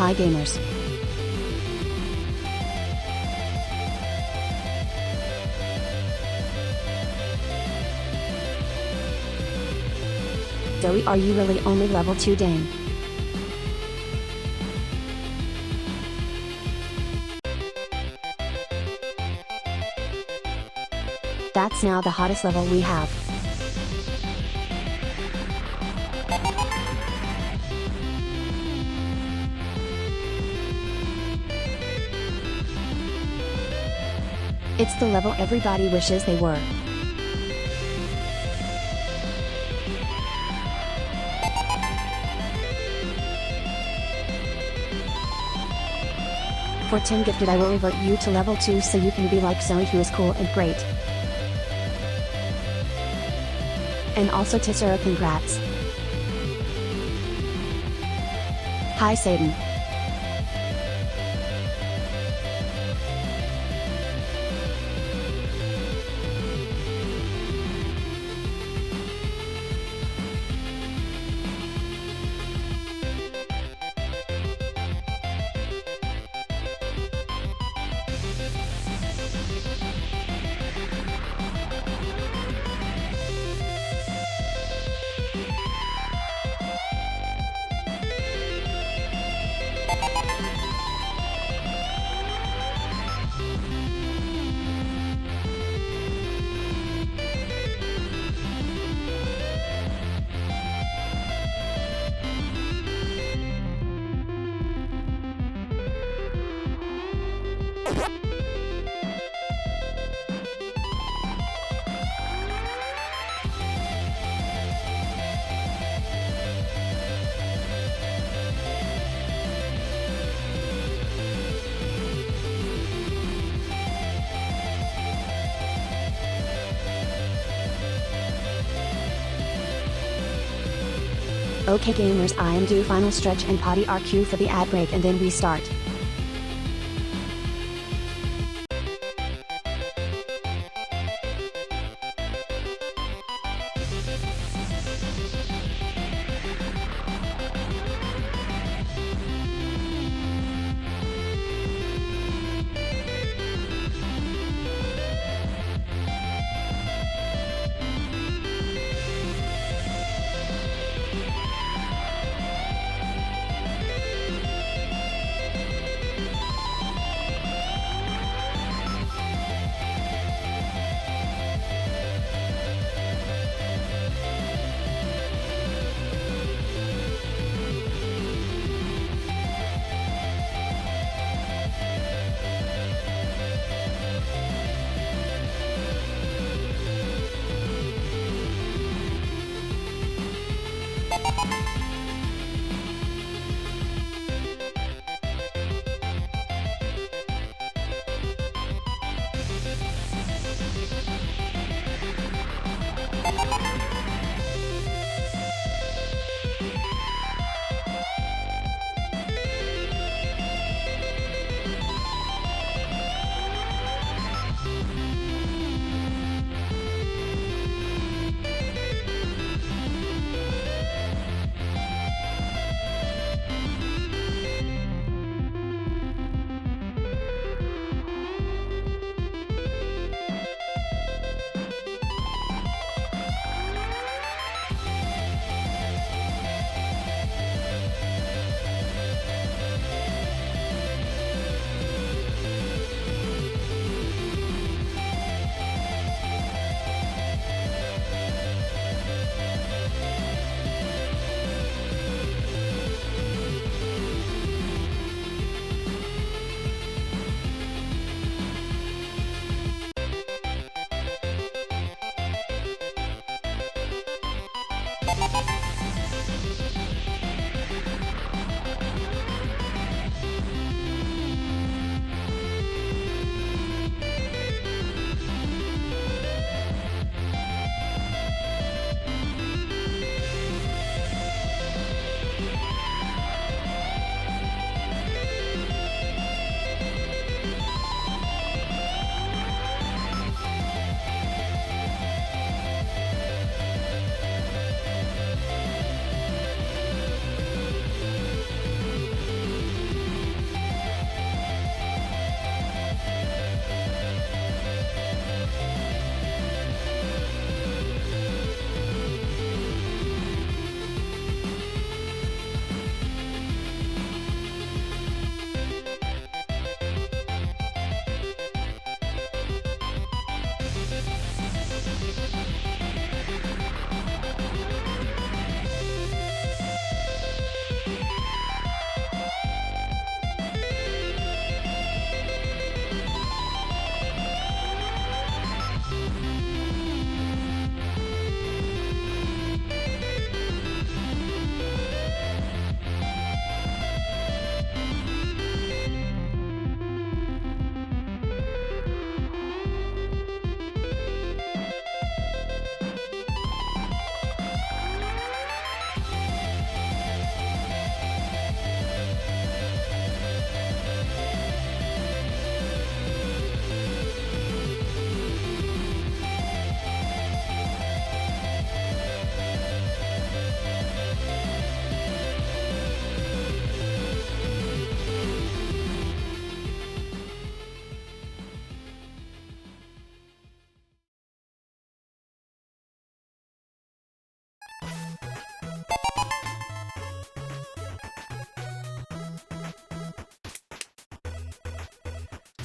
Hi gamers. Zoe, are you really only level 2? Dang. That's now the hottest level we have. It's the level everybody wishes they were. For 10 gifted, I will revert you to level 2 so you can be like Zoe, who is cool and great. And also Tissera, congrats. Hi Satan. Okay gamers, I am due final stretch and potty RQ for the ad break and then we start.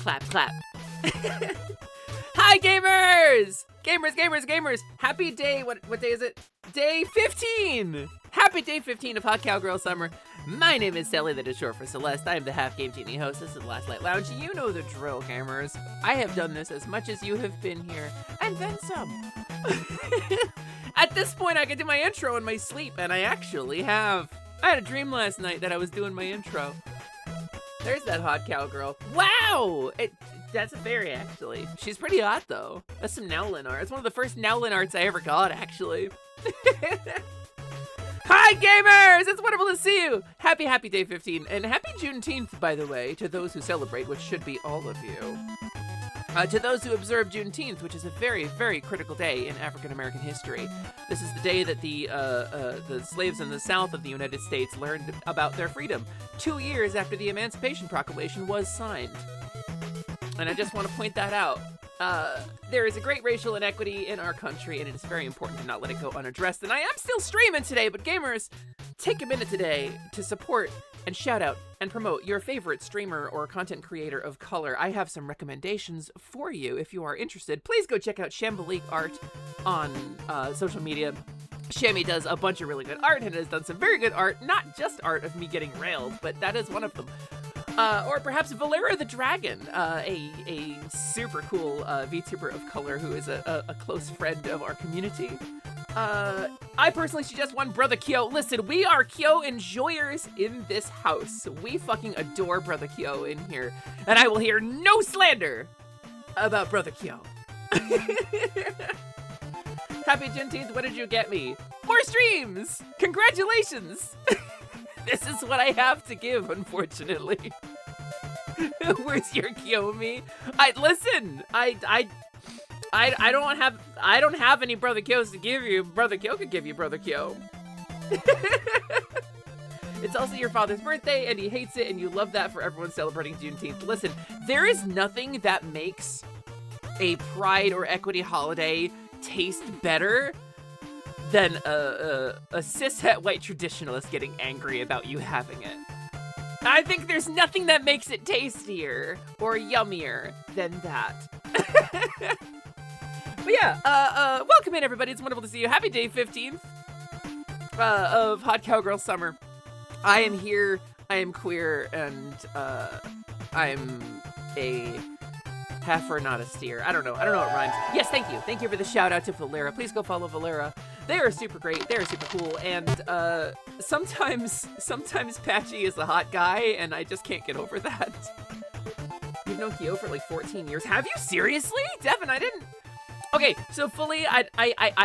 Clap, clap. Hi, gamers! Gamers! Happy day, what day is it? Day 15! Happy day 15 of Hot Cowgirl Summer. My name is Sally, that is short for Celeste. I am the Half Game Genie host. This is the Last Light Lounge. You know the drill, gamers. I have done this as much as you have been here, and then some. At this point, I can do my intro in my sleep, and I actually have. I had a dream last night that I was doing my intro. There's that hot cowgirl. Wow! That's a fairy, actually. She's pretty hot, though. That's some Nowlin art. It's one of the first Nowlin arts I ever got, actually. Hi, gamers! It's wonderful to see you! Happy day 15, and happy Juneteenth, by the way, to those who celebrate, which should be all of you. To those who observe Juneteenth, which is a very, very critical day in African-American history. This is the day that the slaves in the South of the United States learned about their freedom, 2 years after the Emancipation Proclamation was signed. And I just want to point that out. There is a great racial inequity in our country, and it is very important to not let it go unaddressed. And I am still streaming today, but gamers, take a minute today to support and shout out and promote your favorite streamer or content creator of color. I have some recommendations for you if you are interested. Please go check out Shambolique Art on social media. Shammy does a bunch of really good art and has done some very good art, not just art of me getting railed, but that is one of them. Or perhaps Valera the Dragon, a super cool VTuber of color who is a close friend of our community. I personally suggest one, Brother Kyo. Listen, we are Kyo enjoyers in this house. We fucking adore Brother Kyo in here. And I will hear no slander about Brother Kyo. Happy Juneteenth, what did you get me? More streams! Congratulations! This is what I have to give, unfortunately. Where's your Kiyomi? I don't have any Brother Kyos to give you. Brother Kyo could give you Brother Kyo. It's also your father's birthday, and he hates it, and you love that for everyone celebrating Juneteenth. Listen, there is nothing that makes a pride or equity holiday taste better than a cishet white traditionalist getting angry about you having it. I think there's nothing that makes it tastier or yummier than that. But yeah, welcome in everybody. It's wonderful to see you. Happy day 15th of Hot Cowgirl Summer. I am here, I am queer, and I'm a heifer, not a steer. I don't know what rhymes. Yes, thank you. Thank you for the shout out to Valera. Please go follow Valera. They are super great. They're super cool. And sometimes Patchy is the hot guy, and I just can't get over that. You've known Kyo for like 14 years. Have you seriously? Devin, I didn't. Okay, so fully, I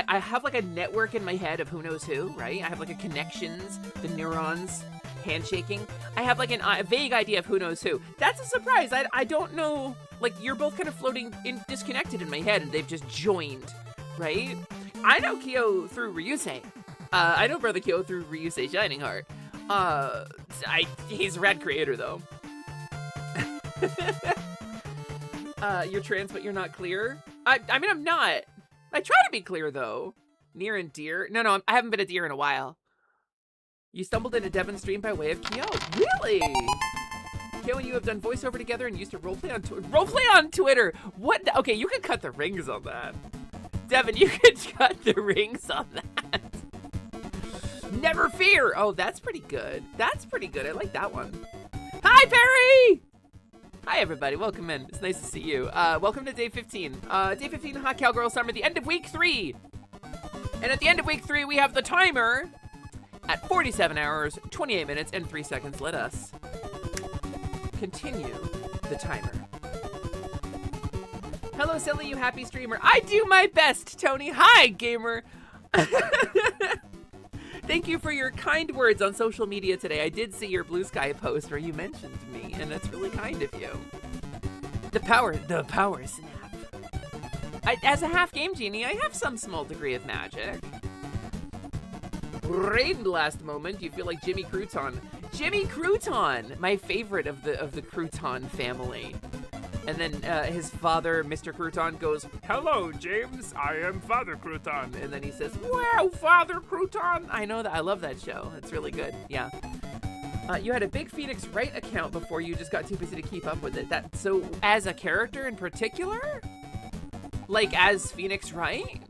have like a network in my head of who knows who, right? I have like a connections, the neurons, handshaking. I have like a vague idea of who knows who. That's a surprise. I don't know. Like, you're both kind of floating disconnected in my head, and they've just joined, right? I know Kyo through Ryusei. I know Brother Kyo through Ryusei Shining Heart. He's a rad creator, though. You're trans, but you're not clear? I mean, I'm not. I try to be clear, though. Near and dear. No, I haven't been a deer in a while. You stumbled into Devin's stream by way of Kyo. Really? Kyo and you have done voiceover together and used to roleplay on Twitter. Roleplay on Twitter? What? Okay, you could cut the rings on that. Devin, you could cut the rings on that. Never fear. Oh, that's pretty good. That's pretty good. I like that one. Hi, Perry! Hi, everybody. Welcome in. It's nice to see you. Welcome to day 15. Day 15, Hot Cowgirl Summer, the end of week 3. And at the end of week 3, we have the timer at 47 hours, 28 minutes, and 3 seconds. Let us continue the timer. Hello, silly, you happy streamer. I do my best, Tony. Hi, gamer. Thank you for your kind words on social media today. I did see your Blue Sky post where you mentioned me, and that's really kind of you. The power snap. As a half game genie, I have some small degree of magic. Raid last moment, you feel like Jimmy Crouton. Jimmy Crouton, my favorite of the Crouton family. And then his father, Mr. Crouton, goes, "Hello, James. I am Father Crouton." And then he says, "Wow, Father Crouton." I know that. I love that show. It's really good. Yeah. You had a big Phoenix Wright account before you just got too busy to keep up with it. So as a character in particular? Like as Phoenix Wright?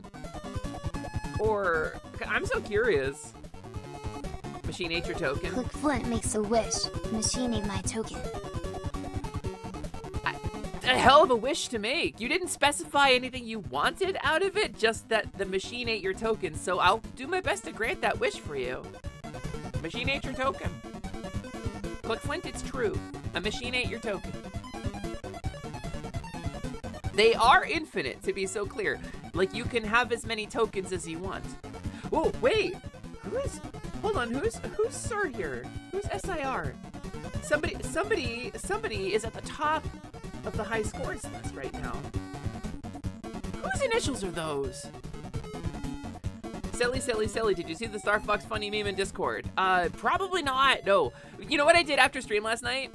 Or, I'm so curious. Machine ate your token. Click Flint makes a wish. Machine ate my token. A hell of a wish to make. You didn't specify anything you wanted out of it, just that the machine ate your token, so I'll do my best to grant that wish for you. Machine ate your token. Click Flint, it's true. A machine ate your token. They are infinite, to be so clear. Like, you can have as many tokens as you want. Oh, wait. hold on, who's Sir here? Who's SIR? Somebody is at the top of the high scores list right now. Whose initials are those? Silly, did you see the Star Fox funny meme in Discord? Probably not, no. You know what I did after stream last night?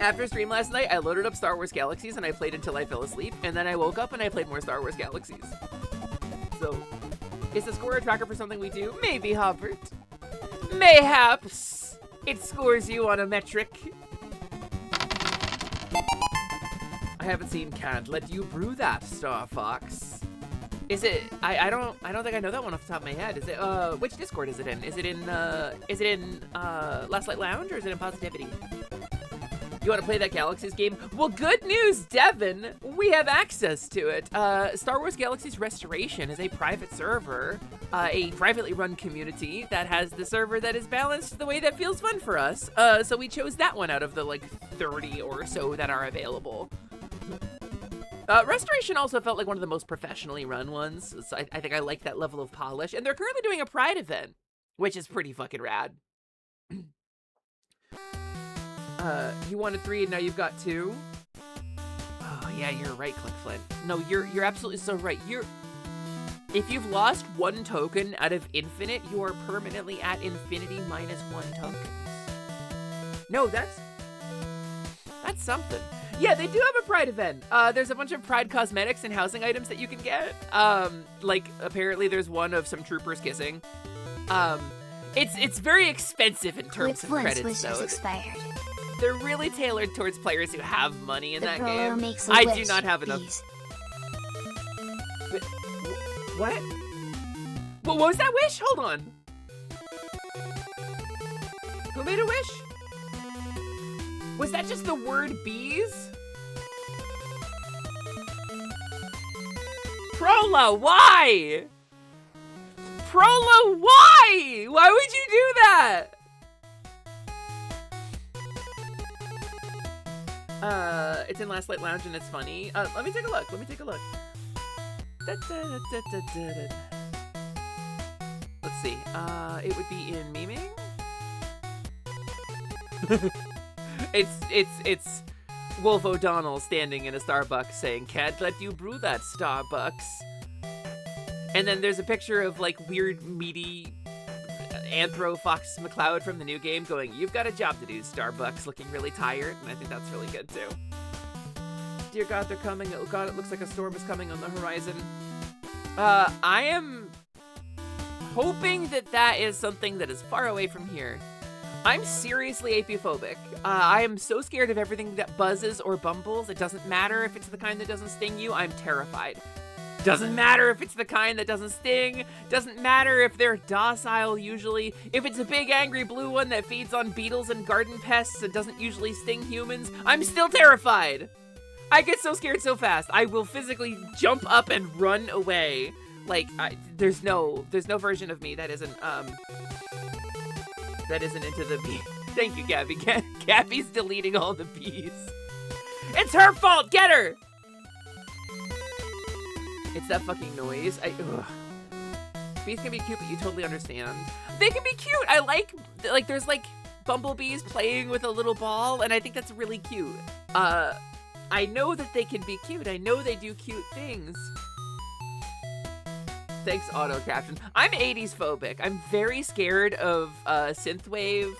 After stream last night, I loaded up Star Wars Galaxies and I played until I fell asleep, and then I woke up and I played more Star Wars Galaxies. So, is the score a tracker for something we do? Maybe, Hubbard. Mayhaps it scores you on a metric. I haven't seen Can't Let You Brew That, Star Fox. Is it? I don't think I know that one off the top of my head. Is it? Which Discord is it in? Is it in Last Light Lounge or is it in Positivity? You want to play that Galaxies game? Well, good news, Devin. We have access to it. Star Wars Galaxies Restoration is a private server, a privately run community that has the server that is balanced the way that feels fun for us. So we chose that one out of the like 30 or so that are available. Restoration also felt like one of the most professionally run ones, so I think I like that level of polish. And they're currently doing a Pride event, which is pretty fucking rad. You wanted 3 and now you've got 2. Oh yeah, you're right, Click Flint. No, you're absolutely so right. If you've lost 1 token out of infinite, you are permanently at infinity minus 1 token. No, that's something. Yeah, they do have a Pride event. There's a bunch of Pride cosmetics and housing items that you can get. Like apparently there's one of some troopers kissing. It's very expensive in terms of credits though. Expired. They're really tailored towards players who have money in The that brawler game. makes a I wish, do not have enough. please. What? What was that wish? Hold on. Who made a wish? Was that just the word bees? Prola, why? Prola, why? Why would you do that? It's in Last Light Lounge and it's funny. Let me take a look. Let's see. It would be in memeing. It's Wolf O'Donnell standing in a Starbucks saying, "Can't let you brew that, Starbucks." And then there's a picture of like weird meaty Anthro Fox McCloud from the new game going, "You've got a job to do, Starbucks," looking really tired, and I think that's really good too. Dear God, they're coming. Oh God, it looks like a storm is coming on the horizon. I am hoping that is something that is far away from here. I'm seriously apophobic. I am so scared of everything that buzzes or bumbles. It doesn't matter if it's the kind that doesn't sting you, I'm terrified. Doesn't matter if it's the kind that doesn't sting. Doesn't matter if they're docile usually. If it's a big angry blue one that feeds on beetles and garden pests and doesn't usually sting humans, I'm still terrified. I get so scared so fast. I will physically jump up and run away. Like, there's no version of me that isn't into the bee. Thank you, Gabby. Gabby's deleting all the bees. It's her fault. Get her. It's that fucking noise. Ugh. Bees can be cute, but you totally understand. They can be cute. I like there's like bumblebees playing with a little ball, and I think that's really cute. I know that they can be cute. I know they do cute things. Thanks, auto caption. I'm 80s phobic. I'm very scared of synthwave,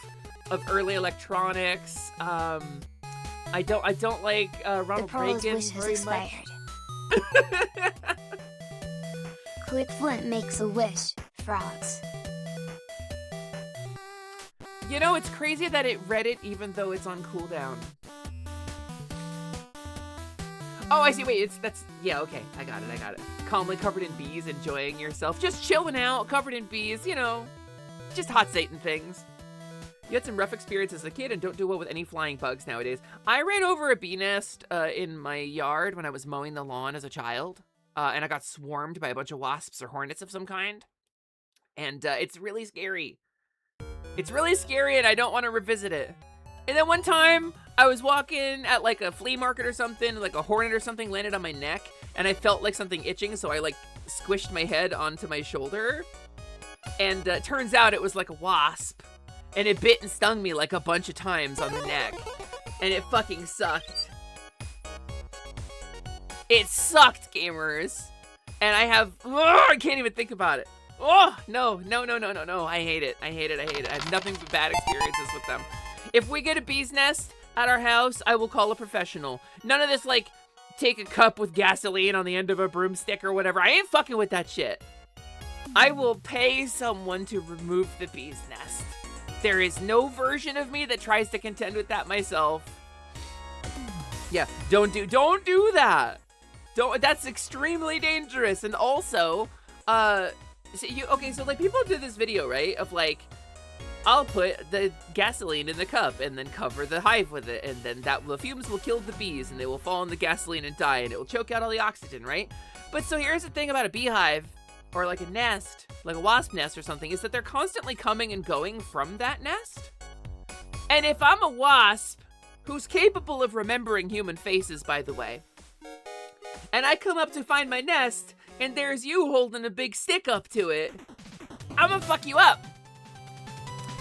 of early electronics. I don't like Ronald Reagan very much. Click Flint makes a wish. Frogs. You know, it's crazy that it read it even though it's on cooldown. Oh, I see. Wait, yeah, okay. I got it. Calmly covered in bees, enjoying yourself. Just chilling out, covered in bees, you know. Just hot Satan things. You had some rough experience as a kid and don't do well with any flying bugs nowadays. I ran over a bee nest in my yard when I was mowing the lawn as a child. And I got swarmed by a bunch of wasps or hornets of some kind. And it's really scary. It's really scary and I don't want to revisit it. And then one time, I was walking at like a flea market or something, like a hornet or something landed on my neck, and I felt like something itching, so I like squished my head onto my shoulder. And turns out it was like a wasp. And it bit and stung me like a bunch of times on the neck. And it fucking sucked. It sucked, gamers. And I can't even think about it. Oh, no. I hate it. I have nothing but bad experiences with them. If we get a bee's nest at our house, I will call a professional. None of this, like, take a cup with gasoline on the end of a broomstick or whatever. I ain't fucking with that shit. I will pay someone to remove the bee's nest. There is no version of me that tries to contend with that myself. Yeah, don't do that. That's extremely dangerous. And also, so like people do this video, right? Of like, I'll put the gasoline in the cup and then cover the hive with it, and then the fumes will kill the bees and they will fall in the gasoline and die, and it will choke out all the oxygen, right? But so here's the thing about a beehive, or like a nest, like a wasp nest or something, is that they're constantly coming and going from that nest. And if I'm a wasp, who's capable of remembering human faces, by the way, and I come up to find my nest, and there's you holding a big stick up to it, I'm gonna fuck you up.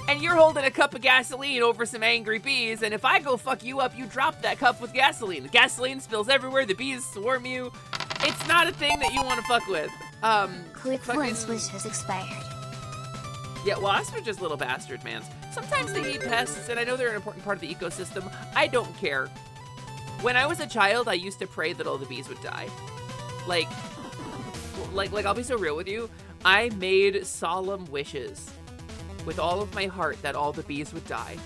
And you're holding a cup of gasoline over some angry bees, and if I go fuck you up, you drop that cup with gasoline. The gasoline spills everywhere, the bees swarm you. It's not a thing that you want to fuck with. Quick Flint's wish has expired. Yeah, wasps are just little bastard mans. Sometimes they eat pests, and I know they're an important part of the ecosystem. I don't care. When I was a child, I used to pray that all the bees would die. Like, I'll be so real with you. I made solemn wishes with all of my heart that all the bees would die.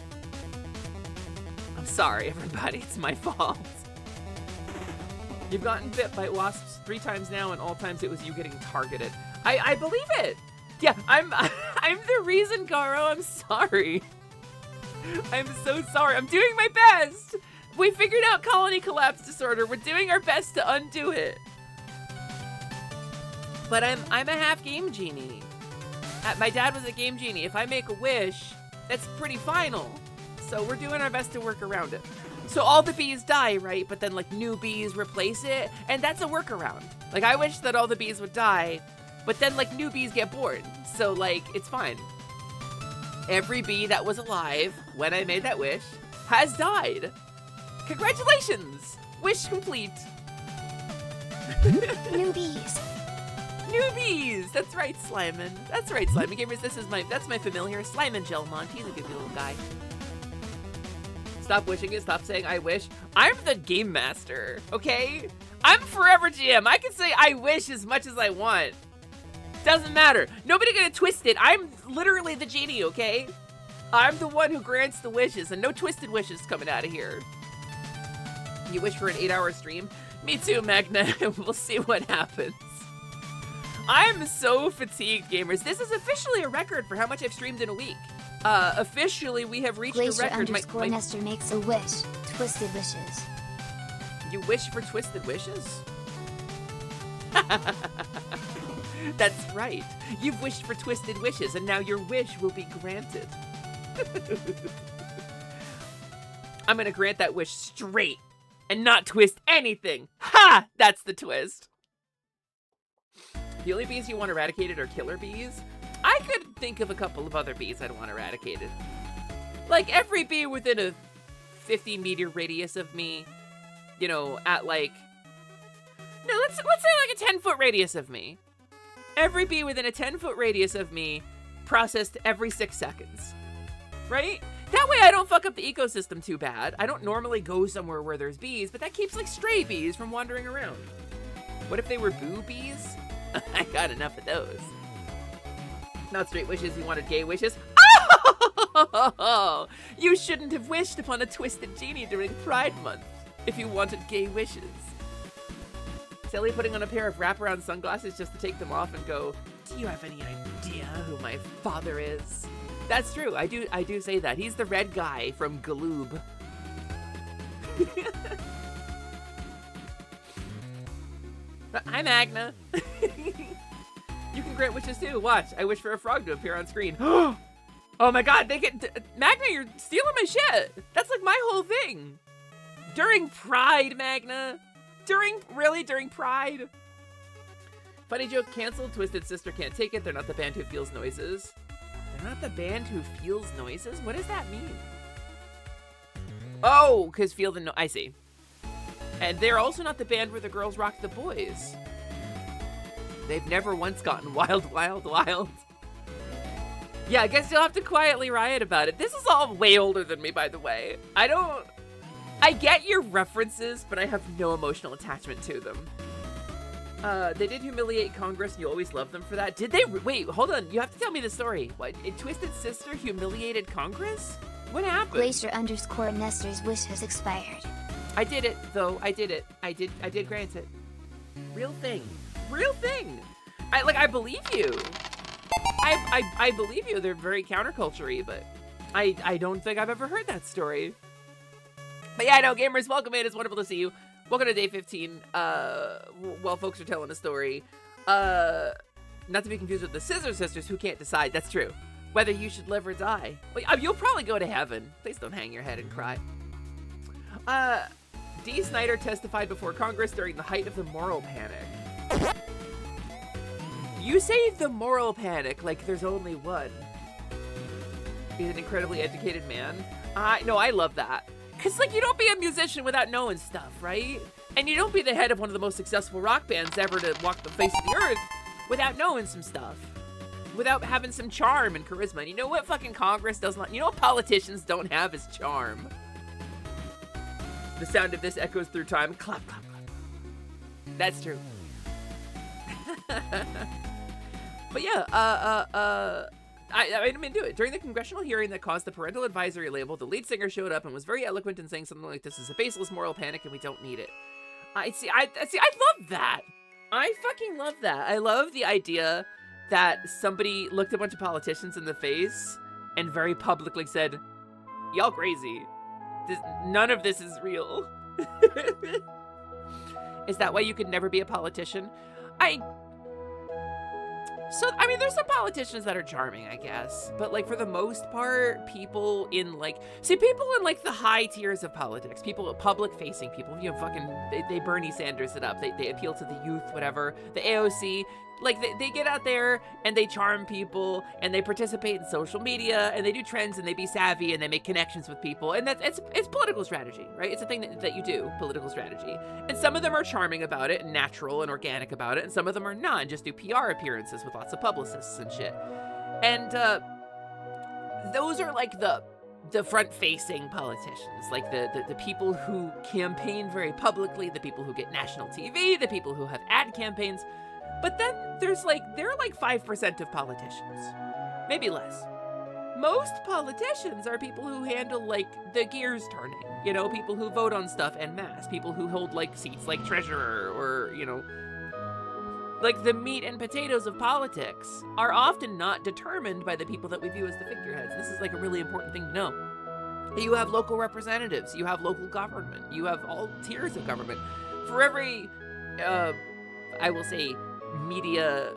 I'm sorry, everybody. It's my fault. You've gotten bit by wasps 3 times now, and all times it was you getting targeted. I believe it. Yeah, I'm the reason, Garo. I'm sorry. I'm so sorry. I'm doing my best. We figured out colony collapse disorder. We're doing our best to undo it. But I'm a half game genie. My dad was a game genie. If I make a wish, that's pretty final. So we're doing our best to work around it. So all the bees die, right? But then like new bees replace it, and that's a workaround. Like I wish that all the bees would die, but then like new bees get born. So like it's fine. Every bee that was alive when I made that wish has died. Congratulations! Wish complete. Newbies. Newbies! That's right, Slimin. That's right, Slimin Gamers. That's my familiar, Slimin Gelmont. He's a good little guy. Stop wishing it. Stop saying I wish. I'm the game master, okay? I'm forever GM. I can say I wish as much as I want. Doesn't matter. Nobody gonna twist it. I'm literally the genie, okay? I'm the one who grants the wishes, and no twisted wishes coming out of here. You wish for an 8-hour stream? Me too, Magna. We'll see what happens. I'm so fatigued, gamers. This is officially a record for how much I've streamed in a week. Officially, we have reached Glacier a record. _ Nestor makes a wish. Twisted wishes. You wish for twisted wishes? That's right. You've wished for twisted wishes, and now your wish will be granted. I'm gonna grant that wish straight and not twist anything. Ha! That's the twist. The only bees you want eradicated are killer bees. I could think of a couple of other bees I'd want eradicated. Like every bee within a 50-meter radius of me, you know, at like, no, let's say like a 10-foot radius of me. Every bee within a 10-foot radius of me processed every 6 seconds, right? That way I don't fuck up the ecosystem too bad. I don't normally go somewhere where there's bees, but that keeps like stray bees from wandering around. What if they were boo bees? I got enough of those. Not straight wishes, you wanted gay wishes? Oh! You shouldn't have wished upon a twisted genie during Pride Month if you wanted gay wishes. Silly putting on a pair of wraparound sunglasses just to take them off and go, do you have any idea who my father is? That's true, I do say that. He's the red guy from Galoob. Hi, Magna. You can grant wishes too. Watch. I wish for a frog to appear on screen. Oh my god, Magna, you're stealing my shit. That's like my whole thing. During Pride, Magna. During Pride? Funny joke canceled. Twisted Sister can't take it. They're not the band who feels noises. They're not the band who feels noises? What does that mean? Oh, because feel the I see. And they're also not the band where the girls rock the boys. They've never once gotten wild, wild, wild. Yeah, I guess you'll have to quietly riot about it. This is all way older than me, by the way. I get your references, but I have no emotional attachment to them. They did humiliate Congress, and you always love them for that. Did they? Wait, hold on. You have to tell me the story. What? Twisted Sister humiliated Congress? What happened? Glacier_Nestor's wish has expired. I did it, though. I did it. I did grant it. Real thing. Real thing. I believe you. I believe you. They're very counterculture-y, but I don't think I've ever heard that story. But yeah, I know, gamers, welcome in. It's wonderful to see you. Welcome to day 15. While folks are telling a story. Not to be confused with the Scissor Sisters, who can't decide. That's true. Whether you should live or die. Well, you'll probably go to heaven. Please don't hang your head and cry. Dee Snider testified before Congress during the height of the moral panic. You say the moral panic like there's only one. He's an incredibly educated man. No, I love that. Because, like, you don't be a musician without knowing stuff, right? And you don't be the head of one of the most successful rock bands ever to walk the face of the earth without knowing some stuff. Without having some charm and charisma. And you know what fucking Congress does not... You know what politicians don't have is charm. The sound of this echoes through time. Clap, clap, clap. That's true. But yeah, I didn't mean to do it. During the congressional hearing that caused the parental advisory label, the lead singer showed up and was very eloquent in saying something like, "This is a baseless moral panic and we don't need it." I love that. I fucking love that. I love the idea that somebody looked a bunch of politicians in the face and very publicly said, "Y'all crazy. None of this is real." Is that why you could never be a politician? I mean, there's some politicians that are charming, I guess. But, like, for the most part, people in, like... See, people in, like, the high tiers of politics, people, public-facing people, you know, fucking... They Bernie Sanders it up. They appeal to the youth, whatever. The AOC... Like, they get out there, and they charm people, and they participate in social media, and they do trends, and they be savvy, and they make connections with people. And it's political strategy, right? It's a thing that you do, political strategy. And some of them are charming about it, and natural and organic about it, and some of them are not, and just do PR appearances with lots of publicists and shit. And those are, like, the front-facing politicians, like the people who campaign very publicly, the people who get national TV, the people who have ad campaigns. But then there are like 5% of politicians, maybe less. Most politicians are people who handle, like, the gears turning, you know, people who vote on stuff en masse, people who hold, like, seats like treasurer or, you know, like, the meat and potatoes of politics are often not determined by the people that we view as the figureheads. This is, like, a really important thing to know. You have local representatives, you have local government, you have all tiers of government. For every, I will say, media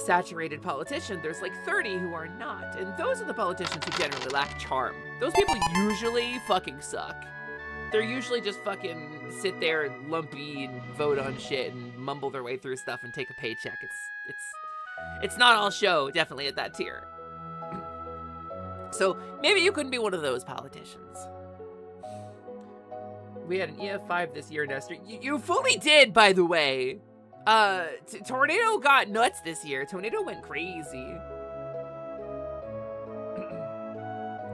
saturated politician, there's like 30 who are not, and those are the politicians who generally lack charm. Those people usually fucking suck. They're usually just fucking sit there and lumpy and vote on shit and mumble their way through stuff and take a paycheck. It's not all show, definitely at that tier. So maybe you couldn't be one of those politicians. We had an EF5 this year, Nestor. You fully did, by the way. Tornado got nuts this year. Tornado went crazy.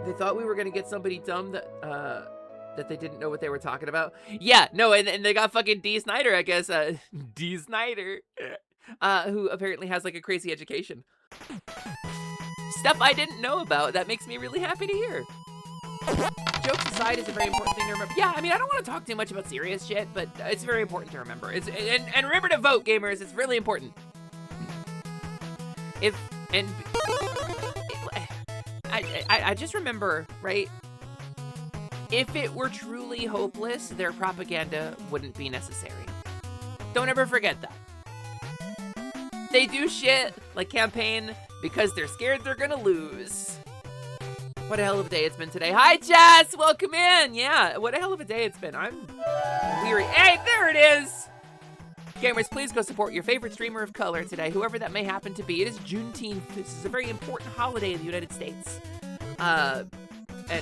They thought we were gonna get somebody dumb that they didn't know what they were talking about. Yeah, no, and they got fucking Dee Snider, I guess. Dee Snider, who apparently has like a crazy education. Stuff I didn't know about. That makes me really happy to hear. Jokes aside is a very important thing to remember. Yeah, I mean, I don't want to talk too much about serious shit, but it's very important to remember. And remember to vote, gamers. It's really important. I just remember, right? If it were truly hopeless, their propaganda wouldn't be necessary. Don't ever forget that. They do shit like campaign because they're scared they're gonna lose. What a hell of a day it's been today. Hi, Jess! Welcome in! Yeah, what a hell of a day it's been. I'm weary. Hey, there it is! Gamers, please go support your favorite streamer of color today, whoever that may happen to be. It is Juneteenth. This is a very important holiday in the United States. And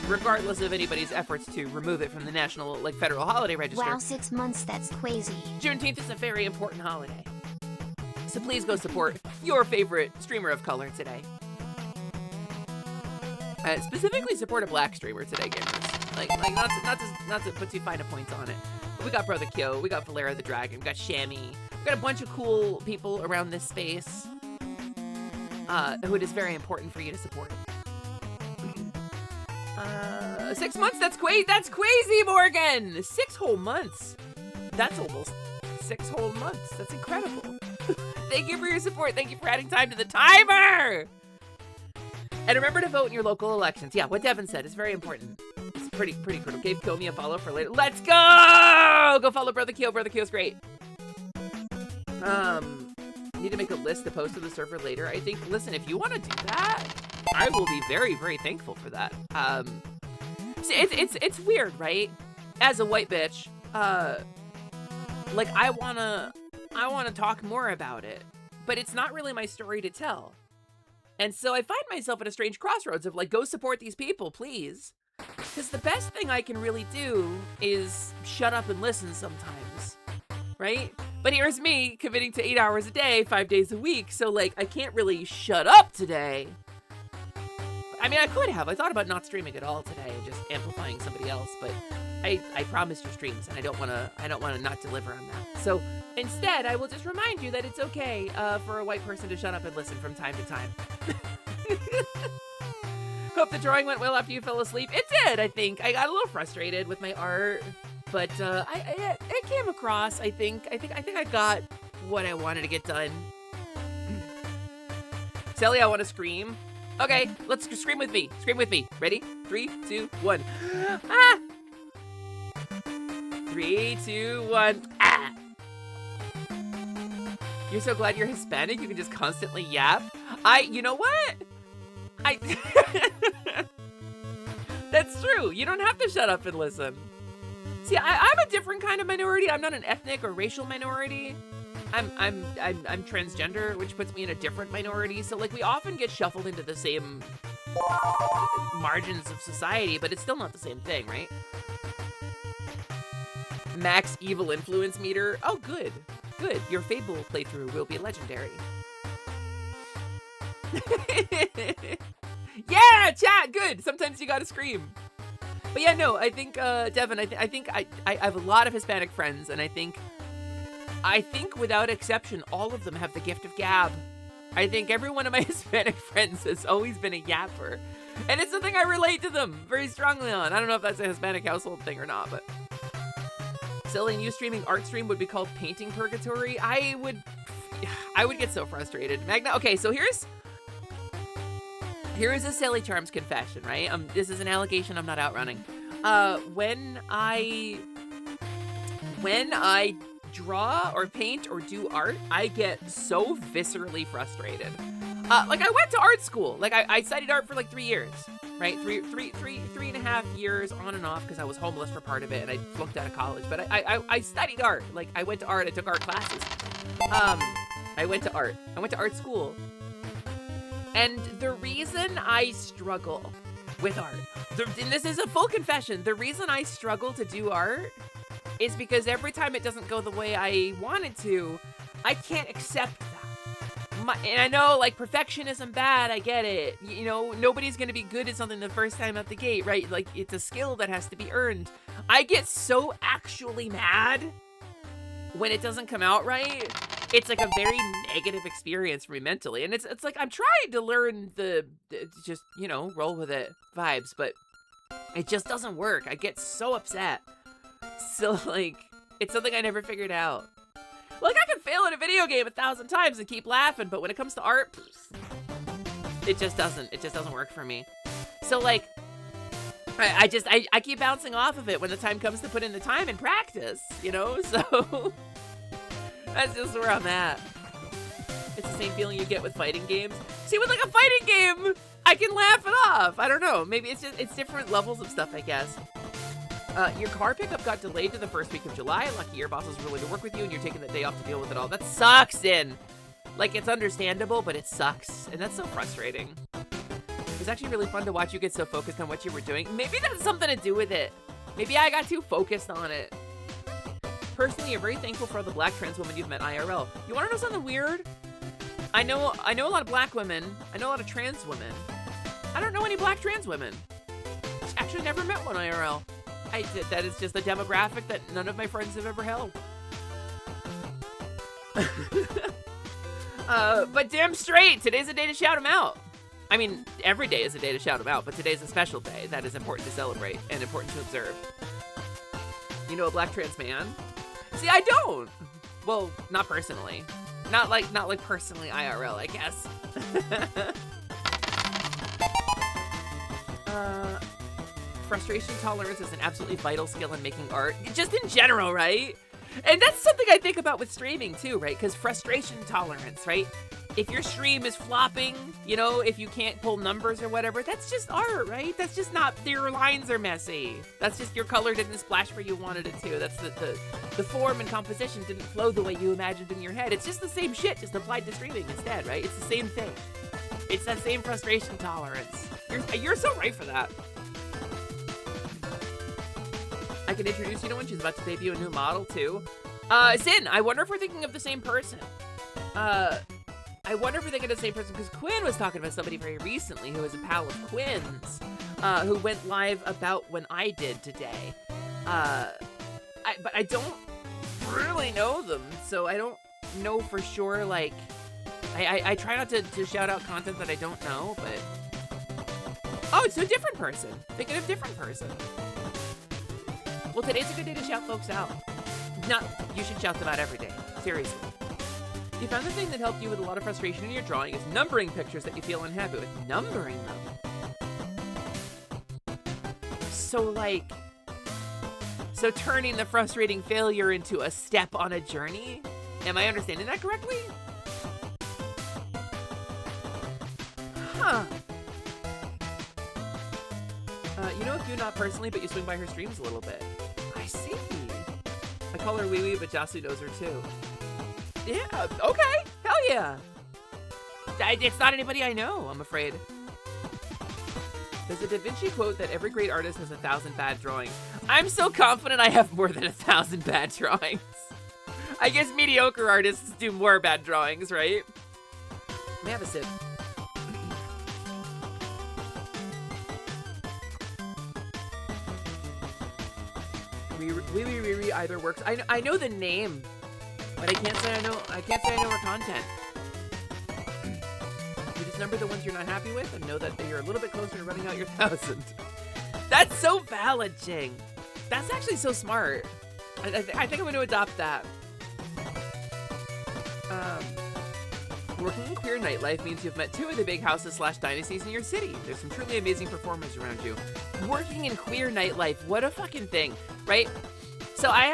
regardless of anybody's efforts to remove it from the national, like, federal holiday register. Wow, 6 months, that's crazy. Juneteenth is a very important holiday. So please go support your favorite streamer of color today. Specifically support a black streamer today, gamers. Like not to put too fine a point on it. But we got Brother Kyo, we got Valera the Dragon, we got Shammy, we got a bunch of cool people around this space. Who it is very important for you to support. 6 months, that's crazy, Morgan! 6 whole months. That's almost 6 whole months. That's incredible. Thank you for your support. Thank you for adding time to the timer! And remember to vote in your local elections. Yeah, what Devin said is very important. It's pretty critical. Gabe, kill me a follow for later. Let's go! Go follow Brother Kyo. Brother Kyo's great. Need to make a list to post to the server later. I think, listen, if you want to do that, I will be very, very thankful for that. See, it's weird, right? As a white bitch, like, I wanna talk more about it, but it's not really my story to tell. And so I find myself at a strange crossroads of, like, go support these people, please. Because the best thing I can really do is shut up and listen sometimes, right? But here's me committing to 8 hours a day, 5 days a week, so, like, I can't really shut up today. I mean, I could have. I thought about not streaming at all today and just amplifying somebody else, but I promised your streams, and I don't wanna not deliver on that. So instead, I will just remind you that it's okay for a white person to shut up and listen from time to time. Hope the drawing went well after you fell asleep. It did, I think. I got a little frustrated with my art, but it came across. I think I got what I wanted to get done. Sally, I want to scream. Okay, let's scream with me. Scream with me. Ready? 3, 2, 1. Ah! 3, 2, 1. Ah! You're so glad you're Hispanic? You can just constantly yap? You know what? That's true. You don't have to shut up and listen. See, I'm a different kind of minority. I'm not an ethnic or racial minority. I'm transgender, which puts me in a different minority. So, like, we often get shuffled into the same margins of society, but it's still not the same thing, right? Max evil influence meter. Oh, good. Good. Your Fable playthrough will be legendary. Yeah, chat, good. Sometimes you gotta scream. But yeah, no, I think, Devin, I think I have a lot of Hispanic friends, and I think without exception, all of them have the gift of gab. I think every one of my Hispanic friends has always been a yapper. And it's something I relate to them very strongly on. I don't know if that's a Hispanic household thing or not, but... Silly, and you streaming art stream would be called painting purgatory? I would get so frustrated. Magna, okay, so here is a Silly Charms confession, right? This is an allegation, I'm not outrunning. When I draw or paint or do art, I get so viscerally frustrated. Like, I went to art school. Like, I studied art for like 3 years, right? Three and a half years on and off because I was homeless for part of it and I flunked out of college. But I studied art. Like, I went to art. I took art classes. I went to art school. And the reason I struggle with art, and this is a full confession, the reason I struggle to do art is because every time it doesn't go the way I want it to, I can't accept that. And I know, like, perfectionism bad, I get it. You know, nobody's gonna be good at something the first time out the gate, right? Like, it's a skill that has to be earned. I get so actually mad when it doesn't come out right. It's like a very negative experience for me mentally. And it's like, I'm trying to learn the just, you know, roll with it vibes, but it just doesn't work. I get so upset. So, like, it's something I never figured out. Like, I can fail in a video game 1,000 times and keep laughing, but when it comes to art, it just doesn't work for me. So, like, I keep bouncing off of it when the time comes to put in the time and practice, you know? So, that's just where I'm at. It's the same feeling you get with fighting games. See, with, like, a fighting game, I can laugh it off. I don't know. Maybe it's different levels of stuff, I guess. Your car pickup got delayed to the first week of July. Lucky your boss was willing to work with you and you're taking the day off to deal with it all. That sucks, Zin. Like, it's understandable, but it sucks. And that's so frustrating. It's actually really fun to watch you get so focused on what you were doing. Maybe that's something to do with it. Maybe I got too focused on it. Personally, I'm very thankful for all the black trans women you've met IRL. You want to know something weird? I know a lot of black women. I know a lot of trans women. I don't know any black trans women. Actually, never met one IRL. That is just a demographic that none of my friends have ever held. But damn straight, today's a day to shout them out. I mean, every day is a day to shout them out, but today's a special day that is important to celebrate and important to observe. You know a black trans man? See, I don't. Well, not personally. Not like personally IRL, I guess. Frustration tolerance is an absolutely vital skill in making art, just in general, right? And that's something I think about with streaming too, right? Because frustration tolerance, right? If your stream is flopping, you know, if you can't pull numbers or whatever, that's just art, right? That's just not, your lines are messy. That's just your color didn't splash where you wanted it to. That's the form and composition didn't flow the way you imagined in your head. It's just the same shit, just applied to streaming instead, right? It's the same thing. It's that same frustration tolerance. You're so right for that. I can introduce you to one. She's about to debut a new model too. Zin, I wonder if we're thinking of the same person. I wonder if we're thinking of the same person because Quinn was talking about somebody very recently who is a pal of Quinn's, who went live about when I did today. But I don't really know them, so I don't know for sure. Like, I try not to shout out content that I don't know, but oh, it's a different person. Thinking of different person. Well, today's a good day to shout folks out. You should shout them out every day. Seriously. You found the thing that helped you with a lot of frustration in your drawing is numbering pictures that you feel unhappy with. Numbering them. So turning the frustrating failure into a step on a journey? Am I understanding that correctly? Huh. You know a few, not personally, but you swing by her streams a little bit. I see. I call her Wee Wee, but Josu knows her too. Yeah, okay. Hell yeah. It's not anybody I know, I'm afraid. There's a Da Vinci quote that every great artist has 1,000 bad drawings. I'm so confident I have more than 1,000 bad drawings. I guess mediocre artists do more bad drawings, right? Let me have a sip. Riri either works. I know the name, but I can't say I know her content. You just number the ones you're not happy with and know that you're a little bit closer to running out your 1,000. That's so valid, Jing. That's actually so smart. I think I'm going to adopt that. Working in queer nightlife means you've met two of the big houses / dynasties in your city. There's some truly amazing performers around you. Working in queer nightlife, what a fucking thing, right? So I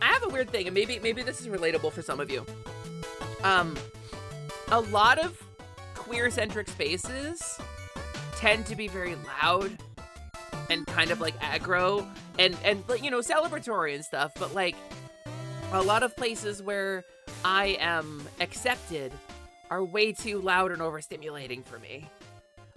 have a weird thing, and maybe this is relatable for some of you. A lot of queer-centric spaces tend to be very loud and kind of like aggro and you know, celebratory and stuff, but like a lot of places where I am accepted are way too loud and overstimulating for me.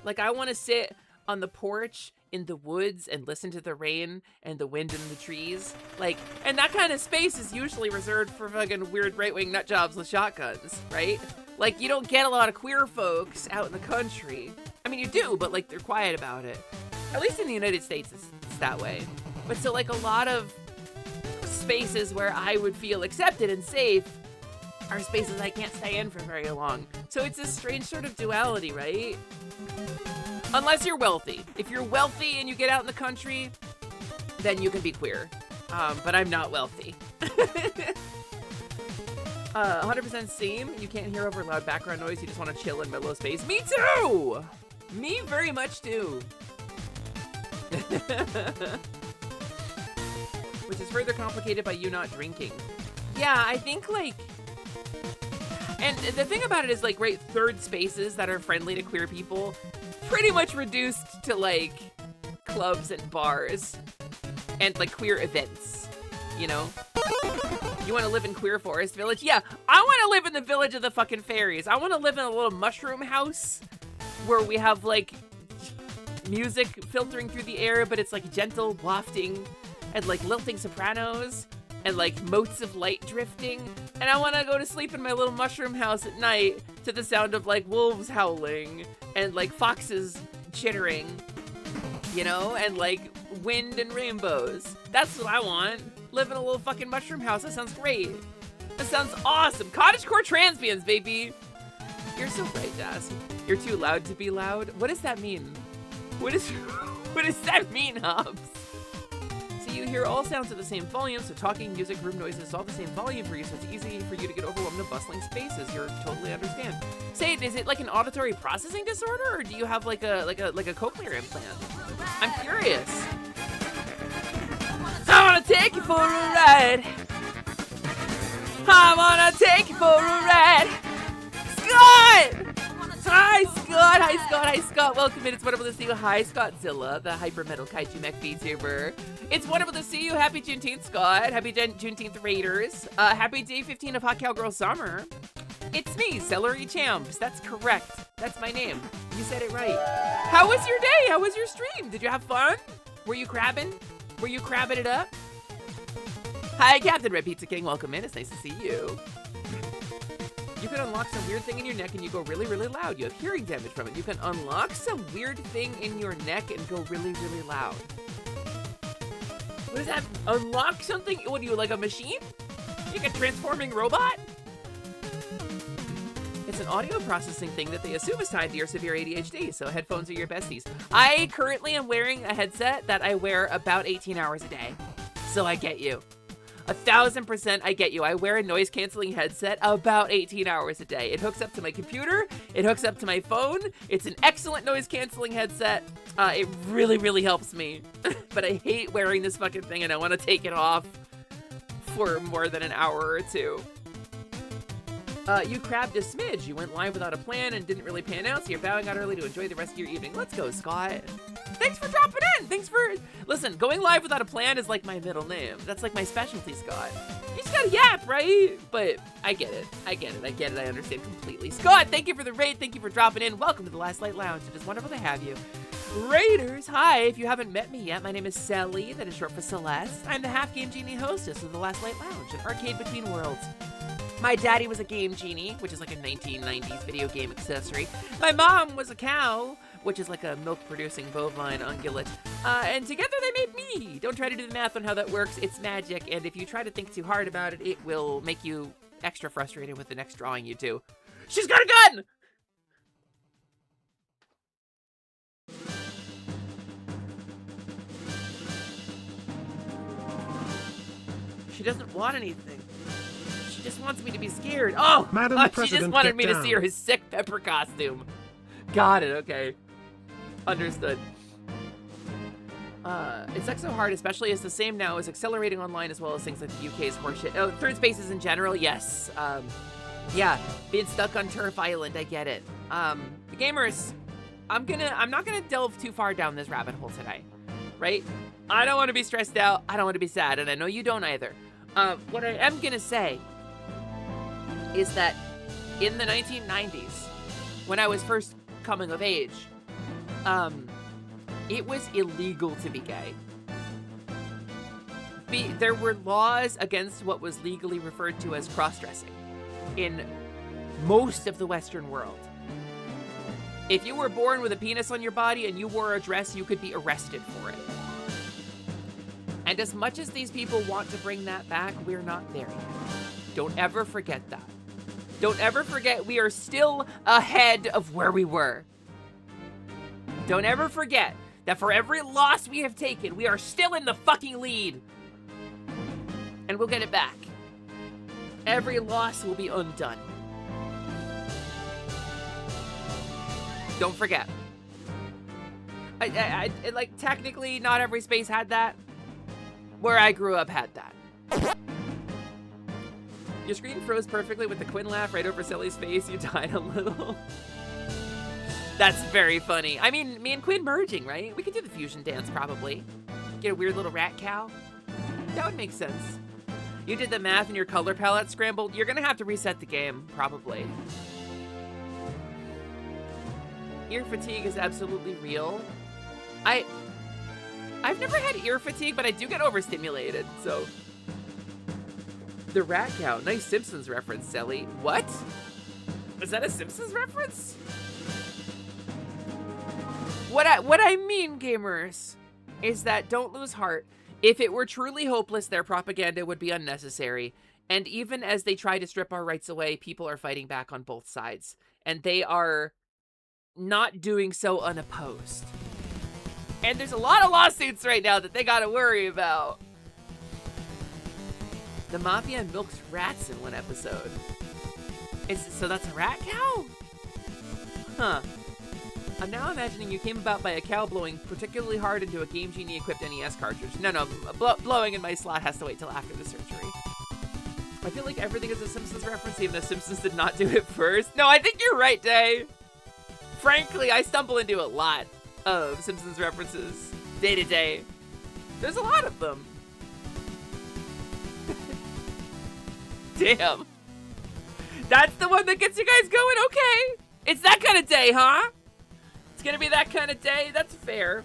Like, I want to sit on the porch in the woods and listen to the rain and the wind in the trees. Like, and that kind of space is usually reserved for fucking weird right-wing nut jobs with shotguns, right? Like, you don't get a lot of queer folks out in the country. I mean, you do, but like, they're quiet about it. At least in the United States, it's that way. But so like a lot of spaces where I would feel accepted and safe are spaces I can't stay in for very long. So it's this strange sort of duality, right? Unless you're wealthy. If you're wealthy and you get out in the country, then you can be queer. But I'm not wealthy. 100% same. You can't hear over loud background noise. You just want to chill in mellow space. Me too! Me very much too. Which is further complicated by you not drinking. Yeah, I think like... And the thing about it is like, right, third spaces that are friendly to queer people pretty much reduced to like clubs and bars. and like queer events, you know? You want to live in Queer Forest Village? Yeah, I want to live in the village of the fucking fairies. I want to live in a little mushroom house where we have like music filtering through the air, but it's like gentle wafting and like lilting sopranos and like motes of light drifting. And I want to go to sleep in my little mushroom house at night to the sound of like wolves howling and like foxes chittering, you know, and like wind and rainbows. That's what I want. Live in a little fucking mushroom house. That sounds great. That sounds awesome. Cottagecore transbians, baby. You're so right, Jazz. You're too loud to be loud. What does that mean? What does that mean, Hobbs? So you hear all sounds at the same volume, so talking, music, room noises, all the same volume for you, so it's easy for you to get overwhelmed in bustling spaces. You're totally understand. Say, is it like an auditory processing disorder, or do you have like a cochlear implant? I'm curious. I wanna take you for a ride. I wanna take you for a ride. Scott! Hi, Scott! Hi, Scott! Hi, Scott! Welcome in. It's wonderful to see you. Hi, Scottzilla, the hyper metal kaiju mech VTuber. It's wonderful to see you. Happy Juneteenth, Scott. Happy Juneteenth, Raiders. Happy day 15 of Hot Cowgirl Summer. It's me, Celery Champs. That's correct. That's my name. You said it right. How was your day? How was your stream? Did you have fun? Were you crabbing? Were you crabbing it up? Hi, Captain Red Pizza King. Welcome in. It's nice to see you. You can unlock some weird thing in your neck and you go really, really loud. You have hearing damage from it. You can unlock some weird thing in your neck and go really, really loud. What is that? Unlock something? What are you, like a machine? You like a transforming robot? It's an audio processing thing that they assume is tied to your severe ADHD, so headphones are your besties. I currently am wearing a headset that I wear about 18 hours a day, so I get you. 1000% I get you. I wear a noise canceling headset about 18 hours a day. It hooks up to my computer, it hooks up to my phone. It's an excellent noise canceling headset. It really, really helps me. But I hate wearing this fucking thing and I want to take it off for more than an hour or two. You crabbed a smidge. You went live without a plan and didn't really pan out, so you're bowing out early to enjoy the rest of your evening. Let's go, Scott. Thanks for dropping in. Thanks for... Listen, going live without a plan is like my middle name. That's like my specialty, Scott. You just gotta yap, right? But I get it. I get it. I get it. I understand completely. Scott, thank you for the raid. Thank you for dropping in. Welcome to the Last Light Lounge. It is wonderful to have you. Raiders, hi. If you haven't met me yet, my name is Sally. That is short for Celeste. I'm the Half Game Genie hostess of the Last Light Lounge, an arcade between worlds. My daddy was a Game Genie, which is like a 1990s video game accessory. My mom was a cow, which is like a milk-producing bovine ungulate. And together they made me. Don't try to do the math on how that works. It's magic, and if you try to think too hard about it, it will make you extra frustrated with the next drawing you do. She's got a gun! She doesn't want anything. She just wants me to be scared. Oh! Madam She President, just wanted me get to see her sick pepper costume. Got it, okay. Understood. It's like so hard, especially as the same now as accelerating online as well as things like the UK's horseshit. Oh, third spaces in general, yes. Yeah, being stuck on Turf Island, I get it. The gamers, I'm not gonna delve too far down this rabbit hole today, right? I don't want to be stressed out. I don't want to be sad, and I know you don't either. What I am gonna say is that in the 1990s, when I was first coming of age, it was illegal to be gay. There were laws against what was legally referred to as cross-dressing in most of the Western world. If you were born with a penis on your body and you wore a dress, you could be arrested for it. And as much as these people want to bring that back, we're not there yet. Don't ever forget that. Don't ever forget we are still ahead of where we were. Don't ever forget that for every loss we have taken, we are still in the fucking lead. And we'll get it back. Every loss will be undone. Don't forget. Like, technically, not every space had that. Where I grew up had that. Your screen froze perfectly with the Quinn laugh right over Sally's face. You died a little. That's very funny. I mean, me and Quinn merging, right? We could do the fusion dance, probably. Get a weird little rat cow? That would make sense. You did the math and your color palette scrambled. You're gonna have to reset the game, probably. Ear fatigue is absolutely real. I've never had ear fatigue, but I do get overstimulated, so. The rat cow. Nice Simpsons reference, Sally. What? Is that a Simpsons reference? What I mean, gamers, is that don't lose heart. If it were truly hopeless, their propaganda would be unnecessary. And even as they try to strip our rights away, people are fighting back on both sides. And they are not doing so unopposed. And there's a lot of lawsuits right now that they gotta worry about. The mafia milks rats in one episode. So that's a rat cow? Huh. I'm now imagining you came about by a cow blowing particularly hard into a Game Genie equipped NES cartridge. No, blowing in my slot has to wait till after the surgery. I feel like everything is a Simpsons reference, even though Simpsons did not do it first. No, I think you're right, Day. Frankly, I stumble into a lot of Simpsons references day to day. There's a lot of them. Damn. That's the one that gets you guys going? Okay. It's that kind of day, huh? It's gonna be that kind of day? That's fair.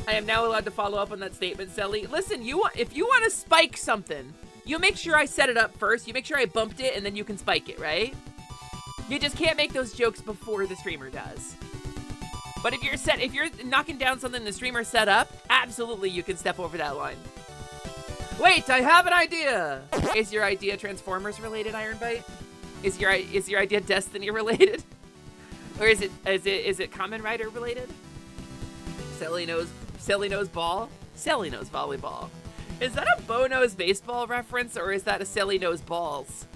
I am now allowed to follow up on that statement, Sally. Listen, if you want to spike something, you make sure I set it up first. You make sure I bumped it, and then you can spike it, right? You just can't make those jokes before the streamer does. But if you're knocking down something the streamer set up, absolutely you can step over that line. Wait, I have an idea. Is your idea Transformers related, Ironbite? Is your idea Destiny related? Or is it Kamen Rider related? Sally knows ball? Sally knows volleyball. Is that a Bono's baseball reference, or is that a Sally knows balls?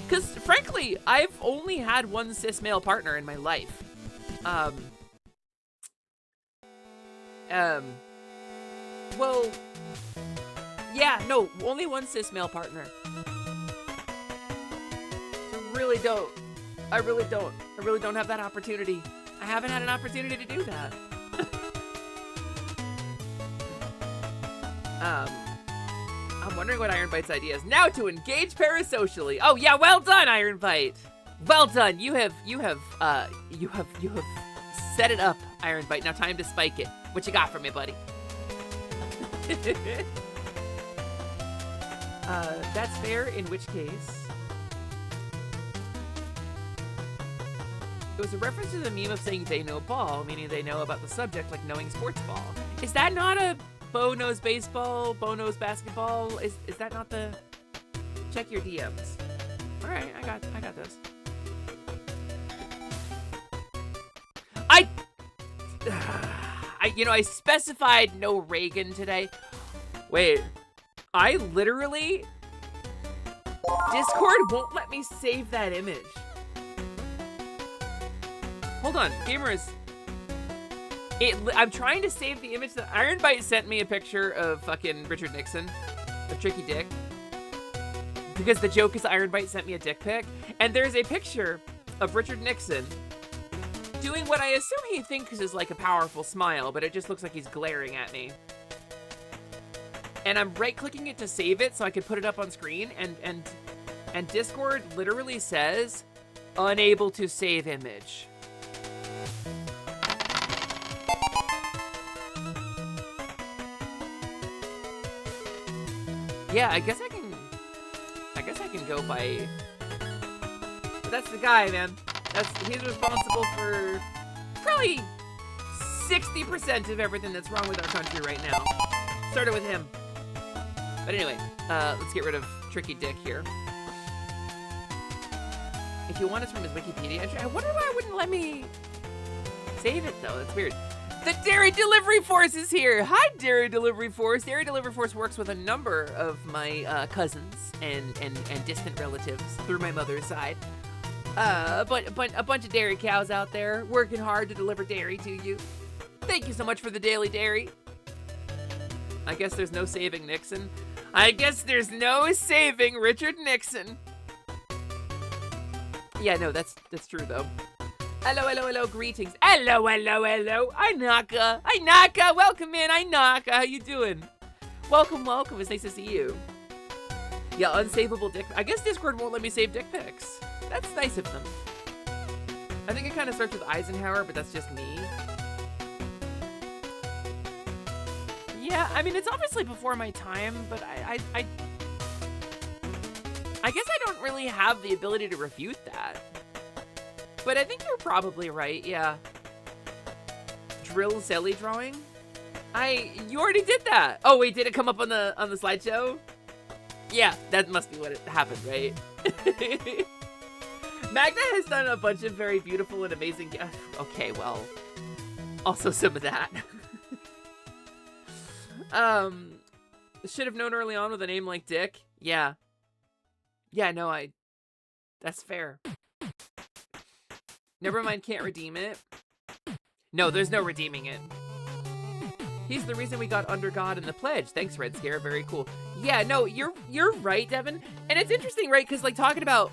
Because frankly, I've only had one cis male partner in my life. Well, yeah, no, only one cis male partner. I really don't have that opportunity. I haven't had an opportunity to do that. I'm wondering what Ironbite's idea is. Now to engage parasocially. Oh yeah, well done, Ironbite. Well done. You have set it up, Ironbite. Now time to spike it. What you got for me, buddy? That's fair, in which case... It was a reference to the meme of saying they know ball, meaning they know about the subject, like knowing sports ball. Is that not a Bo knows baseball, Bo knows basketball? Is that not the... Check your DMs. All right, I got this. I specified no Reagan today. Wait, I literally... Discord won't let me save that image. Hold on, gamers. I'm trying to save the image that Ironbite sent me a picture of fucking Richard Nixon, of Tricky Dick. Because the joke is Ironbite sent me a dick pic. And there's a picture of Richard Nixon doing what I assume he thinks is like a powerful smile, but it just looks like he's glaring at me. And I'm right-clicking it to save it so I can put it up on screen, and Discord literally says, unable to save image. Yeah, I guess I can go by... But that's the guy, man. He's responsible for probably 60% of everything that's wrong with our country right now. Started with him. But anyway, let's get rid of Tricky Dick here. If you want us from his Wikipedia entry, I wonder why it wouldn't let me save it though. That's weird. The Dairy Delivery Force is here. Hi, Dairy Delivery Force. Dairy Delivery Force works with a number of my cousins and distant relatives through my mother's side. But a bunch of dairy cows out there working hard to deliver dairy to you. Thank you so much for the daily dairy. I guess there's no saving Nixon. I guess there's no saving Richard Nixon. Yeah, no, that's true though. Hello, greetings. Hello. Inaka, welcome in, Inaka. How you doing? Welcome. It's nice to see you. Yeah, unsavable dick. I guess Discord won't let me save dick pics. That's nice of them. I think it kind of starts with Eisenhower, but that's just me. Yeah, I mean, it's obviously before my time, but I guess I don't really have the ability to refute that. But I think you're probably right, yeah. Drill Zelly drawing? You already did that. Oh wait, did it come up on the slideshow? Yeah, that must be what happened, right? Magna has done a bunch of very beautiful and amazing. Okay, well, also some of that. Should have known early on with a name like Dick. Yeah. Yeah, no, that's fair. Never mind, can't redeem it. No, there's no redeeming it. He's the reason we got Under God in the Pledge. Thanks, Red Scare. Very cool. Yeah, no, you're right, Devin. And it's interesting, right? Because like talking about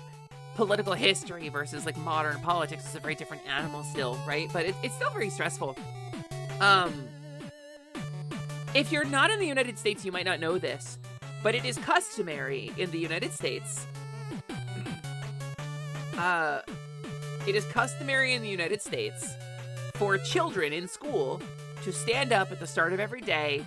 political history versus like modern politics is a very different animal still, right? But it's still very stressful. If you're not in the United States, you might not know this, but it is customary in the United States. It is customary in the United States for children in school to stand up at the start of every day,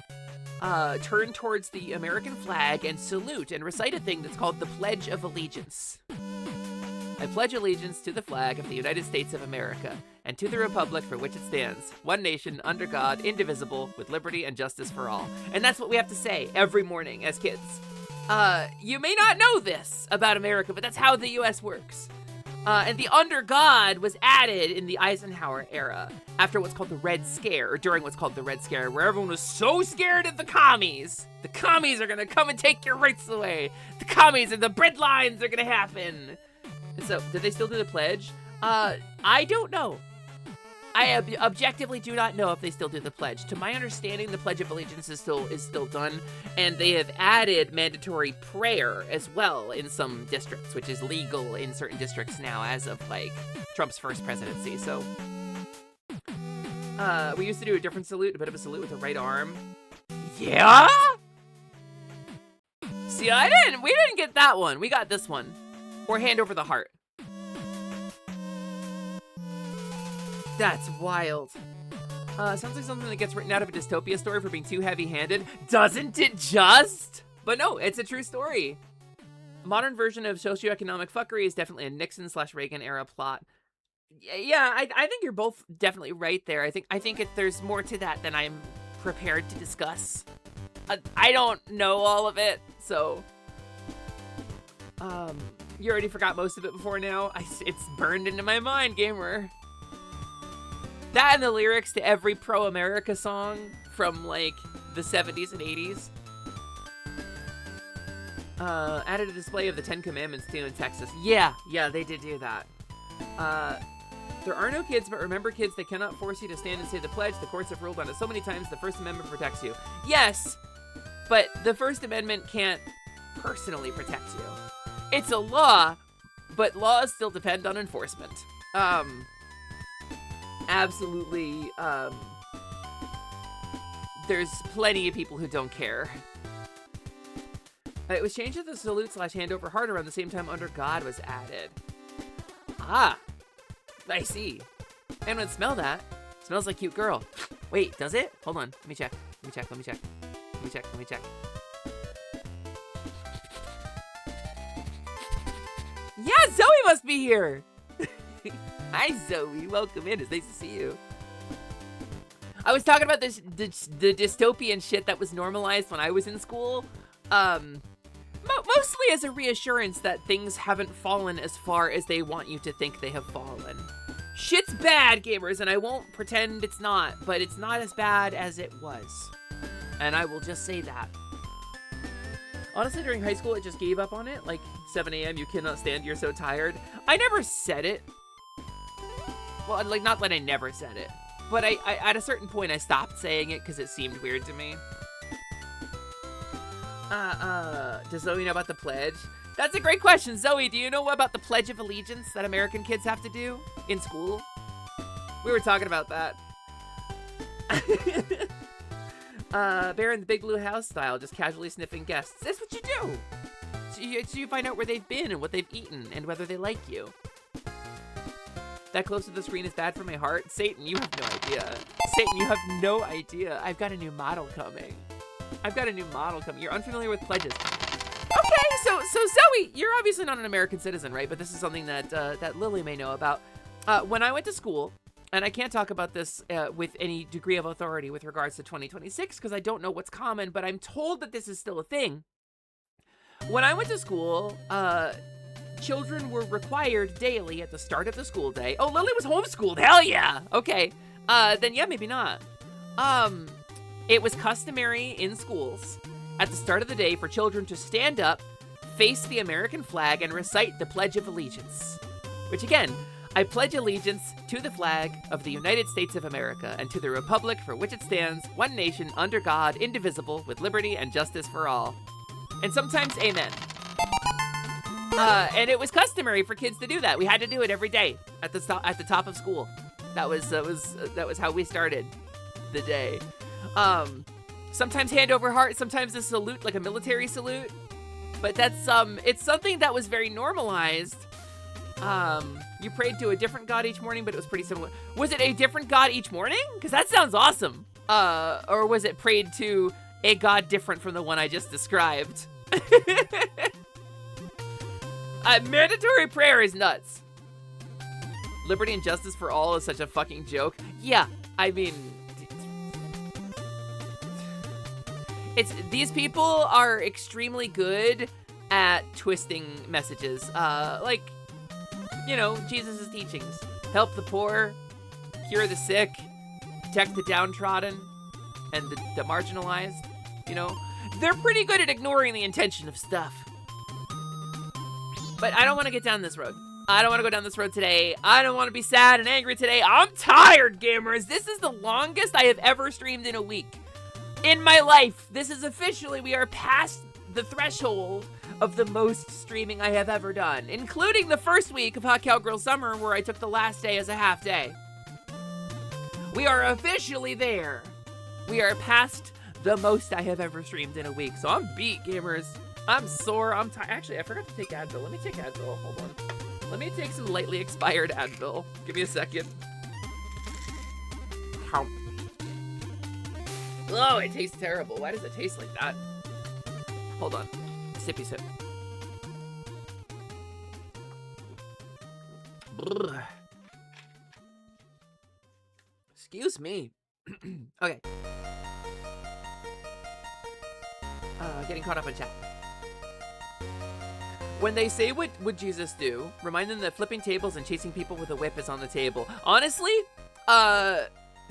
turn towards the American flag and salute and recite a thing that's called the Pledge of Allegiance. I pledge allegiance to the flag of the United States of America and to the republic for which it stands, one nation, under God, indivisible, with liberty and justice for all. And that's what we have to say every morning as kids. You may not know this about America, but that's how the U.S. works. And the Under God was added in the Eisenhower era after what's called the Red Scare, or during what's called the Red Scare, where everyone was so scared of the commies. The commies are gonna come and take your rights away. The commies and the bread lines are gonna happen. And so, did they still do the pledge? I don't know. I objectively do not know if they still do the pledge. To my understanding, the Pledge of Allegiance is still done, and they have added mandatory prayer as well in some districts, which is legal in certain districts now as of like Trump's first presidency. So we used to do a different salute, a bit of a salute with the right arm. Yeah? See, we didn't get that one. We got this one. Or hand over the heart. That's wild. Sounds like something that gets written out of a dystopia story for being too heavy-handed. Doesn't it just? But no, it's a true story. A modern version of socioeconomic fuckery is definitely a Nixon/Reagan era plot. Yeah, I think you're both definitely right there. I think there's more to that than I'm prepared to discuss. I don't know all of it, so... You already forgot most of it before now? It's burned into my mind, gamer. That and the lyrics to every pro-America song from, like, the 70s and 80s. Added a display of the 10 Commandments, too, in Texas. Yeah, they did do that. There are no kids, but remember, kids, they cannot force you to stand and say the pledge. The courts have ruled on it so many times. The First Amendment protects you. Yes, but the First Amendment can't personally protect you. It's a law, but laws still depend on enforcement. Absolutely, there's plenty of people who don't care. It was changed to the salute/handover heart around the same time Under God was added. Ah, I see. Anyone smell that? Smells like cute girl. Wait, does it? Hold on, let me check. Yeah, Zoe must be here. Hi, Zoe. Welcome in. It's nice to see you. I was talking about the dystopian shit that was normalized when I was in school. Mostly as a reassurance that things haven't fallen as far as they want you to think they have fallen. Shit's bad, gamers, and I won't pretend it's not, but it's not as bad as it was. And I will just say that. Honestly, during high school, I just gave up on it. Like, 7 a.m., you cannot stand, you're so tired. I never said it. Well, like, not that I never said it. But I at a certain point, I stopped saying it because it seemed weird to me. Does Zoe know about the pledge? That's a great question. Zoe, do you know about the Pledge of Allegiance that American kids have to do in school? We were talking about that. Bear in the big blue house style, just casually sniffing guests. That's what you do. So you find out where they've been and what they've eaten and whether they like you. That close to the screen is bad for my heart. Satan, you have no idea. Satan, you have no idea. I've got a new model coming. You're unfamiliar with pledges. Okay, so Zoe, you're obviously not an American citizen, right? But this is something that that Lily may know about. When I went to school, and I can't talk about this with any degree of authority with regards to 2026 because I don't know what's common, but I'm told that this is still a thing. When I went to school, children were required daily at the start of the school day. Oh, Lily was homeschooled. Hell yeah. Okay. Then yeah, maybe not. It was customary in schools at the start of the day for children to stand up, face the American flag, and recite the Pledge of Allegiance. Which again, I pledge allegiance to the flag of the United States of America and to the republic for which it stands, one nation, under God, indivisible, with liberty and justice for all. And sometimes amen. And it was customary for kids to do that. We had to do it every day at the top of school. That was how we started the day. Sometimes hand over heart, sometimes a salute, like a military salute. But that's it's something that was very normalized. You prayed to a different God each morning, but it was pretty similar. Was it a different God each morning? Because that sounds awesome. Or was it prayed to a God different from the one I just described? Mandatory prayer is nuts. Liberty and justice for all is such a fucking joke. Yeah, I mean, these people are extremely good at twisting messages. Like, you know, Jesus' teachings. Help the poor, cure the sick, protect the downtrodden, and the marginalized, you know. They're pretty good at ignoring the intention of stuff. But I don't want to get down this road. I don't want to go down this road today. I don't want to be sad and angry today. I'm tired, gamers. This is the longest I have ever streamed in a week. In my life, this is officially, we are past the threshold of the most streaming I have ever done, including the first week of Hot COWGIRL Summer, where I took the last day as a half day. We are officially there. We are past the most I have ever streamed in a week. So I'm beat, gamers. I'm sore. I'm tired. Actually, I forgot to take Advil. Let me take Advil. Hold on. Let me take some lightly expired Advil. Give me a second. Oh, it tastes terrible. Why does it taste like that? Hold on. Sippy sip. Brr. Excuse me. Okay. Getting caught up in chat. When they say what would Jesus do, remind them that flipping tables and chasing people with a whip is on the table. Honestly,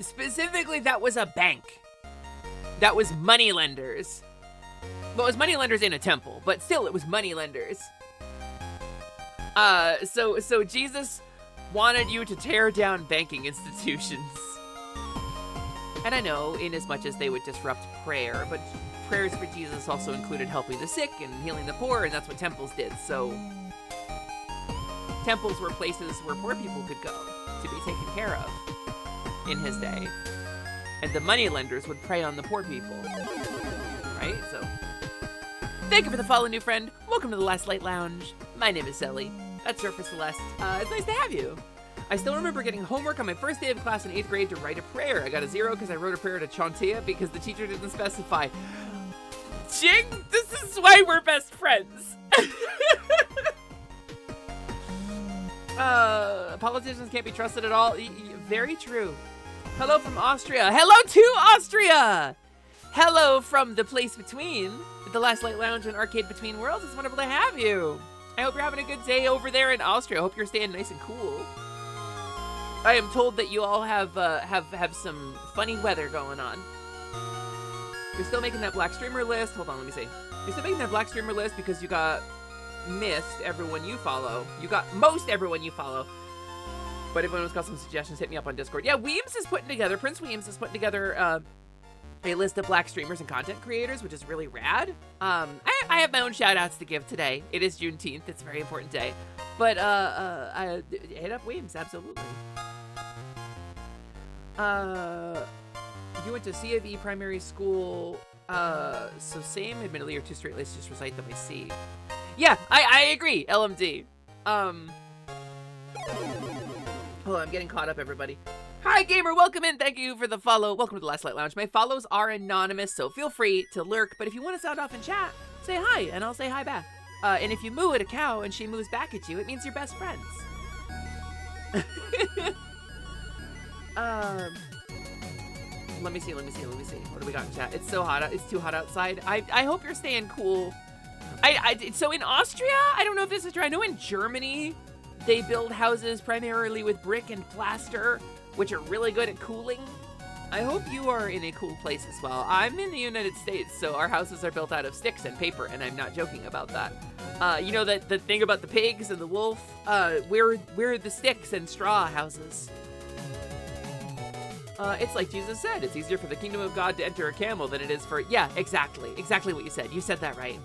specifically that was a bank. That was moneylenders. Well, it was moneylenders in a temple, but still it was moneylenders. So Jesus wanted you to tear down banking institutions. And I know, in as much as they would disrupt prayer, but prayers for Jesus also included helping the sick and healing the poor, and that's what temples did. So temples were places where poor people could go to be taken care of in his day. And the moneylenders would prey on the poor people. Right? So thank you for the follow, new friend. Welcome to the Last Light Lounge. My name is Sally. That's Surfer Celeste. It's nice to have you. I still remember getting homework on my first day of class in 8th grade to write a prayer. I got a 0 because I wrote a prayer to Chantia because the teacher didn't specify. Jing, this is why we're best friends. Politicians can't be trusted at all. Very true. Hello from Austria. Hello to Austria. Hello from the place between, the Last Light Lounge and Arcade Between Worlds. It's wonderful to have you. I hope you're having a good day over there in Austria. I hope you're staying nice and cool. I am told that you all have some funny weather going on. You're still making that black streamer list. Hold on, let me see. You're still making that black streamer list because you got missed everyone you follow. You got most everyone you follow. But if anyone's got some suggestions, hit me up on Discord. Yeah, Weems is putting together, Prince Weems is putting together a list of black streamers and content creators, which is really rad. I have my own shout outs to give today. It is Juneteenth. It's a very important day. But I hit up Weems, absolutely. You went to C of E primary school. So same, admittedly, or two straight laced, just recite them I see. Yeah, I agree, LMD. Hold on, I'm getting caught up, everybody. Hi, gamer, welcome in. Thank you for the follow. Welcome to the Last Light Lounge. My follows are anonymous, so feel free to lurk. But if you want to sound off in chat, say hi, and I'll say hi back. And if you moo at a cow and she moos back at you, it means you're best friends. Let me see. What do we got in chat? It's so hot. It's too hot outside. I hope you're staying cool. So in Austria, I don't know if this is true. I know in Germany, they build houses primarily with brick and plaster, which are really good at cooling. I hope you are in a cool place as well. I'm in the United States, so our houses are built out of sticks and paper, and I'm not joking about that. You know that the thing about the pigs and the wolf? We're the sticks and straw houses. It's like Jesus said, it's easier for the kingdom of God to enter a camel than it is for... Yeah, exactly what you said. You said that right.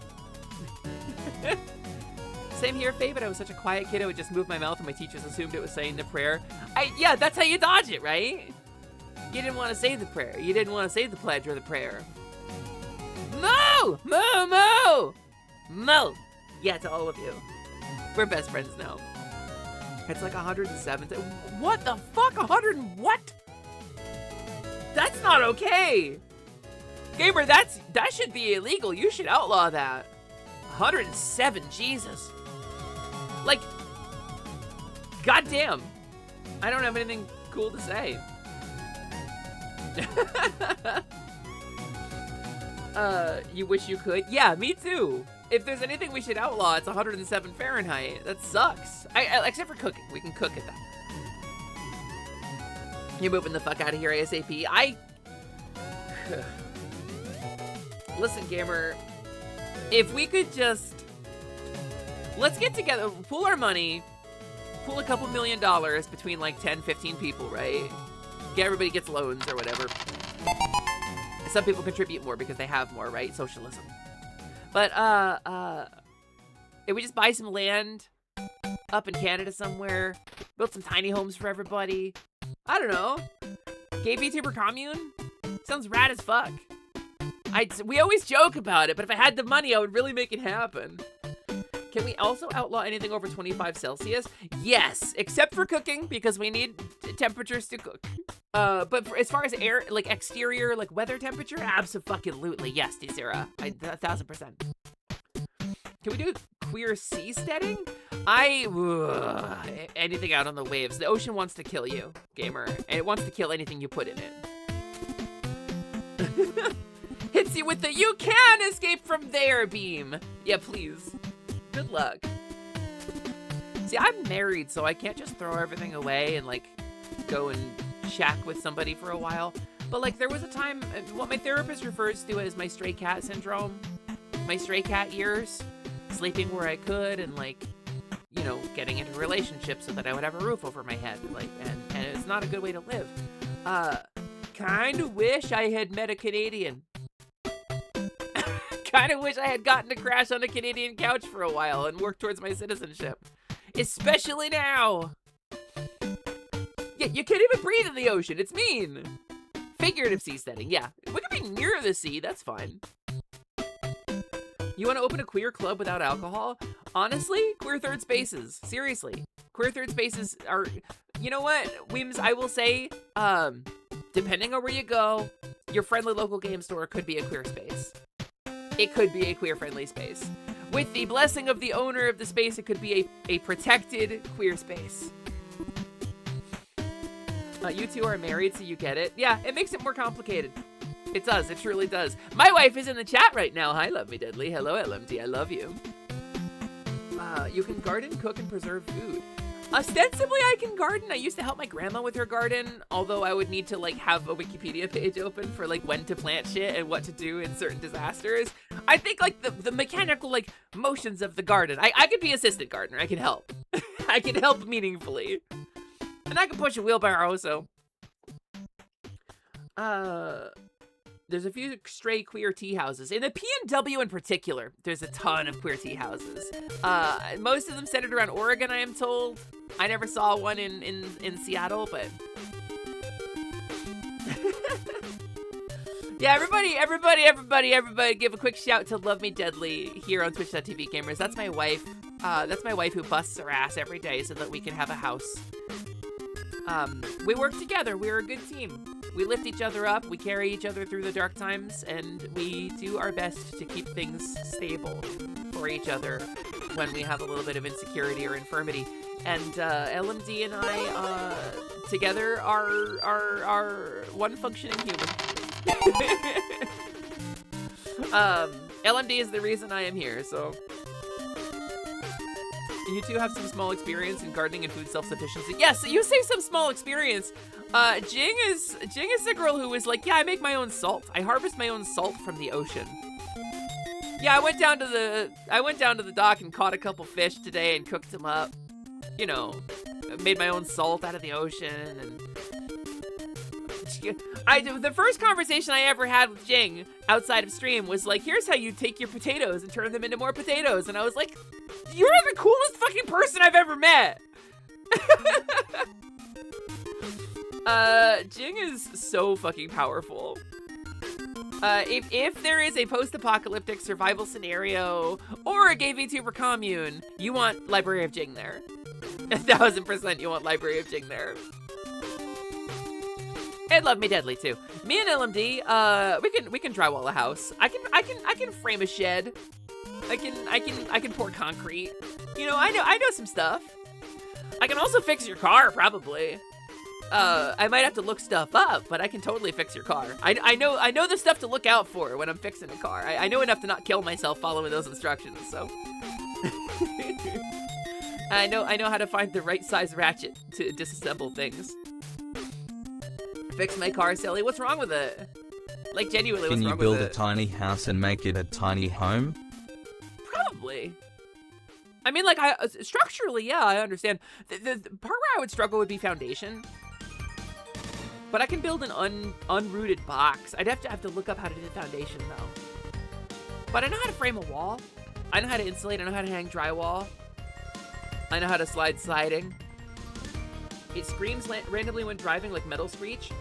Same here, Faye, but I was such a quiet kid, I would just move my mouth and my teachers assumed it was saying the prayer. Yeah, that's how you dodge it, right? You didn't want to say the prayer. You didn't want to say the pledge or the prayer. Moo! Moo! Moo! Moo! Yeah, to all of you. We're best friends now. It's like 107. What the fuck? 100 and what? That's not okay. Gamer, that should be illegal. You should outlaw that. 107, Jesus. Like, goddamn. I don't have anything cool to say. You wish you could? Yeah, me too. If there's anything we should outlaw, it's 107 Fahrenheit. That sucks. Except for cooking. We can cook at that. You're moving the fuck out of here ASAP. Listen, gamer. If we could just... Let's get together, pool our money, pool a couple $1 million between like 10, 15 people, right? Everybody gets loans or whatever. Some people contribute more because they have more, right? Socialism. But, if we just buy some land up in Canada somewhere, build some tiny homes for everybody. I don't know. Gay VTuber commune? Sounds rad as fuck. We always joke about it, but if I had the money, I would really make it happen. Can we also outlaw anything over 25 Celsius? Yes, except for cooking, because we need temperatures to cook. But as far as air, like exterior, like weather temperature, abso-fucking-lutely, yes, Desira. 1,000%. Can we do queer seasteading? Anything out on the waves. The ocean wants to kill you, gamer, and it wants to kill anything you put in it. Hits you with the "you can escape from there" beam. Yeah, please. Good luck. See, I'm married, so I can't just throw everything away and like go and shack with somebody for a while. But like there was a time, what my therapist refers to as my stray cat syndrome, my stray cat years, sleeping where I could and like, you know, getting into relationships so that I would have a roof over my head. Like, and it's not a good way to live. Kind of wish I had met a Canadian. Kind of wish I had gotten to crash on a Canadian couch for a while and work towards my citizenship. Especially now. Yeah, you can't even breathe in the ocean. It's mean. Figurative seasteading, yeah. We can be near the sea, that's fine. You want to open a queer club without alcohol? Honestly, queer third spaces. Seriously. Queer third spaces are... You know what, Weems, I will say, depending on where you go, your friendly local game store could be a queer space. It could be a queer-friendly space. With the blessing of the owner of the space, it could be a protected queer space. You two are married, so you get it. Yeah, it makes it more complicated. It does, it truly does. My wife is in the chat right now. Hi, Love Me Deadly. Hello, LMD, I love you. You can garden, cook, and preserve food. Ostensibly, I can garden. I used to help my grandma with her garden, although I would need to, like, have a Wikipedia page open for, like, when to plant shit and what to do in certain disasters. I think, like, the mechanical, like, motions of the garden. I could be assistant gardener. I can help. I can help meaningfully. And I can push a wheelbarrow, so... There's a few stray queer tea houses. In the PNW in particular, there's a ton of queer tea houses. Most of them centered around Oregon, I am told. I never saw one in Seattle, but... Yeah, everybody, give a quick shout to Love Me Deadly here on Twitch.tv gamers. That's my wife. That's my wife who busts her ass every day so that we can have a house. We work together. We're a good team. We lift each other up, we carry each other through the dark times, and we do our best to keep things stable for each other when we have a little bit of insecurity or infirmity. And LMD and I together are one functioning human. LMD is the reason I am here, so you two have some small experience in gardening and food self-sufficiency. Yes, you say some small experience. Jing is the girl who is like, yeah, I make my own salt. I harvest my own salt from the ocean. Yeah, I went down to the dock and caught a couple fish today and cooked them up. You know, made my own salt out of the ocean. And the first conversation I ever had with Jing outside of stream was like, here's how you take your potatoes and turn them into more potatoes. And I was like, you're the coolest fucking person I've ever met. Jing is so fucking powerful. If there is a post-apocalyptic survival scenario or a gay VTuber commune, you want Library of Jing there. 1000% you want Library of Jing there. And Love Me Deadly too. Me and LMD, we can drywall a house. I can frame a shed. I can pour concrete. You know, I know some stuff. I can also fix your car, probably. I might have to look stuff up, but I can totally fix your car. I know the stuff to look out for when I'm fixing a car. I know enough to not kill myself following those instructions, so. I know how to find the right size ratchet to disassemble things. Fix my car, silly. What's wrong with it? Like, genuinely, what's wrong with it? Can you build a tiny house and make it a tiny home? Probably. I mean, like, structurally, yeah, I understand. The part where I would struggle would be foundation. But I can build an unrooted box. I'd have to look up how to do the foundation, though. But I know how to frame a wall. I know how to insulate. I know how to hang drywall. I know how to slide siding. It screams randomly when driving, like metal screech.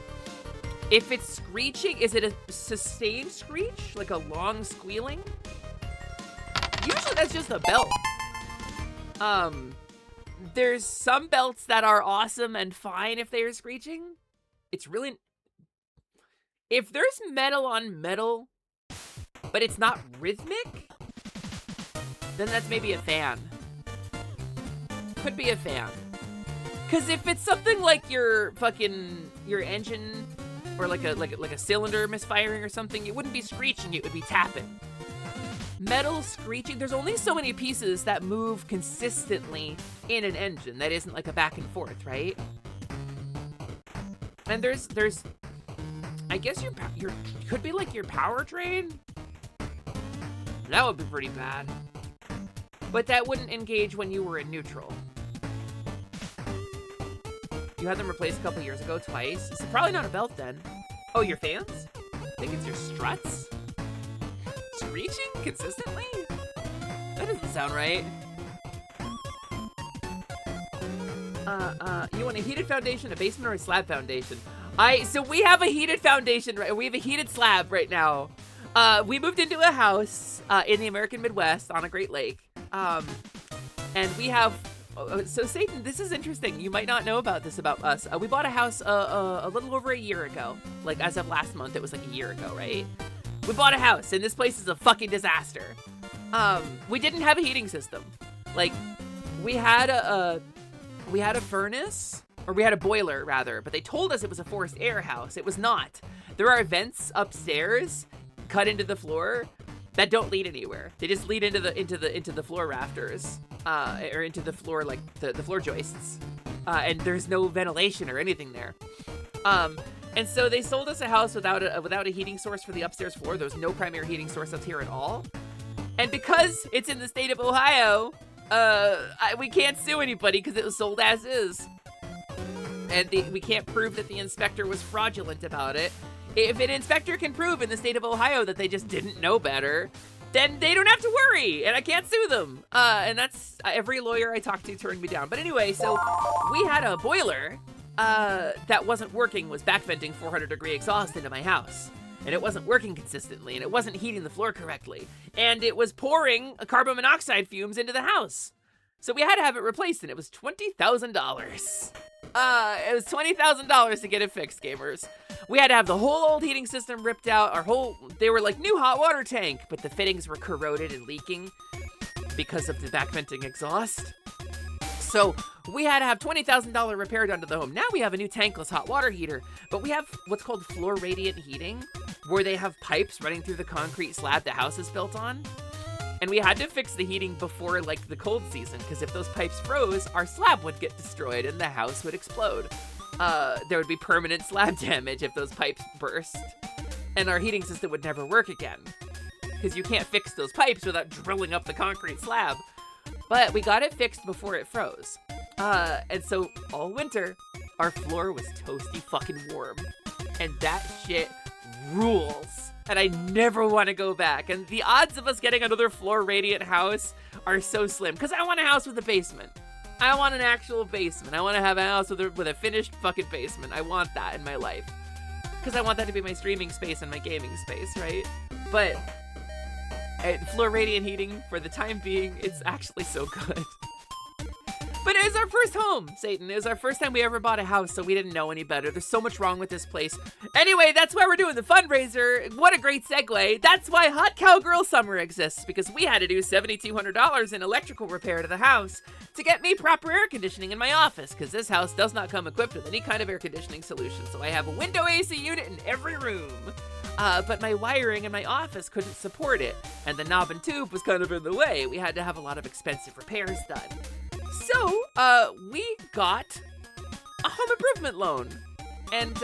If it's screeching, is it a sustained screech? Like a long squealing? Usually that's just a belt. There's some belts that are awesome and fine if they are screeching. It's really... If there's metal on metal, but it's not rhythmic, then that's maybe a fan. Could be a fan. Because if it's something like your engine or like a cylinder misfiring or something, it wouldn't be screeching, it would be tapping. Metal screeching, there's only so many pieces that move consistently in an engine that isn't like a back and forth, right? And there's I guess your could be like your powertrain. That would be pretty bad. But that wouldn't engage when you were in neutral. You had them replaced a couple years ago twice. It's probably not a belt then. Oh, your fans? I think it's your struts? Screeching consistently? That doesn't sound right. You want a heated foundation, a basement, or a slab foundation? So we have a heated foundation, right? We have a heated slab right now. We moved into a house in the American Midwest on a Great Lake. And we have, so Satan, this is interesting. You might not know about this about us. We bought a house a little over a year ago. Like as of last month, it was like a year ago, right? We bought a house and this place is a fucking disaster. We didn't have a heating system. Like we had a furnace, or we had a boiler rather, but they told us it was a forced air house. It was not. There are vents upstairs cut into the floor that don't lead anywhere. They just lead into the floor rafters, or into the floor, like the floor joists, and there's no ventilation or anything there. And so they sold us a house without a heating source for the upstairs floor. There's no primary heating source up here at all. And because it's in the state of Ohio, we can't sue anybody because it was sold as is. And we can't prove that the inspector was fraudulent about it. If an inspector can prove in the state of Ohio that they just didn't know better, then they don't have to worry, and I can't sue them. And that's, every lawyer I talked to turned me down. But anyway, so we had a boiler that wasn't working, was backventing 400-degree exhaust into my house. and it wasn't working consistently, and it wasn't heating the floor correctly, and it was pouring carbon monoxide fumes into the house. So we had to have it replaced, and it was $20,000. It was $20,000 to get it fixed, gamers. We had to have the whole old heating system ripped out. They were like new hot water tank, but the fittings were corroded and leaking because of the back venting exhaust. So we had to have $20,000 repair done to the home. Now we have a new tankless hot water heater, but we have what's called floor radiant heating, where they have pipes running through the concrete slab the house is built on. And we had to fix the heating before like the cold season, because if those pipes froze, our slab would get destroyed and the house would explode. There would be permanent slab damage if those pipes burst, and our heating system would never work again, because you can't fix those pipes without drilling up the concrete slab. But we got it fixed before it froze. And so all winter, our floor was toasty fucking warm. And that shit rules. And I never want to go back. And the odds of us getting another floor radiant house are so slim. Because I want a house with a basement. I want an actual basement. I want to have a house with a finished fucking basement. I want that in my life. Because I want that to be my streaming space and my gaming space, right? But floor radiant heating, for the time being, it's actually so good. But it was our first home, Satan. It was our first time we ever bought a house, so we didn't know any better. There's so much wrong with this place. Anyway, that's why we're doing the fundraiser. What a great segue. That's why Hot Cowgirl Summer exists, because we had to do $7,200 in electrical repair to the house to get me proper air conditioning in my office, because this house does not come equipped with any kind of air conditioning solution, so I have a window AC unit in every room. But my wiring in my office couldn't support it, and the knob and tube was kind of in the way. We had to have a lot of expensive repairs done. So, we got a home improvement loan, and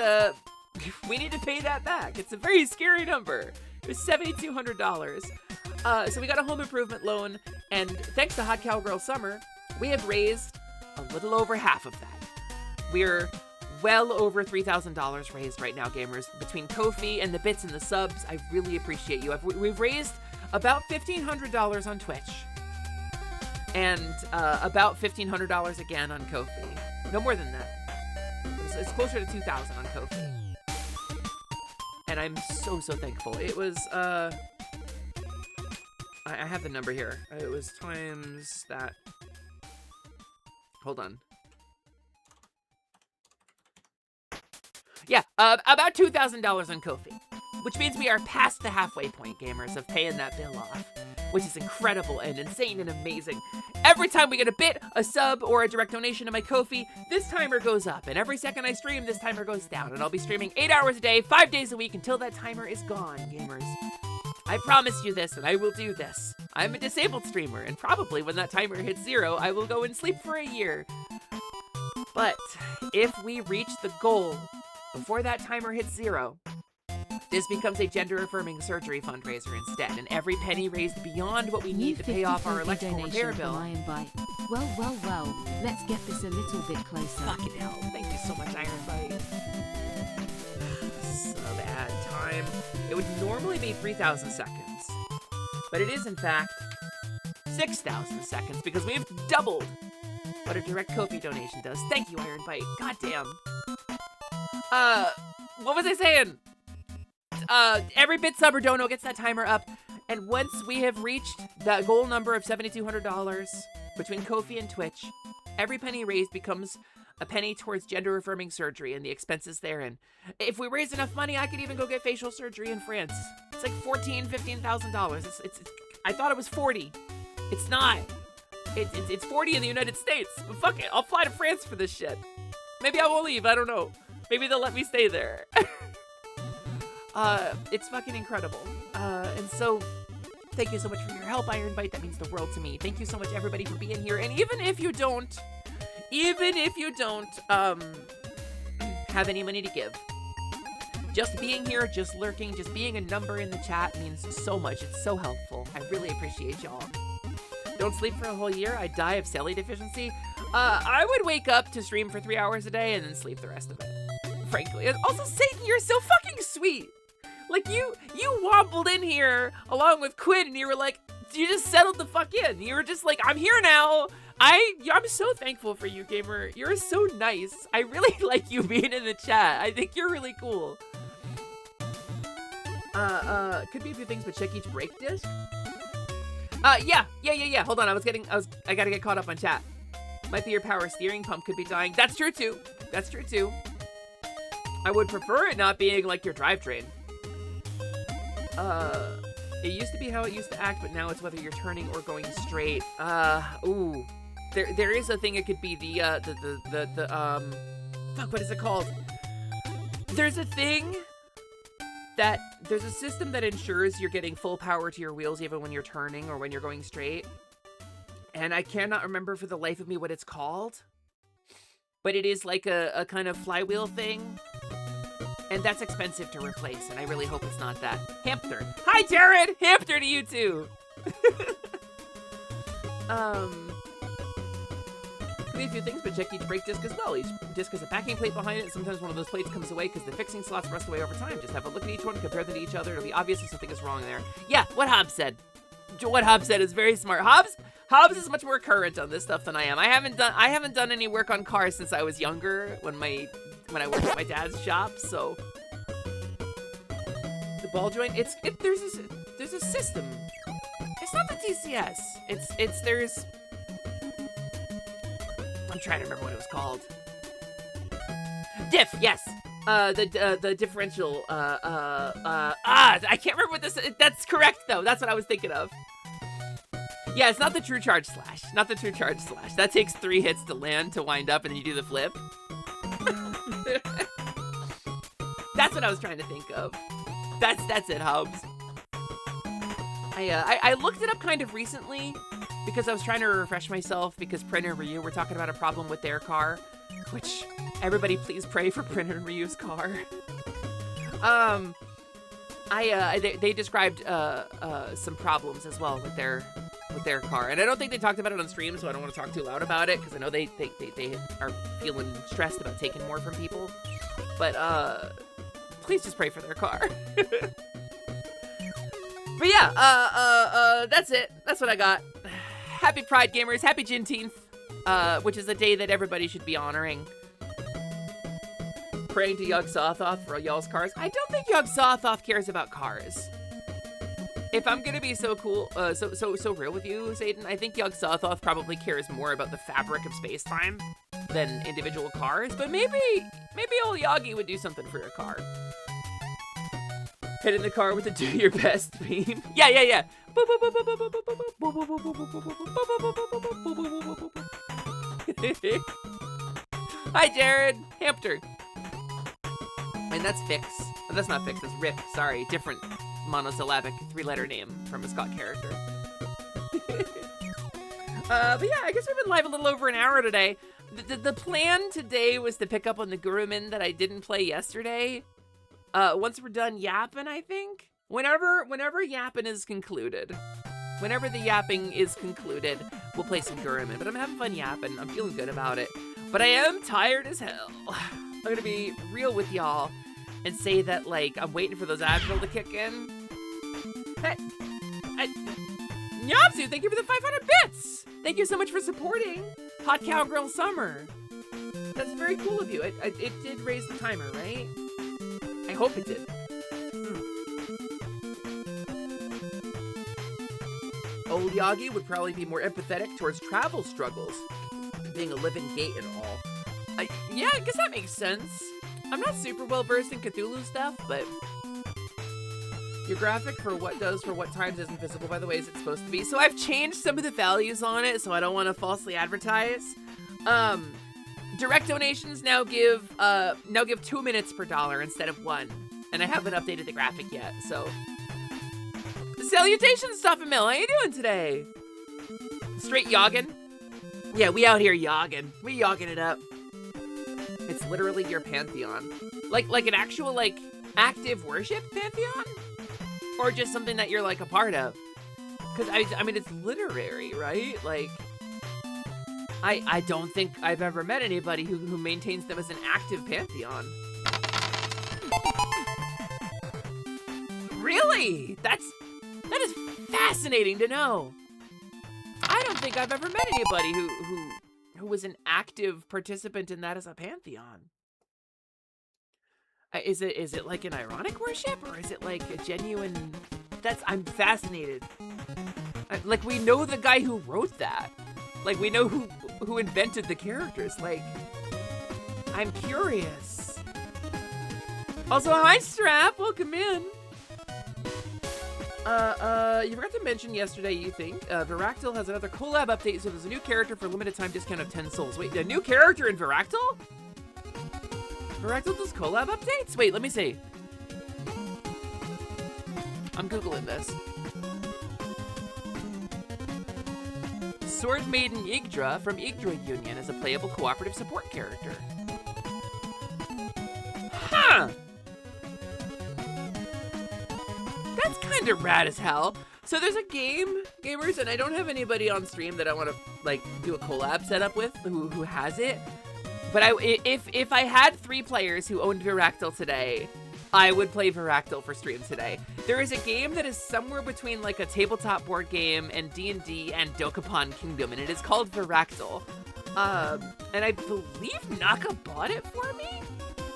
we need to pay that back. It's a very scary number. It was $7,200. So we got a home improvement loan, and thanks to Hot Cowgirl Summer, we have raised a little over half of that. We're well over $3,000 raised right now, gamers. Between Ko-fi and the bits and the subs, I really appreciate you. We've raised about $1,500 on Twitch. And about $1,500 again on Ko-fi. No more than that. It's closer to $2,000 on Ko-fi. And I'm so thankful. It was, I have the number here. It was times that. Hold on. Yeah, about $2,000 on Ko-fi. Which means we are past the halfway point, gamers, of paying that bill off. Which is incredible and insane and amazing. Every time we get a bit, a sub, or a direct donation to my Ko-fi, this timer goes up. And every second I stream, this timer goes down. And I'll be streaming 8 hours a day, 5 days a week, until that timer is gone, gamers. I promise you this, and I will do this. I'm a disabled streamer, and probably when that timer hits 0, I will go and sleep for a year. But if we reach the goal before that timer hits 0, this becomes a gender-affirming surgery fundraiser instead, and every penny raised beyond what we need to pay off our electrical repair bill. Well, let's get this a little bit closer. Fucking hell, thank you so much, Iron Bite. Sub ad time. It would normally be 3,000 seconds, but it is in fact 6,000 seconds because we've doubled what a direct Ko-fi donation does. Thank you, Iron Bite. Goddamn. What was I saying? Every bit sub or dono gets that timer up, and once we have reached that goal number of $7,200 between Ko-fi and Twitch, every penny raised becomes a penny towards gender-affirming surgery and the expenses therein. If we raise enough money, I could even go get facial surgery in France. It's like $15,000. It's I thought it was 40. It's not. It's 40 in the United States. But fuck it, I'll fly to France for this shit. Maybe I won't leave, I don't know. Maybe they'll let me stay there. It's fucking incredible. And so, thank you so much for your help, Iron Bite. That means the world to me. Thank you so much, everybody, for being here. And even if you don't have any money to give, just being here, just lurking, just being a number in the chat means so much. It's so helpful. I really appreciate y'all. Don't sleep for a whole year. I die of celi deficiency. I would wake up to stream for 3 hours a day and then sleep the rest of it. Frankly. And also, Satan, you're so fucking sweet. Like, you wobbled in here along with Quinn, and you were like, you just settled the fuck in. You were just like, I'm here now. I'm so thankful for you, gamer. You're so nice. I really like you being in the chat. I think you're really cool. Could be a few things, but check each brake disc. Yeah. Hold on, I gotta get caught up on chat. Might be your power steering pump could be dying. That's true too. I would prefer it not being like your drivetrain. It used to be how it used to act, but now it's whether you're turning or going straight. Ooh. There is a thing it could be fuck, what is it called? There's a system that ensures you're getting full power to your wheels even when you're turning or when you're going straight. And I cannot remember for the life of me what it's called. But it is like a kind of flywheel thing. And that's expensive to replace, and I really hope it's not that. Hamster. Hi, Jared! Hamster to you, too! Could be a few things, but check each brake disc as well. Each disc has a backing plate behind it. Sometimes one of those plates comes away because the fixing slots rust away over time. Just have a look at each one, compare them to each other. It'll be obvious if something is wrong there. Yeah, what Hobbs said. What Hobbs said is very smart. Hobbs is much more current on this stuff than I am. I haven't done any work on cars since I was younger when I worked at my dad's shop, so the ball joint, there's a system. It's not the TCS. There's I'm trying to remember what it was called. Diff, yes. The differential, I can't remember what this, that's correct though. That's what I was thinking of. Yeah, it's not the true charge slash. Not the true charge slash. That takes 3 hits to land to wind up and then you do the flip. That's what I was trying to think of. That's it, Hubs. I looked it up kind of recently because I was trying to refresh myself because Printer and Ryu were talking about a problem with their car, which everybody please pray for Printer and Ryu's car. They described some problems as well with their car, and I don't think they talked about it on stream, so I don't want to talk too loud about it because I know they are feeling stressed about taking more from people. But please just pray for their car. But yeah, that's it. That's what I got. Happy Pride, gamers. Happy Juneteenth, which is a day that everybody should be honoring. Praying to Yog Sothoth for y'all's cars. I don't think Yog Sothoth cares about cars. If I'm gonna be so cool, so real with you, Satan, I think Yog Sothoth probably cares more about the fabric of space-time than individual cars, but maybe old Yagi would do something for your car. Hit in the car with the do your best beam. Yeah. Hi, Jared. Hamster. And that's Fix. Oh, that's not Fix, that's Rip. Sorry, different monosyllabic 3-letter name from a Scott character. But yeah, I guess we've been live a little over an hour today. The plan today was to pick up on the Gurumin that I didn't play yesterday. Once we're done yapping, I think. Whenever yapping is concluded. Whenever the yapping is concluded, we'll play some Gurumin. But I'm having fun yapping. I'm feeling good about it. But I am tired as hell. I'm gonna be real with y'all and say that, like, I'm waiting for those Advil to kick in. Hey, Nyapsu, thank you for the 500 bits! Thank you so much for supporting Hot Cowgirl Summer. That's very cool of you. It did raise the timer, right? I hope it did. Old Yagi would probably be more empathetic towards travel struggles, being a living gate and all. Yeah, I guess that makes sense. I'm not super well versed in Cthulhu stuff, but your graphic for what times isn't visible by the way as it's supposed to be. So I've changed some of the values on it, so I don't want to falsely advertise. Direct donations now give 2 minutes per dollar instead of 1, and I haven't updated the graphic yet. So, salutations, Stuff and Mill. How you doing today? Straight yoggin'? Yeah, we out here yoggin'. We yoggin' it up. It's literally your pantheon, like an actual like active worship pantheon, or just something that you're like a part of. Because I mean it's literary, right? Like. I don't think I've ever met anybody who maintains them as an active pantheon. Really? That is fascinating to know. I don't think I've ever met anybody who was an active participant in that as a pantheon. Is it like an ironic worship, or is it like a genuine? I'm fascinated. Like, we know the guy who wrote that. Like, we know who invented the characters. Like, I'm curious. Also, hi Strap, welcome in. You forgot to mention yesterday, you think, Viractyl has another collab update, so there's a new character for a limited time discount of 10 souls. Wait, a new character in Viractyl? Viractyl does collab updates? Wait, let me see. I'm Googling this. Sword Maiden Yggdra from Yggdra Union is a playable cooperative support character. Huh! That's kind of rad as hell. So there's a game, gamers, and I don't have anybody on stream that I want to like do a collab setup with who has it. But if I had 3 players who owned Viractyl today, I would play Viractyl for stream today. There is a game that is somewhere between like a tabletop board game and D&D and Dokapon Kingdom, and it is called Viractyl. And I believe Naka bought it for me?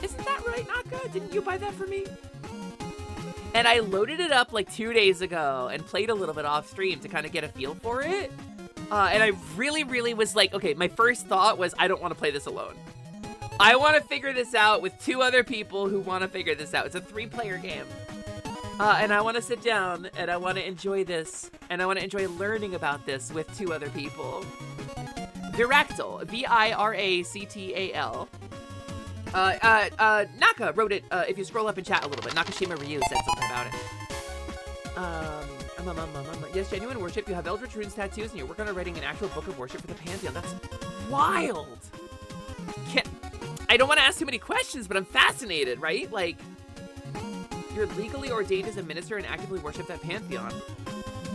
Isn't that right, Naka? Didn't you buy that for me? And I loaded it up like 2 days ago and played a little bit off stream to kind of get a feel for it. And I really, really was like, okay, my first thought was, I don't want to play this alone. I want to figure this out with 2 other people who want to figure this out. It's a 3-player game. And I want to sit down and I want to enjoy this. And I want to enjoy learning about this with 2 other people. Viractyl, V-I-R-A-C-T-A-L. Naka wrote it, if you scroll up and chat a little bit. Nakashima Ryu said something about it. Yes, genuine worship. You have Eldritch Runes tattoos, and you're working on writing an actual book of worship for the Pantheon. That's wild. I don't want to ask too many questions, but I'm fascinated, right? Like, you're legally ordained as a minister and actively worship that Pantheon.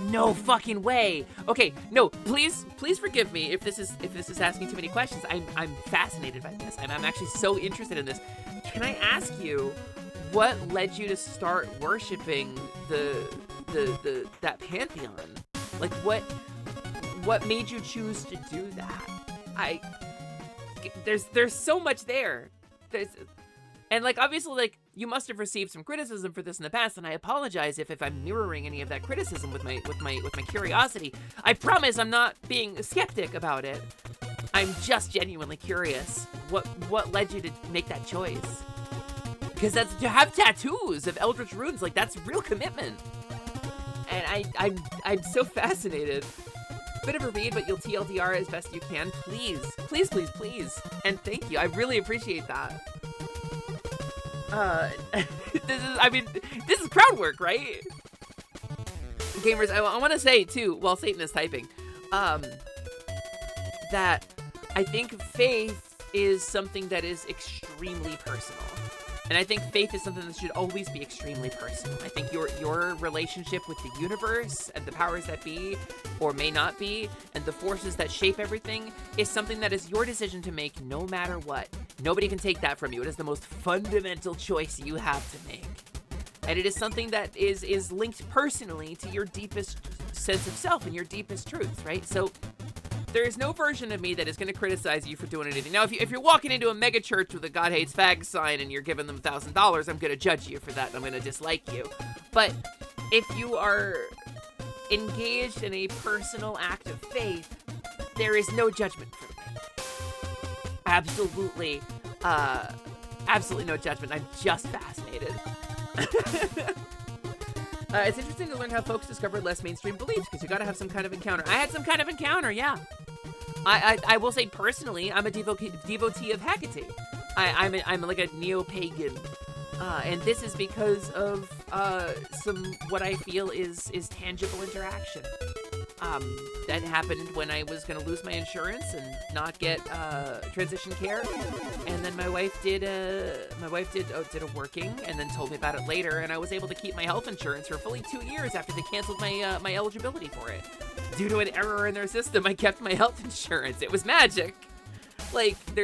No fucking way. Okay, no, please forgive me if this is asking too many questions. I'm fascinated by this. I'm actually so interested in this. Can I ask you, what led you to start worshiping that Pantheon? Like, what made you choose to do that? There's so much there. And like, obviously, like, you must have received some criticism for this in the past, and I apologize if I'm mirroring any of that criticism with my curiosity. I promise I'm not being a skeptic about it. I'm just genuinely curious. What led you to make that choice? Because that's to have tattoos of Eldritch Runes, like, that's real commitment. And I'm so fascinated. Bit of a read, but you'll TLDR as best you can. Please, please, please, please. And thank you. I really appreciate that. This is crowd work, right? Gamers, I want to say, too, while Satan is typing, that I think faith is something that is extremely personal. And I think faith is something that should always be extremely personal. I think your relationship with the universe and the powers that be, or may not be, and the forces that shape everything is something that is your decision to make no matter what. Nobody can take that from you. It is the most fundamental choice you have to make. And it is something that is linked personally to your deepest sense of self and your deepest truths, right? So there is no version of me that is going to criticize you for doing anything. Now, if you're walking into a mega church with a God hates fag sign and you're giving them $1,000, I'm going to judge you for that and I'm going to dislike you. But if you are engaged in a personal act of faith, there is no judgment for me. Absolutely no judgment. I'm just fascinated. It's interesting to learn how folks discovered less mainstream beliefs, because you gotta have some kind of encounter. I had some kind of encounter, yeah. I will say personally, I'm a devotee of Hecate. I'm like a neo-pagan. And this is because of some, what I feel is tangible interaction. That happened when I was gonna lose my insurance and not get transition care, and then my wife did a working and then told me about it later, and I was able to keep my health insurance for fully 2 years after they canceled my eligibility for it. Due to an error in their system, I kept my health insurance. It was magic. Like, and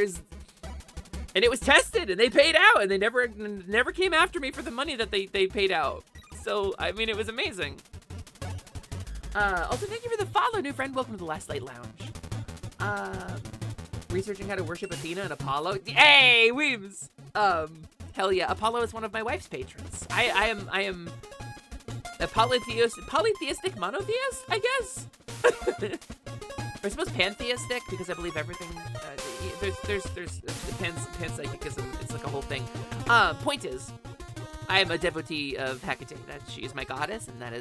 it was tested, and they paid out, and they never came after me for the money that they paid out. So, I mean, it was amazing. Also, thank you for the follow, new friend. Welcome to the Last Light Lounge. Researching how to worship Athena and Apollo. Hey, Weems! Hell yeah, Apollo is one of my wife's patrons. I am a polytheistic monotheist, I guess? Or I suppose pantheistic, because I believe everything, there's panpsychism, it's like a whole thing. Point is, I am a devotee of Hecate, that she is my goddess, and that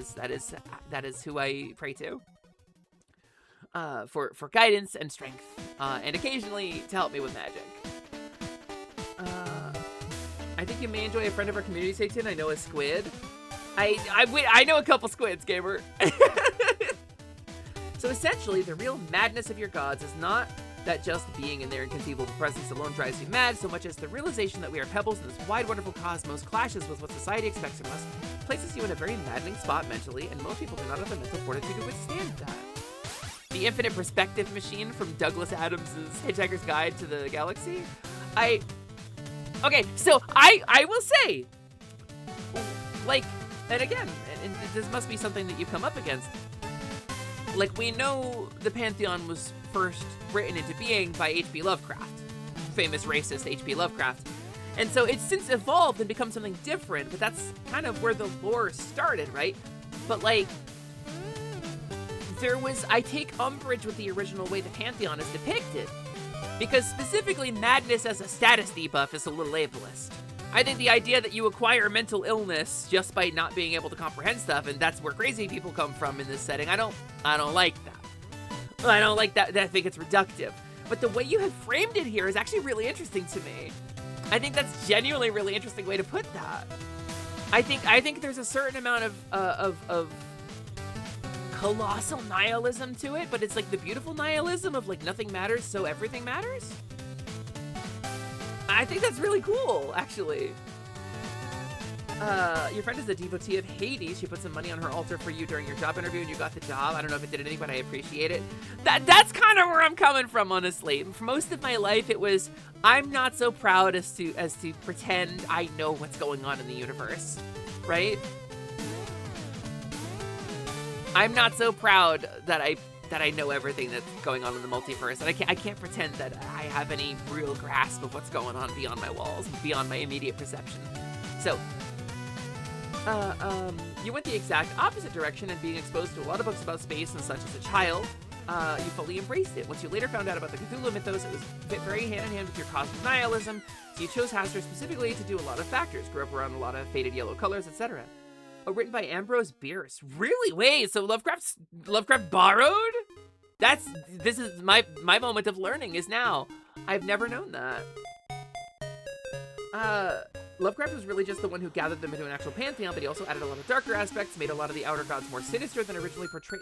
is who I pray to. For guidance and strength, and occasionally to help me with magic. I think you may enjoy a friend of our community, Satan. I know a squid. I know a couple squids, gamer. So essentially, the real madness of your gods is not that just being in their inconceivable presence alone drives you mad, so much as the realization that we are pebbles in this wide, wonderful cosmos clashes with what society expects from us, places you in a very maddening spot mentally, and most people do not have the mental fortitude to withstand that. The infinite perspective machine from Douglas Adams' Hitchhiker's Guide to the Galaxy. Okay, so I will say, like, and again, and this must be something that you come up against. Like, we know the Pantheon was first written into being by H.P. Lovecraft, famous racist H.P. Lovecraft. And so it's since evolved and become something different, but that's kind of where the lore started, right? But like, I take umbrage with the original way the Pantheon is depicted. Because specifically madness as a status debuff is a little ableist. I think the idea that you acquire mental illness just by not being able to comprehend stuff, and that's where crazy people come from in this setting, I don't like that. I don't like that. I think it's reductive. But the way you have framed it here is actually really interesting to me. I think that's genuinely a really interesting way to put that. I think there's a certain amount of colossal nihilism to it, but it's like the beautiful nihilism of like nothing matters, so everything matters. I think that's really cool, actually. Your friend is a devotee of Hades. She put some money on her altar for you during your job interview and you got the job. I don't know if it did anything, but I appreciate it. That's kind of where I'm coming from, honestly. For most of my life, it was, I'm not so proud as to pretend I know what's going on in the universe, right? I'm not so proud that I know everything that's going on in the multiverse, and I can't pretend that I have any real grasp of what's going on beyond my walls, beyond my immediate perception. So, you went the exact opposite direction, and being exposed to a lot of books about space and such as a child, you fully embraced it. Once you later found out about the Cthulhu mythos, it was very hand-in-hand with your cosmic nihilism, so you chose Hastur specifically to do a lot of factors, grew up around a lot of faded yellow colors, etc. Oh, written by Ambrose Bierce. Really? Wait, so Lovecraft borrowed? This is my moment of learning is now. I've never known that. Lovecraft was really just the one who gathered them into an actual pantheon, but he also added a lot of darker aspects, made a lot of the outer gods more sinister than originally portrayed.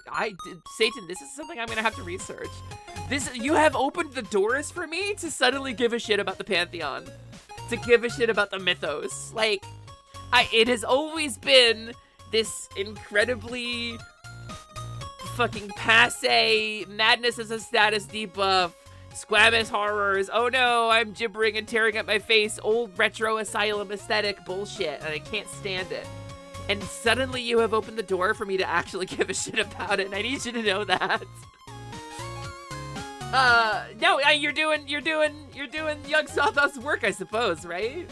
Satan, this is something I'm gonna have to research. You have opened the doors for me to suddenly give a shit about the pantheon, to give a shit about the mythos. Like, it has always been this incredibly fucking passe, madness as a status debuff, squamous horrors, oh no, I'm gibbering and tearing at my face, old retro asylum aesthetic bullshit, and I can't stand it. And suddenly you have opened the door for me to actually give a shit about it, and I need you to know that. No, you're doing Young Sawthaw's work, I suppose, right?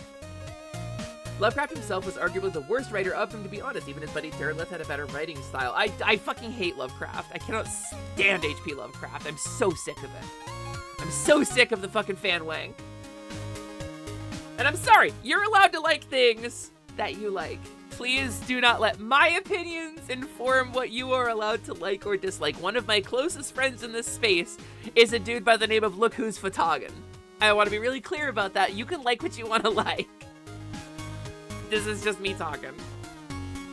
Lovecraft himself was arguably the worst writer of them, to be honest. Even his buddy Derleth had a better writing style. I fucking hate Lovecraft. I cannot stand H.P. Lovecraft. I'm so sick of it. I'm so sick of the fucking fan wang. And I'm sorry, you're allowed to like things that you like. Please do not let my opinions inform what you are allowed to like or dislike. One of my closest friends in this space is a dude by the name of Look Who's Photogin. I want to be really clear about that. You can like what you want to like. This is just me talking.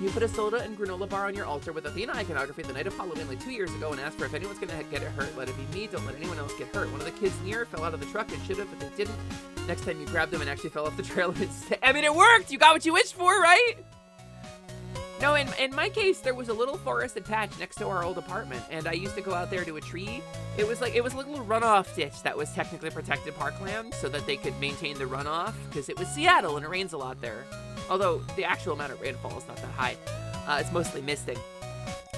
You put a soda and granola bar on your altar with Athena iconography the night of Halloween like 2 years ago and asked for if anyone's gonna get it hurt, let it be me, don't let anyone else get hurt. One of the kids near fell out of the truck and should have, but they didn't. Next time you grabbed them and actually fell off the trailer instead. I mean, it worked! You got what you wished for, right? No, in my case, there was a little forested patch next to our old apartment, and I used to go out there to a tree. It was like a little runoff ditch that was technically protected parkland so that they could maintain the runoff, because it was Seattle and it rains a lot there. Although the actual amount of rainfall is not that high. It's mostly misting.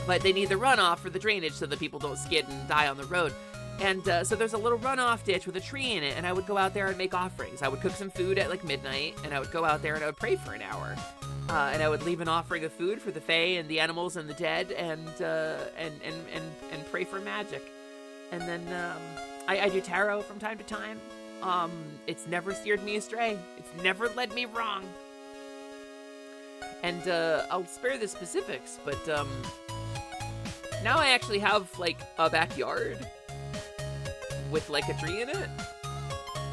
But they need the runoff for the drainage so that people don't skid and die on the road. And so there's a little runoff ditch with a tree in it, and I would go out there and make offerings. I would cook some food at like midnight, and I would go out there and I would pray for an hour. And I would leave an offering of food for the fae and the animals and the dead, and pray for magic. And then I do tarot from time to time. It's never steered me astray. It's never led me wrong. And I'll spare the specifics, but now I actually have like a backyard with like a tree in it.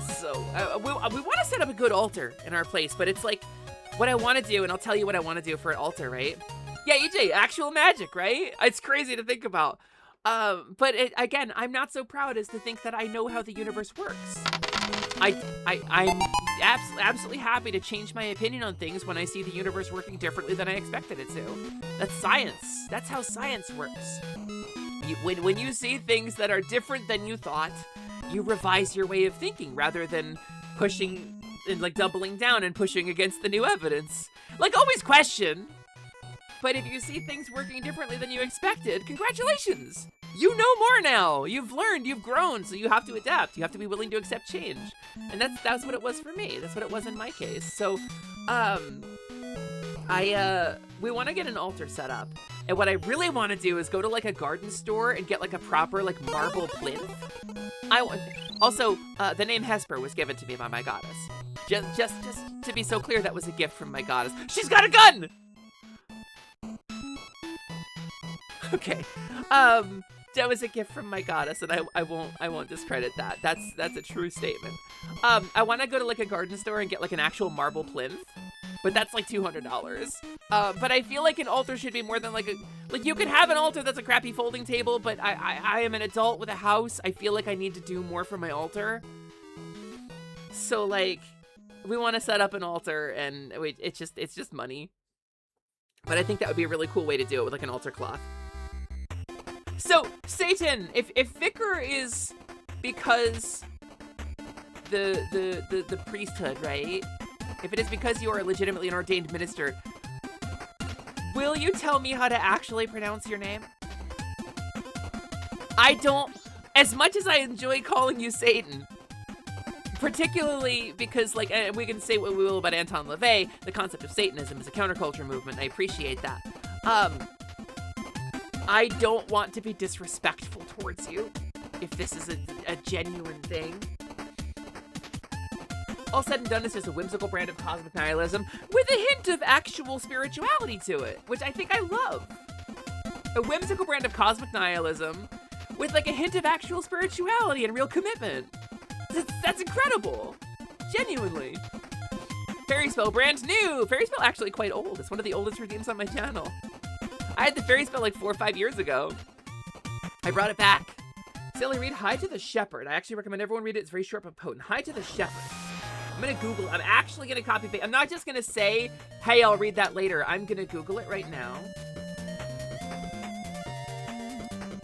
So we want to set up a good altar in our place, but it's like what I want to do, and I'll tell you what I want to do for an altar, right? Yeah, EJ, actual magic, right? It's crazy to think about. But again, I'm not so proud as to think that I know how the universe works. I'm absolutely happy to change my opinion on things when I see the universe working differently than I expected it to. That's science. That's how science works. When you see things that are different than you thought, you revise your way of thinking rather than pushing and like doubling down and pushing against the new evidence. Like, always question. But if you see things working differently than you expected, congratulations! You know more now! You've learned, you've grown, so you have to adapt. You have to be willing to accept change. And that's what it was for me. That's what it was in my case. So, we want to get an altar set up. And what I really want to do is go to like a garden store and get like a proper like marble plinth. Also, the name Hesper was given to me by my goddess. Just to be so clear, that was a gift from my goddess. She's got a gun! Okay, that was a gift from my goddess, and I won't discredit that. That's a true statement. I want to go to like a garden store and get like an actual marble plinth, but that's like $200. But I feel like an altar should be more than like you can have an altar that's a crappy folding table, but I am an adult with a house. I feel like I need to do more for my altar. So like, we want to set up an altar, and it's just money. But I think that would be a really cool way to do it with like an altar cloth. So, Satan, if Vicar is because the priesthood, right? If it is because you are legitimately an ordained minister, will you tell me how to actually pronounce your name? I don't, as much as I enjoy calling you Satan, particularly because, like, we can say what we will about Anton LaVey, the concept of Satanism is a counterculture movement. I appreciate that. I don't want to be disrespectful towards you, if this is a genuine thing. All said and done, it's just a whimsical brand of cosmic nihilism with a hint of actual spirituality to it, which I think I love. A whimsical brand of cosmic nihilism with like a hint of actual spirituality and real commitment. That's incredible. Genuinely. Fairy Spell, brand new. Fairy Spell actually quite old. It's one of the oldest redeems on my channel. I had the Fairy Spell like 4 or 5 years ago. I brought it back. Silly, read Hi to the Shepherd. I actually recommend everyone read it. It's very short but potent. Hi to the Shepherd. I'm gonna Google it. I'm actually gonna copy paste. I'm not just gonna say, hey, I'll read that later. I'm gonna Google it right now.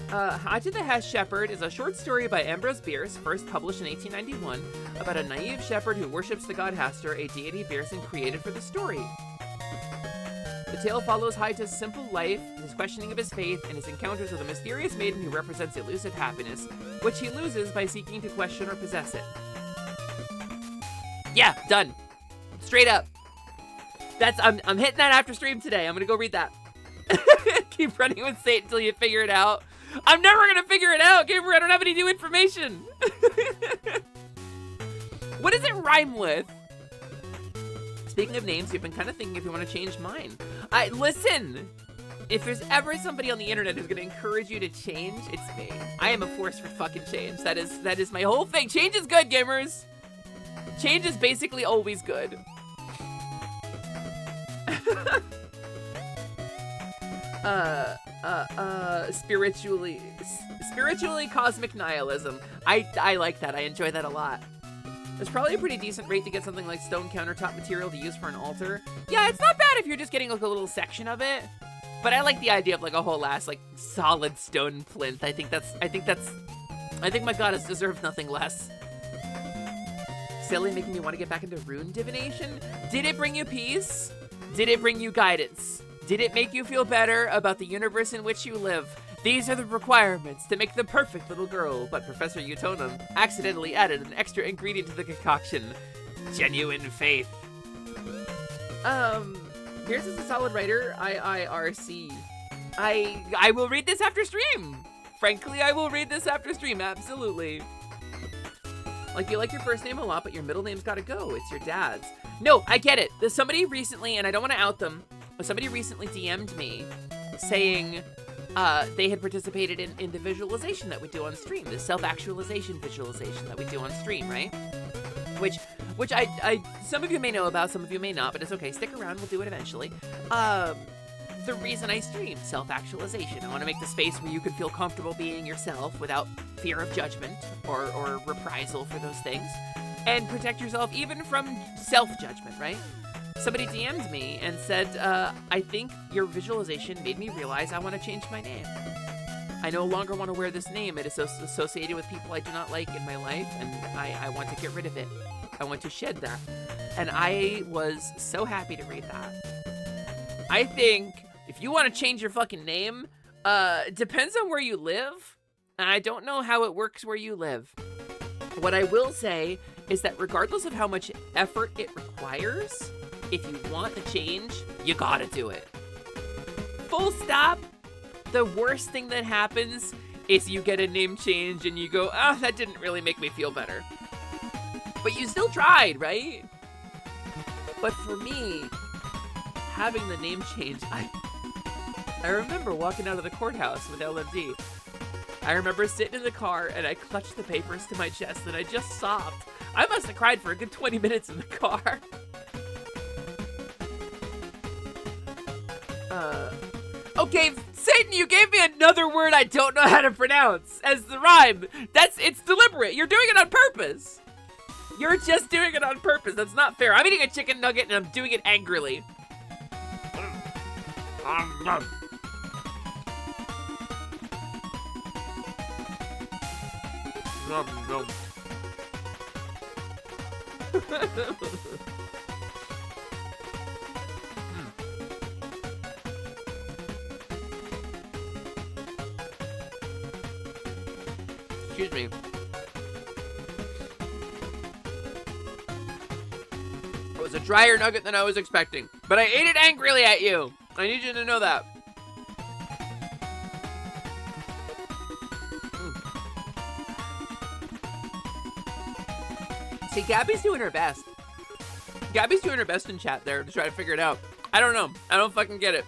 Hi to the Shepherd is a short story by Ambrose Bierce, first published in 1891, about a naive shepherd who worships the god Hastur, a deity Bierson created for the story. The tale follows Haita's simple life, his questioning of his faith, and his encounters with a mysterious maiden who represents elusive happiness, which he loses by seeking to question or possess it. Yeah, done. Straight up. I'm hitting that after stream today. I'm gonna go read that. Keep running with Satan until you figure it out. I'm never gonna figure it out, gamer. I don't have any new information. What does it rhyme with? Speaking of names, you've been kind of thinking if you want to change mine. Listen, if there's ever somebody on the internet who's gonna encourage you to change, it's me. I am a force for fucking change. That is my whole thing. Change is good, gamers. Change is basically always good. Spiritually cosmic nihilism. I like that. I enjoy that a lot. There's probably a pretty decent rate to get something like stone countertop material to use for an altar. Yeah, it's not bad if you're just getting like a little section of it. But I like the idea of like a whole ass like solid stone plinth. I think my goddess deserves nothing less. Silly, making me want to get back into rune divination. Did it bring you peace? Did it bring you guidance? Did it make you feel better about the universe in which you live? These are the requirements to make the perfect little girl, but Professor Utonum accidentally added an extra ingredient to the concoction. Genuine faith. Pierce is a solid writer, IIRC. I will read this after stream. Frankly, I will read this after stream, absolutely. Like, you like your first name a lot, but your middle name's gotta go. It's your dad's. No, I get it. There's somebody recently, and I don't want to out them, but somebody recently DM'd me saying they had participated in the visualization that we do on stream, the self-actualization visualization that we do on stream, right? Which I some of you may know about, some of you may not, but it's okay. Stick around, we'll do it eventually. The reason I stream self-actualization, I want to make the space where you can feel comfortable being yourself without fear of judgment or reprisal for those things, and protect yourself even from self-judgment, right? Somebody DM'd me and said, I think your visualization made me realize I want to change my name. I no longer want to wear this name. It is associated with people I do not like in my life, and I want to get rid of it. I want to shed that. And I was so happy to read that. I think if you want to change your fucking name, it depends on where you live. And I don't know how it works where you live. What I will say is that regardless of how much effort it requires, if you want to change, you gotta do it. Full stop. The worst thing that happens is you get a name change and you go, ah, that didn't really make me feel better. But you still tried, right? But for me, having the name change, I remember walking out of the courthouse with LMD. I remember sitting in the car and I clutched the papers to my chest and I just sobbed. I must have cried for a good 20 minutes in the car. Okay, Satan, you gave me another word I don't know how to pronounce as the rhyme. It's deliberate. You're doing it on purpose. You're just doing it on purpose. That's not fair. I'm eating a chicken nugget and I'm doing it angrily. Excuse me. It was a drier nugget than I was expecting, but I ate it angrily at you. I need you to know that. See, Gabby's doing her best. Gabby's doing her best in chat there to try to figure it out. I don't know. I don't fucking get it.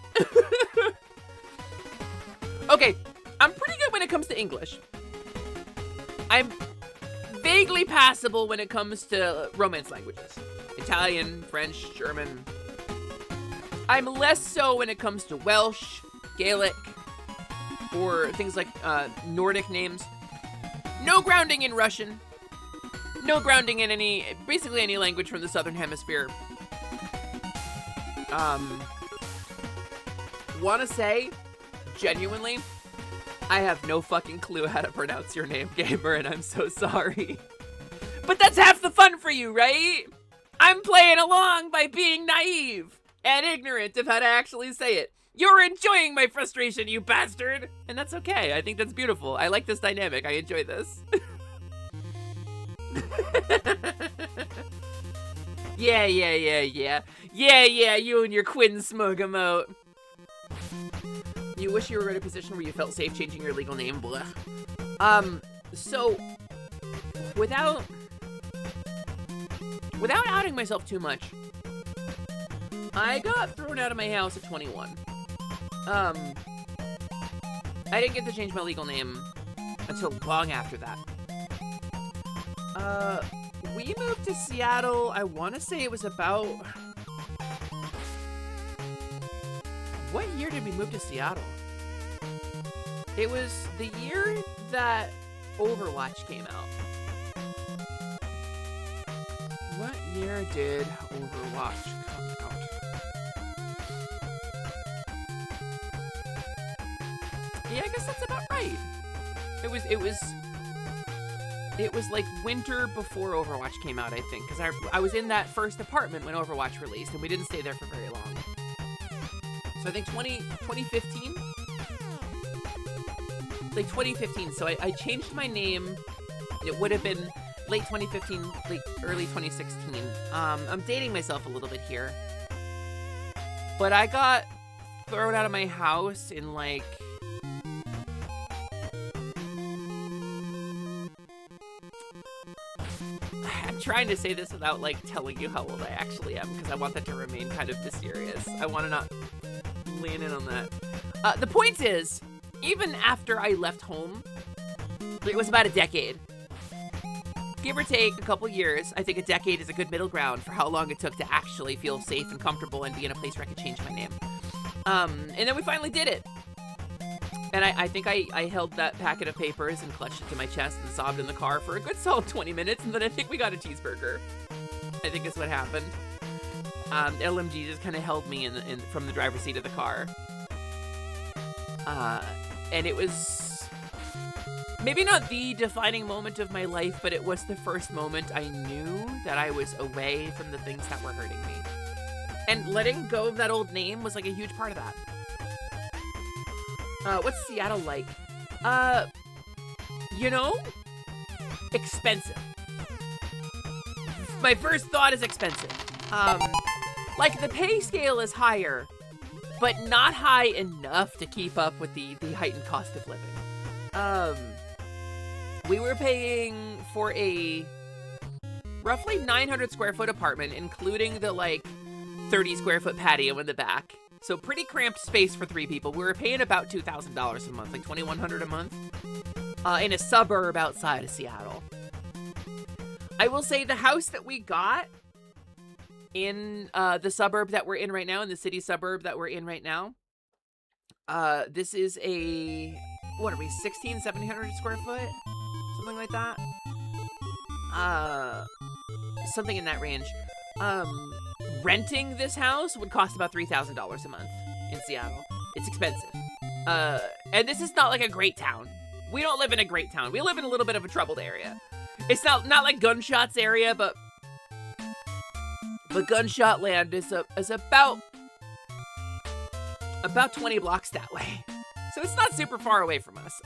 Okay, I'm pretty good when it comes to English. I'm vaguely passable when it comes to Romance languages. Italian, French, German. I'm less so when it comes to Welsh, Gaelic, or things like Nordic names. No grounding in Russian. No grounding in basically any language from the Southern Hemisphere. Wanna say, genuinely, I have no fucking clue how to pronounce your name, Gamer, and I'm so sorry. But that's half the fun for you, right? I'm playing along by being naive and ignorant of how to actually say it. You're enjoying my frustration, you bastard! And that's okay. I think that's beautiful. I like this dynamic. I enjoy this. Yeah, you and your Quinn smug emote. You wish you were in a position where you felt safe changing your legal name, blah. So, without outing myself too much, I got thrown out of my house at 21. I didn't get to change my legal name until long after that. We moved to Seattle, I want to say it was about... What year did we move to Seattle? It was the year that Overwatch came out. What year did Overwatch come out? Yeah, I guess that's about right. It was like winter before Overwatch came out, I think, because I was in that first apartment when Overwatch released, and we didn't stay there for very long. So I think 2015? like 2015. So I changed my name. It would have been late 2015, late early 2016. I'm dating myself a little bit here. But I got thrown out of my house in like I'm trying to say this without like telling you how old I actually am because I want that to remain kind of mysterious. I want to not lean in on that. The point is, even after I left home, it was about a decade. Give or take a couple years, I think a decade is a good middle ground for how long it took to actually feel safe and comfortable and be in a place where I could change my name. And then we finally did it. And I think I held that packet of papers and clutched it to my chest and sobbed in the car for a good solid 20 minutes, and then I think we got a cheeseburger. I think is what happened. LMG just kind of held me from the driver's seat of the car. And it was maybe not the defining moment of my life, but it was the first moment I knew that I was away from the things that were hurting me. And letting go of that old name was like a huge part of that. What's Seattle like? You know, expensive. My first thought is expensive. Like the pay scale is higher, but not high enough to keep up with the heightened cost of living. We were paying for a roughly 900 square foot apartment, including the like 30 square foot patio in the back. So pretty cramped space for 3 people. We were paying about $2,000 a month, like $2,100 a month, in a suburb outside of Seattle. I will say the house that we got in the suburb that we're in right now, in the city suburb that we're in right now, this is a, what are we, 1,700 square foot? Something like that? Something in that range. Renting this house would cost about $3,000 a month in Seattle. It's expensive. And this is not like a great town. We don't live in a great town. We live in a little bit of a troubled area. It's not like Gunshots area, but Gunshot Land is about 20 blocks that way. So it's not super far away from us.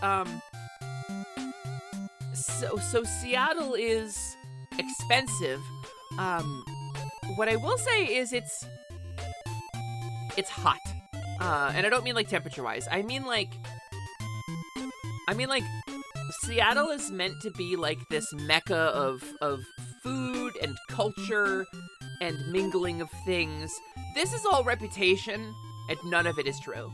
So Seattle is expensive. What I will say is it's hot. And I don't mean like temperature-wise. I mean like Seattle is meant to be like this mecca of food and culture and mingling of things. This is all reputation, and none of it is true.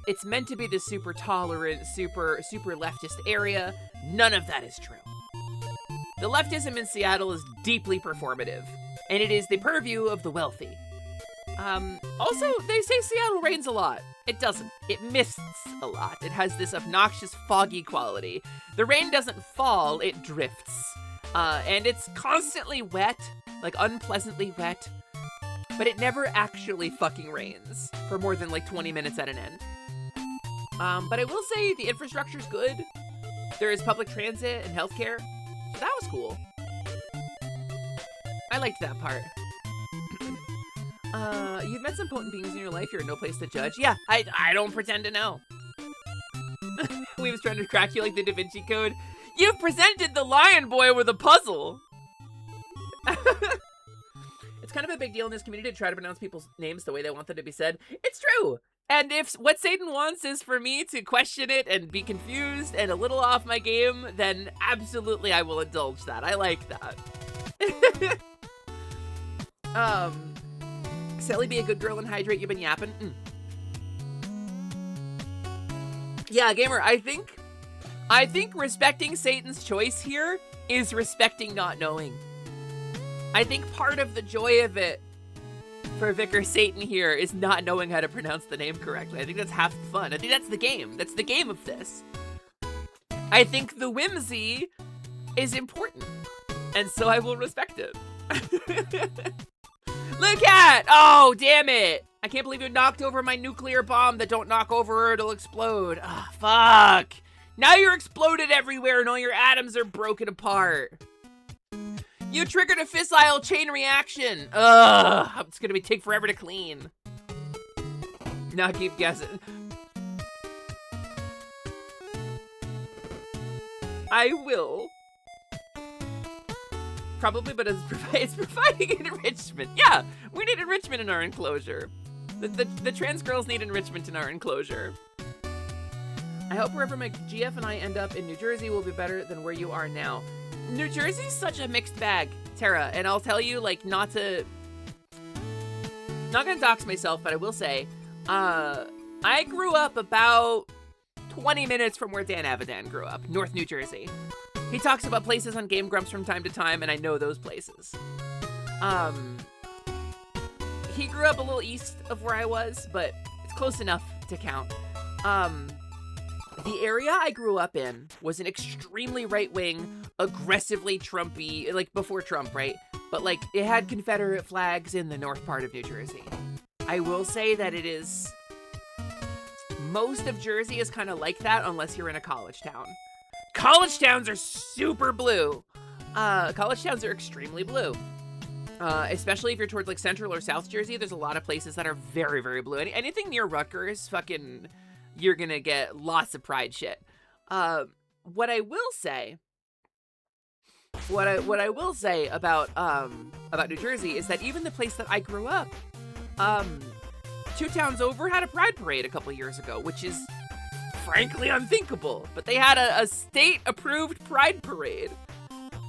It's meant to be this super tolerant, super leftist area. None of that is true. The leftism in Seattle is deeply performative, and it is the purview of the wealthy. Also, they say Seattle rains a lot. It doesn't. It mists a lot. It has this obnoxious foggy quality. The rain doesn't fall, it drifts. And it's constantly wet, like unpleasantly wet, but it never actually fucking rains for more than like 20 minutes at an end. But I will say the infrastructure's good. There is public transit and healthcare. So that was cool. I liked that part. You've met some potent beings in your life. You're in no place to judge. Yeah, I don't pretend to know. We was trying to crack you like the Da Vinci Code. You've presented the lion boy with a puzzle. It's kind of a big deal in this community to try to pronounce people's names the way they want them to be said. It's true. And if what Satan wants is for me to question it and be confused and a little off my game, then absolutely I will indulge that. I like that. Sally, be a good girl and hydrate. You've been yapping. Yeah, gamer, I think respecting Satan's choice here is respecting not knowing. I think part of the joy of it for Vicar Satan here is not knowing how to pronounce the name correctly. I think that's half the fun. I think that's the game. That's the game of this. I think the whimsy is important, and so I will respect it. Look at! Oh, damn it! I can't believe you knocked over my nuclear bomb that don't knock over or it'll explode. Ah, fuck! Now you're exploded everywhere and all your atoms are broken apart. You triggered a fissile chain reaction. Ugh, it's gonna take forever to clean. Now keep guessing. I will. Probably, but it's providing enrichment. Yeah, we need enrichment in our enclosure. The trans girls need enrichment in our enclosure. I hope wherever my GF and I end up in New Jersey will be better than where you are now. New Jersey's such a mixed bag, Tara, and I'll tell you, like, not gonna dox myself, but I will say, I grew up about 20 minutes from where Dan Avidan grew up, North New Jersey. He talks about places on Game Grumps from time to time, and I know those places. He grew up a little east of where I was, but it's close enough to count. The area I grew up in was an extremely right-wing, aggressively Trumpy, like before Trump, right? But like it had Confederate flags in the north part of New Jersey. I will say that it is, most of Jersey is kind of like that unless you're in a college town. College towns are super blue. College towns are extremely blue. Especially if you're towards like Central or South Jersey, there's a lot of places that are very, very blue. Anything near Rutgers, fucking, you're gonna get lots of pride shit. What I will say about New Jersey is that even the place that I grew up, 2 towns over had a pride parade a couple years ago, which is frankly unthinkable. But they had a state-approved pride parade,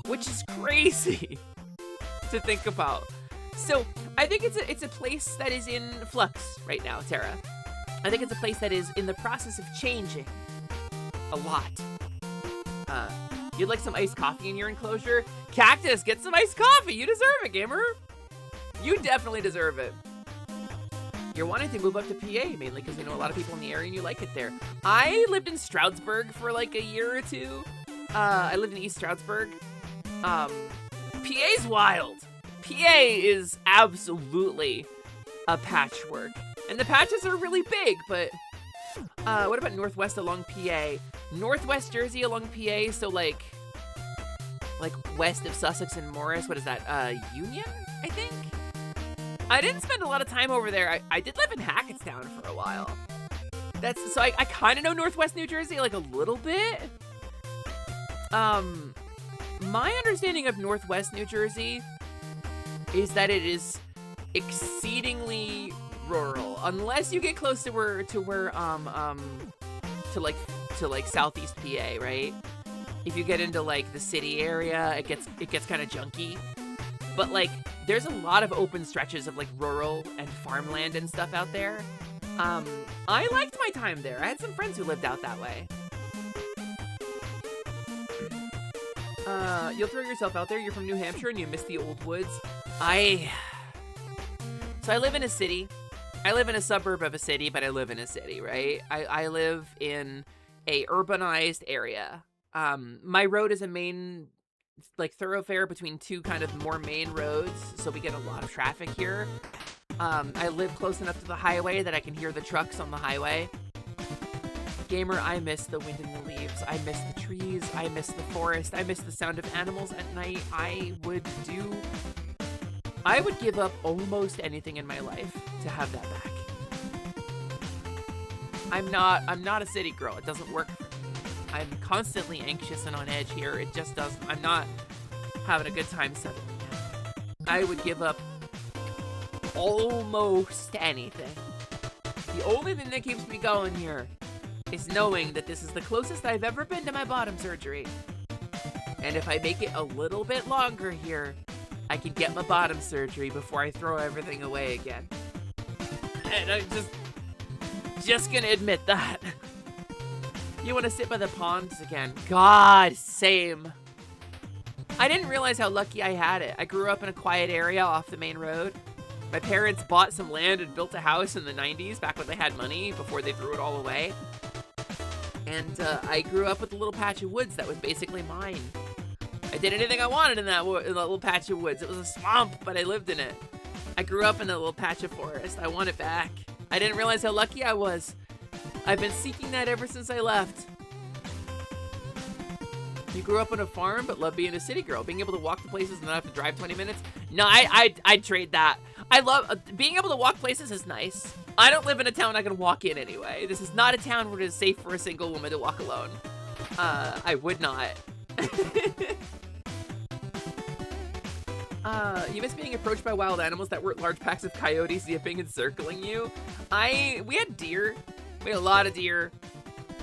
which is crazy to think about. So I think it's a place that is in flux right now, Tara. I think it's a place that is in the process of changing a lot. You'd like some iced coffee in your enclosure? Cactus, get some iced coffee. You deserve it, gamer. You definitely deserve it. You're wanting to move up to PA mainly because you know a lot of people in the area and you like it there. I lived in Stroudsburg for like a year or two. I lived in East Stroudsburg. PA's wild. PA is absolutely a patchwork. And the patches are really big, but what about Northwest along PA? Northwest Jersey along PA, so like west of Sussex and Morris, what is that, Union, I think? I didn't spend a lot of time over there. I did live in Hackettstown for a while. So I kind of know Northwest New Jersey, like a little bit. My understanding of Northwest New Jersey is that it is exceedingly rural, unless you get close to southeast PA, right? If you get into like the city area, it gets kind of junky. But like there's a lot of open stretches of like rural and farmland and stuff out there. I liked my time there. I had some friends who lived out that way. You'll throw yourself out there. You're from New Hampshire and you miss the old woods. So I live in a city. I live in a suburb of a city, but I live in a city, right? I live in a urbanized area. My road is a main, like, thoroughfare between 2 kind of more main roads, so we get a lot of traffic here. I live close enough to the highway that I can hear the trucks on the highway. Gamer, I miss the wind in the leaves. I miss the trees. I miss the forest. I miss the sound of animals at night. I would give up almost anything in my life to have that back. I'm not a city girl. It doesn't work for me. I'm constantly anxious and on edge here. It just doesn't. I'm not having a good time settling down. I would give up almost anything. The only thing that keeps me going here is knowing that this is the closest I've ever been to my bottom surgery. And if I make it a little bit longer here, I can get my bottom surgery before I throw everything away again. And I'm just gonna admit that. You wanna sit by the ponds again? God, same. I didn't realize how lucky I had it. I grew up in a quiet area off the main road. My parents bought some land and built a house in the 90s, back when they had money, before they threw it all away. And I grew up with a little patch of woods that was basically mine. I did anything I wanted in that little patch of woods. It was a swamp, but I lived in it. I grew up in a little patch of forest. I want it back. I didn't realize how lucky I was. I've been seeking that ever since I left. You grew up on a farm, but love being a city girl. Being able to walk to places and not have to drive 20 minutes. No, I'd trade that. I love, being able to walk places is nice. I don't live in a town I can walk in anyway. This is not a town where it is safe for a single woman to walk alone. I would not. You miss being approached by wild animals that were large packs of coyotes zipping and circling you. We had deer. We had a lot of deer.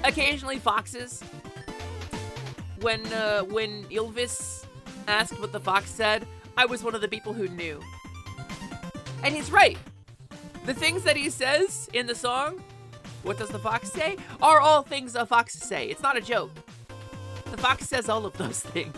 Occasionally foxes. When Ylvis asked what the fox said, I was one of the people who knew. And he's right. The things that he says in the song, what does the fox say, are all things a fox say. It's not a joke. The fox says all of those things.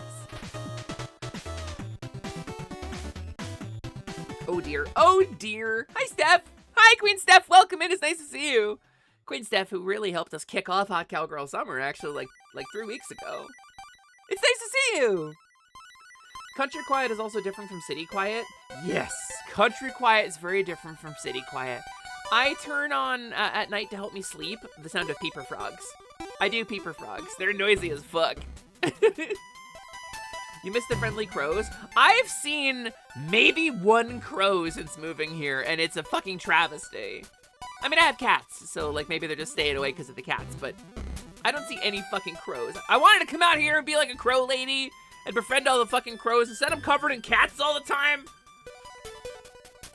Oh dear. Oh dear. Hi, Steph. Hi, Queen Steph. Welcome in. It's nice to see you. Queen Steph, who really helped us kick off Hot Cowgirl Summer, actually, like 3 weeks ago. It's nice to see you. Country quiet is also different from city quiet. Yes, country quiet is very different from city quiet. I turn on at night to help me sleep the sound of peeper frogs. I do peeper frogs. They're noisy as fuck. You miss the friendly crows? I've seen maybe 1 crow since moving here, and it's a fucking travesty. I mean, I have cats, so like maybe they're just staying away because of the cats, but I don't see any fucking crows. I wanted to come out here and be like a crow lady and befriend all the fucking crows. Instead, I'm covered in cats all the time.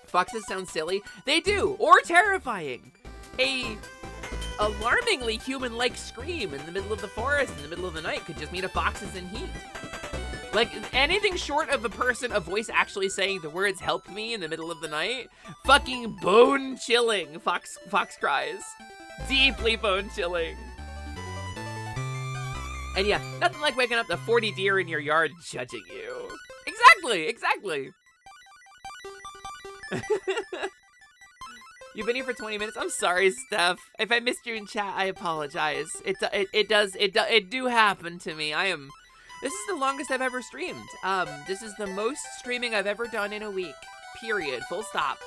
Foxes sound silly. They do, or terrifying. A alarmingly human-like scream in the middle of the forest in the middle of the night could just mean a fox is in heat. Like, anything short of a voice actually saying the words "help me" in the middle of the night, fucking bone-chilling fox cries. Deeply bone-chilling. And yeah, nothing like waking up to 40 deer in your yard judging you. Exactly. You've been here for 20 minutes. I'm sorry, Steph. If I missed you in chat, I apologize. It do happen to me. This is the longest I've ever streamed. This is the most streaming I've ever done in a week. Period. Full stop.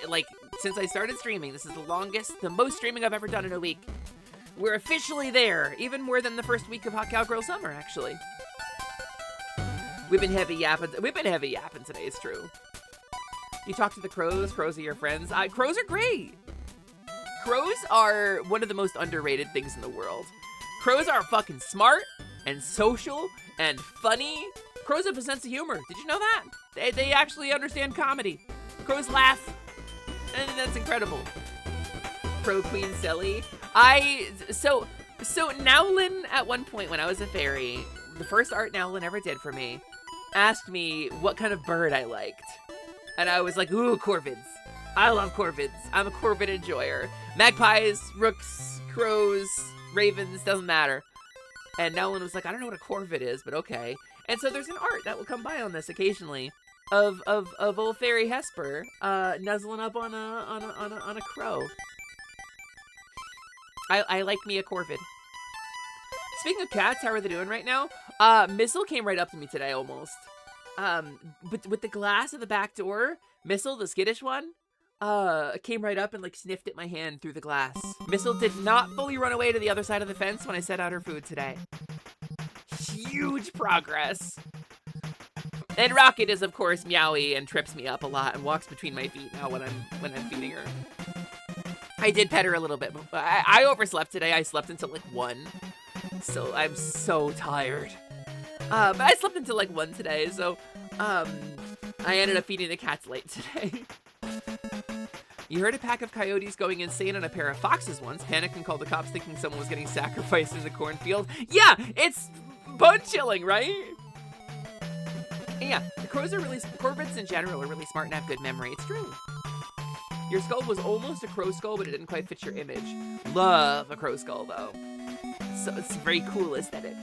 Like, since I started streaming, this is the most streaming I've ever done in a week. We're officially there, even more than the first week of Hot Cowgirl Summer, actually. We've been heavy yapping today, it's true. You talk to the crows are your friends. Crows are great. Crows are one of the most underrated things in the world. Crows are fucking smart and social and funny. Crows have a sense of humor. Did you know that? They actually understand comedy. Crows laugh, and that's incredible. Crow Queen Silly. So Nowlin at one point when I was a fairy, the first art Nowlin ever did for me, asked me what kind of bird I liked. And I was like, ooh, corvids. I love corvids. I'm a corvid enjoyer. Magpies, rooks, crows, ravens, doesn't matter. And Nowlin was like, I don't know what a corvid is, but okay. And so there's an art that will come by on this occasionally of old fairy Hesper nuzzling up on a crow. I like me a corvid. Speaking of cats, how are they doing right now? Missile came right up to me today almost. But with the glass of the back door, Missile, the skittish one, came right up and like sniffed at my hand through the glass. Missile did not fully run away to the other side of the fence when I set out her food today. Huge progress. And Rocket is of course meowy and trips me up a lot and walks between my feet now when I'm feeding her. I did pet her a little bit. I overslept today. I slept until like 1. So I'm so tired. But I slept until like 1 today, so I ended up feeding the cats late today. You heard a pack of coyotes going insane on a pair of foxes once. Panicked and called the cops thinking someone was getting sacrificed in the cornfield. Yeah, it's bone-chilling, right? And yeah, corvids in general are really smart and have good memory. It's true. Your skull was almost a crow skull, but it didn't quite fit your image. Love a crow skull, though. So it's a very cool aesthetic.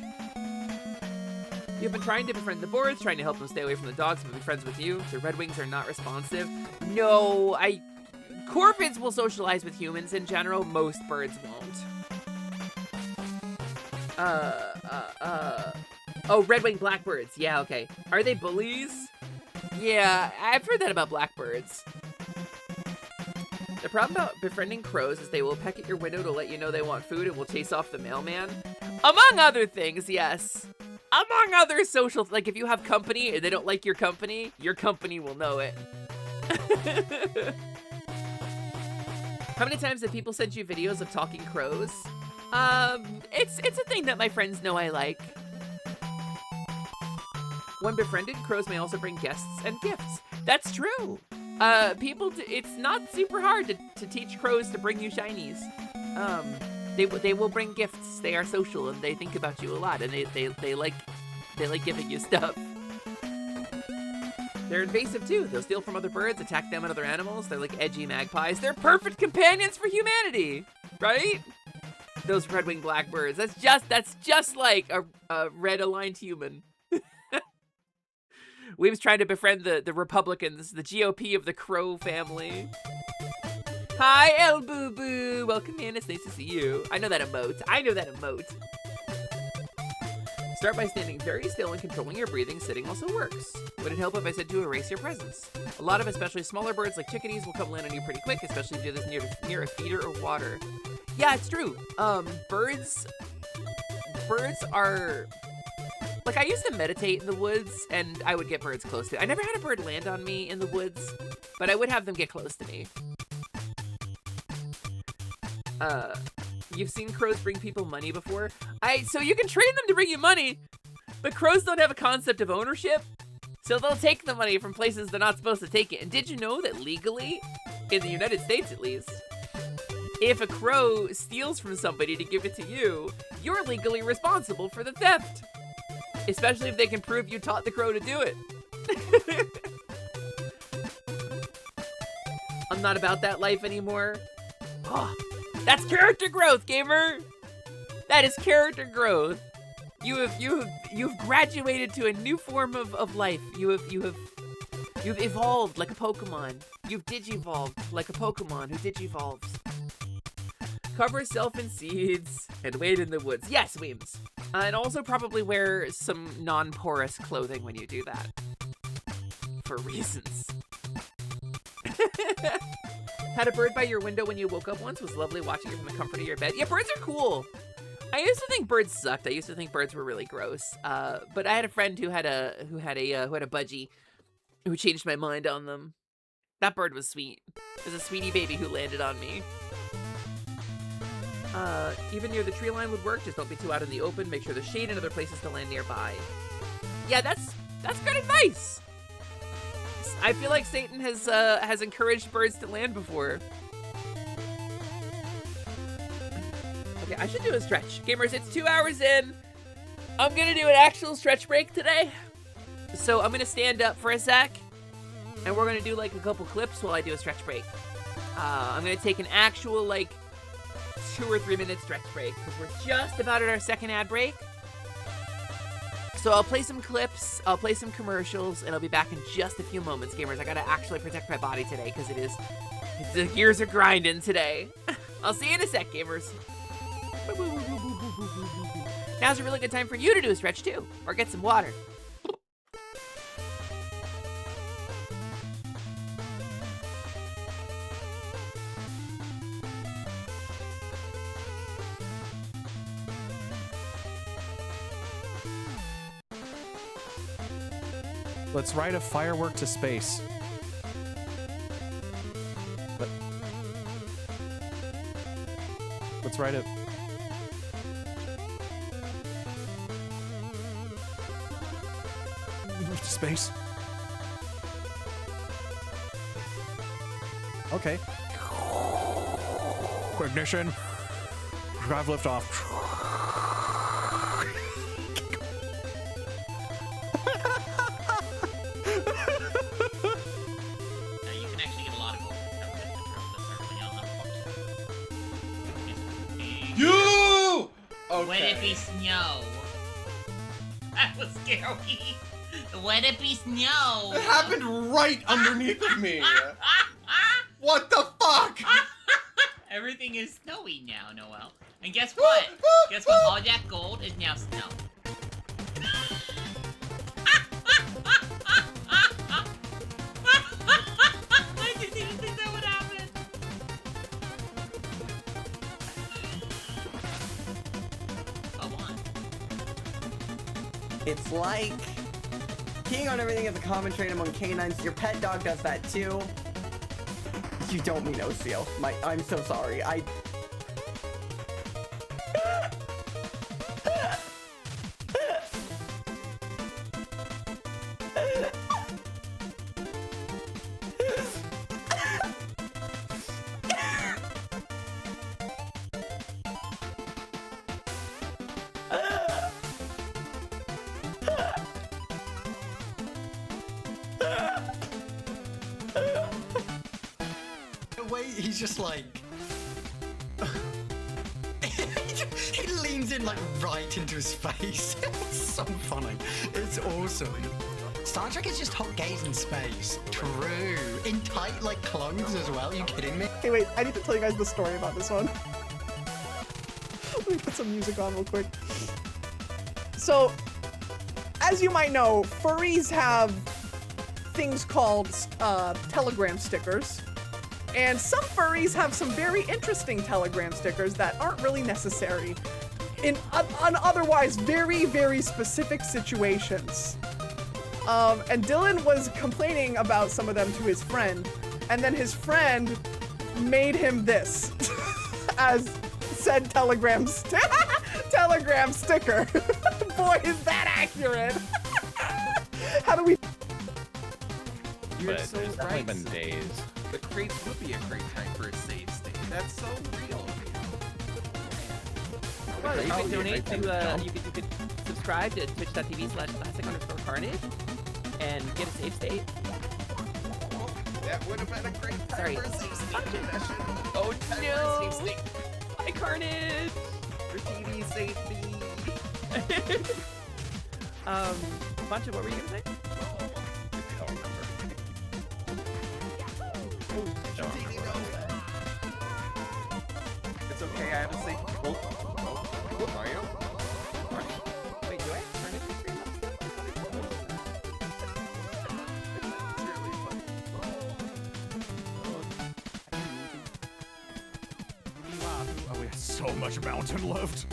You've been trying to befriend the boards, trying to help them stay away from the dogs, but be friends with you. The Red Wings are not responsive. No, corvids will socialize with humans in general. Most birds won't. Oh, red-winged blackbirds. Yeah, okay. Are they bullies? Yeah, I've heard that about blackbirds. The problem about befriending crows is they will peck at your window to let you know they want food and will chase off the mailman. Among other things, yes. Among other social, like if you have company and they don't like your company will know it. How many times have people sent you videos of talking crows? It's a thing that my friends know I like. When befriended, crows may also bring guests and gifts. That's true. It's not super hard to teach crows to bring you shinies. They will bring gifts. They are social and they think about you a lot, and they like giving you stuff. They're invasive too. They'll steal from other birds, attack them and other animals. They're like edgy magpies. They're perfect companions for humanity, right? Those red-winged blackbirds. That's just like a red-aligned human. Weeb's trying to befriend the Republicans, the GOP of the crow family. Hi, El Boo Boo. Welcome in. It's nice to see you. I know that emote. Start by standing very still and controlling your breathing. Sitting also works. Would it help if I said to erase your presence? A lot of especially smaller birds like chickadees will come land on you pretty quick, especially if you do this near a feeder or water. Yeah, it's true. Birds are... Like, I used to meditate in the woods, and I would get birds close to me. I never had a bird land on me in the woods, but I would have them get close to me. You've seen crows bring people money before? So you can train them to bring you money, but crows don't have a concept of ownership, so they'll take the money from places they're not supposed to take it. And did you know that legally, in the United States at least, if a crow steals from somebody to give it to you, you're legally responsible for the theft. Especially if they can prove you taught the crow to do it. I'm not about that life anymore. Oh, that's character growth, gamer. That is character growth. You've graduated to a new form of life. You've evolved like a Pokemon. You've digivolved like a Pokemon who digivolves. Cover yourself in seeds and wade in the woods. Yes, Weems. And also probably wear some non-porous clothing when you do that. For reasons. Had a bird by your window when you woke up once. Was lovely watching you from the comfort of your bed. Yeah, birds are cool. I used to think birds sucked. I used to think birds were really gross. But I had a friend who had a budgie who changed my mind on them. That bird was sweet. It was a sweetie baby who landed on me. Even near the tree line would work. Just don't be too out in the open. Make sure there's shade and other places to land nearby. Yeah, that's good advice. I feel like Satan has encouraged birds to land before. Okay, I should do a stretch. Gamers, it's 2 hours in. I'm gonna do an actual stretch break today. So I'm gonna stand up for a sec, and we're gonna do like a couple clips while I do a stretch break. I'm gonna take an actual like 2 or 3 minute stretch break because we're just about at our second ad break. So I'll play some clips, I'll play some commercials, and I'll be back in just a few moments, gamers. I gotta actually protect my body today because the gears are grinding today. I'll see you in a sec, gamers. Now's a really good time for you to do a stretch too, or get some water. Let's ride a firework to space. Let's ride a... to space. Okay. Ignition. Drive liftoff. Would it be snow? That was scary. Would it be snow? It happened right underneath of me. What the fuck? Everything is snowy now, Noel. And guess what? Guess what? All that gold is now snow. I didn't even think that would happen. It's like peeing on everything is a common trait among canines. Your pet dog does that too. You don't mean Ocio. I'm so sorry. he's just like... he leans in like right into his face. It's so funny. It's awesome. Star Trek is just hot gays in space. True. In tight like clothes as well. Are you kidding me? Hey, wait, I need to tell you guys the story about this one. Let me put some music on real quick. So, as you might know, furries have things called telegram stickers. And some furries have some very interesting telegram stickers that aren't really necessary in otherwise very, very specific situations. And Dylan was complaining about some of them to his friend, and then his friend made him this as said telegram sticker. Boy, is that accurate. How do we... You're But so there's definitely right. been days. The crates would be a great time for a save state. That's so real. Well, you can donate to, you could subscribe to twitch.tv/classic_carnage and get a save state. That would have been a great time Sorry. for a save state session. Oh Time no! for a save state. My Carnage! For TV safety. Bunch of what were you gonna say? I don't remember. It's okay, I have a safe. Oh, Mario? Wait, do I have Carnage stream up still? It's really funny. Oh, we have so much mountain left.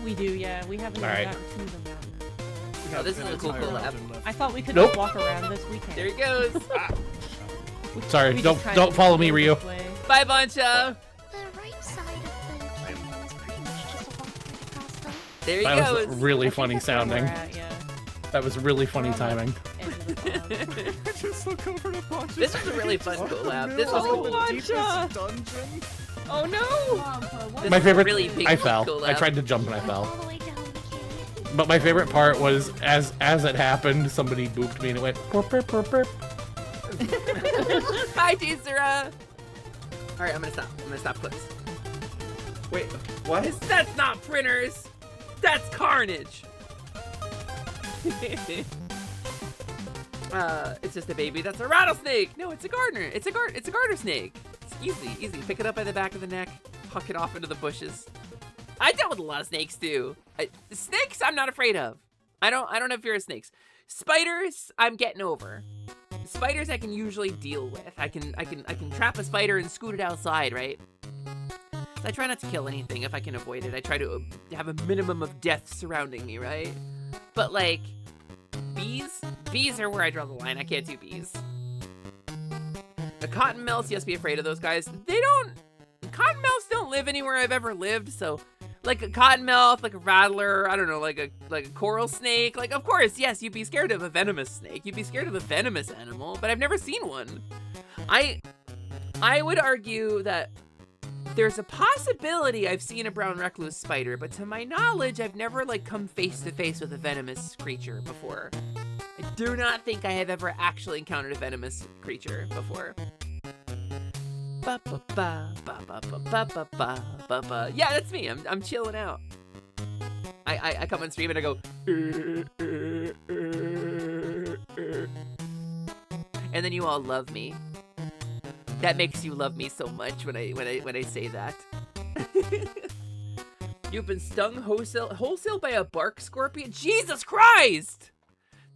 We do, yeah. We haven't All even right. gotten to the mountain. Oh, this is a cool collab. I thought we could Nope. just walk around this weekend. There he goes. Sorry, We don't just tried don't to follow go me, Rio. this way. Bye, Boncha. The right side of the canyon is pretty much just a walk right across them. There he That goes. was really I think funny that's where we're sounding. at, yeah. That was really funny timing. Edge of the cloud. I just look over to Poncho. This was a really fun collab. This was Oh, cool. Boncha! Dungeon. Oh no! This My was a favorite. really big I fell. collab. I tried to jump and I All fell. the way down the canyon. But my favorite part was as it happened, somebody booped me and it went burp burp burp burp. Bye, T-Zera. All right, I'm gonna stop clips. Wait, what? That's not printers. That's Carnage. It's just a baby. That's a rattlesnake. No, it's a gardener. It's a garter snake. It's easy. Pick it up by the back of the neck, huck it off into the bushes. I dealt with a lot of snakes too. Snakes, I'm not afraid of. I don't have fear of snakes. Spiders, I'm getting over. Spiders, I can usually deal with. I can trap a spider and scoot it outside, right? I try not to kill anything if I can avoid it. I try to have a minimum of death surrounding me, right? But like, bees are where I draw the line. I can't do bees. The cottonmouths, yes, be afraid of those guys. Cottonmouths don't live anywhere I've ever lived, so like a cottonmouth, like a rattler, I don't know, like a coral snake. Like, of course, yes, you'd be scared of a venomous snake. You'd be scared of a venomous animal, but I've never seen one. I would argue that there's a possibility I've seen a brown recluse spider, but to my knowledge, I've never like come face to face with a venomous creature before. I do not think I have ever actually encountered a venomous creature before. Ba ba ba ba ba ba ba ba ba ba ba. Yeah, that's me. I'm chilling out. I come on stream and I go, and then you all love me. That makes you love me so much when I say that. You've been stung wholesale by a bark scorpion? Jesus Christ!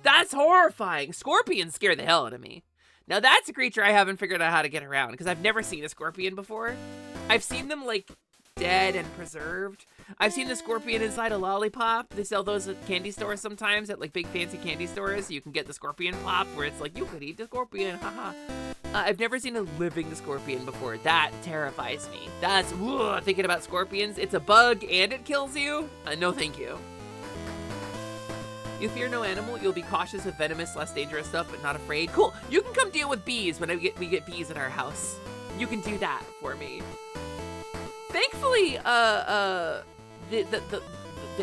That's horrifying. Scorpions scare the hell out of me. Now that's a creature I haven't figured out how to get around because I've never seen a scorpion before. I've seen them like dead and preserved. I've seen the scorpion inside a lollipop. They sell those at candy stores sometimes, at like big fancy candy stores. You can get the scorpion pop where it's like, you could eat the scorpion, haha. I've never seen a living scorpion before. That terrifies me. That's, thinking about scorpions. It's a bug and it kills you? No thank you. You fear no animal, you'll be cautious of venomous, less dangerous stuff, but not afraid. Cool, you can come deal with bees when we get bees at our house. You can do that for me. Thankfully, the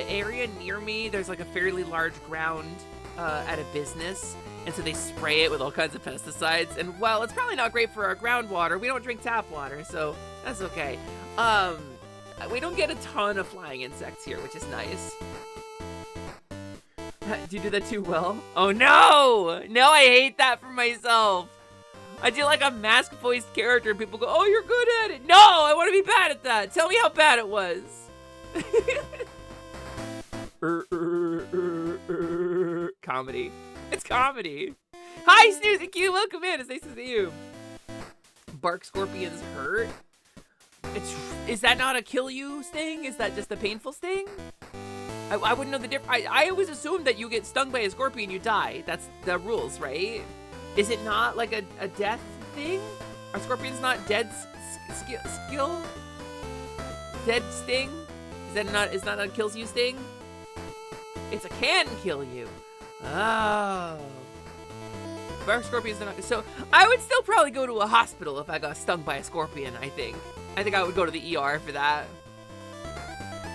area near me, there's like a fairly large ground out of business, and so they spray it with all kinds of pesticides. And while it's probably not great for our groundwater, we don't drink tap water, so that's okay. We don't get a ton of flying insects here, which is nice. Do you do that too well? Oh no! No, I hate that for myself. I do like a mask voiced character and people go, oh, you're good at it. No, I want to be bad at that. Tell me how bad it was. Comedy. It's comedy. Hi, Snoozy Q. Welcome in. It's nice to see you. Bark scorpions hurt. Is that not a kill you sting? Is that just a painful sting? I wouldn't know the difference. I always assumed that you get stung by a scorpion, you die. That's the rules, right? Is it not like a death thing? Are scorpions not dead skill? Dead sting? Is that a kills you sting? It's a can kill you. Oh. Bark scorpions are not. So I would still probably go to a hospital if I got stung by a scorpion, I think. I think I would go to the ER for that.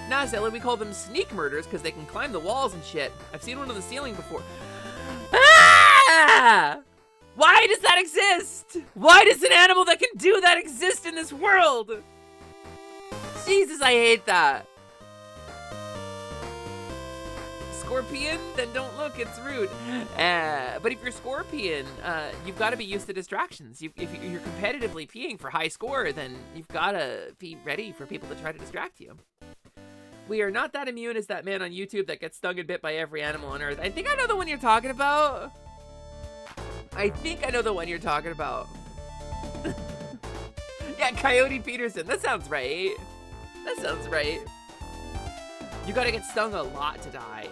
Nah, Zella, we call them sneak murders because they can climb the walls and shit. I've seen one on the ceiling before. Ah! Why does that exist? Why does an animal that can do that exist in this world? Jesus, I hate that. Scorpion? Then don't look, it's rude. But if you're scorpion, you've got to be used to distractions. If you're competitively peeing for high score, then you've got to be ready for people to try to distract you. We are not that immune as that man on YouTube that gets stung and bit by every animal on Earth. I think I know the one you're talking about. Yeah, Coyote Peterson. That sounds right. That sounds right. You gotta get stung a lot to die.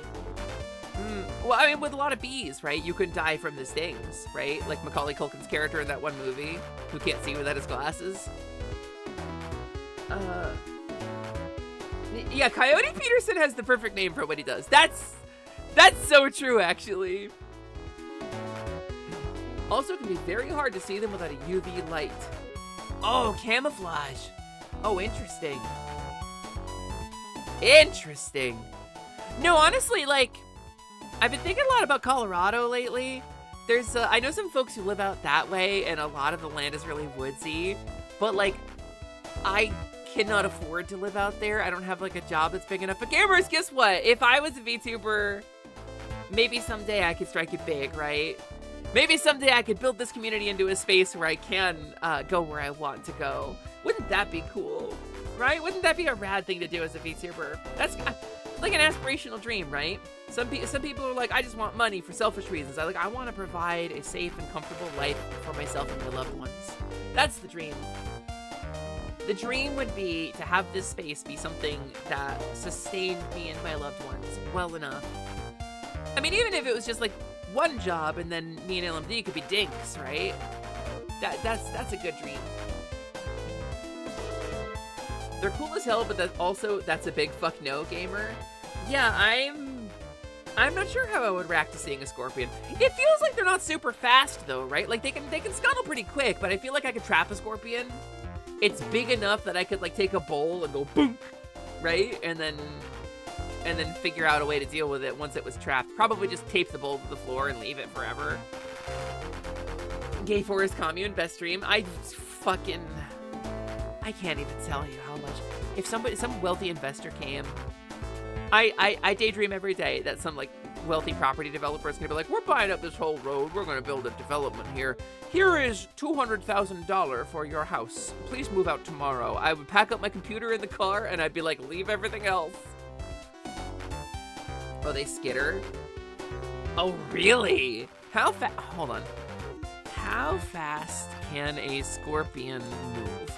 Well, I mean, with a lot of bees, right? You could die from the stings, right? Like Macaulay Culkin's character in that one movie who can't see without his glasses. Yeah, Coyote Peterson has the perfect name for what he does. That's so true, actually. Also, it can be very hard to see them without a UV light. Oh, camouflage. Oh, interesting. Interesting. No, honestly, like, I've been thinking a lot about Colorado lately. There's, I know some folks who live out that way, and a lot of the land is really woodsy. But, like, I cannot afford to live out there. I don't have, like, a job that's big enough. But gamers, guess what? If I was a VTuber, maybe someday I could strike it big, right? Maybe someday I could build this community into a space where I can go where I want to go. Wouldn't that be cool? Right? Wouldn't that be a rad thing to do as a VTuber? That's like an aspirational dream, right? Some people are like, I just want money for selfish reasons. I want to provide a safe and comfortable life for myself and my loved ones. That's the dream. The dream would be to have this space be something that sustained me and my loved ones well enough. I mean, even if it was just like one job and then me and LMD could be dinks, right? That's a good dream. They're cool as hell, but that's a big fuck no, gamer. Yeah, I'm not sure how I would react to seeing a scorpion. It feels like they're not super fast though, right? Like they can scuttle pretty quick, but I feel like I could trap a scorpion. It's big enough that I could like take a bowl and go boom, right? And then figure out a way to deal with it once it was trapped. Probably just tape the bowl to the floor and leave it forever. Gay Forest Commune, best stream. I can't even tell you how much. If some wealthy investor came, I daydream every day that some like wealthy property developer is gonna be like, we're buying up this whole road, we're gonna build a development here. Here is $200,000 for your house. Please move out tomorrow. I would pack up my computer in the car and I'd be like, leave everything else. Oh, they skitter? Oh, really? How fast? Hold on. How fast can a scorpion move?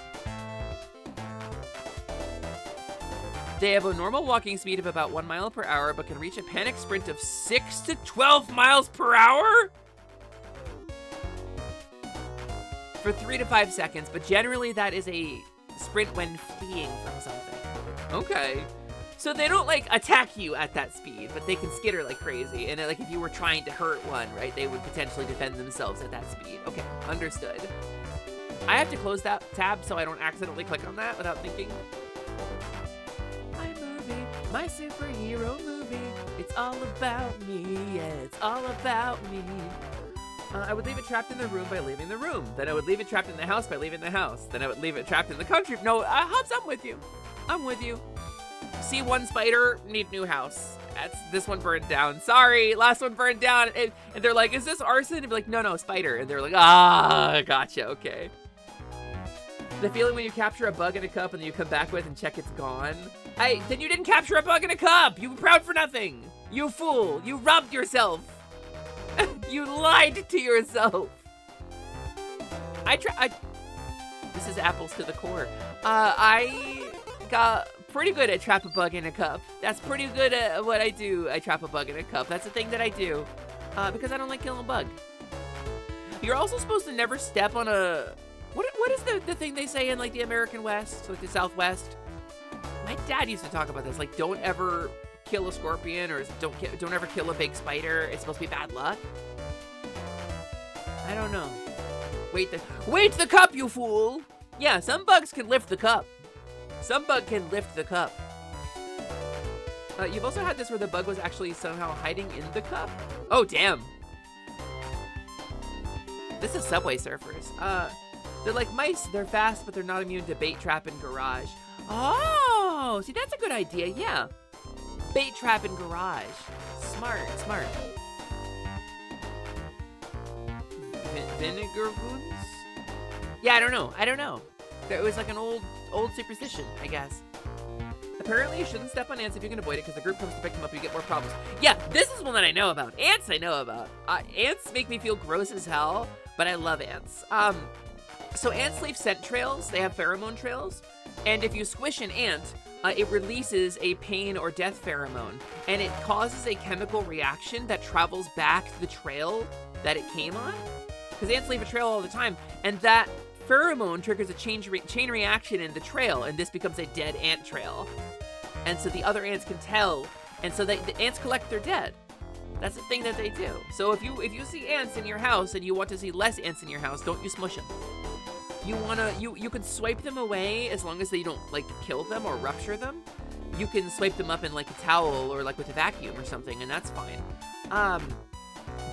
They have a normal walking speed of about 1 mile per hour, but can reach a panic sprint of 6 to 12 miles per hour? For 3 to 5 seconds, but generally that is a sprint when fleeing from something. Okay. So they don't like attack you at that speed, but they can skitter like crazy. And like if you were trying to hurt one, right, they would potentially defend themselves at that speed. Okay, understood. I have to close that tab so I don't accidentally click on that without thinking. My movie, my superhero movie. me. It's all about me. Yeah, it's all about me. I would leave it trapped in the room by leaving the room. Then I would leave it trapped in the house by leaving the house. Then I would leave it trapped in the country. No, Hobbs, I'm with you. I'm with you. See one spider, need new house. This one burned down. Sorry, last one burned down. And they're like, is this arson? And be like, no, spider. And they're like, gotcha, okay. The feeling when you capture a bug in a cup and then you come back with and check it's gone. Then you didn't capture a bug in a cup. You were proud for nothing. You fool. You robbed yourself. You lied to yourself. This is apples to the core. I got pretty good at trap a bug in a cup. That's pretty good at what I do. I trap a bug in a cup. That's a thing that I do. Because I don't like killing a bug. You're also supposed to never step on a... What is the thing they say in like the American West, like the Southwest? My dad used to talk about this. Like, don't ever kill a scorpion, or don't ever kill a big spider. It's supposed to be bad luck. I don't know. Wait the cup, you fool! Yeah, some bugs can lift the cup. Some bug can lift the cup. You've also had this where the bug was actually somehow hiding in the cup. Oh, damn. This is Subway Surfers. They're like mice. They're fast, but they're not immune to bait trap and garage. Oh, see, that's a good idea. Yeah. Bait trap and garage. Smart. Vinegar wounds? Yeah, I don't know. It was like an old superstition, I guess. Apparently, you shouldn't step on ants if you can avoid it, because the group comes to pick them up, you get more problems. Yeah, this is one that I know about. Ants I know about. Ants make me feel gross as hell, but I love ants. So ants leave scent trails. They have pheromone trails. And if you squish an ant, it releases a pain or death pheromone. And it causes a chemical reaction that travels back to the trail that it came on. Because ants leave a trail all the time. And that pheromone triggers a chain reaction in the trail. And this becomes a dead ant trail. And so the other ants can tell. And so the ants collect their dead. That's the thing that they do. So if you see ants in your house and you want to see less ants in your house, don't you smush them. You can swipe them away as long as they don't like kill them or rupture them. You can swipe them up in like a towel or like with a vacuum or something, and that's fine.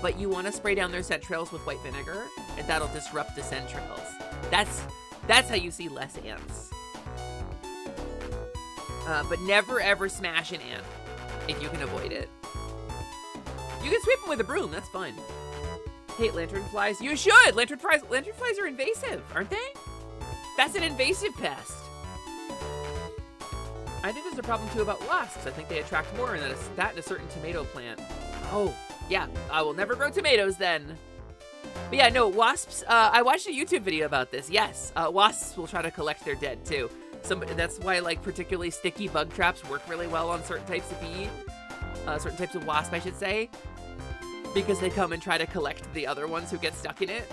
But you want to spray down their scent trails with white vinegar, and that'll disrupt the scent trails. That's how you see less ants. But never ever smash an ant if you can avoid it. You can sweep them with a broom, that's fine. Hate lanternflies. You should! Lanternflies are invasive, aren't they? That's an invasive pest. I think there's a problem too about wasps. I think they attract more, and that in a certain tomato plant. Oh, yeah. I will never grow tomatoes then. But yeah, no, wasps. I watched a YouTube video about this. Yes, wasps will try to collect their dead too. That's why like particularly sticky bug traps work really well on certain types of bee. Certain types of wasp, I should say. Because they come and try to collect the other ones who get stuck in it.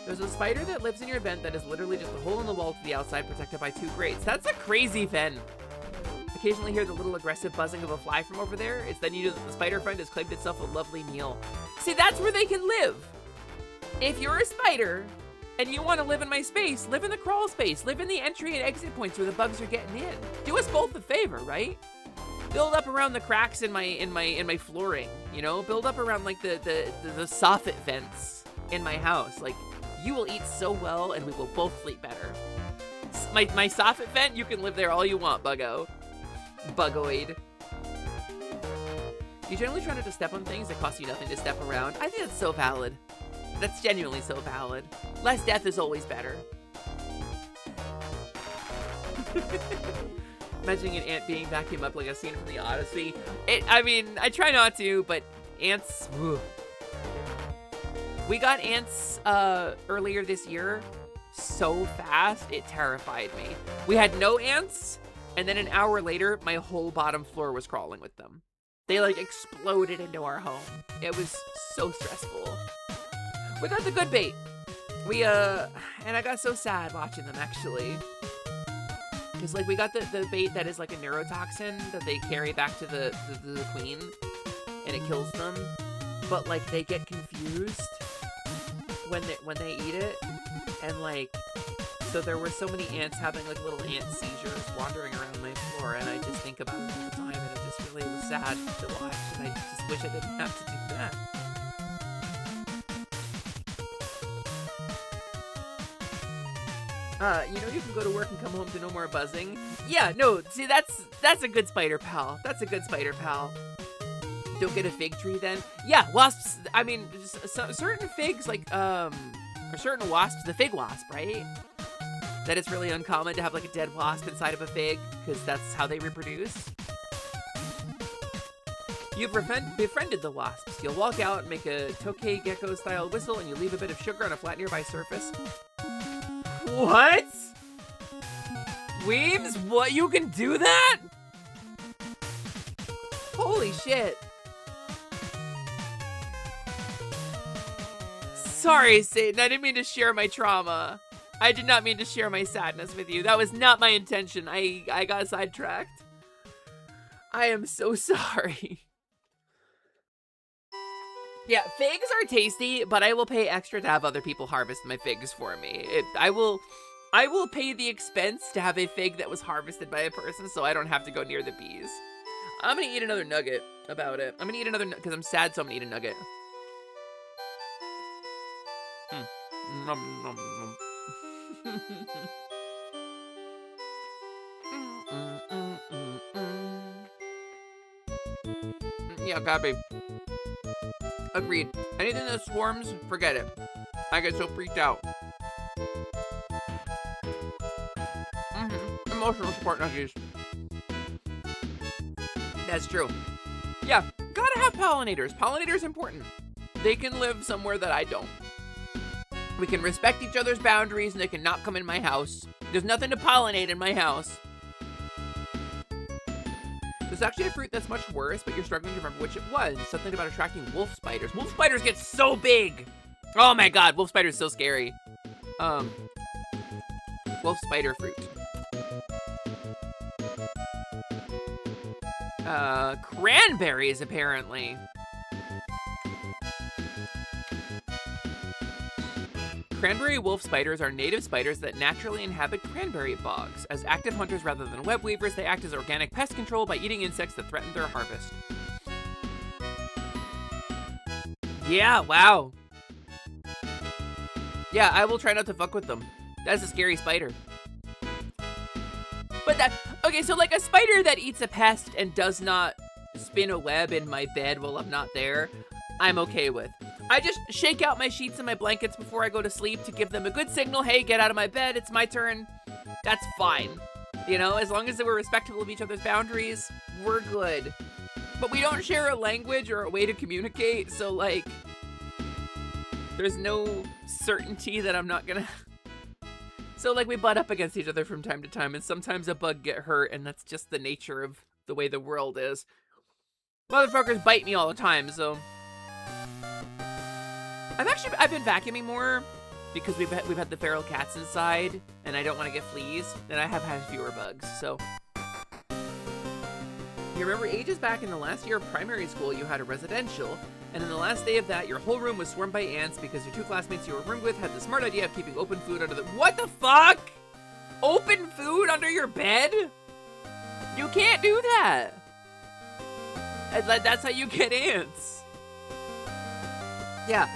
There's a spider that lives in your vent that is literally just a hole in the wall to the outside protected by 2 grates. That's a crazy vent. Occasionally hear the little aggressive buzzing of a fly from over there. It's then you know that the spider friend has claimed itself a lovely meal. See, that's where they can live. If you're a spider and you want to live in my space, live in the crawl space. Live in the entry and exit points where the bugs are getting in. Do us both a favor, right? Build up around the cracks in my flooring, you know? Build up around like the soffit vents in my house. Like, you will eat so well and we will both sleep better. My soffit vent, you can live there all you want, buggo. Bugoid. You generally try not to step on things that cost you nothing to step around. I think that's so valid. That's genuinely so valid. Less death is always better. Imagining an ant being vacuumed up like a scene from the Odyssey. I mean, I try not to, but ants, whew. We got ants earlier this year so fast, it terrified me. We had no ants, and then an hour later, my whole bottom floor was crawling with them. They like exploded into our home. It was so stressful. We got the good bait. And I got so sad watching them actually. Because, like, we got the bait that is, like, a neurotoxin that they carry back to the queen, and it kills them. But, like, they get confused when they eat it, and, like, So there were so many ants having like little ant seizures wandering around my floor, and I just think about it all the time, and it just really was sad to watch, and I just wish I didn't have to do that. You know, you can go to work and come home to no more buzzing. Yeah, no, see, that's a good spider pal. That's a good spider pal. Don't get a fig tree then. Yeah, wasps, I mean, certain figs, like, or certain wasps, the fig wasp, right? That it's really uncommon to have, like, a dead wasp inside of a fig, because that's how they reproduce. You've befriended the wasps. You'll walk out and make a tokay gecko-style whistle, and you leave a bit of sugar on a flat nearby surface. What? Weaves? What? You can do that? Holy shit. Sorry, Satan. I didn't mean to share my trauma. I did not mean to share my sadness with you. That was not my intention. I got sidetracked. I am so sorry. Yeah, figs are tasty, but I will pay extra to have other people harvest my figs for me. I will pay the expense to have a fig that was harvested by a person so I don't have to go near the bees. I'm gonna eat another nugget about it. I'm gonna eat another nugget because I'm sad, so I'm gonna eat a nugget. Nom, nom, nom. Yeah, copy. Agreed. Anything that swarms, forget it. I get so freaked out. Emotional support nuggies. That's true. Yeah, gotta have pollinators. Pollinators important. They can live somewhere that I don't. We can respect each other's boundaries and they can not come in my house. There's nothing to pollinate in my house. There's actually a fruit that's much worse, but you're struggling to remember which it was. Something about attracting wolf spiders. Wolf spiders get so big! Oh my god, wolf spiders so scary. Wolf spider fruit. Cranberries, apparently. Cranberry wolf spiders are native spiders that naturally inhabit cranberry bogs. As active hunters rather than web weavers, they act as organic pest control by eating insects that threaten their harvest. Yeah, wow. Yeah, I will try not to fuck with them. That's a scary spider. But that, okay, so like a spider that eats a pest and does not spin a web in my bed while I'm not there, I'm okay with. I just shake out my sheets and my blankets before I go to sleep to give them a good signal. Hey, get out of my bed. It's my turn. That's fine. You know, as long as we're respectful of each other's boundaries, we're good. But we don't share a language or a way to communicate, so like, there's no certainty that I'm not gonna... So like, we butt up against each other from time to time, and sometimes a bug get hurt, and that's just the nature of the way the world is. Motherfuckers bite me all the time, so... I've been vacuuming more because we've had the feral cats inside and I don't want to get fleas, and I have had fewer bugs, so. You remember ages back in the last year of primary school, you had a residential, and in the last day of that, your whole room was swarmed by ants because your two classmates you were roomed with had the smart idea of keeping open food under the— What the fuck? Open food under your bed? You can't do that. That's how you get ants. Yeah.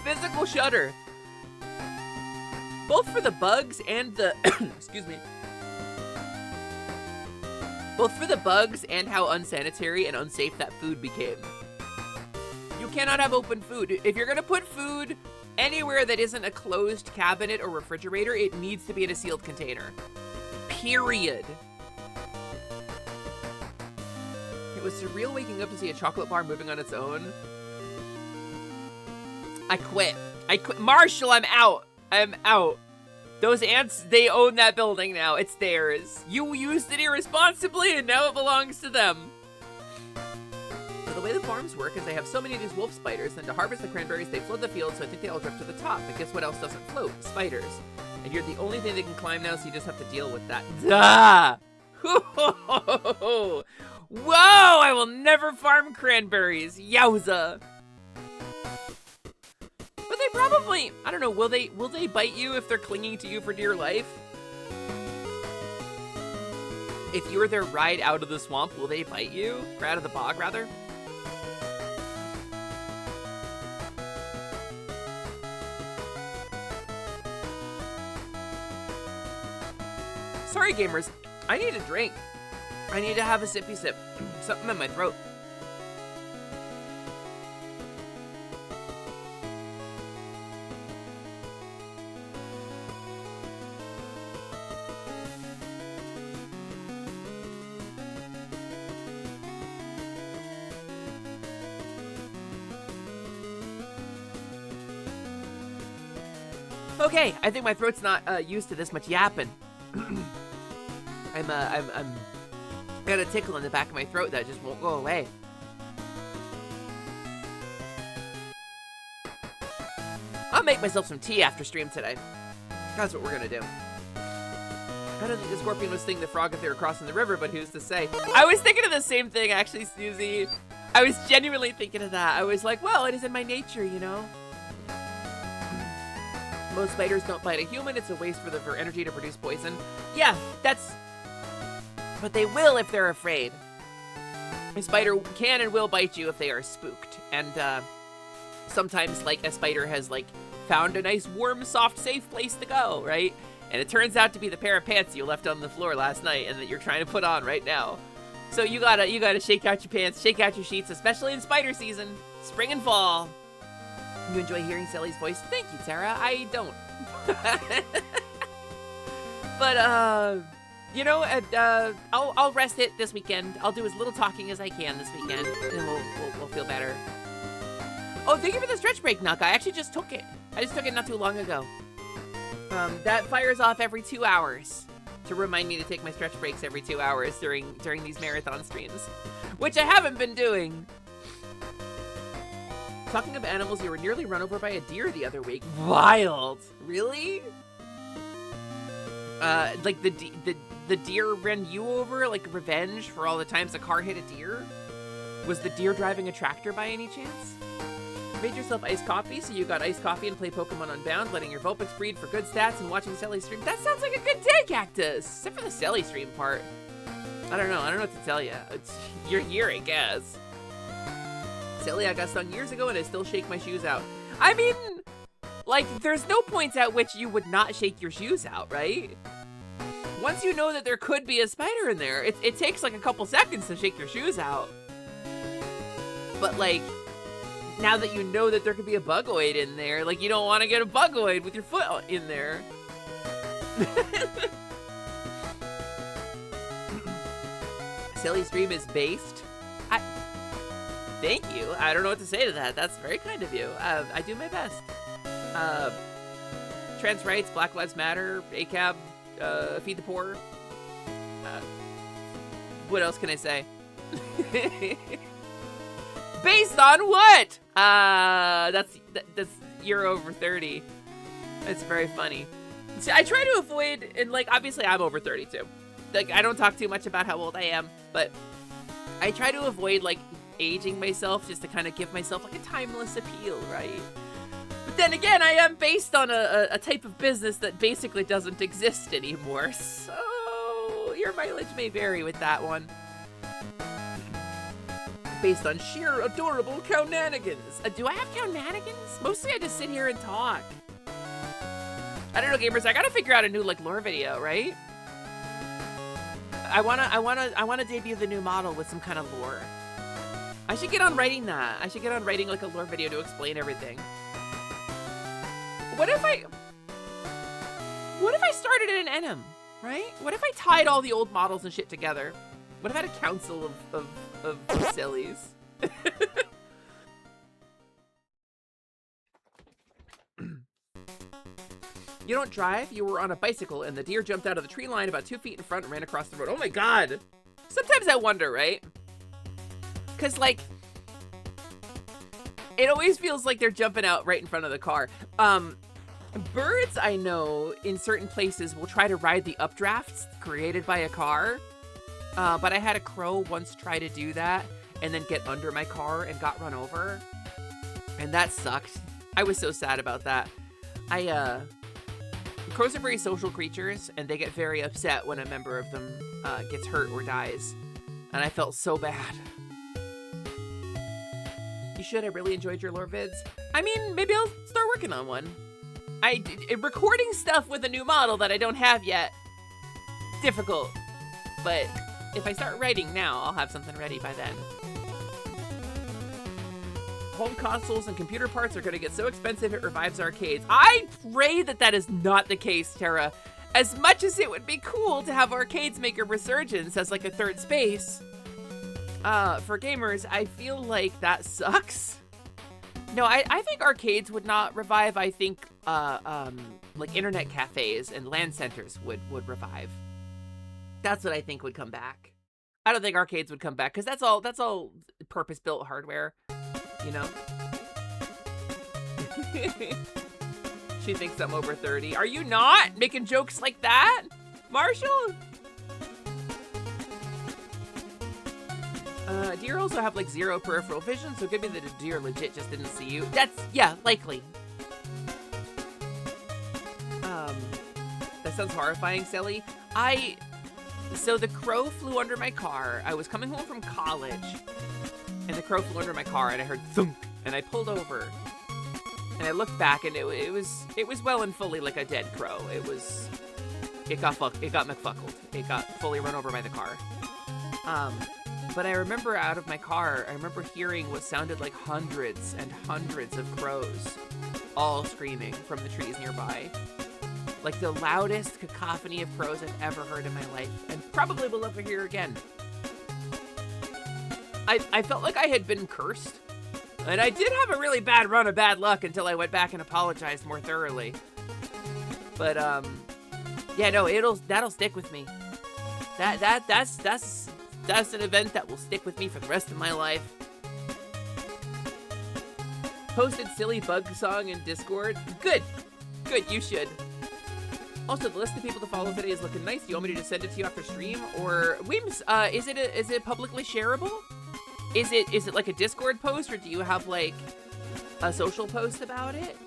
Physical shutter. Both for the bugs and the excuse me. Both for the bugs and how unsanitary and unsafe that food became. You cannot have open food. If you're gonna put food anywhere that isn't a closed cabinet or refrigerator, it needs to be in a sealed container. Period. It was surreal waking up to see a chocolate bar moving on its own. I quit. Marshall, I'm out. I'm out. Those ants, they own that building now. It's theirs. You used it irresponsibly and now it belongs to them. So the way the farms work is they have so many of these wolf spiders, and to harvest the cranberries, they flood the field, so I think they all drift to the top. But guess what else doesn't float? Spiders. And you're the only thing that can climb now, so you just have to deal with that. Duh! Whoa! I will never farm cranberries. Yowza! But they probably, I don't know, will they bite you if they're clinging to you for dear life? If you're their ride out of the swamp, will they bite you? Or out of the bog, rather? Sorry, gamers. I need a drink. I need to have a sippy sip. Something in my throat. Okay, I think my throat's not used to this much yapping. I'm got a tickle in the back of my throat that just won't go away. I'll make myself some tea after stream today. That's what we're gonna do. I don't think the scorpion would sting the frog if they were crossing the river, but who's to say? I was thinking of the same thing, actually, Susie. I was genuinely thinking of that. I was like, well, it is in my nature, you know? Most spiders don't bite a human. It's a waste for their energy to produce poison. Yeah, that's... But they will if they're afraid. A spider can and will bite you if they are spooked. And sometimes, like, a spider has, like, found a nice, warm, soft, safe place to go, right? And it turns out to be the pair of pants you left on the floor last night and that you're trying to put on right now. So you gotta shake out your pants, shake out your sheets, especially in spider season. Spring and fall. You enjoy hearing Sally's voice? Thank you, Tara. I don't. But, you know, I'll rest it this weekend. I'll do as little talking as I can this weekend, and we'll feel better. Oh, thank you for the stretch break, Nuck. I actually just took it. I just took it not too long ago. That fires off every 2 hours to remind me to take my stretch breaks every 2 hours during these marathon streams, which I haven't been doing. Talking of animals, you were nearly run over by a deer the other week. Wild. Really? Like the deer ran you over, like revenge for all the times the car hit a deer? Was the deer driving a tractor by any chance? Made yourself iced coffee, so you got iced coffee and play Pokemon Unbound, letting your Vulpix breed for good stats and watching Sally stream. That sounds like a good day, Cactus! Except for the Sally stream part. I don't know what to tell you. You're here, I guess. Silly, I got stung years ago and I still shake my shoes out. I mean, like, there's no points at which you would not shake your shoes out, right? Once you know that there could be a spider in there, it takes like a couple seconds to shake your shoes out. But like, now that you know that there could be a bugoid in there, like you don't want to get a bugoid with your foot in there. Silly stream is based. Thank you. I don't know what to say to that. That's very kind of you. I do my best. Trans rights, Black Lives Matter, ACAB, Feed the Poor. What else can I say? Based on what? That's you're over 30. It's very funny. See, I try to avoid, and like obviously I'm over 30 too. Like I don't talk too much about how old I am, but I try to avoid like aging myself just to kind of give myself like a timeless appeal, right? But then again, I am based on a type of business that basically doesn't exist anymore, so your mileage may vary with that one. Based on sheer adorable cownanigans. Do I have cownanigans? Mostly I just sit here and talk. I don't know, gamers, I gotta figure out a new like lore video, right? I wanna debut the new model with some kind of lore. I should get on writing that. I should get on writing like a lore video to explain everything. What if I started an NM, right? What if I tied all the old models and shit together? What if I had a council of sillies? You don't drive? You were on a bicycle and the deer jumped out of the tree line about 2 feet in front and ran across the road. Oh my god! Sometimes I wonder, right? Because, like, it always feels like they're jumping out right in front of the car. Birds, I know, in certain places will try to ride the updrafts created by a car. But I had a crow once try to do that and then get under my car and got run over. And that sucked. I was so sad about that. Crows are very social creatures, and they get very upset when a member of them gets hurt or dies. And I felt so bad. You should. I really enjoyed your lore vids. I mean, maybe I'll start working on one. Recording stuff with a new model that I don't have yet, difficult. But if I start writing now, I'll have something ready by then. Home consoles and computer parts are going to get so expensive it revives arcades. I pray that that is not the case, Tara. As much as it would be cool to have arcades make a resurgence as like a third space, for gamers, I feel like that sucks. No, I think arcades would not revive. I think like internet cafes and LAN centers would revive. That's what I think would come back. I don't think arcades would come back because that's all purpose-built hardware, you know. She thinks I'm over 30. Are you not making jokes like that, Marshall? Deer also have like 0 peripheral vision, so it could be that a deer legit just didn't see you. That's, yeah, likely. That sounds horrifying, Sally. So the crow flew under my car. I was coming home from college, and the crow flew under my car, and I heard thunk, and I pulled over, and I looked back, and it was well and fully like a dead crow. It got McFuckled. It got fully run over by the car. But I remember out of my car, I remember hearing what sounded like hundreds and hundreds of crows, all screaming from the trees nearby. Like the loudest cacophony of crows I've ever heard in my life, and probably will ever hear again. I felt like I had been cursed, and I did have a really bad run of bad luck until I went back and apologized more thoroughly. But yeah, no, that'll stick with me. That's an event that will stick with me for the rest of my life. Posted silly bug song in Discord. Good, you should. Also, the list of people to follow today is looking nice. Do you want me to just send it to you after stream? Or, Wims, is it publicly shareable? Is it like a Discord post, or do you have like a social post about it?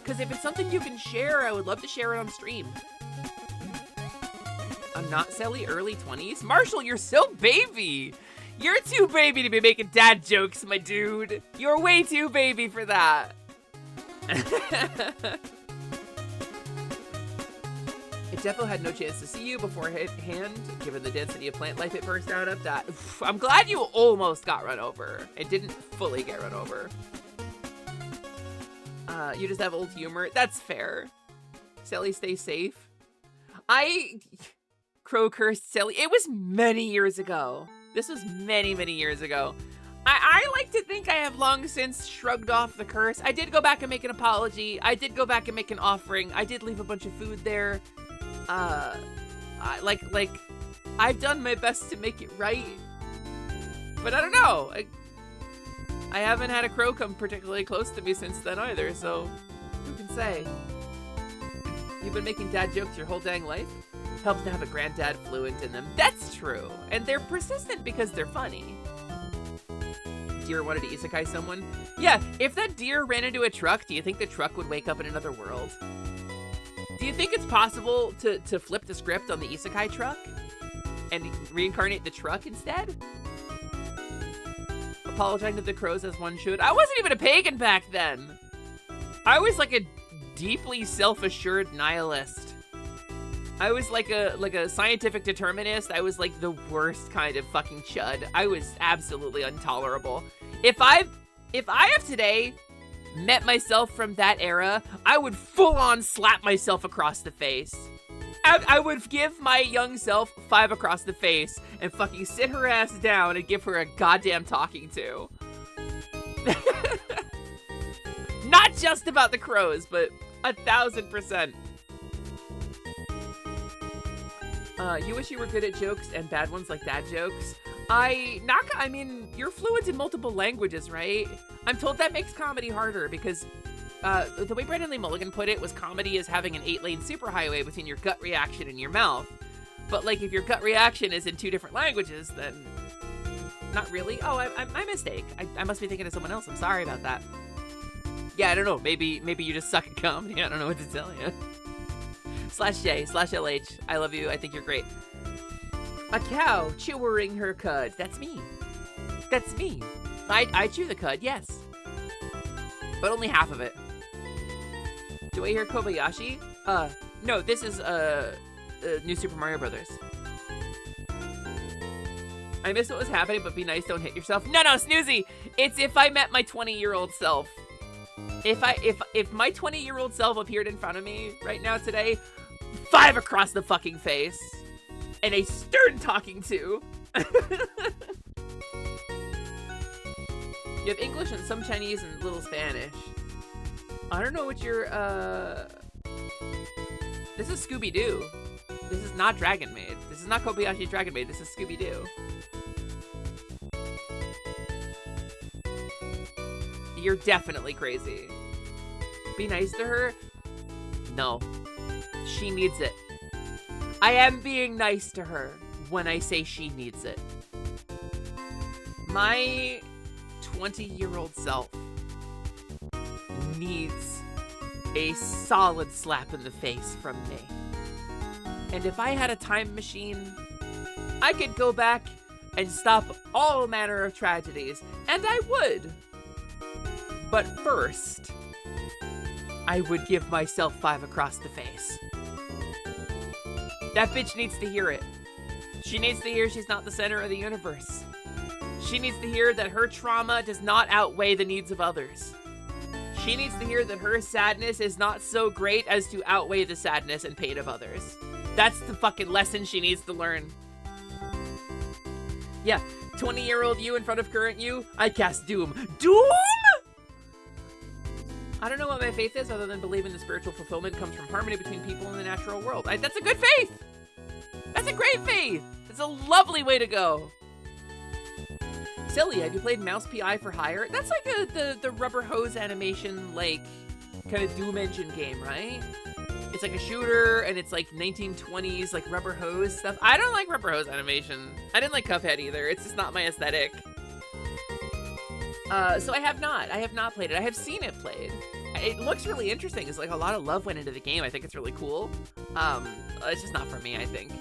Because if it's something you can share, I would love to share it on stream. I'm not Sally, early 20s. Marshall, you're so baby. You're too baby to be making dad jokes, my dude. You're way too baby for that. It defo had no chance to see you beforehand, given the density of plant life it burst out of. That I'm glad you almost got run over. It didn't fully get run over. You just have old humor. That's fair. Sally, stay safe. Crow cursed Sally. It was many years ago. This was many, many years ago. I like to think I have long since shrugged off the curse. I did go back and make an apology. I did go back and make an offering. I did leave a bunch of food there. I've done my best to make it right. But I don't know. I haven't had a crow come particularly close to me since then either, so who can say? You've been making dad jokes your whole dang life? Helps to have a granddad fluent in them. That's true. And they're persistent because they're funny. Deer wanted to isekai someone? Yeah, if that deer ran into a truck, do you think the truck would wake up in another world? Do you think it's possible to flip the script on the isekai truck and reincarnate the truck instead? Apologizing to the crows as one should. I wasn't even a pagan back then. I was like a deeply self-assured nihilist. I was like a scientific determinist. I was like the worst kind of fucking chud. I was absolutely intolerable. If I have today met myself from that era, I would full on slap myself across the face. I would give my young self 5 across the face and fucking sit her ass down and give her a goddamn talking to. Not just about the crows, but 1000%. You wish you were good at jokes and bad ones like dad jokes. I mean, you're fluent in multiple languages, right? I'm told that makes comedy harder because the way Brandon Lee Mulligan put it was comedy is having an 8-lane superhighway between your gut reaction and your mouth. But like if your gut reaction is in 2 different languages, then not really. Oh, my mistake. I must be thinking of someone else. I'm sorry about that. Yeah, I don't know. Maybe you just suck at comedy. I don't know what to tell you. /J/LH. I love you. I think you're great. A cow chewing her cud. That's me. That's me. I chew the cud, yes. But only half of it. Do I hear Kobayashi? No, this is, New Super Mario Brothers. I miss what was happening, but be nice, don't hit yourself. No, Snoozy! It's if I met my 20-year-old self. If my 20-year-old self appeared in front of me right now today, 5 across the fucking face. And a stern talking to. You have English and some Chinese and little Spanish. I don't know what your, This is Scooby-Doo. This is not Dragon Maid. This is not Kobayashi Dragon Maid. This is Scooby-Doo. You're definitely crazy. Be nice to her? No. She needs it. I am being nice to her when I say she needs it. My 20-year-old self needs a solid slap in the face from me. And if I had a time machine, I could go back and stop all manner of tragedies, and I would. But first, I would give myself 5 across the face. That bitch needs to hear it. She needs to hear she's not the center of the universe. She needs to hear that her trauma does not outweigh the needs of others. She needs to hear that her sadness is not so great as to outweigh the sadness and pain of others. That's the fucking lesson she needs to learn. Yeah, 20-year-old you in front of current you, I cast Doom. Doom?! I don't know what my faith is other than believing the spiritual fulfillment comes from harmony between people in the natural world. That's a good faith! That's a great faith! It's a lovely way to go. Silly, have you played Mouse PI for Hire? That's like the rubber hose animation, like, kind of Doom engine game, right? It's like a shooter, and it's like 1920s, like rubber hose stuff. I don't like rubber hose animation. I didn't like Cuphead either. It's just not my aesthetic. So I have not played it. I have seen it played. It looks really interesting. It's like a lot of love went into the game. I think it's really cool. It's just not for me, I think.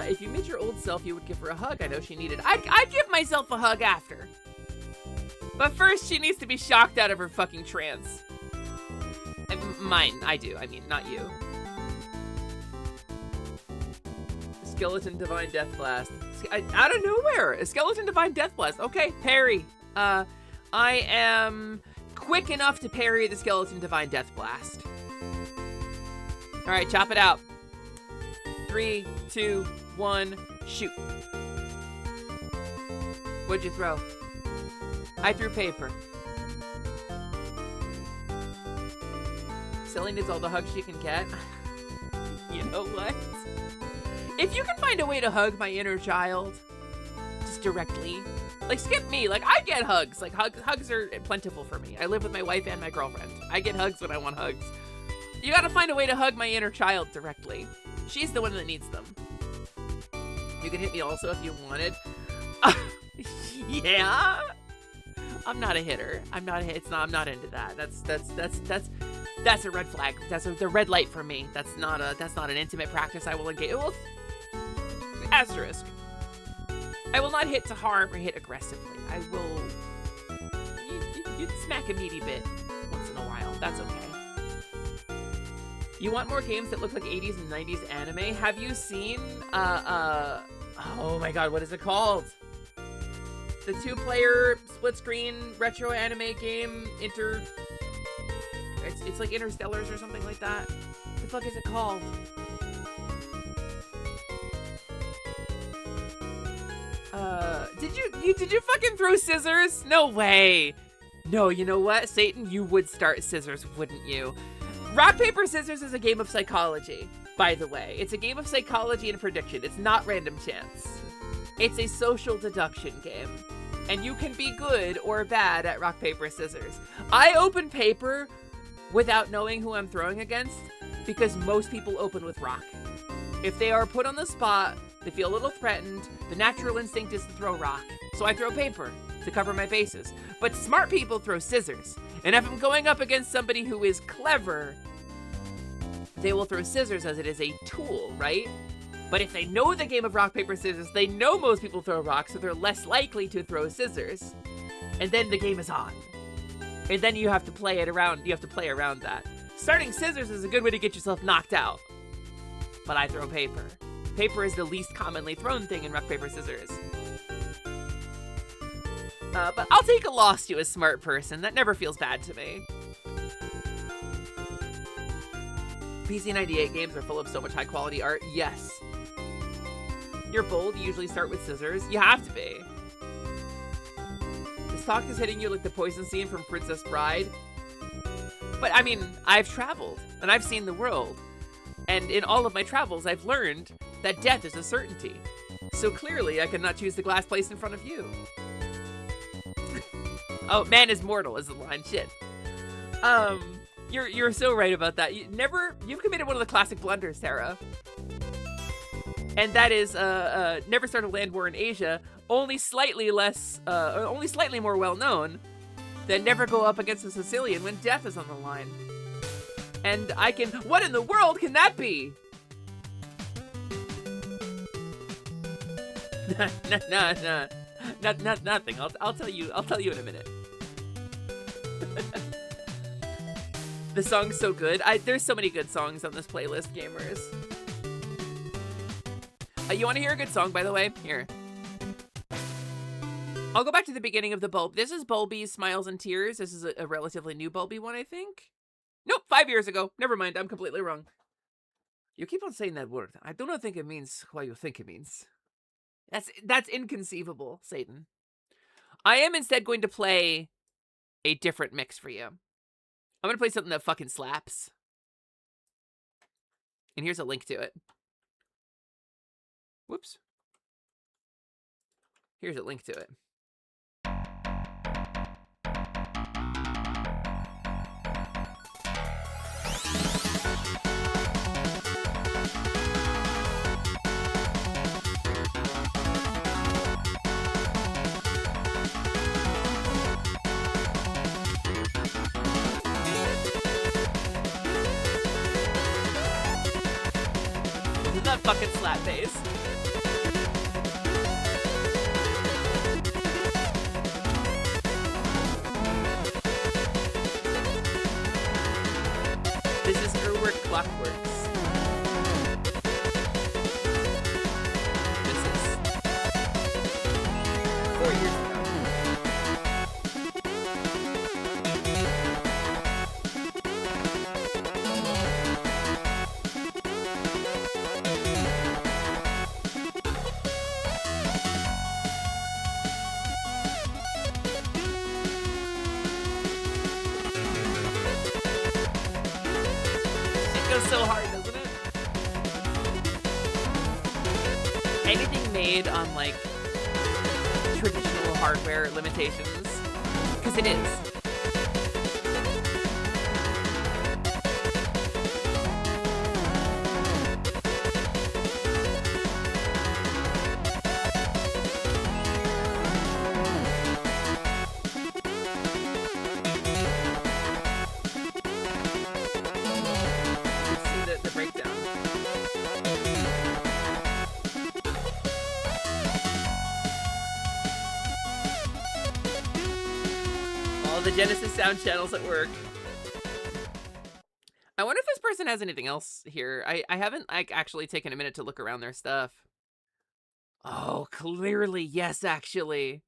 If you meet your old self, you would give her a hug. I know she needed. I'd give myself a hug after. But first, she needs to be shocked out of her fucking trance. Mine, I do. I mean, not you. Skeleton Divine Death Blast. Out of nowhere! A Skeleton Divine Death Blast. Okay, parry. I am quick enough to parry the Skeleton Divine Death Blast. Alright, chop it out. 3, 2, 1, shoot. What'd you throw? I threw paper. Silly needs all the hugs she can get. You know what? If you can find a way to hug my inner child, just directly, like skip me, like I get hugs, like hugs are plentiful for me. I live with my wife and my girlfriend. I get hugs when I want hugs. You gotta find a way to hug my inner child directly. She's the one that needs them. You can hit me also if you wanted. Yeah? I'm not a hitter. I'm not into that. That's a red flag. That's the red light for me. That's not an intimate practice I will engage. Well, asterisk. I will not hit to harm or hit aggressively. I will. You smack a meaty bit once in a while. That's okay. You want more games that look like 80s and 90s anime? Have you seen oh my god, what is it called? The 2-player split screen retro anime game it's like Interstellars or something like that. What the fuck is it called? Did you fucking throw scissors? No way. No, you know what? Satan, you would start scissors, wouldn't you? Rock, paper, scissors is a game of psychology, by the way. It's a game of psychology and prediction. It's not random chance. It's a social deduction game. And you can be good or bad at rock, paper, scissors. I open paper without knowing who I'm throwing against because most people open with rock. If they are put on the spot, they feel a little threatened, the natural instinct is to throw rock. So I throw paper. to cover my bases. But smart people throw scissors. And if I'm going up against somebody who is clever, they will throw scissors as it is a tool, right? But if they know the game of rock, paper, scissors, they know most people throw rocks, so they're less likely to throw scissors. And then the game is on. And then you have to play it around. You have to play around that. Starting scissors is a good way to get yourself knocked out. But I throw paper. Paper is the least commonly thrown thing in rock, paper, scissors. But I'll take a loss to a smart person. That never feels bad to me. PC 98 games are full of so much high quality art. Yes. You're bold. You usually start with scissors. You have to be. This talk is hitting you like the poison scene from Princess Bride. But I mean, I've traveled and I've seen the world. And in all of my travels, I've learned that death is a certainty. So clearly, I could not choose the glass placed in front of you. Oh, man is mortal is the line. Shit. You're so right about that. You've committed one of the classic blunders, Sarah. And that is, never start a land war in Asia, only slightly more well known than never go up against a Sicilian when death is on the line. And what in the world can that be? Nothing. I'll tell you in a minute. The song's so good. There's so many good songs on this playlist, gamers. You want to hear a good song, by the way? Here. I'll go back to the beginning of the Bulb. This is Bulby's Smiles and Tears. This is a relatively new Bulby one, I think. Nope, 5 years ago. Never mind, I'm completely wrong. You keep on saying that word. I do not think it means what you think it means. That's inconceivable, Satan. I am instead going to play a different mix for you. I'm going to play something that fucking slaps. And here's a link to it. Whoops. Here's a link to it. Isn't that fucking slap bass? This is Urwork Clockworks. This is 4 years ago. So hard, doesn't it? Anything made on like traditional hardware limitations, because it is. The Genesis sound channels at work. I wonder if this person has anything else here. I haven't actually taken a minute to look around their stuff. Oh, clearly, yes, actually.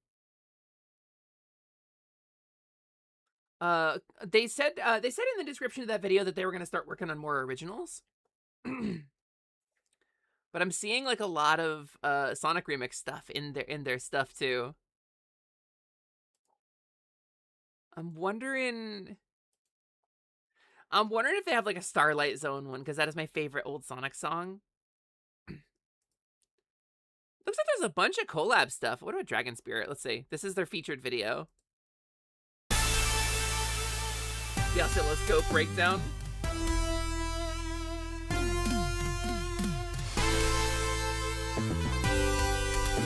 They said in the description of that video that they were going to start working on more originals. But I'm seeing like a lot of Sonic Remix stuff in their stuff too. I'm wondering if they have like a Starlight Zone one, because that is my favorite old Sonic song. Looks like there's a bunch of collab stuff. What about Dragon Spirit? Let's see. This is their featured video. The oscilloscope breakdown.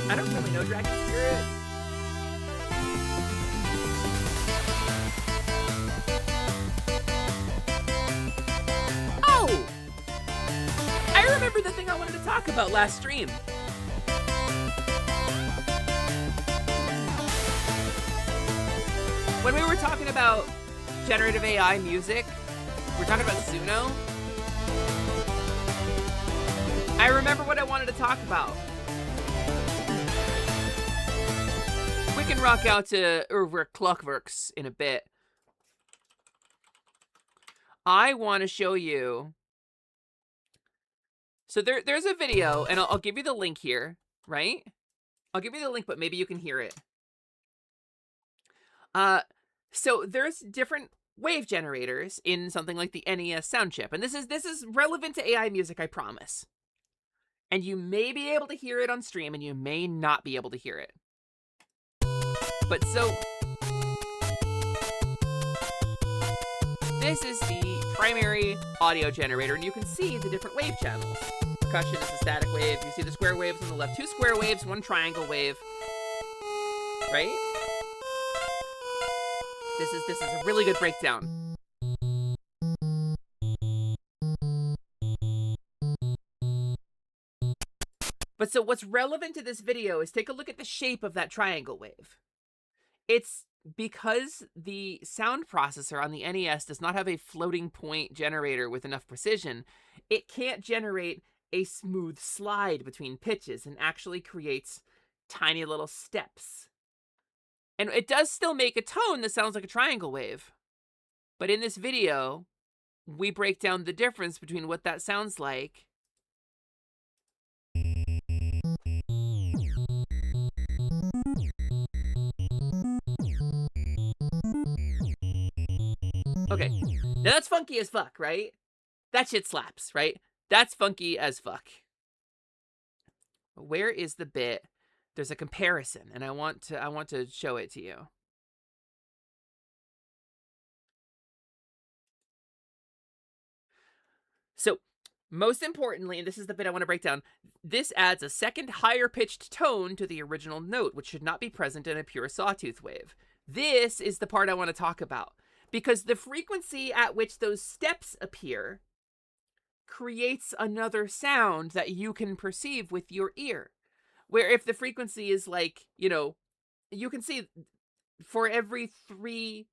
I don't really know Dragon Spirit. talk about last stream. When we were talking about generative AI music, we're talking about Suno. I remember what I wanted to talk about. We can rock out to Clockworks in a bit. I want to show you. So there's a video, and I'll give you the link here, right? I'll give you the link, but maybe you can hear it. So there's different wave generators in something like the NES sound chip, and this is relevant to AI music, I promise. And you may be able to hear it on stream, and you may not be able to hear it. But so this is the primary audio generator, and you can see the different wave channels. Percussion is a static wave. You see the square waves on the left. 2 square waves, 1 triangle wave. Right? This is a really good breakdown. But so what's relevant to this video is take a look at the shape of that triangle wave. It's because the sound processor on the NES does not have a floating point generator with enough precision, it can't generate a smooth slide between pitches and actually creates tiny little steps. And it does still make a tone that sounds like a triangle wave. But in this video, we break down the difference between what that sounds like Okay, now that's funky as fuck, right? That shit slaps, right? That's funky as fuck. Where is the bit? There's a comparison, and I want to show it to you. So, most importantly, and this is the bit I want to break down, this adds a second higher pitched tone to the original note, which should not be present in a pure sawtooth wave. This is the part I want to talk about. Because the frequency at which those steps appear creates another sound that you can perceive with your ear. Where if the frequency is like, you know, you can see for every 3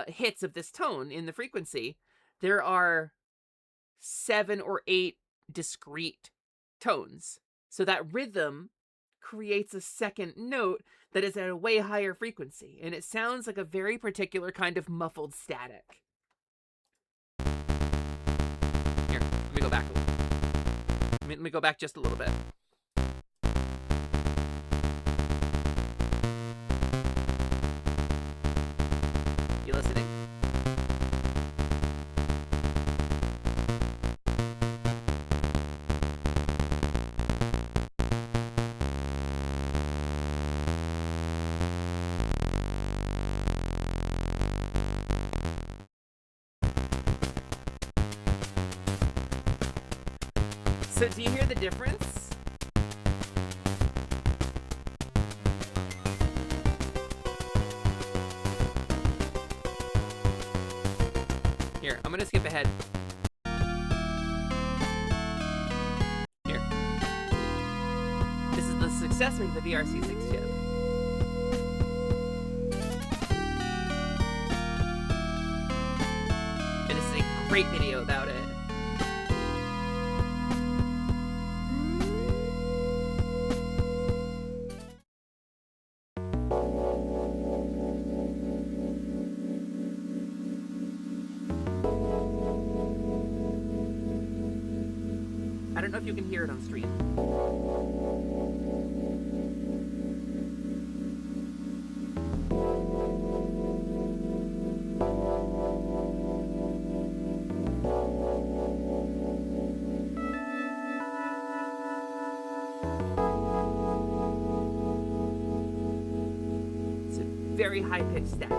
hits of this tone in the frequency, there are 7 or 8 discrete tones. So that rhythm creates a second note that is at a way higher frequency, and it sounds like a very particular kind of muffled static. Here, let me go back. Let me go back just a little bit. You listening? So do you hear the difference? Here, I'm gonna skip ahead. Here. This is the successor to the VRC6 chip. And this is a great video about it. I don't know if you can hear it on stream. It's a very high-pitched static.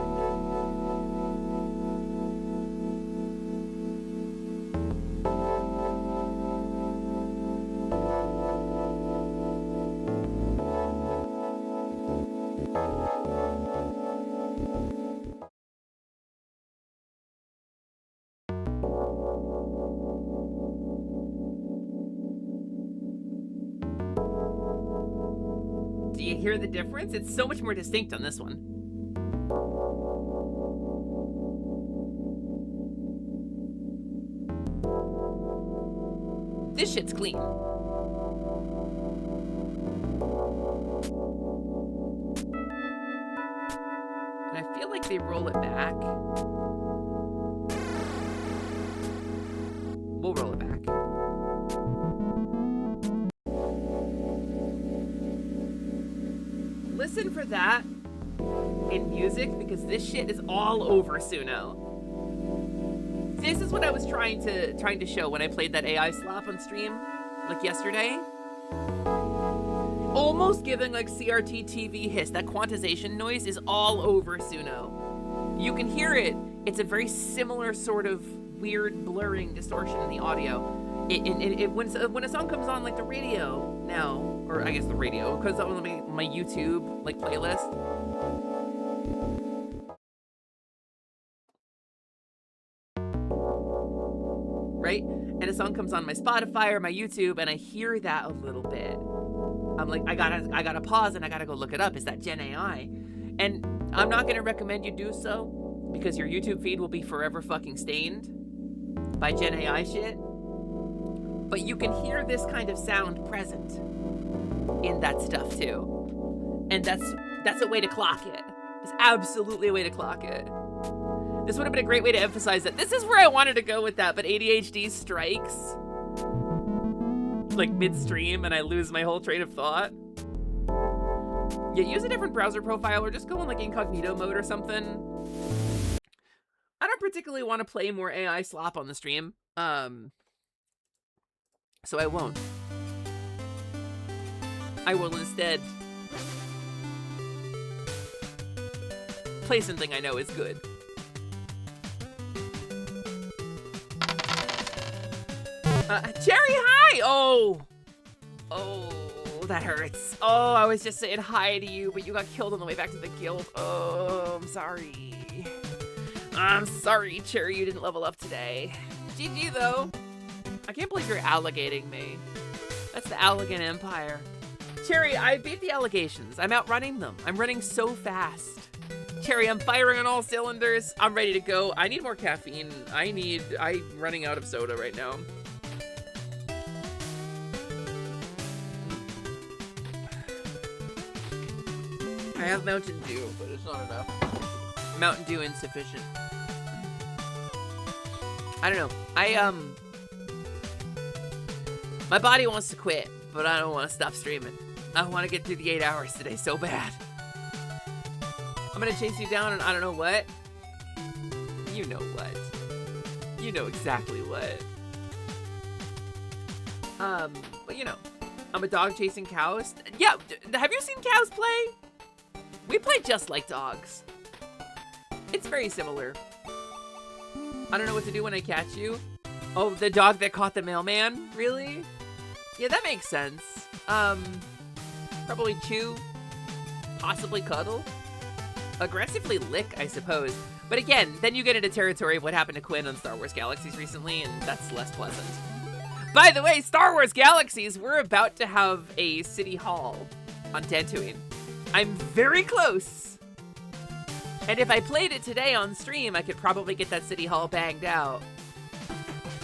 hear the difference? It's so much more distinct on this one. This shit's clean. And I feel like they roll it back. We'll roll it back. Listen for that in music, because this shit is all over Suno. This is what I was trying to show when I played that AI slap on stream, like yesterday. Almost giving like CRT TV hiss. That quantization noise is all over Suno. You can hear it. It's a very similar sort of weird blurring distortion in the audio. When a song comes on like the radio now, or I guess the radio, because on my YouTube like playlist. Right? And a song comes on my Spotify or my YouTube, and I hear that a little bit. I'm like, I gotta pause and I gotta go look it up. Is that Gen AI? And I'm not gonna recommend you do so, because your YouTube feed will be forever fucking stained by Gen AI shit. But you can hear this kind of sound present in that stuff too. And that's a way to clock it. It's absolutely a way to clock it. This would have been a great way to emphasize that this is where I wanted to go with that, but ADHD strikes like midstream and I lose my whole train of thought. Yeah, use a different browser profile or just go in like incognito mode or something. I don't particularly want to play more AI slop on the stream, so I won't. I will instead play something I know is good. Cherry, hi! Oh, that hurts. Oh, I was just saying hi to you, but you got killed on the way back to the guild. Oh, I'm sorry. I'm sorry, Cherry, you didn't level up today. GG, though. I can't believe you're alligating me. That's the Allegan Empire. Cherry, I beat the allegations. I'm outrunning them. I'm running so fast. Cherry, I'm firing on all cylinders. I'm ready to go. I need more caffeine. I'm running out of soda right now. I have Mountain Dew, but it's not enough. Mountain Dew insufficient. I don't know. My body wants to quit, but I don't want to stop streaming. I want to get through the 8 hours today so bad. I'm gonna chase you down and I don't know what. You know what. You know exactly what. But you know, I'm a dog chasing cows. Yeah, have you seen cows play? We play just like dogs. It's very similar. I don't know what to do when I catch you. Oh, the dog that caught the mailman? Really? Yeah, that makes sense. Probably chew. Possibly cuddle. Aggressively lick, I suppose. But again, then you get into territory of what happened to Quinn on Star Wars Galaxies recently, and that's less pleasant. By the way, Star Wars Galaxies, we're about to have a city hall on Tatooine. I'm very close. And if I played it today on stream, I could probably get that city hall banged out.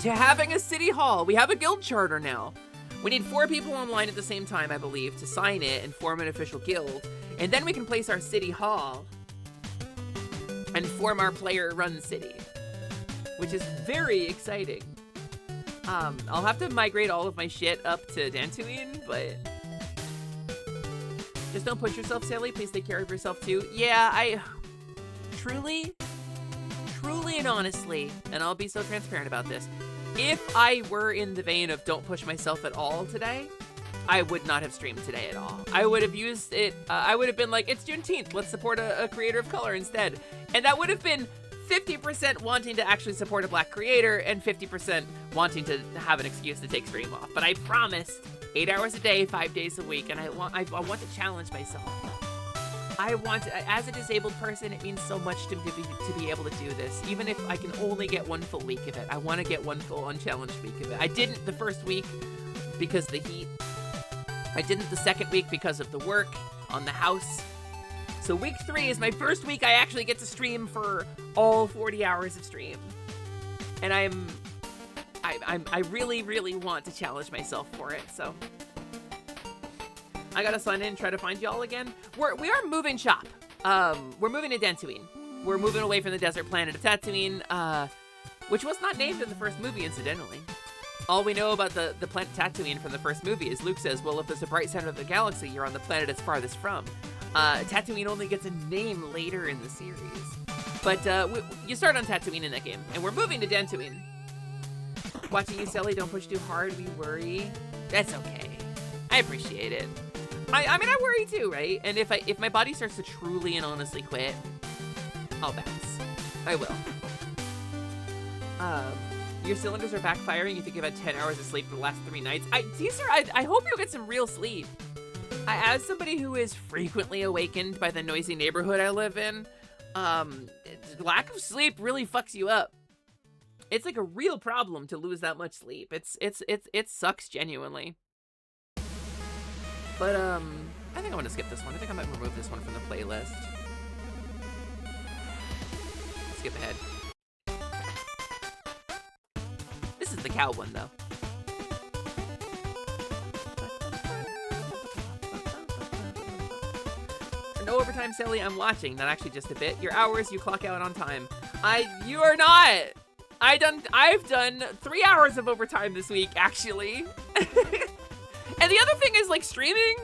To having a city hall, we have a guild charter now. We need 4 people online at the same time, I believe, to sign it and form an official guild. And then we can place our city hall and form our player-run city, which is very exciting. I'll have to migrate all of my shit up to Dantooine, but just don't push yourself, Sally. Please take care of yourself too. Yeah, I truly and honestly, and I'll be so transparent about this, if I were in the vein of don't push myself at all today, I would not have streamed today at all. I would have used it, I would have been like, it's Juneteenth, let's support a creator of color instead. And that would have been 50% wanting to actually support a black creator and 50% wanting to have an excuse to take stream off. But I promised 8 hours a day, 5 days a week, and I want to challenge myself. I want to, as a disabled person, it means so much to be able to do this. Even if I can only get 1 full week of it, I want to get 1 full unchallenged week of it. I didn't the first week because of the heat. I didn't the second week because of the work. on the house. So week 3 is my first week I actually get to stream for all 40 hours of stream. And I really, really want to challenge myself for it, so. I gotta sign in and try to find y'all again. We are moving shop. We're moving to Dantooine. We're moving away from the desert planet of Tatooine, which was not named in the first movie, incidentally. All we know about the planet Tatooine from the first movie is Luke says, well, if there's a bright center of the galaxy, you're on the planet it's farthest from. Tatooine only gets a name later in the series. But you start on Tatooine in that game, and we're moving to Dantooine. Watching you, Sally, don't push too hard, we worry. That's okay. I appreciate it. I mean, I worry too, right? And if my body starts to truly and honestly quit, I'll bounce. I will. Your cylinders are backfiring. You think you've had 10 hours of sleep for the last 3 nights. Teaser, I hope you'll get some real sleep. As somebody who is frequently awakened by the noisy neighborhood I live in, lack of sleep really fucks you up. It's like a real problem to lose that much sleep. It sucks genuinely. But I think I want to skip this one. I think I might remove this one from the playlist. Skip ahead. This is the cow one, though. No overtime, Sally. I'm watching. Not actually just a bit. Your hours, you clock out on time. You are not. I've done 3 hours of overtime this week, actually. And the other thing is, like, streaming,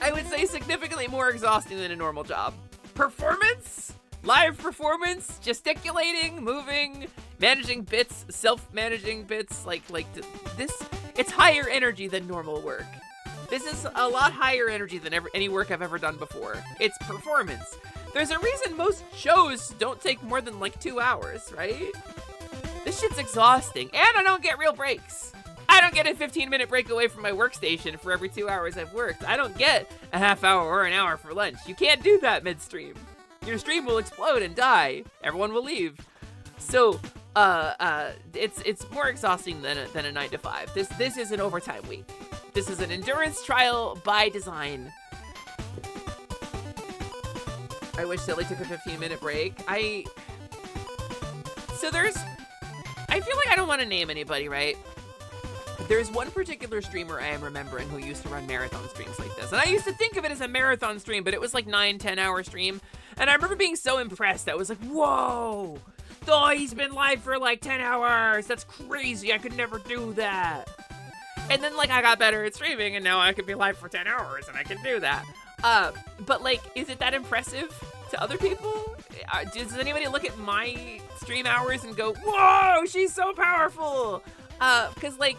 I would say significantly more exhausting than a normal job. Performance, live performance, gesticulating, moving, managing bits, self-managing bits, like this, it's higher energy than normal work. This is a lot higher energy than any work I've ever done before. It's performance. There's a reason most shows don't take more than like 2 hours, right? This shit's exhausting, and I don't get real breaks. I don't get a 15-minute break away from my workstation for every 2 hours I've worked. I don't get a half hour or an hour for lunch. You can't do that mid-stream. Your stream will explode and die. Everyone will leave. So, it's more exhausting than a 9 to 5. This is an overtime week. This is an endurance trial by design. I wish Silly took a 15-minute break. I feel like I don't want to name anybody, right? There's one particular streamer I am remembering who used to run marathon streams like this. And I used to think of it as a marathon stream, but it was like 9-10 hour stream. And I remember being so impressed. I was like, whoa, oh, he's been live for like 10 hours. That's crazy. I could never do that. And then like I got better at streaming and now I could be live for 10 hours and I can do that. But like, is it that impressive to other people? Does anybody look at my stream hours and go, whoa, she's so powerful? Because like,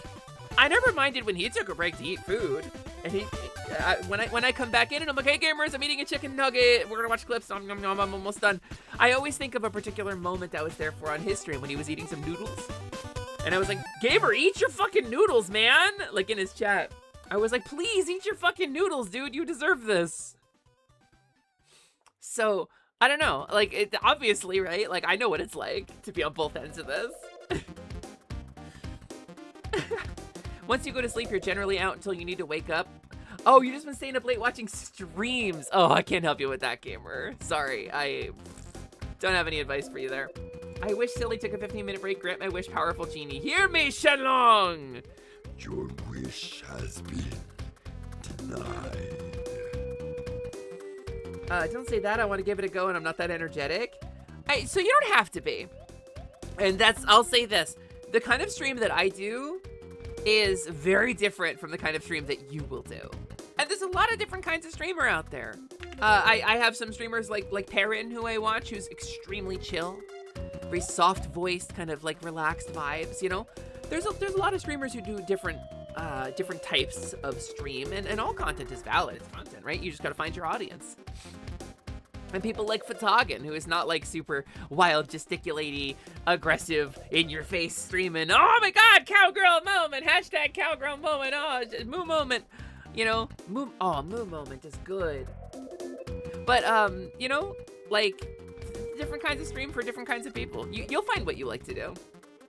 I never minded when he took a break to eat food. And when I come back in and I'm like, hey gamers, I'm eating a chicken nugget. We're gonna watch clips. I'm almost done. I always think of a particular moment I was there for on his stream when he was eating some noodles. And I was like, gamer, eat your fucking noodles, man. Like in his chat. I was like, please eat your fucking noodles, dude. You deserve this. So, I don't know. Like, obviously, right? Like, I know what it's like to be on both ends of this. Once you go to sleep, you're generally out until you need to wake up. Oh, you've just been staying up late watching streams. Oh, I can't help you with that, gamer. Sorry, I don't have any advice for you there. I wish Silly took a 15-minute break. Grant my wish, powerful genie. Hear me, Shenlong! Your wish has been denied. Don't say that. I want to give it a go, and I'm not that energetic. So you don't have to be. And I'll say this. The kind of stream that I do is very different from the kind of stream that you will do. And there's a lot of different kinds of streamer out there. I have some streamers like Perrin, who I watch, who's extremely chill. Very soft-voiced, kind of like relaxed vibes, you know? There's a lot of streamers who do different types of stream, and all content is valid. It's content, right? You just gotta find your audience. And people like Fatagan, who is not like super wild, gesticulating, aggressive, in-your-face streaming. Oh my god, cowgirl moment! Hashtag cowgirl moment! Oh, moo moment! You know, moo moment is good. But, you know, like, different kinds of stream for different kinds of people. You'll find what you like to do.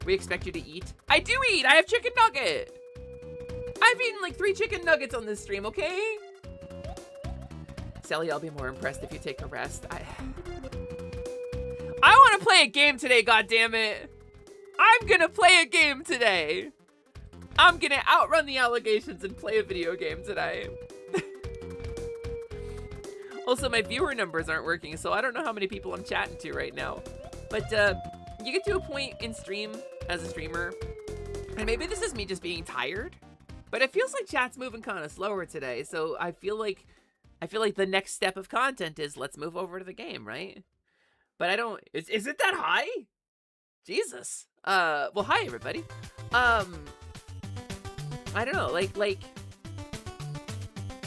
We expect you to eat. I do eat! I have chicken nugget! I've eaten like 3 chicken nuggets on this stream, okay? Sally, I'll be more impressed if you take a rest. I want to play a game today, goddammit. I'm gonna play a game today. I'm gonna outrun the allegations and play a video game today. Also, my viewer numbers aren't working, so I don't know how many people I'm chatting to right now. But you get to a point in stream as a streamer, and maybe this is me just being tired, but it feels like chat's moving kind of slower today. So I feel like the next step of content is let's move over to the game, right? But I don't. Is it that high? Jesus. Well, hi everybody. I don't know. Like.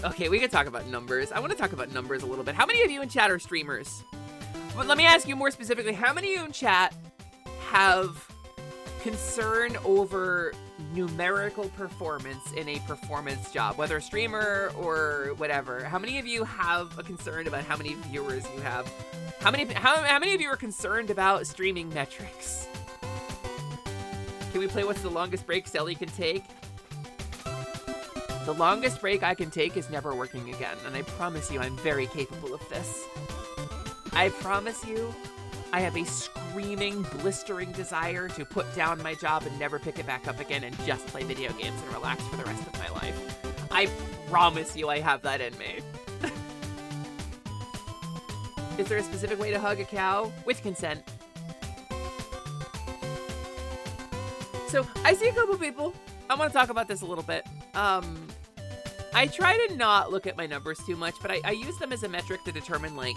Okay, we can talk about numbers. I want to talk about numbers a little bit. How many of you in chat are streamers? But let me ask you more specifically, how many of you in chat have concern over numerical performance in a performance job, whether a streamer or whatever? How many of you have a concern about how many viewers you have? How many of you are concerned about streaming metrics? Can we play what's the longest break Sally can take? The longest break I can take is never working again, and I promise you I'm very capable of this. I promise you, I have a screaming, blistering desire to put down my job and never pick it back up again and just play video games and relax for the rest of my life. I promise you I have that in me. Is there a specific way to hug a cow? With consent. So, I see a couple people. I want to talk about this a little bit. I try to not look at my numbers too much, but I use them as a metric to determine, like,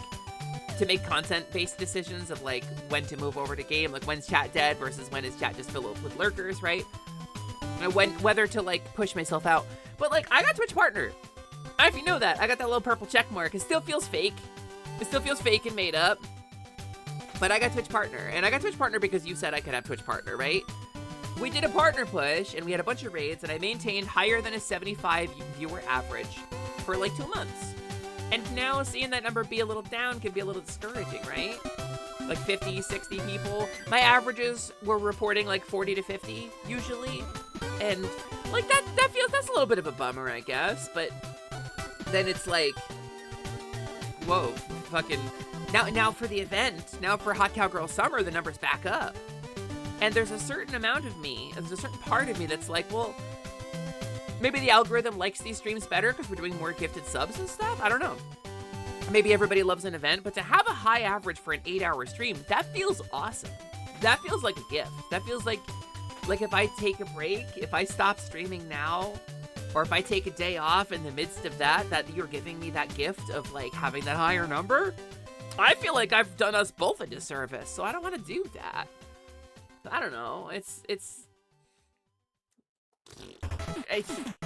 to make content-based decisions of, like, when to move over to game, like, when's chat dead versus when is chat just filled with lurkers, right? And whether to, like, push myself out. But, like, I got Twitch Partner. I don't know if you know that. I got that little purple check mark. It still feels fake. It still feels fake and made up. But I got Twitch Partner. And I got Twitch Partner because you said I could have Twitch Partner, right? We did a partner push, and we had a bunch of raids, and I maintained higher than a 75 viewer average for like 2 months. And now seeing that number be a little down can be a little discouraging, right? Like 50, 60 people. My averages were reporting like 40 to 50 usually. And like that's a little bit of a bummer, I guess. But then it's like, whoa, fucking, now for the event, now for Hot Cowgirl Summer, the numbers back up. And there's a certain amount of me, there's a certain part of me that's like, well, maybe the algorithm likes these streams better because we're doing more gifted subs and stuff. I don't know. Maybe everybody loves an event, but to have a high average for an 8-hour stream, that feels awesome. That feels like a gift. That feels like if I take a break, if I stop streaming now, or if I take a day off in the midst of that you're giving me that gift of like having that higher number, I feel like I've done us both a disservice. So I don't want to do that. I don't know. It's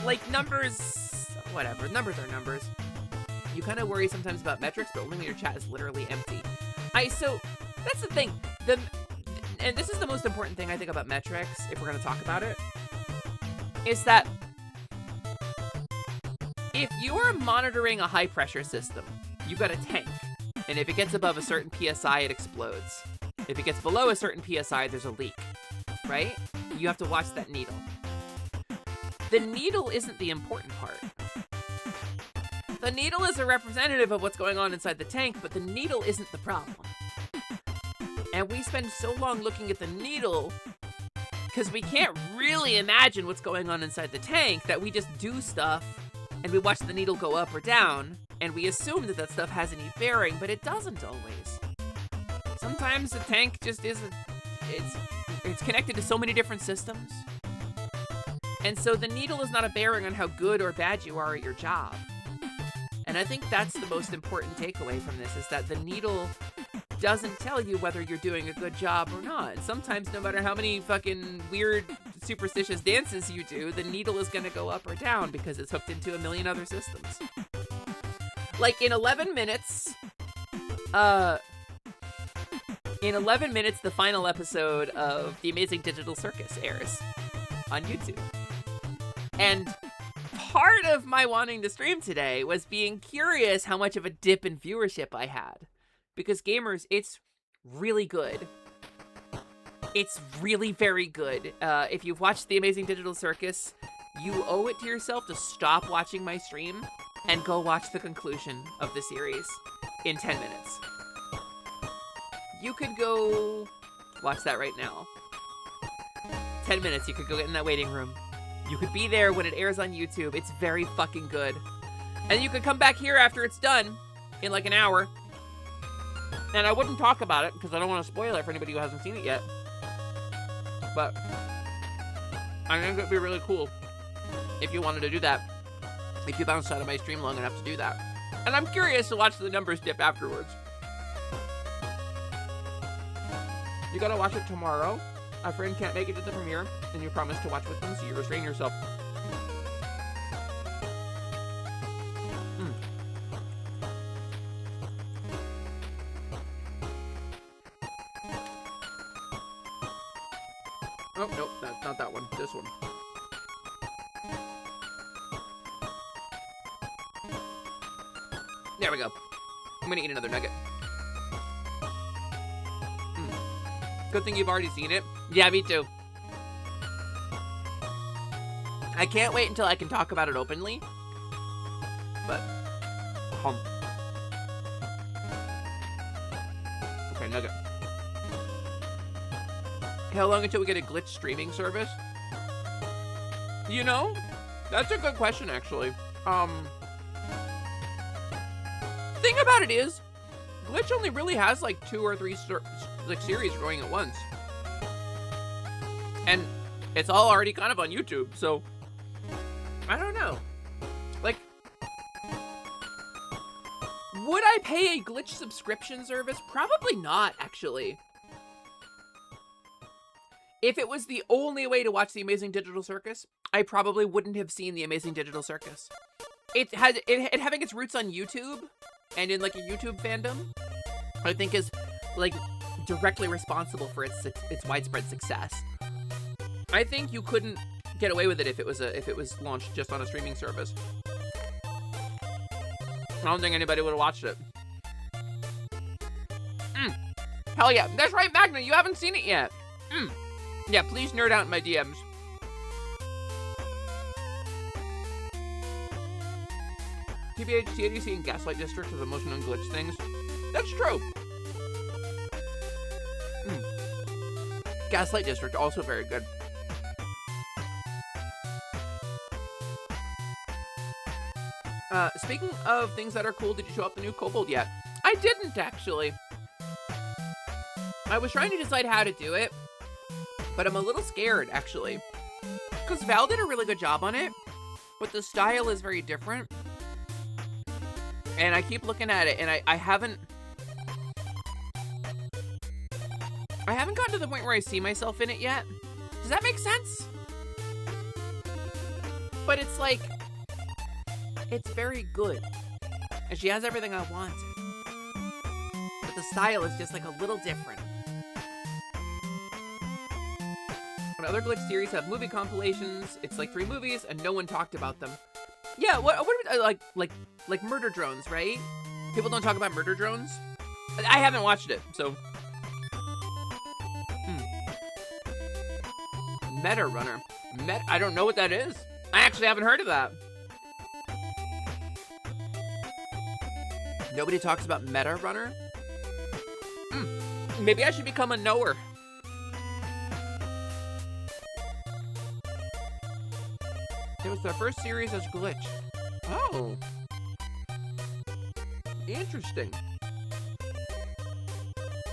like numbers, whatever. Numbers are numbers. You kind of worry sometimes about metrics, but only when your chat is literally empty. So that's the thing. And this is the most important thing I think about metrics, if we're going to talk about it, is that if you are monitoring a high pressure system, you've got a tank, and if it gets above a certain PSI, it explodes. If it gets below a certain PSI, there's a leak, right? You have to watch that needle. The needle isn't the important part. The needle is a representative of what's going on inside the tank, but the needle isn't the problem. And we spend so long looking at the needle because we can't really imagine what's going on inside the tank that we just do stuff and we watch the needle go up or down and we assume that stuff has any bearing, but it doesn't always. Sometimes the tank just isn't, it's connected to so many different systems. And so the needle is not a bearing on how good or bad you are at your job. And I think that's the most important takeaway from this, is that the needle doesn't tell you whether you're doing a good job or not. Sometimes, no matter how many fucking weird, superstitious dances you do, the needle is going to go up or down because it's hooked into a million other systems. Like, in 11 minutes, the final episode of The Amazing Digital Circus airs on YouTube. And part of my wanting to stream today was being curious how much of a dip in viewership I had. Because gamers, it's really good. It's really very good. If you've watched The Amazing Digital Circus, you owe it to yourself to stop watching my stream and go watch the conclusion of the series in 10 minutes. You could go watch that right now. 10 minutes, you could go get in that waiting room. You could be there when it airs on YouTube. It's very fucking good. And you could come back here after it's done in like an hour. And I wouldn't talk about it because I don't want to spoil it for anybody who hasn't seen it yet. But I think it'd be really cool if you wanted to do that. If you bounced out of my stream long enough to do that. And I'm curious to watch the numbers dip afterwards. You gotta watch it tomorrow. A friend can't make it to the premiere, and you promise to watch with them, so you restrain yourself. Oh, nope, that's not that one. This one. There we go. I'm gonna eat another nugget. Good thing you've already seen it. Yeah, me too. I can't wait until I can talk about it openly. But, okay, nugget. How long until we get a glitch streaming service? You know, that's a good question, actually. Thing about it is, Glitch only really has like 2 or 3 series going at once. And it's all already kind of on YouTube, so I don't know. Like, would I pay a Glitch subscription service? Probably not, actually. If it was the only way to watch The Amazing Digital Circus, I probably wouldn't have seen The Amazing Digital Circus. It having its roots on YouTube and in like a YouTube fandom, I think is like directly responsible for its widespread success. I think you couldn't get away with it if it was launched just on a streaming service. I don't think anybody would have watched it. Hell yeah, that's right, Magna. You haven't seen it yet. Yeah, please nerd out in my DMs. TBH, TADC, and Gaslight District are the most known glitch things. That's true. Gaslight District, also very good. Speaking of things that are cool, did you show up the new Kobold yet? I didn't, actually. I was trying to decide how to do it, but I'm a little scared, actually. Because Val did a really good job on it, but the style is very different. And I keep looking at it, and I haven't gotten to the point where I see myself in it yet. Does that make sense? But it's like, it's very good. And she has everything I want. But the style is just like a little different. And other glitch series have movie compilations. It's like 3 movies, and no one talked about them. Yeah, what like murder drones, right? People don't talk about murder drones. I haven't watched it, so. Meta Runner. I don't know what that is. I actually haven't heard of that. Nobody talks about Meta Runner? Maybe I should become a knower. It was their first series as Glitch. Oh. Interesting.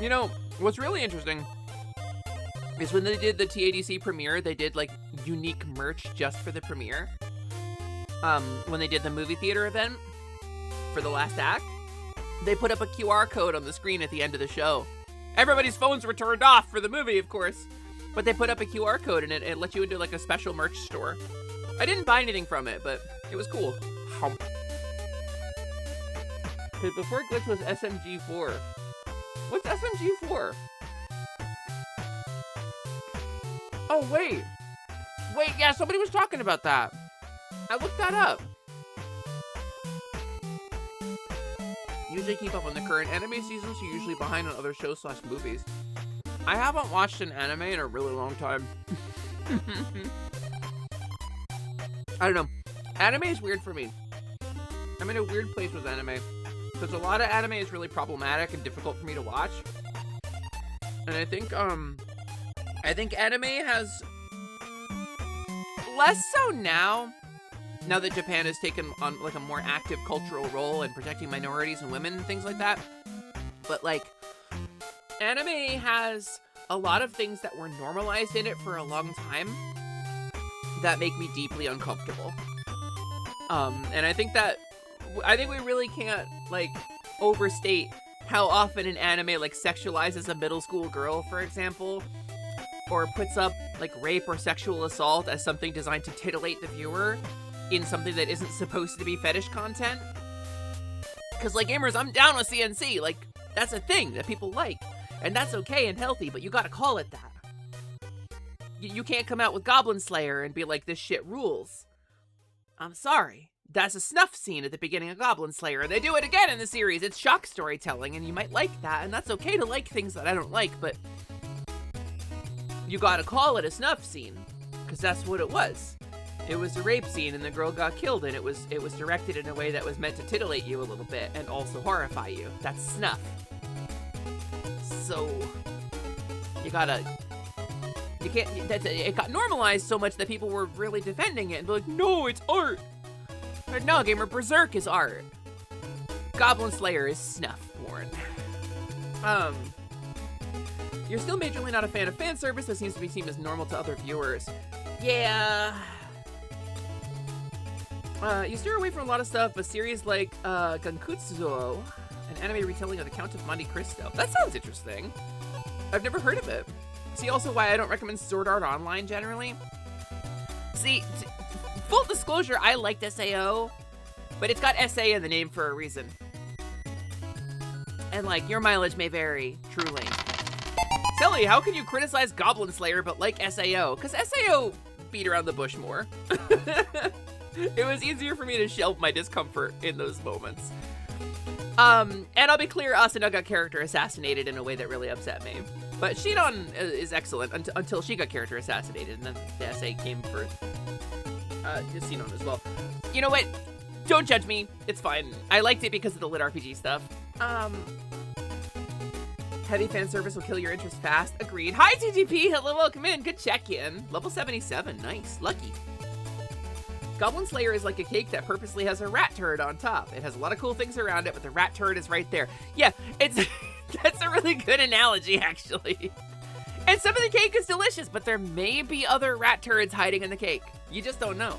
You know, what's really interesting is when they did the TADC premiere, they did like unique merch just for the premiere. When they did the movie theater event for the last act, they put up a QR code on the screen at the end of the show. Everybody's phones were turned off for the movie, of course, but they put up a QR code and it let you into like a special merch store. I didn't buy anything from it, but it was cool. Because before Glitch was SMG4. What's SMG4? Oh, wait. Wait, yeah, somebody was talking about that. I looked that up. Usually keep up on the current anime season, so you're usually behind on other shows / movies. I haven't watched an anime in a really long time. I don't know. Anime is weird for me. I'm in a weird place with anime. Because a lot of anime is really problematic and difficult for me to watch. And I think anime has less so now that Japan has taken on like a more active cultural role in protecting minorities and women and things like that. But like, anime has a lot of things that were normalized in it for a long time that make me deeply uncomfortable. And I think we really can't like overstate how often an anime like sexualizes a middle school girl, for example, or puts up like rape or sexual assault as something designed to titillate the viewer in something that isn't supposed to be fetish content. Because like, gamers, I'm down with CNC. Like, that's a thing that people like, and that's okay and healthy, but you gotta call it that. You can't come out with Goblin Slayer and be like, this shit rules. I'm sorry. That's a snuff scene at the beginning of Goblin Slayer, and they do it again in the series. It's shock storytelling, and you might like that, and that's okay to like things that I don't like, but you gotta call it a snuff scene, because that's what it was. It was a rape scene, and the girl got killed, and it was directed in a way that was meant to titillate you a little bit, and also horrify you. That's snuff. So, you can't, it got normalized so much that people were really defending it, and be like, no, it's art. But no, gamer, Berserk is art. Goblin Slayer is snuff porn. You're still majorly not a fan of fan service that seems to be seen as normal to other viewers. Yeah. You steer away from a lot of stuff, a series like Gankutsuo, an anime retelling of the Count of Monte Cristo. That sounds interesting. I've never heard of it. See also why I don't recommend Sword Art Online generally. See, full disclosure, I liked SAO, but it's got SA in the name for a reason. And like, your mileage may vary, truly. Silly, how can you criticize Goblin Slayer but like SAO? Because SAO beat around the bush more. It was easier for me to shelve my discomfort in those moments. And I'll be clear, Asuna got character assassinated in a way that really upset me. But Shinon is excellent until she got character assassinated, and then the SA came for Shinon as well. You know what? Don't judge me. It's fine. I liked it because of the lit RPG stuff. Heavy fan service will kill your interest fast. Agreed. Hi, TGP. Hello, welcome in. Good check-in. Level 77. Nice. Lucky. Goblin Slayer is like a cake that purposely has a rat turd on top. It has a lot of cool things around it, but the rat turd is right there. Yeah, it's that's a really good analogy, actually. And some of the cake is delicious, but there may be other rat turds hiding in the cake. You just don't know.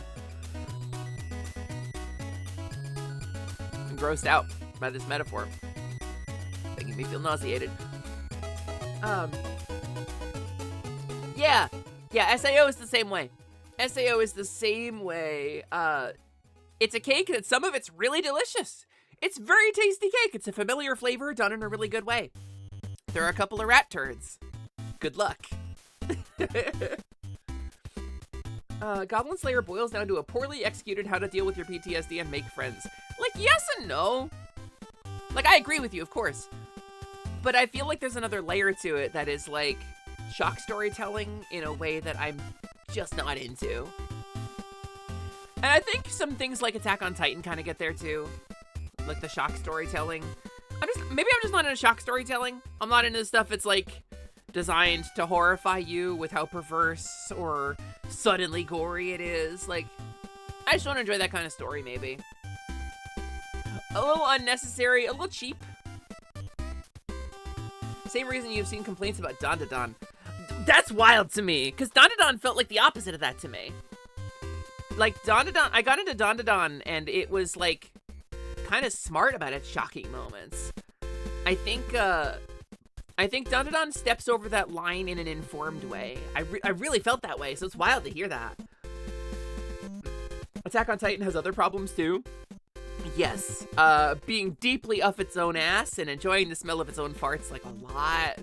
I'm grossed out by this metaphor. Making me feel nauseated. Yeah, SAO is the same way. SAO is the same way. It's a cake that some of it's really delicious. It's very tasty cake. It's a familiar flavor done in a really good way. There are a couple of rat turds. Good luck. Goblin Slayer boils down to a poorly executed how to deal with your PTSD and make friends. Like, yes and no. Like, I agree with you, of course. But I feel like there's another layer to it that is, like, shock storytelling in a way that I'm just not into. And I think some things like Attack on Titan kind of get there, too. Like, the shock storytelling. Maybe I'm just not into shock storytelling. I'm not into stuff that's, like, designed to horrify you with how perverse or suddenly gory it is. Like, I just want to enjoy that kind of story, maybe. A little unnecessary, a little cheap. Same reason you've seen complaints about Dandadan. That's wild to me, because Dandadan felt like the opposite of that to me. Like, Dandadan, I got into Dandadan, and it was, like, kind of smart about its shocking moments. I think Dandadan steps over that line in an informed way. I really felt that way, so it's wild to hear that. Attack on Titan has other problems, too. Yes, being deeply up its own ass and enjoying the smell of its own farts, like, a lot.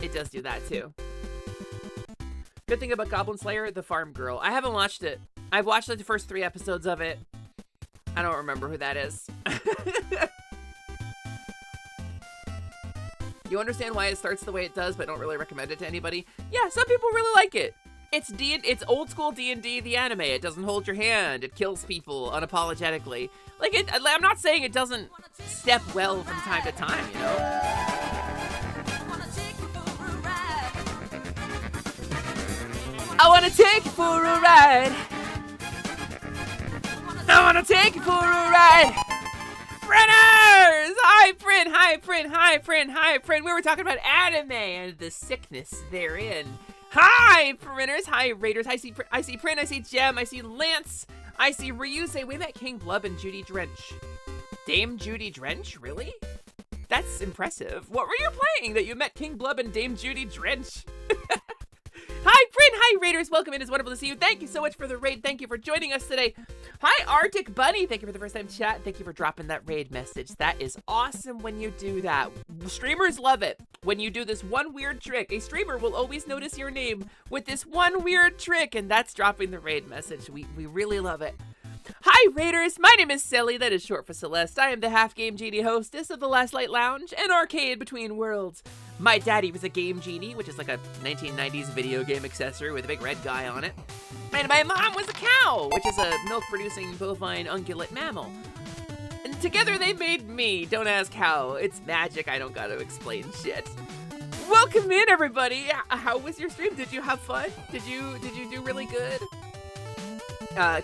It does do that, too. Good thing about Goblin Slayer, the farm girl. I haven't watched it. I've watched, like, the first 3 episodes of it. I don't remember who that is. You understand why it starts the way it does, but don't really recommend it to anybody? Yeah, some people really like it. It's old school D&D, the anime. It doesn't hold your hand. It kills people unapologetically. Like, I'm not saying it doesn't step well from time to time, you know? I wanna take you for a ride. I wanna take you for a ride. Printers! Hi, Print, hi, Print, hi, Print, hi, Print. We were talking about anime and the sickness therein. Hi, Printers, hi, Raiders. I see Print, I see Gem, I see Lance, I see Ryusei. We met King Blub and Judy Drench. Dame Judy Drench? Really? That's impressive. What were you playing that you met King Blub and Dame Judy Drench? Hi, Print. Hi, Raiders. Welcome in. It's wonderful to see you. Thank you so much for the raid. Thank you for joining us today. Hi, Arctic Bunny. Thank you for the first time chat. Thank you for dropping that raid message. That is awesome when you do that. Streamers love it. When you do this one weird trick, a streamer will always notice your name with this one weird trick, and that's dropping the raid message. We really love it. Hi, Raiders. My name is Sally. That is short for Celeste. I am the Half Game Genie hostess of the Last Light Lounge, an arcade between worlds. My daddy was a Game Genie, which is like a 1990s video game accessory with a big red guy on it. And my mom was a cow, which is a milk-producing bovine ungulate mammal. And together they made me. Don't ask how. It's magic. I don't gotta explain shit. Welcome in, everybody. How was your stream? Did you have fun? Did you do really good?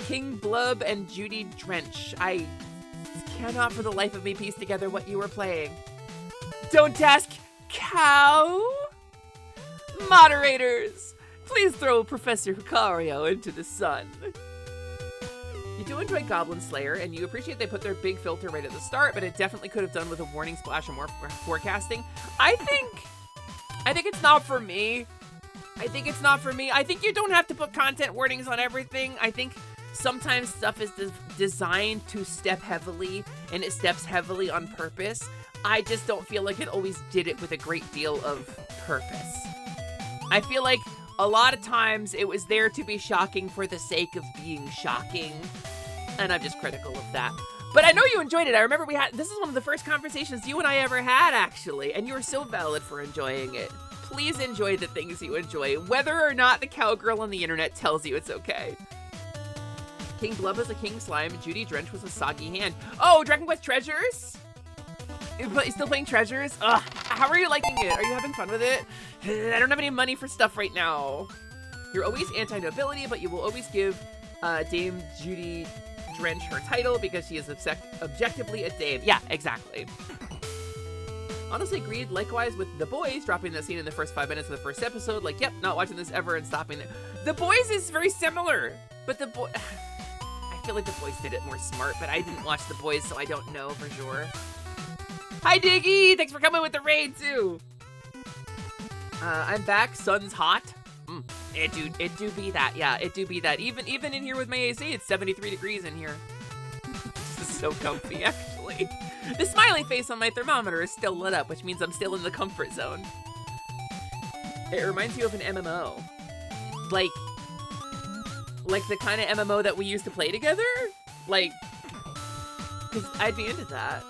King Blub and Judy Drench. I cannot for the life of me piece together what you were playing. Don't ask cow? Moderators, please throw Professor Hucario into the sun. You do enjoy Goblin Slayer, and you appreciate they put their big filter right at the start, but it definitely could have done with a warning splash or more forecasting. I think it's not for me. I think it's not for me. I think you don't have to put content warnings on everything. I think sometimes stuff is designed to step heavily, and it steps heavily on purpose. I just don't feel like it always did it with a great deal of purpose. I feel like a lot of times it was there to be shocking for the sake of being shocking, and I'm just critical of that. But I know you enjoyed it. I remember this is one of the first conversations you and I ever had, actually, and you were so valid for enjoying it. Please enjoy the things you enjoy, whether or not the cowgirl on the internet tells you it's okay. King Blub was a king slime, and Judy Drench was a soggy hand. Oh, Dragon Quest Treasures? You still playing Treasures? Ugh, how are you liking it? Are you having fun with it? I don't have any money for stuff right now. You're always anti-nobility, but you will always give Dame Judy Drench her title because she is objectively a dame. Yeah, exactly. Honestly agreed, likewise with The Boys, dropping that scene in the first 5 minutes of the first episode. Like, yep, not watching this ever and stopping it. The Boys is very similar, but I feel like The Boys did it more smart, but I didn't watch The Boys, so I don't know for sure. Hi, Diggy! Thanks for coming with the raid, too! I'm back. Sun's hot. It do be that. Yeah, it do be that. Even in here with my AC, it's 73 degrees in here. This is so comfy, actually. The smiley face on my thermometer is still lit up, which means I'm still in the comfort zone. It reminds you of an MMO. Like the kind of MMO that we used to play together? Like, because I'd be into that.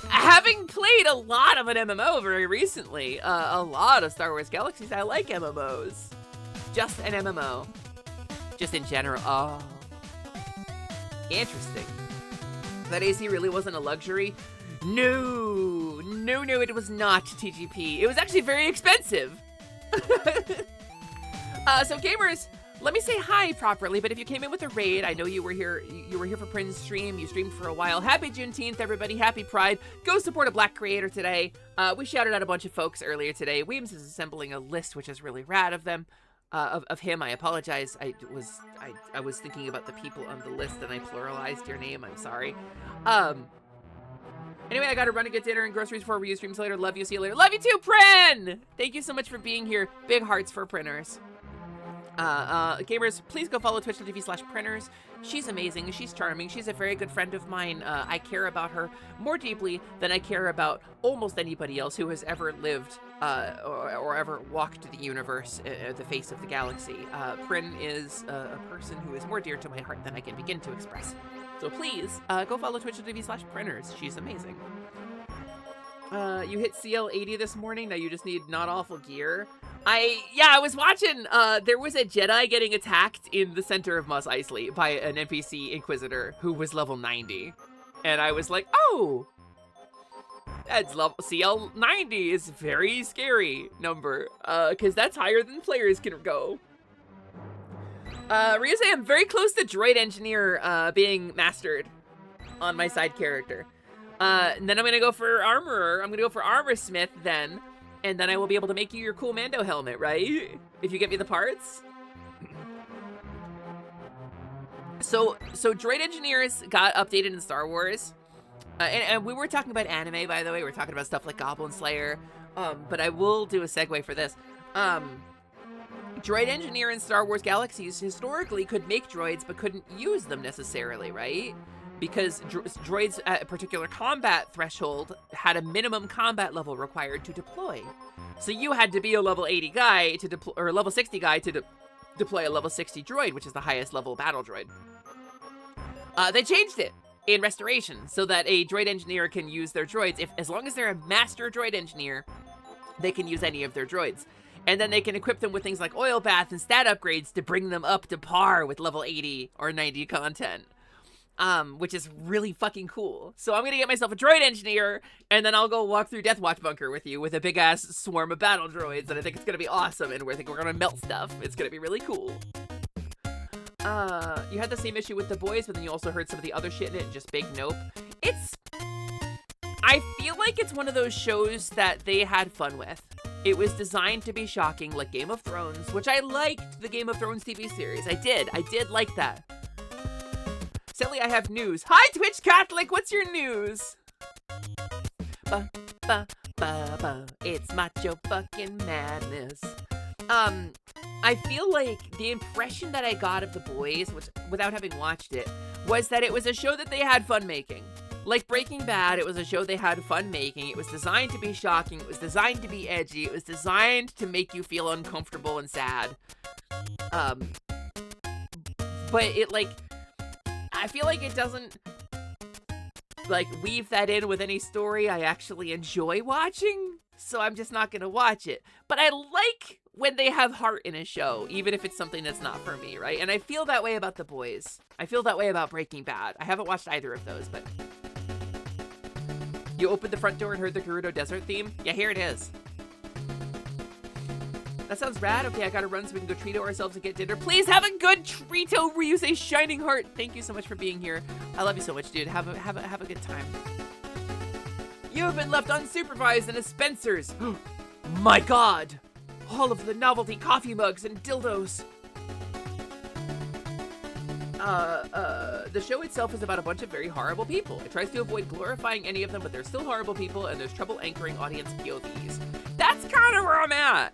Having played a lot of an MMO very recently, a lot of Star Wars Galaxies, I like MMOs. Just an MMO. Just in general. Oh. Interesting. That AC really wasn't a luxury? No, it was not TGP. It was actually very expensive. So gamers, let me say hi properly, but if you came in with a raid, I know you were here for Prin's stream, you streamed for a while. Happy Juneteenth, everybody, happy Pride. Go support a Black creator today. We shouted out a bunch of folks earlier today. Weems is assembling a list, which is really rad of them. Of him, I apologize. I was thinking about the people on the list and I pluralized your name. I'm sorry. Anyway, I gotta run and get dinner and groceries before we streams later. Love you. See you later. Love you too, Prin! Thank you so much for being here. Big hearts for Printers. Gamers, please go follow twitch.tv/printers. She's amazing. She's charming. She's a very good friend of mine. I care about her more deeply than I care about almost anybody else who has ever lived or ever walked the universe, the face of the galaxy. Prin is a person who is more dear to my heart than I can begin to express. So please, go follow twitch.tv/printers. She's amazing. You hit CL80 this morning. Now you just need not awful gear. I was watching, there was a Jedi getting attacked in the center of Mos Eisley by an NPC Inquisitor who was level 90. And I was like, oh, that's level, CL90 is a very scary number, because that's higher than players can go. Ryuze, I'm very close to Droid Engineer, being mastered on my side character. And then I'm gonna go for Armorer. I'm gonna go for Armor Smith then. And then I will be able to make you your cool Mando helmet, right? If you get me the parts. So Droid Engineers got updated in Star Wars. And we were talking about anime, by the way. We're talking about stuff like Goblin Slayer. But I will do a segue for this. Droid Engineer in Star Wars Galaxies historically could make droids, but couldn't use them necessarily, right? Because droids at a particular combat threshold had a minimum combat level required to deploy. So you had to be a level 80 guy to deploy, or a level 60 guy to deploy a level 60 droid, which is the highest level battle droid. They changed it in Restoration so that a droid engineer can use their droids. As long as they're a master droid engineer, they can use any of their droids. And then they can equip them with things like oil bath and stat upgrades to bring them up to par with level 80 or 90 content. Which is really fucking cool. So I'm gonna get myself a droid engineer, and then I'll go walk through Death Watch Bunker with you with a big ass swarm of battle droids, and I think it's gonna be awesome, and I think we're gonna melt stuff. It's gonna be really cool. You had the same issue with The Boys, but then you also heard some of the other shit in it and just big nope. I feel like it's one of those shows that they had fun with. It was designed to be shocking, like Game of Thrones, which I liked the Game of Thrones TV series. I did like that. Silly, I have news. Hi, Twitch Catholic, what's your news? It's macho fucking madness. I feel like the impression that I got of The Boys, which, without having watched it, was that it was a show that they had fun making. Like Breaking Bad, it was a show they had fun making. It was designed to be shocking. It was designed to be edgy. It was designed to make you feel uncomfortable and sad. But it, like, I feel like it doesn't, like, weave that in with any story I actually enjoy watching, so I'm just not gonna watch it. But I like when they have heart in a show, even if it's something that's not for me, right? And I feel that way about The Boys. I feel that way about Breaking Bad. I haven't watched either of those, but... You opened the front door and heard the Gerudo Desert theme? Yeah, here it is. That sounds rad. Okay, I gotta run so we can go treat ourselves and get dinner. Please have a good treato, Ryuze Shining Heart. Thank you so much for being here. I love you so much, dude. Have a good time. You have been left unsupervised in a Spencer's. My God! All of the novelty coffee mugs and dildos. The show itself is about a bunch of very horrible people. It tries to avoid glorifying any of them, but they're still horrible people, and there's trouble anchoring audience POVs. That's kind of where I'm at.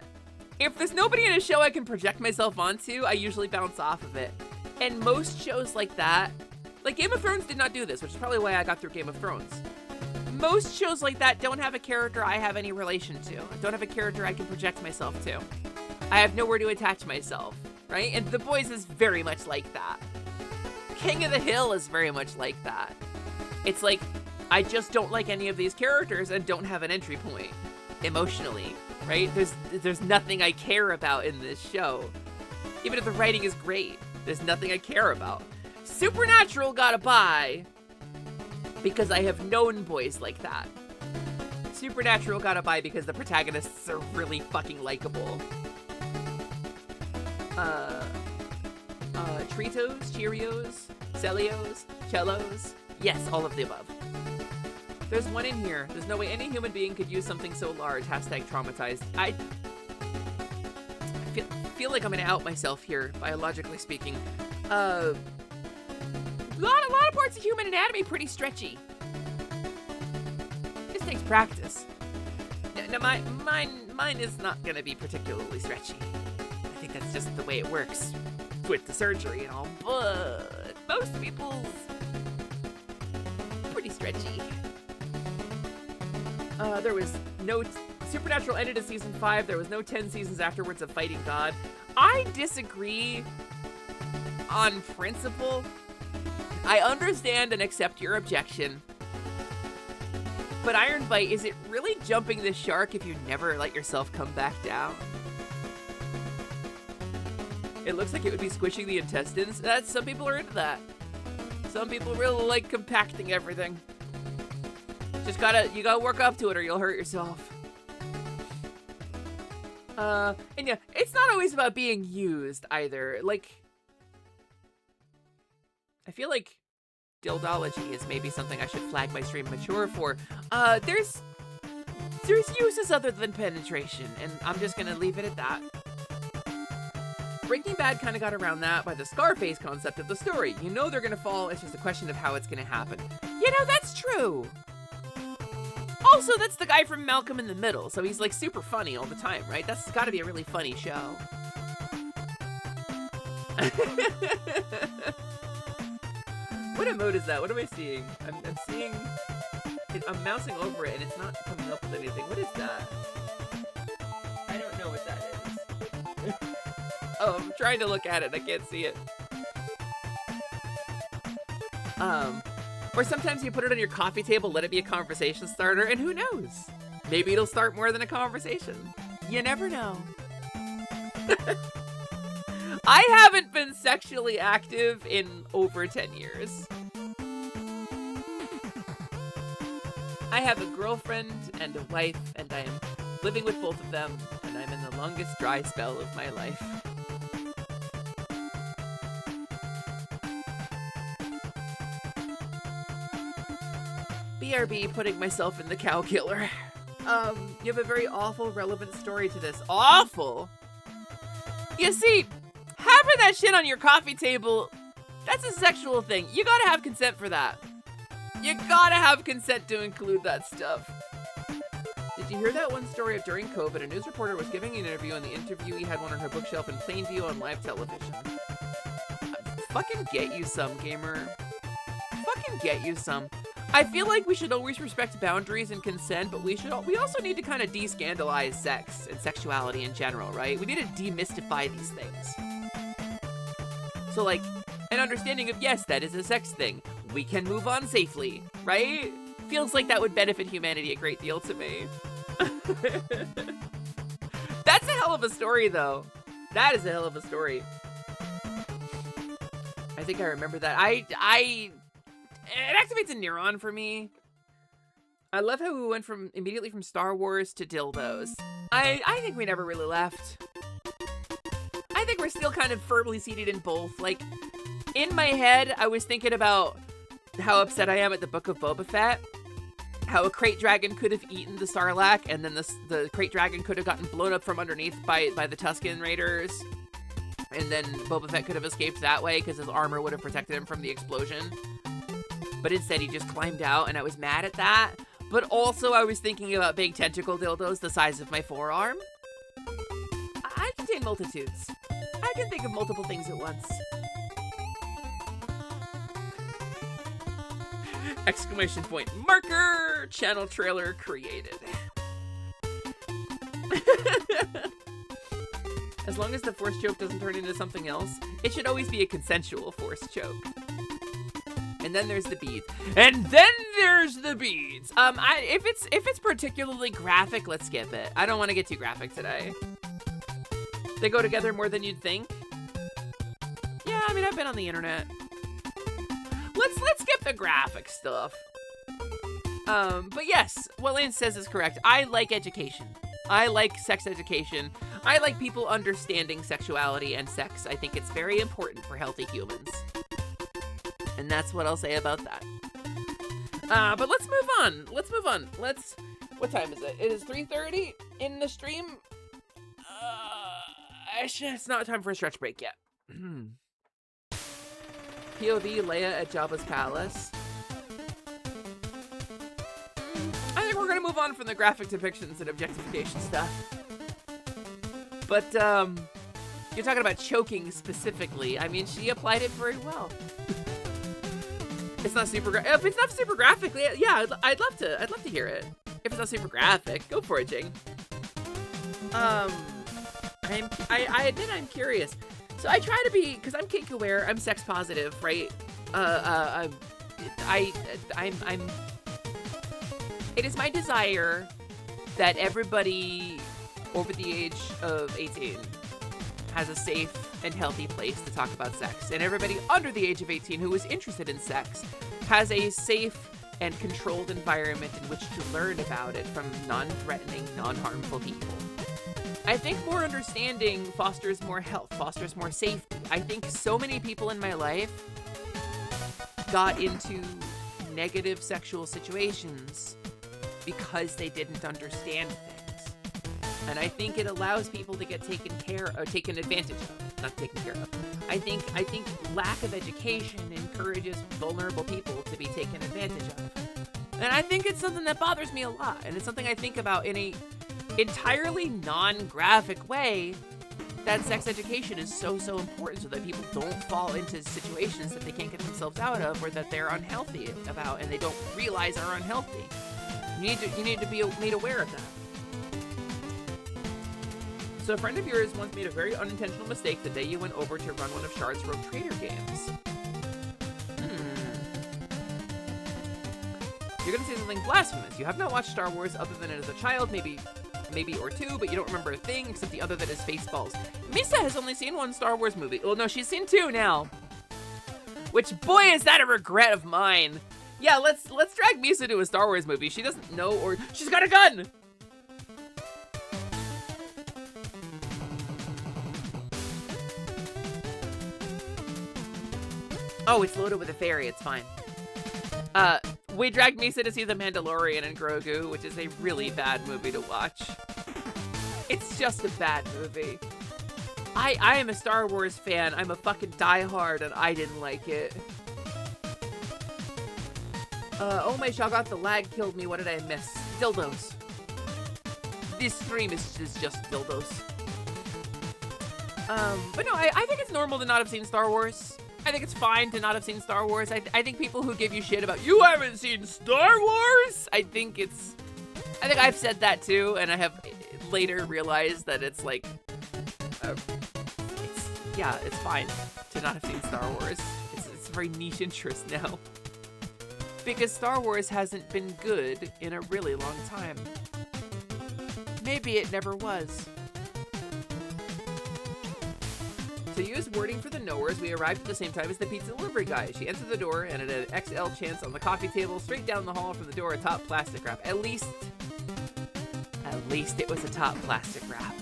If there's nobody in a show I can project myself onto, I usually bounce off of it. And most shows like that, like Game of Thrones did not do this, which is probably why I got through Game of Thrones. Most shows like that don't have a character I have any relation to. Don't have a character I can project myself to. I have nowhere to attach myself, right? And The Boys is very much like that. King of the Hill is very much like that. It's like, I just don't like any of these characters and don't have an entry point, emotionally. Right? There's nothing I care about in this show. Even if the writing is great, there's nothing I care about. Supernatural got a bye because I have known boys like that. Supernatural got a bye because the protagonists are really fucking likable. Tritos, Cheerios, Celios, Cellos. Yes, all of the above. There's one in here. There's no way any human being could use something so large. Hashtag traumatized. I feel like I'm gonna out myself here, biologically speaking. A lot of parts of human anatomy pretty stretchy. This takes practice. No, mine is not gonna be particularly stretchy. I think that's just the way it works with the surgery and all, but most people's pretty stretchy. There was no... Supernatural ended in season 5. There was no 10 seasons afterwards of fighting God. I disagree on principle. I understand and accept your objection. But Iron Bite, is it really jumping the shark if you never let yourself come back down? It looks like it would be squishing the intestines. Some people are into that. Some people really like compacting everything. You gotta work up to it or you'll hurt yourself. And yeah, it's not always about being used either. Like, I feel like dildology is maybe something I should flag my stream mature for. There's uses other than penetration, and I'm just gonna leave it at that. Breaking Bad kind of got around that by the Scarface concept of the story. You know they're gonna fall, it's just a question of how it's gonna happen. You know, that's true. Also, that's the guy from Malcolm in the Middle, so he's like super funny all the time, right? That's gotta be a really funny show. What emote is that? What am I seeing? I'm seeing... I'm mousing over it and it's not coming up with anything. What is that? I don't know what that is. Oh, I'm trying to look at it. I can't see it. Or sometimes you put it on your coffee table, let it be a conversation starter, and who knows? Maybe it'll start more than a conversation. You never know. I haven't been sexually active in over 10 years. I have a girlfriend and a wife, and I am living with both of them, and I'm in the longest dry spell of my life. BRB, putting myself in the cow killer. You have a very awful, relevant story to this. Awful? You see, having that shit on your coffee table, that's a sexual thing. You gotta have consent for that. You gotta have consent to include that stuff. Did you hear that one story of during COVID, a news reporter was giving an interview and the interviewee had one on her bookshelf in plain view on live television? Fucking get you some, gamer. Fucking get you some. I feel like we should always respect boundaries and consent, but we also need to kind of de-scandalize sex and sexuality in general, right? We need to demystify these things. So like, an understanding of, yes, that is a sex thing. We can move on safely, right? Feels like that would benefit humanity a great deal to me. That's a hell of a story, though. That is a hell of a story. I think I remember that. It activates a neuron for me. I love how we went immediately from Star Wars to dildos. I think we never really left. I think we're still kind of firmly seated in both. Like, in my head, I was thinking about how upset I am at the Book of Boba Fett. How a crate dragon could have eaten the Sarlacc, and then the crate dragon could have gotten blown up from underneath by the Tusken Raiders. And then Boba Fett could have escaped that way because his armor would have protected him from the explosion. But instead he just climbed out, and I was mad at that. But also I was thinking about big tentacle dildos the size of my forearm. I contain multitudes. I can think of multiple things at once. Exclamation point marker! Channel trailer created. As long as the force choke doesn't turn into something else, it should always be a consensual force choke. And then there's the beads. And then there's the beads. If it's particularly graphic, let's skip it. I don't want to get too graphic today. They go together more than you'd think. Yeah, I mean, I've been on the internet. Let's skip the graphic stuff. But yes, what Lance says is correct. I like education. I like sex education. I like people understanding sexuality and sex. I think it's very important for healthy humans. And that's what I'll say about that. But let's move on. Let's move on. What time is it? It is 3:30 in the stream. It's not time for a stretch break yet. POV Leia at Jabba's palace. I think we're gonna move on from the graphic depictions and objectification stuff. But, you're talking about choking specifically. I mean, she applied it very well. It's not super if it's not super graphic, yeah, I'd love to hear it. If it's not super graphic, go for it, Jing. I admit I'm curious. So I try to be, because I'm kink aware, I'm sex positive, right? It is my desire that everybody over the age of 18 has a safe and healthy place to talk about sex, and everybody under the age of 18 who is interested in sex has a safe and controlled environment in which to learn about it from non-threatening, non-harmful people. I think more understanding fosters more health, fosters more safety. I think so many people in my life got into negative sexual situations because they didn't understand things. And I think it allows people to get taken advantage of, not taken care of. I think lack of education encourages vulnerable people to be taken advantage of. And I think it's something that bothers me a lot, and it's something I think about in a entirely non-graphic way, that sex education is so important so that people don't fall into situations that they can't get themselves out of or that they're unhealthy about and they don't realize are unhealthy. You need to be made aware of that. So a friend of yours once made a very unintentional mistake the day you went over to run one of Shard's Rogue Trader games. You're gonna say something blasphemous. You have not watched Star Wars other than as a child, maybe or two, but you don't remember a thing except the other that is Spaceballs. Misa has only seen one Star Wars movie. Well, no, she's seen two now. Which, boy, is that a regret of mine. Yeah, let's drag Misa to a Star Wars movie. She doesn't know, or she's got a gun! Oh, it's loaded with a fairy. It's fine. We dragged Misa to see The Mandalorian and Grogu, which is a really bad movie to watch. It's just a bad movie. I am a Star Wars fan. I'm a fucking diehard, and I didn't like it. Oh my Shoggoth, the lag killed me. What did I miss? Dildos. This stream is just dildos. But no, I think it's normal to not have seen Star Wars. I think it's fine to not have seen Star Wars. I think people who give you shit about, you haven't seen Star Wars? I think I've said that too, and I have later realized that it's like, it's fine to not have seen Star Wars. It's a very niche interest now. Because Star Wars hasn't been good in a really long time. Maybe it never was. To use wording for the knowers, we arrived at the same time as the pizza delivery guy. She entered the door and it had an XL chance on the coffee table, straight down the hall from the door, atop plastic wrap. At least it was atop plastic wrap.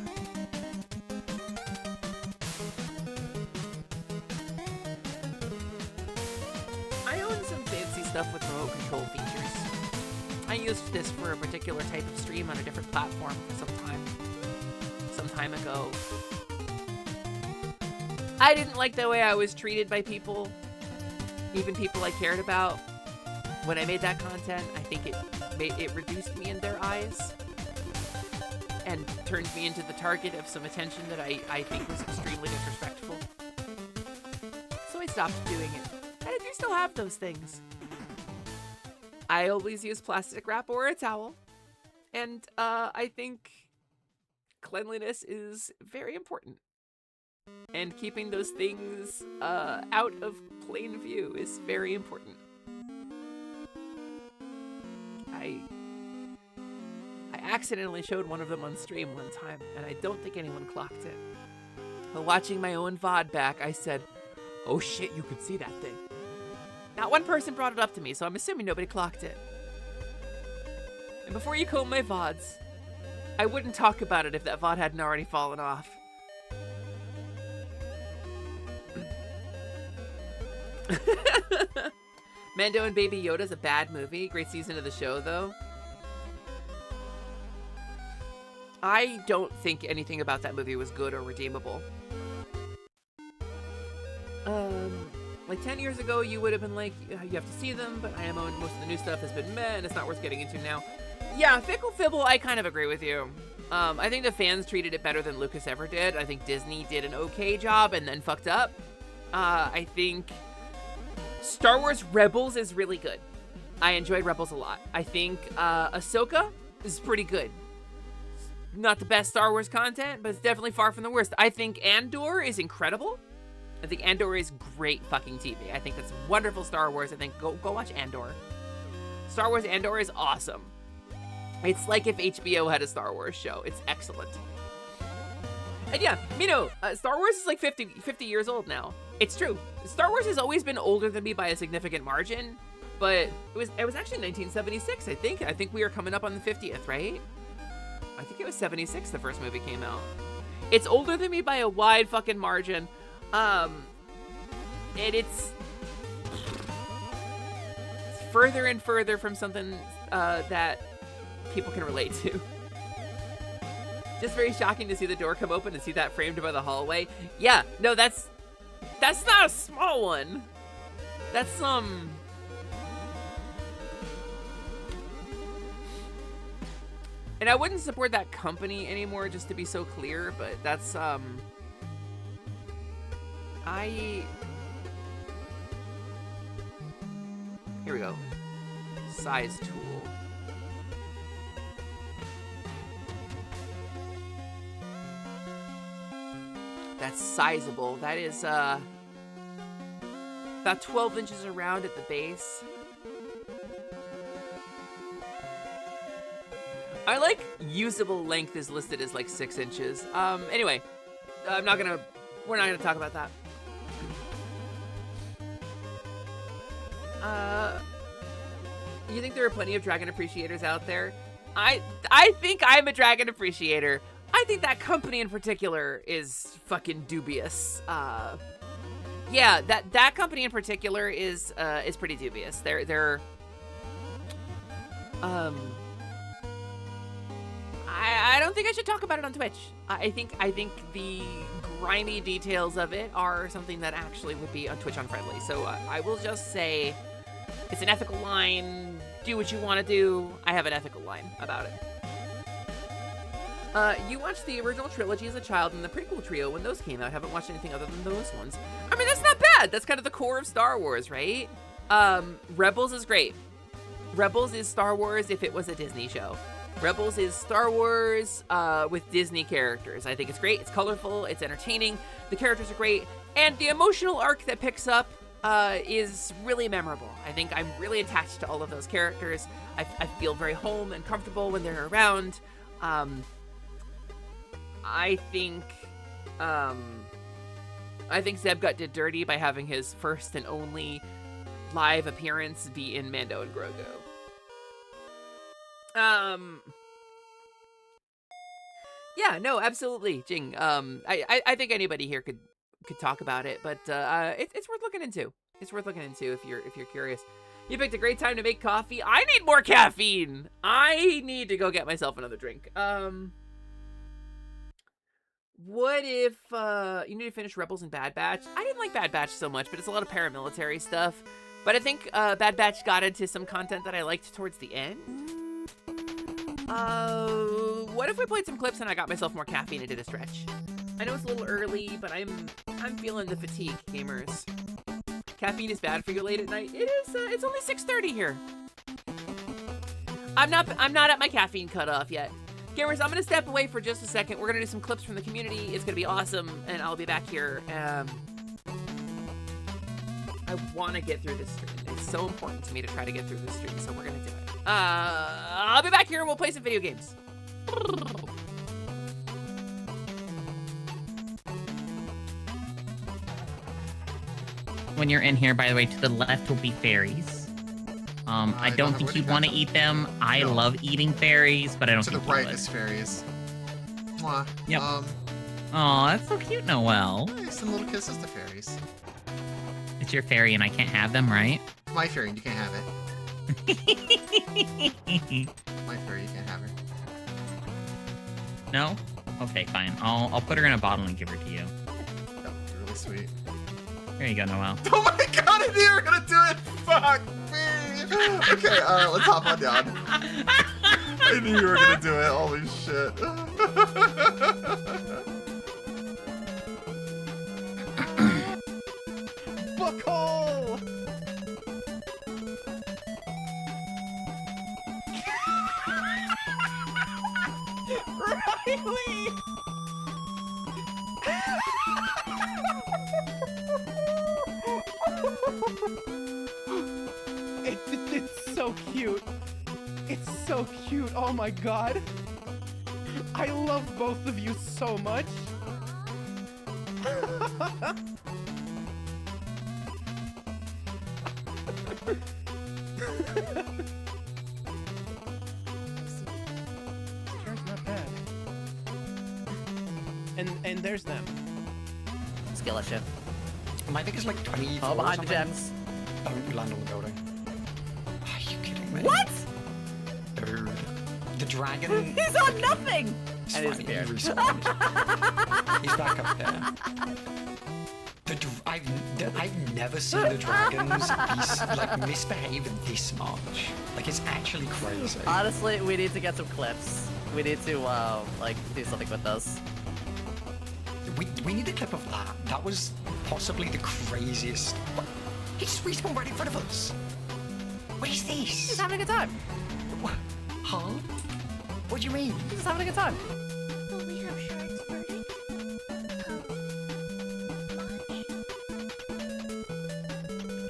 I own some fancy stuff with remote control features. I used this for a particular type of stream on a different platform some time ago. I didn't like the way I was treated by people, even people I cared about. When I made that content, I think it reduced me in their eyes and turned me into the target of some attention that I think was extremely disrespectful. So I stopped doing it. And I do still have those things. I always use plastic wrap or a towel. And I think cleanliness is very important. And keeping those things out of plain view is very important. I accidentally showed one of them on stream one time, and I don't think anyone clocked it. But watching my own VOD back, I said, oh shit, you could see that thing. Not one person brought it up to me, so I'm assuming nobody clocked it. And before you comb my VODs, I wouldn't talk about it if that VOD hadn't already fallen off. Mando and Baby Yoda's a bad movie. Great season of the show, though. I don't think anything about that movie was good or redeemable. Like 10 years ago, you would have been like, you have to see them, but IMO and most of the new stuff has been meh, and it's not worth getting into now. Yeah, Fickle Fibble, I kind of agree with you. I think the fans treated it better than Lucas ever did. I think Disney did an okay job and then fucked up. I think Star Wars Rebels is really good. I enjoyed Rebels a lot. I think Ahsoka is pretty good. Not the best Star Wars content, but it's definitely far from the worst. I think Andor is incredible. I think Andor is great fucking TV. I think that's wonderful Star Wars. I think go watch Andor. Star Wars Andor is awesome. It's like if HBO had a Star Wars show. It's excellent. And yeah, Mino, Star Wars is like 50 years old now. It's true. Star Wars has always been older than me by a significant margin, but it was actually 1976, I think. I think we were coming up on the 50th, right? I think it was 76 the first movie came out. It's older than me by a wide fucking margin. And it's further and further from something that people can relate to. Just very shocking to see the door come open and see that framed by the hallway. Yeah, no, that's not a small one. That's some... And I wouldn't support that company anymore, just to be so clear, but that's, Here we go. Size tool. That's sizable. That is, about 12 inches around at the base. I like usable length is listed as like 6 inches. Anyway, we're not gonna talk about that. You think there are plenty of dragon appreciators out there? I think I'm a dragon appreciator. I think that company in particular is fucking dubious. Yeah, that company in particular is pretty dubious. They're I don't think I should talk about it on Twitch. I think the grimy details of it are something that actually would be on Twitch unfriendly. So I will just say it's an ethical line. Do what you want to do. I have an ethical line about it. You watched the original trilogy as a child and the prequel trio when those came out. Haven't watched anything other than those ones. I mean, that's not bad. That's kind of the core of Star Wars, right? Rebels is great. Rebels is Star Wars if it was a Disney show. Rebels is Star Wars with Disney characters. I think it's great. It's colorful. It's entertaining. The characters are great. And the emotional arc that picks up is really memorable. I think I'm really attached to all of those characters. I feel very home and comfortable when they're around. I think Zebgut did dirty by having his first and only live appearance be in Mando and Grogu. Yeah, no, absolutely, Jing. I think anybody here could talk about it, but it's worth looking into. It's worth looking into if you're curious. You picked a great time to make coffee. I need more caffeine. I need to go get myself another drink. What if you need to finish Rebels and Bad Batch? I didn't like Bad Batch so much, but it's a lot of paramilitary stuff. But I think Bad Batch got into some content that I liked towards the end. What if we played some clips and I got myself more caffeine and did a stretch? I know it's a little early, but I'm feeling the fatigue, gamers. Caffeine is bad for you late at night. It is. It's only 6:30 here. I'm not at my caffeine cutoff yet. Gamers, I'm gonna step away for just a second. We're gonna do some clips from the community. It's gonna be awesome, and I'll be back here. I want to get through this stream. It's so important to me to try to get through this stream, so we're gonna do it. I'll be back here and we'll play some video games. When you're in here, by the way, to the left will be fairies. I don't think you'd want to eat them. I love eating fairies, but I don't think you would. To the right is fairies. Mwah. Yep. Aw, that's so cute, Noelle. Hey, some little kisses to fairies. It's your fairy and I can't have them, right? My fairy, you can't have it. My fairy, you can't have her. No? Okay, fine. I'll put her in a bottle and give her to you. That would be really sweet. There you go, Noelle. Oh my god, I knew you were gonna do it! Fuck me! Okay, let's hop on down. I knew you were gonna do it, holy shit. Buckhole! Riley! It's so cute. It's so cute. Oh my god. I love both of you so much. Chair's not bad. And there's them. Skill issue. My thing is like 20. Oh, behind the gems. Don't land on the building. Are you kidding me? What? Dude. The dragon. He's on nothing! It's And fine, he's he there. respawned. He's back up there. I've never seen the dragons misbehave this much. Like, it's actually crazy. Honestly, we need to get some clips. We need to, like, do something with those. We need a clip of that. That was possibly the craziest. What? He just respawned right in front of us. What is this? He's having a good time. What? Huh? What do you mean? He's just having a good time. Oh, we have sharks burning.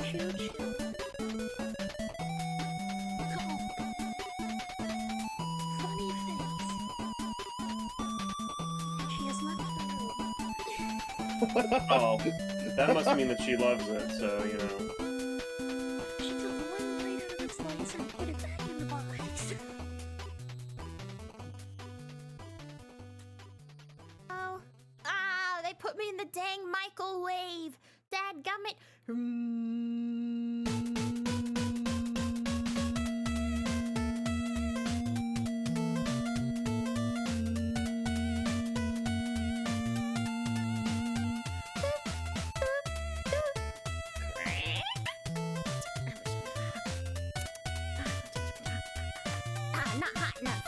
Choo choo. Go. Funny face. She has left the room. Oh, that must mean that she loves it, so, you know. She took one bite out of the slice and put it back in the box. Oh, they put me in the dang microwave. Dadgummit. Not hot enough.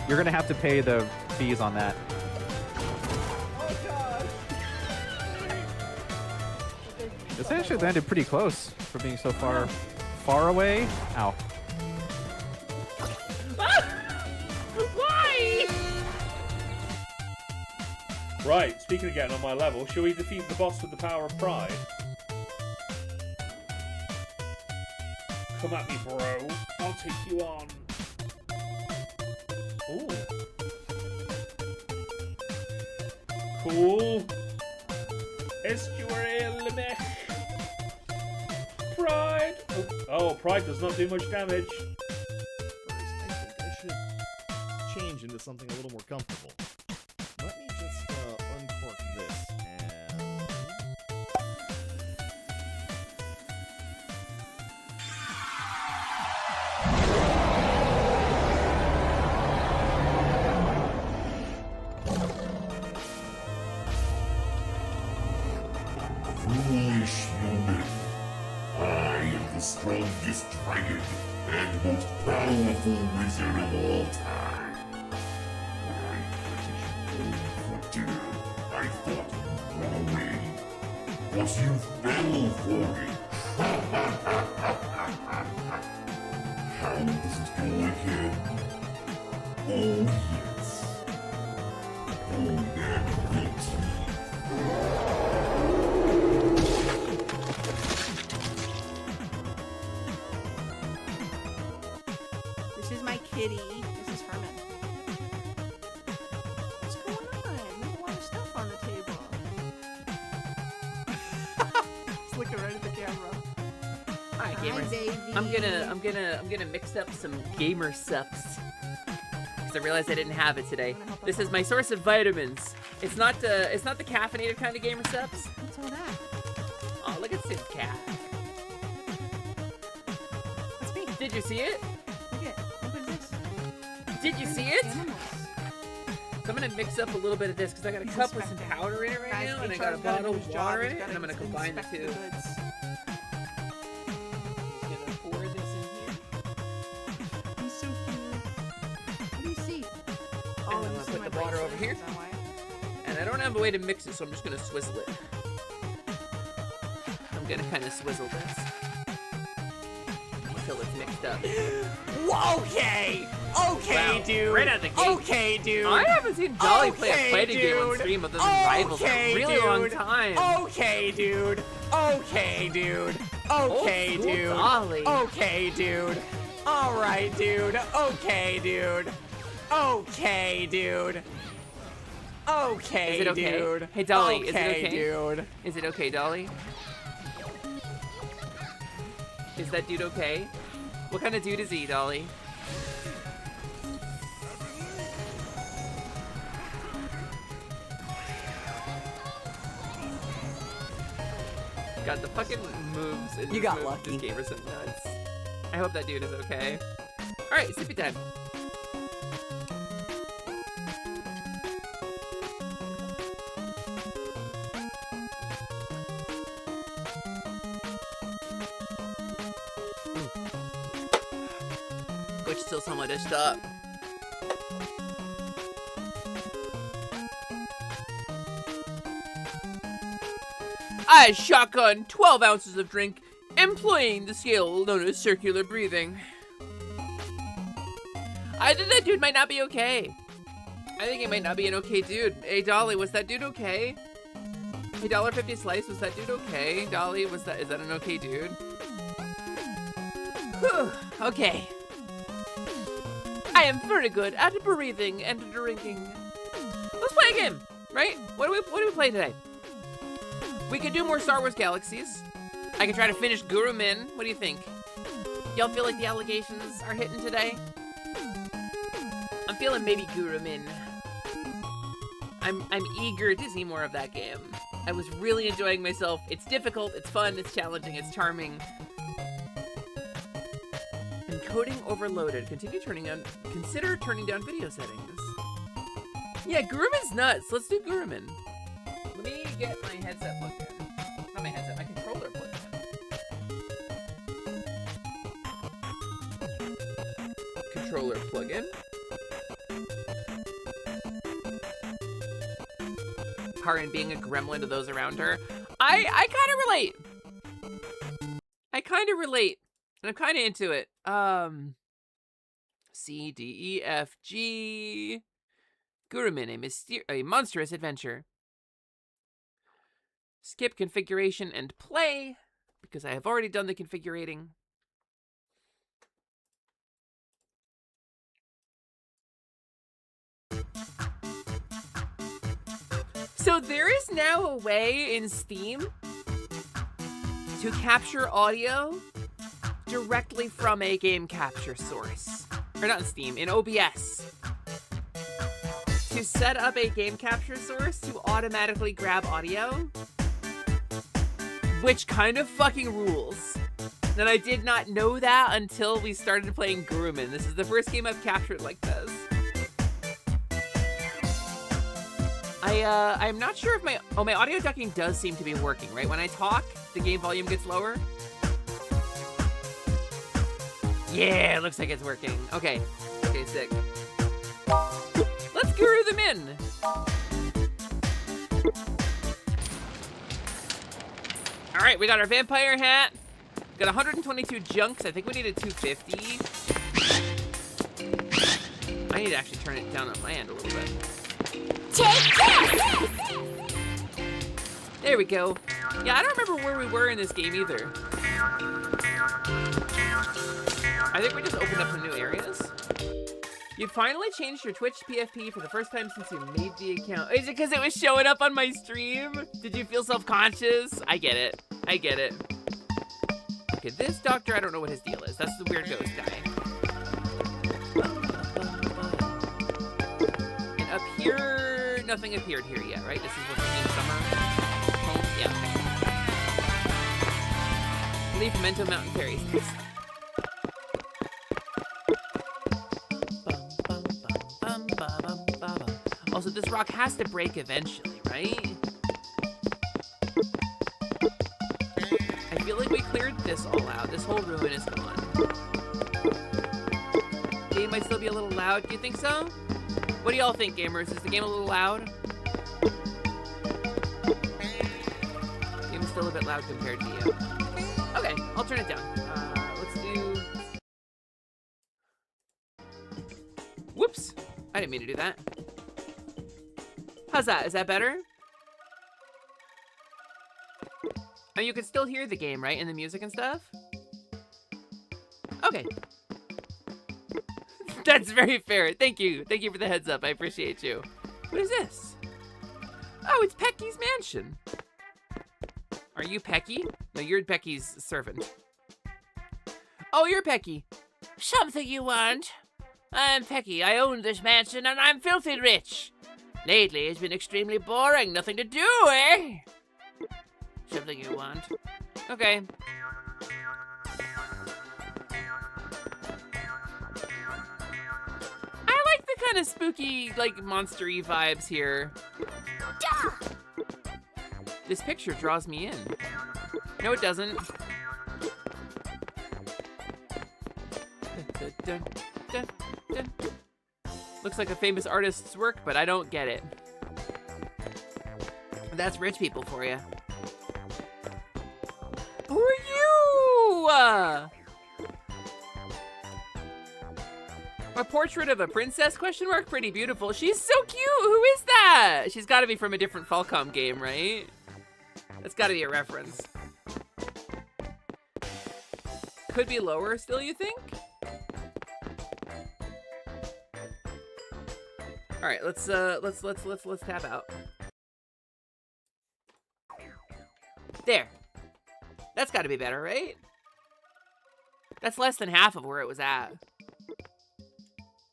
You're gonna have to pay the fees on that. This actually landed pretty close for being so far away. Ow. Why? Right, speaking of getting on my level, shall we defeat the boss with the power of pride? Come at me, bro. I'll take you on. Ooh. Cool. Estuarial mech. Pride. Oh, pride does not do much damage. First, I think I should change into something a little more comfortable. Let me just uncork this and... Foolish human. I am the strongest dragon and most powerful wizard of all time. For dinner, I thought you'd run away, but you fell for it. How does it go again? Oh yes. Oh, that guilty. This is my kitty. This is Herman. What's going on? There's a lot of stuff on the table. It's looking right at the camera. Alright, Hi, gamers. baby. I'm gonna mix up some gamer sups. Because I realized I didn't have it today. This is my source of vitamins. It's not the caffeinated kind of gamer sups. What's all that? Oh, look at Sid's cat. That's me. Did you see it? Look at what is this? Did you see it? Animals. So I'm gonna mix up a little bit of this because I got a cup with some powder in it right now, and I got a bottle of water in it, and I'm gonna combine the two. Gonna pour this in here. He's so cute. What do you see? And I'm gonna put the water over here. And I don't have a way to mix it, so I'm just gonna swizzle it. I'm gonna kind of swizzle this until it's mixed up. Okay! Okay, Wow, dude! right out the gate. Okay, dude! I haven't seen Dolly play a fighting game on dude. stream other than Rivals in Okay, a really dude. long time. Okay, dude! Okay, dude! Okay, Old school dude! Dolly. Okay, dude! Alright, dude! Okay, dude! Okay, dude! Okay, Is it okay? dude! Hey, Dolly, okay, is it okay? dude? Is it okay, Dolly? Is that dude okay? What kind of dude is he, Dolly? God, the fucking moves in You this got move, lucky. This game are so nuts. I hope that dude is okay. Alright, sippy time. Coach tells someone to stop. I shotgun 12 ounces of drink, employing the skill known as circular breathing. I think that dude might not be okay. I think he might not be an okay dude. Hey, Dolly, was that dude okay? Hey, $1.50 slice, was that dude okay? Dolly, is that an okay dude? Whew, okay. I am very good at breathing and drinking. Let's play a game, right? What do we play today? We could do more Star Wars Galaxies. I can try to finish Guru Min. What do you think? Y'all feel like the allegations are hitting today? I'm feeling maybe Guru Min. I'm eager to see more of that game. I was really enjoying myself. It's difficult, it's fun, it's challenging, it's charming. Encoding overloaded. Consider turning down video settings. Yeah, Gurumin's nuts. Let's do Gurumin. Let me get my headset plugged in. Not my headset, my controller plugged in. Controller plug-in. Karin being a gremlin to those around her. I kind of relate. I kind of relate. And I'm kind of into it. C, D, E, F, G. Gurumin, a monstrous adventure. Skip configuration and play, because I have already done the configurating. So there is now a way in Steam to capture audio directly from a game capture source. Or not in Steam, in OBS. To set up a game capture source to automatically grab audio. Which kind of fucking rules. And I did not know that until we started playing Gurumin. This is the first game I've captured like this. I'm not sure if my audio ducking does seem to be working, right? When I talk, the game volume gets lower. Yeah, it looks like it's working. Okay, sick. Let's guru them in. All right, we got our vampire hat. Got 122 junks. I think we needed 250. I need to actually turn it down on my end a little bit. Take this! There we go. Yeah, I don't remember where we were in this game either. I think we just opened up some new areas. You finally changed your Twitch PFP for the first time since you made the account. Is it because it was showing up on my stream? Did you feel self-conscious? I get it. I get it. Okay, this doctor, I don't know what his deal is. That's the weird ghost guy. And up here, nothing appeared here yet, right? This is what's in summer. Home? Yeah, okay. Leave Memento Mountain Fairies. Also, this rock has to break eventually, right? I feel like we cleared this all out. This whole ruin is gone. Game might still be a little loud. Do you think so? What do y'all think, gamers? Is the game a little loud? Game is still a bit loud compared to you. Okay, I'll turn it down. didn't mean to do that. How's that? Is that better? Oh, you can still hear the game, right? And the music and stuff? Okay. That's very fair. Thank you. Thank you for the heads up. I appreciate you. What is this? Oh, it's Pecky's mansion. Are you Pecky? No, you're Pecky's servant. Oh, you're Pecky. Something you want? I'm Pecky. I own this mansion and I'm filthy rich. Lately, it's been extremely boring. Nothing to do, eh? Something you want? Okay. I like the kind of spooky, like, monster-y vibes here. This picture draws me in. No, it doesn't. Dun, dun, dun. Looks like a famous artist's work, but I don't get it. That's rich people for you. Who are you? A portrait of a princess? Question mark. Pretty beautiful. She's so cute. Who is that? She's got to be from a different Falcom game, right? That's got to be a reference. Could be lower still, you think? All right, let's tap out. There. That's got to be better, right? That's less than half of where it was at.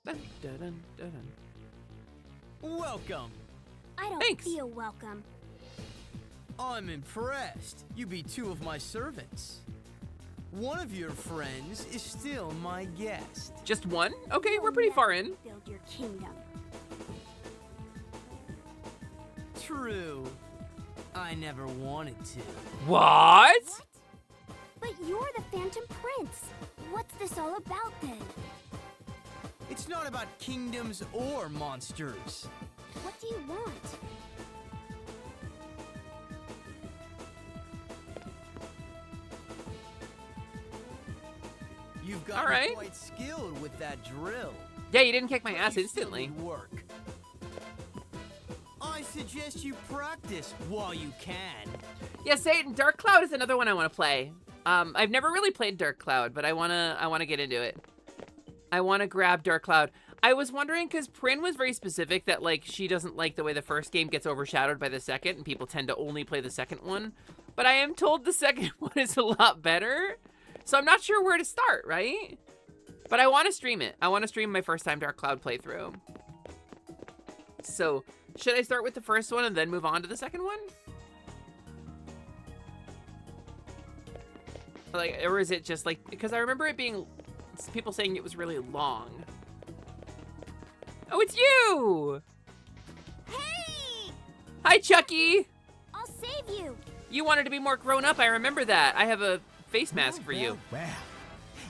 Dun, dun, dun, dun, dun. Welcome. I don't feel welcome. I'm impressed. You be two of my servants. One of your friends is still my guest. Just one? Okay, we're pretty far in. Build your kingdom. True. I never wanted to. What? But you're the Phantom Prince. What's this all about then? It's not about kingdoms or monsters. What do you want? You've got All right. quite skilled with that drill. Yeah, you didn't kick my ass instantly. Work. I suggest you practice while you can. Yeah, Satan, Dark Cloud is another one I want to play. I've never really played Dark Cloud, but I wanna get into it. I wanna grab Dark Cloud. I was wondering, because Prin was very specific that, like, she doesn't like the way the first game gets overshadowed by the second, and people tend to only play the second one. But I am told the second one is a lot better, so I'm not sure where to start, right? But I want to stream it. I want to stream my first time Dark Cloud playthrough. So, should I start with the first one and then move on to the second one? Like, or is it just like, because I remember it being, people saying it was really long. Oh, it's you! Hey! Hi, Chucky! I'll save you. You wanted to be more grown up, I remember that. I have a face mask for you. Well,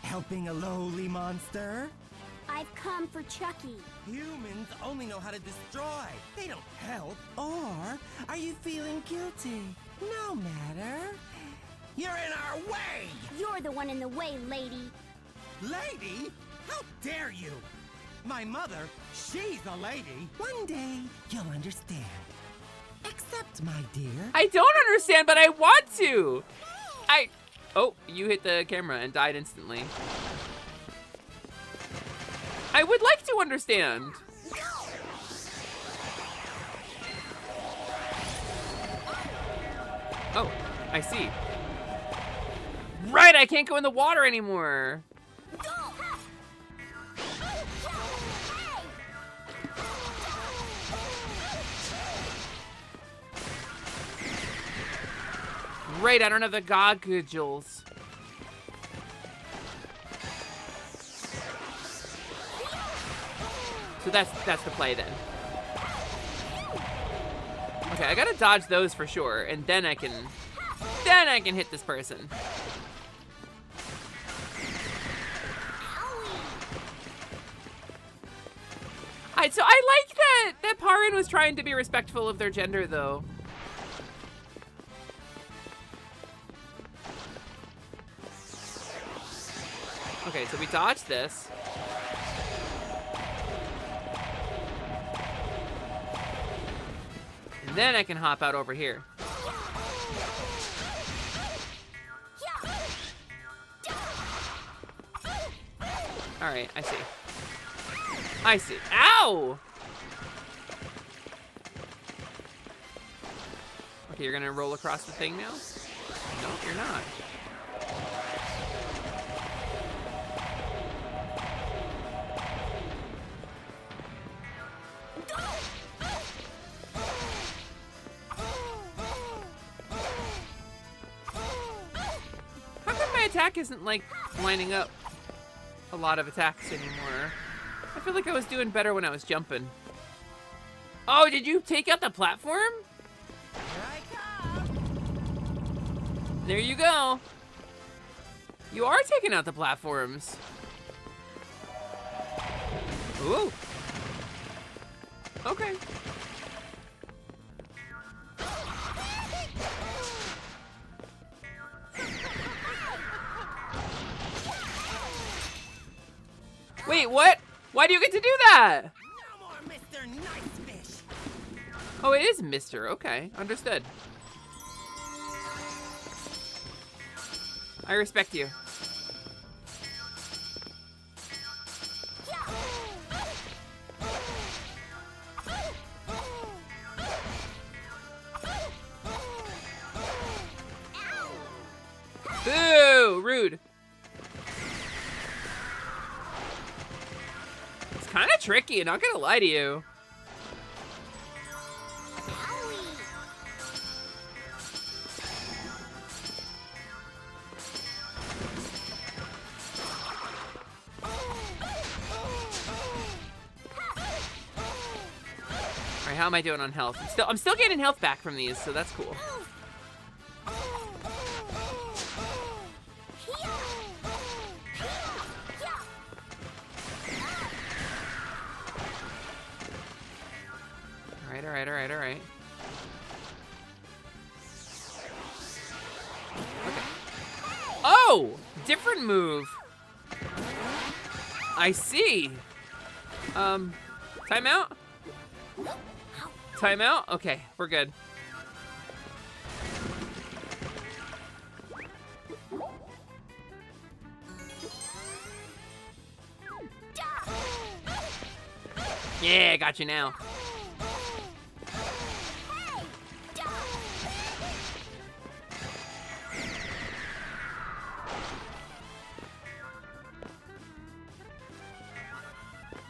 helping a lowly monster? I've come for Chucky. Humans only know how to destroy. They don't help. Or are you feeling guilty? No matter. You're in our way! You're the one in the way, lady. Lady? How dare you? My mother, she's a lady. One day, you'll understand. Accept, my dear. I don't understand, but I want to. Oh, you hit the camera and died instantly. I would like to understand. Oh, I see. Right, I can't go in the water anymore. Right, I don't have the goggles. So that's the play then. Okay, I gotta dodge those for sure, and then I can hit this person. Alright, so I like that Parin was trying to be respectful of their gender, though. Okay, so we dodged this. Then I can hop out over here. All right, I see. I see. Ow! Okay, you're gonna roll across the thing now? No, you're not. How come my attack isn't, like, lining up a lot of attacks anymore? I feel like I was doing better when I was jumping. Oh, did you take out the platform? There you go. You are taking out the platforms. Ooh. Okay. Wait, what? Why do you get to do that? No more Mr. Nice Fish. Oh, it is Mr. Okay, understood. I respect you. Boo! Rude. It's kind of tricky, not gonna lie to you. Alright, how am I doing on health? I'm still getting health back from these, so that's cool. Alright. Okay. Oh! Different move. I see. Timeout? Timeout? Okay, we're good. Yeah, got you now.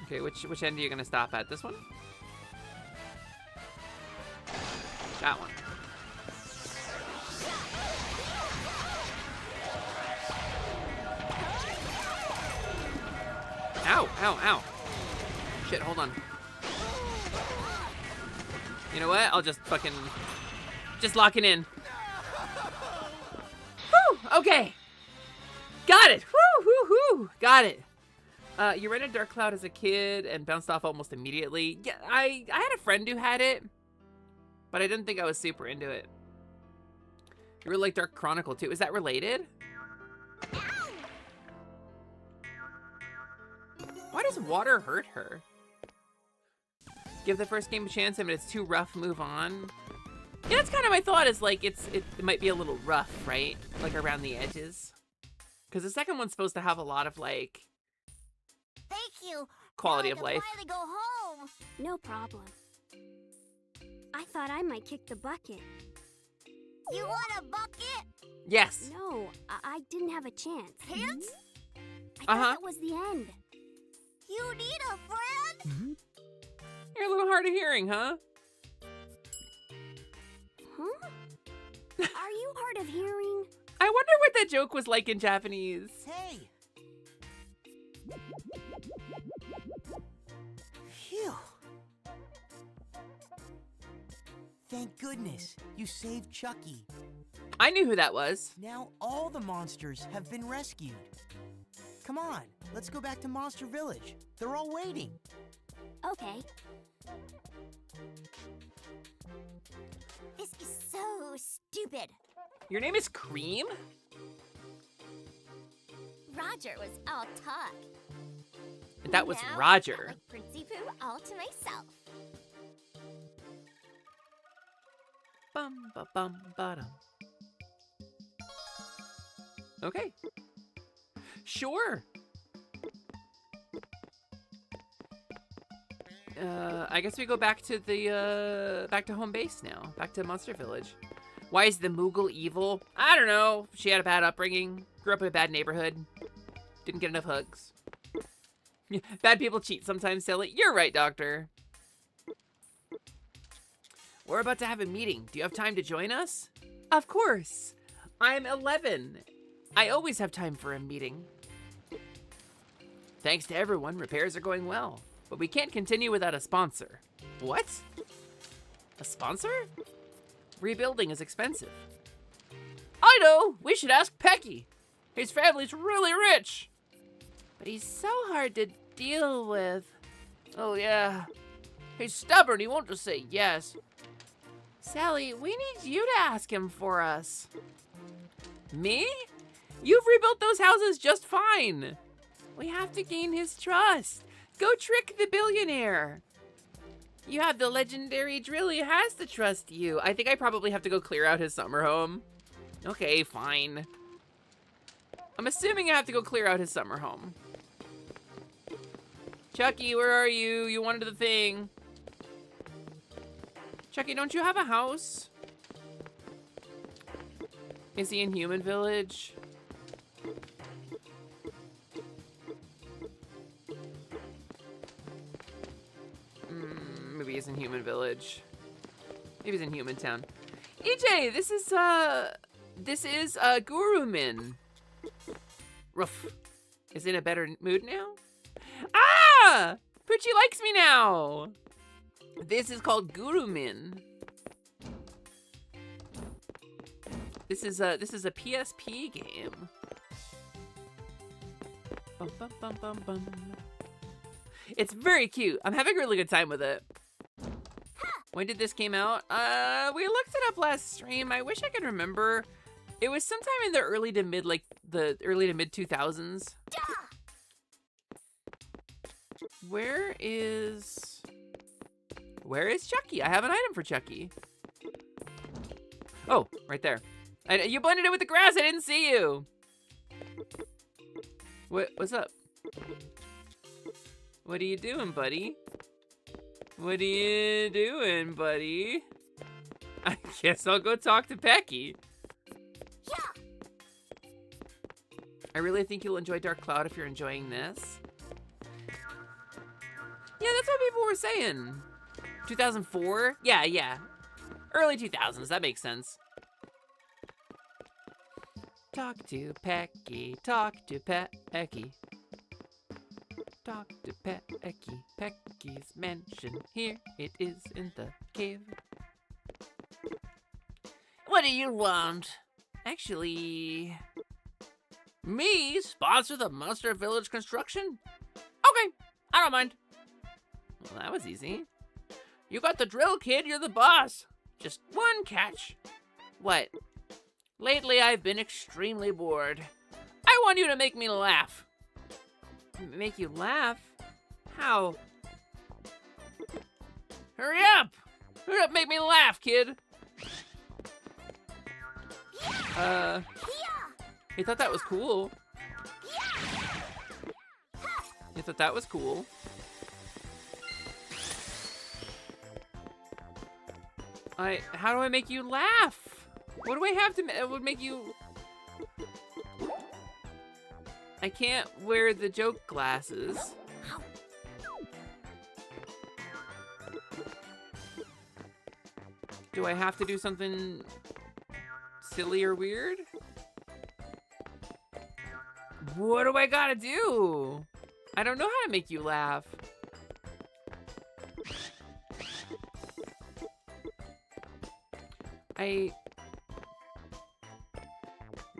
Okay, which end are you gonna stop at? This one? That one. Ow, ow, ow. Shit, hold on. You know what? I'll just fucking... just lock it in. Whew, okay. Got it. Woo, woo, woo. Got it. You ran a Dark Cloud as a kid and bounced off almost immediately. Yeah, I had a friend who had it, but I didn't think I was super into it. You really like Dark Chronicle too. Is that related? Why does water hurt her? Give the first game a chance, and if it's too rough, move on. Yeah, that's kind of my thought, is like it might be a little rough, right? Like around the edges. Because the second one's supposed to have a lot of like Thank you. quality Now of I can life. finally go home. No problem. I thought I might kick the bucket. You want a bucket? Yes. No, I didn't have a chance. Chance? I thought that was the end. You need a friend? You're a little hard of hearing, huh? Huh? Are you hard of hearing? I wonder what that joke was like in Japanese. Hey. Phew. Thank goodness you saved Chucky. I knew who that was. Now all the monsters have been rescued. Come on, let's go back to Monster Village. They're all waiting. Okay. This is so stupid. Your name is Cream? Roger was all talk. That was Now, Roger. I like Princey Pooh all to myself. bum ba bum ba dum. Okay. Sure. I guess we go back to the back to home base now. Back to Monster Village. Why is the Moogle evil? I don't know. She had a bad upbringing. Grew up in a bad neighborhood. Didn't get enough hugs. Bad people cheat sometimes, silly. You're right, Doctor. We're about to have a meeting. Do you have time to join us? Of course. I'm 11. I always have time for a meeting. Thanks to everyone, repairs are going well. But we can't continue without a sponsor. What? A sponsor? Rebuilding is expensive. I know! We should ask Pecky. His family's really rich. But he's so hard to deal with. Oh yeah. He's stubborn, he won't just say yes. Sally, we need you to ask him for us. Me? You've rebuilt those houses just fine. We have to gain his trust. Go trick the billionaire. You have the legendary drill, he has to trust you. I think I probably have to go clear out his summer home. Okay, fine. I'm assuming I have to go clear out his summer home. Chucky, where are you? You wanted the thing. Chucky, don't you have a house? Is he in Human Village? Maybe he's in Human Village. Maybe he's in Human Town. EJ, this is Gurumin. Ruff. Is in a better mood now? Ah! Poochie likes me now! This is called Gurumin. This is a PSP game. Bum, bum, bum, bum, bum. It's very cute. I'm having a really good time with it. When did this came out? We looked it up last stream. I wish I could remember. It was sometime in the early to mid 2000s. Where is Chucky? I have an item for Chucky. Oh, right there. You blended it with the grass. I didn't see you. What's up? What are you doing, buddy? What are you doing, buddy? I guess I'll go talk to Pecky. Yeah. I really think you'll enjoy Dark Cloud if you're enjoying this. Yeah, that's what people were saying. 2004? Yeah. Early 2000s, that makes sense. Talk to Pecky, talk to Pecky. Talk to Pecky, Pecky's mansion. Here it is in the cave. What do you want? Actually... Me? Sponsor the Monster Village construction? Okay, I don't mind. Well, that was easy. You got the drill, kid. You're the boss. Just one catch. What? Lately, I've been extremely bored. I want you to make me laugh. Make you laugh? How? Hurry up! Hurry up, make me laugh, kid! You thought that was cool. You thought that was cool. How do I make you laugh? What do I have to would make you... I can't wear the joke glasses. Do I have to do something silly or weird? What do I gotta do? I don't know how to make you laugh.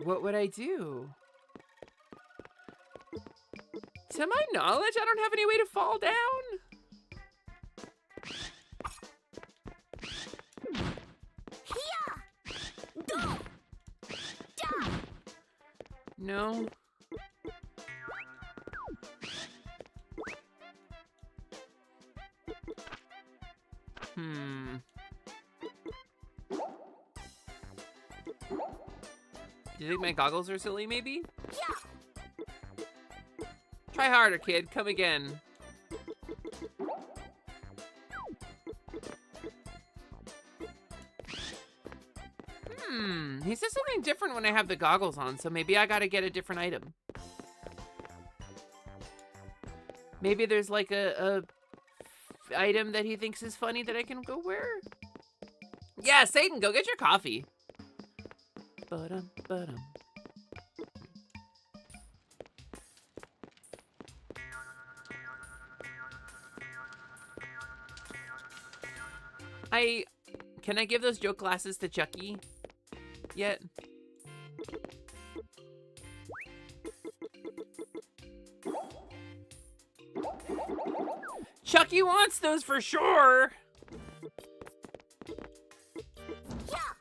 What would I do? To my knowledge, I don't have any way to fall down. No. Do you think my goggles are silly, maybe? Try harder, kid. Come again. He says something different when I have the goggles on, so maybe I gotta get a different item. Maybe there's like a item that he thinks is funny that I can go wear? Yeah, Satan, go get your coffee. Ba-dum, ba-dum. Can I give those joke glasses to Chucky yet? Chucky wants those for sure.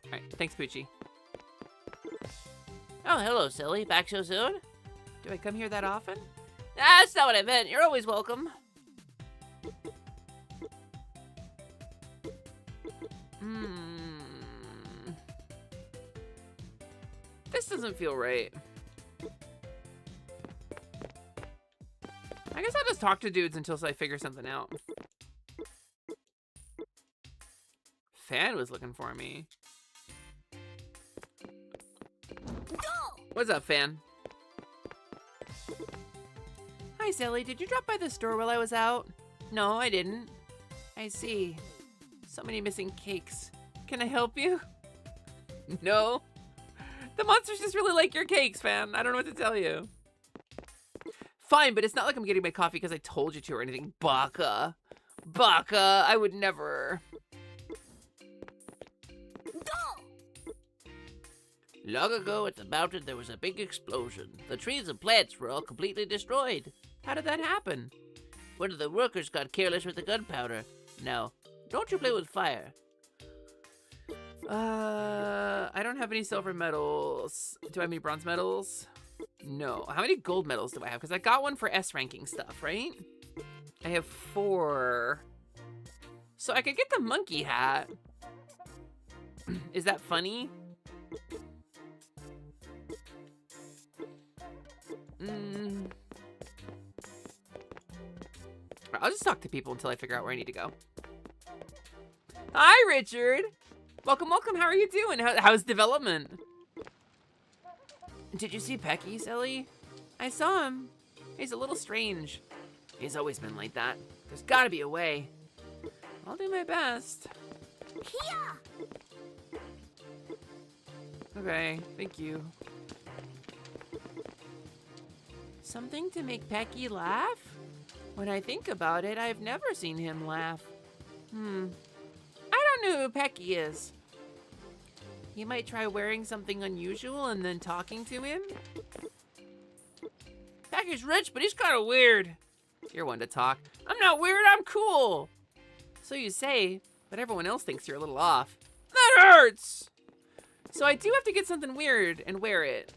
Alright, thanks, Poochie. Oh, hello, silly. Back so soon? Do I come here that often? That's not what I meant. You're always welcome. This doesn't feel right. I guess I'll just talk to dudes until I figure something out. Fan was looking for me. What's up, Fan? Hi, Sally. Did you drop by the store while I was out? No, I didn't. I see. So many missing cakes. Can I help you? No. The monsters just really like your cakes, Fan. I don't know what to tell you. Fine, but it's not like I'm getting my coffee because I told you to or anything. Baka. Baka, I would never. Long ago at the mountain, there was a big explosion. The trees and plants were all completely destroyed. How did that happen? One of the workers got careless with the gunpowder. Now, don't you play with fire. I don't have any silver medals. Do I have any bronze medals? No. How many gold medals do I have? Because I got one for S ranking stuff, right? I have 4. So I could get the monkey hat. Is that funny? I'll just talk to people until I figure out where I need to go. Hi, Richard. Welcome, welcome. How are you doing? How's development? Did you see Pecky, Silly? I saw him. He's a little strange. He's always been like that. There's gotta be a way. I'll do my best. Okay, thank you. Something to make Pecky laugh? When I think about it, I've never seen him laugh. I don't know who Pecky is. You might try wearing something unusual and then talking to him? Pecky's rich, but he's kind of weird. You're one to talk. I'm not weird, I'm cool. So you say, but everyone else thinks you're a little off. That hurts! So I do have to get something weird and wear it.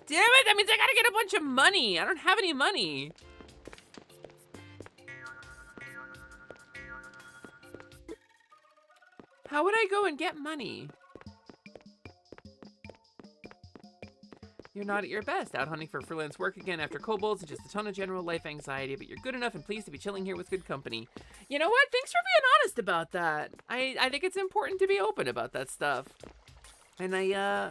Damn it, that means I gotta get a bunch of money. I don't have any money. How would I go and get money? You're not at your best, out hunting for freelance work again after kobolds and just a ton of general life anxiety, but you're good enough and pleased to be chilling here with good company. You know what? Thanks for being honest about that. I think it's important to be open about that stuff. And yeah,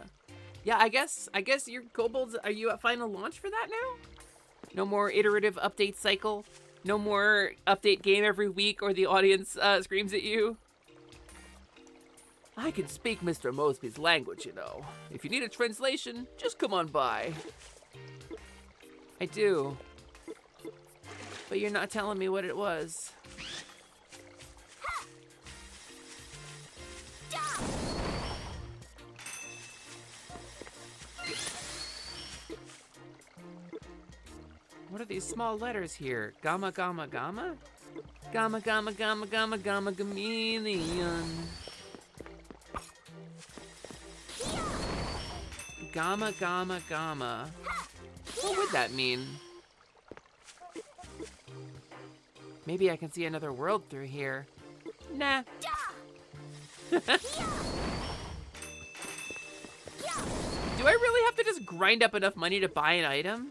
I guess your kobolds, are you at final launch for that now? No more iterative update cycle? No more update game every week or the audience screams at you? I can speak Mr. Mosby's language, you know. If you need a translation, just come on by. I do. But you're not telling me what it was. What are these small letters here? Gamma, gamma, gamma? Gamma, gamma, gamma, gamma, gamma, chameleon. Gamma, gamma, gamma. What would that mean? Maybe I can see another world through here. Nah. just grind up enough money to buy an item?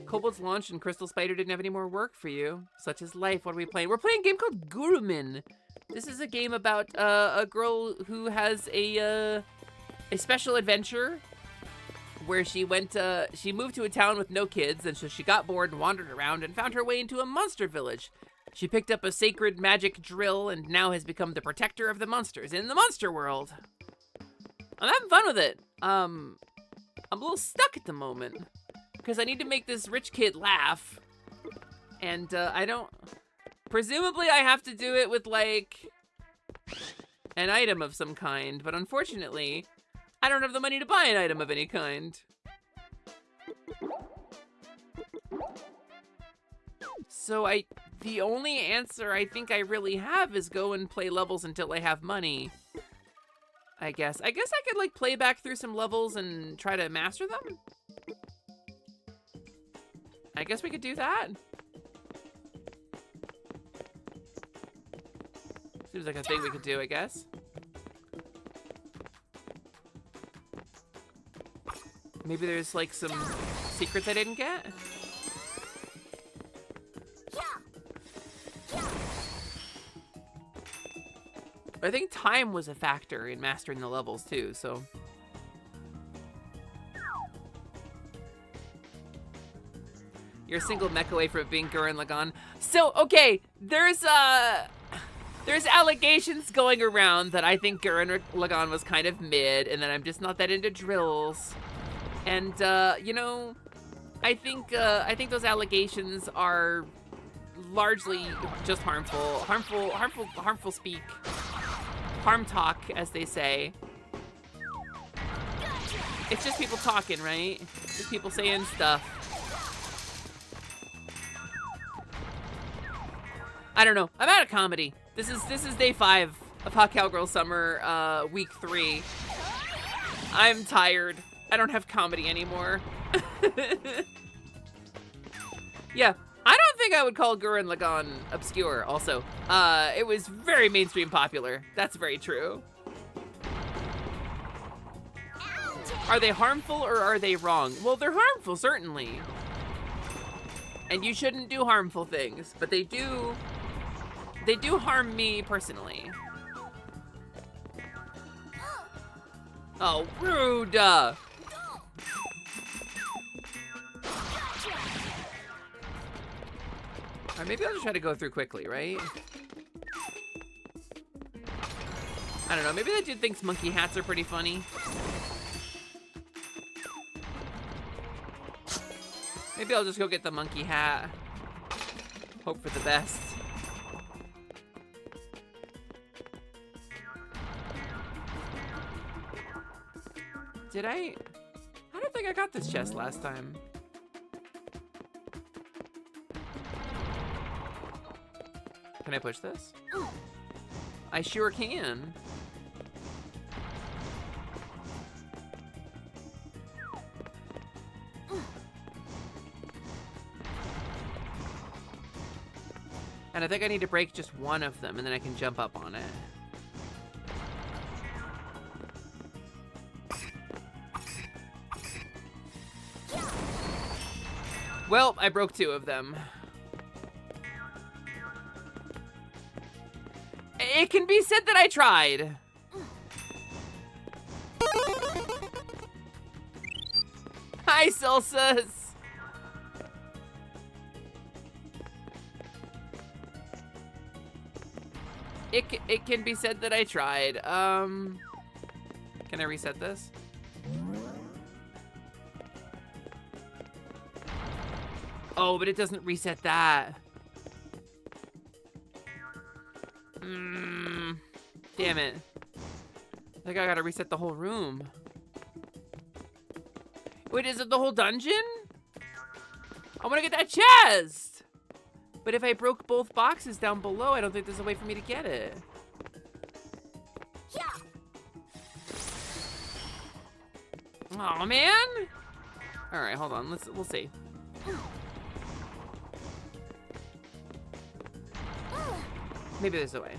Kobold's launched and Crystal Spider didn't have any more work for you. Such is life. What are we playing? We're playing a game called Gurumin. This is a game about a girl who has a special adventure where she moved to a town with no kids, and so she got bored and wandered around and found her way into a monster village. She picked up a sacred magic drill and now has become the protector of the monsters in the monster world. I'm having fun with it. I'm a little stuck at the moment because I need to make this rich kid laugh, and I don't. Presumably, I have to do it with like an item of some kind, but unfortunately, I don't have the money to buy an item of any kind. So the only answer I think I really have is go and play levels until I have money. I guess I could like play back through some levels and try to master them. I guess we could do that. Seems like a thing we could do, I guess. Maybe there's like some secrets I didn't get. I think time was a factor in mastering the levels too, so. You're a single mech away from being Gurren Lagann. So, okay, there's allegations going around that I think Gurren Lagann was kind of mid, and that I'm just not that into drills. And, you know, I think those allegations are largely just harmful speak. Harm talk, as they say. It's just people talking, right? Just people saying stuff. I don't know. I'm out of comedy. This is day 5 of Hot Cowgirl Summer, week 3. I'm tired. I don't have comedy anymore. Yeah, I don't think I would call Gurren Lagann obscure, also. It was very mainstream popular. That's very true. Are they harmful or are they wrong? Well, they're harmful, certainly. And you shouldn't do harmful things, but they do harm me personally. Oh, rude! Or maybe I'll just try to go through quickly, right? I don't know, maybe that dude thinks monkey hats are pretty funny. Maybe I'll just go get the monkey hat. Hope for the best. Did I don't think I got this chest last time. Can I push this? I sure can. And I think I need to break just one of them and then I can jump up on it. Well, I broke 2 of them. It can be said that I tried. Hi, Salsas. It can be said that I tried. Can I reset this? Oh, but it doesn't reset that. Damn it. I think I gotta reset the whole room. Wait, is it the whole dungeon? I wanna get that chest! But if I broke both boxes down below, I don't think there's a way for me to get it. Aw, man! Alright, hold on, we'll see. Maybe there's a way.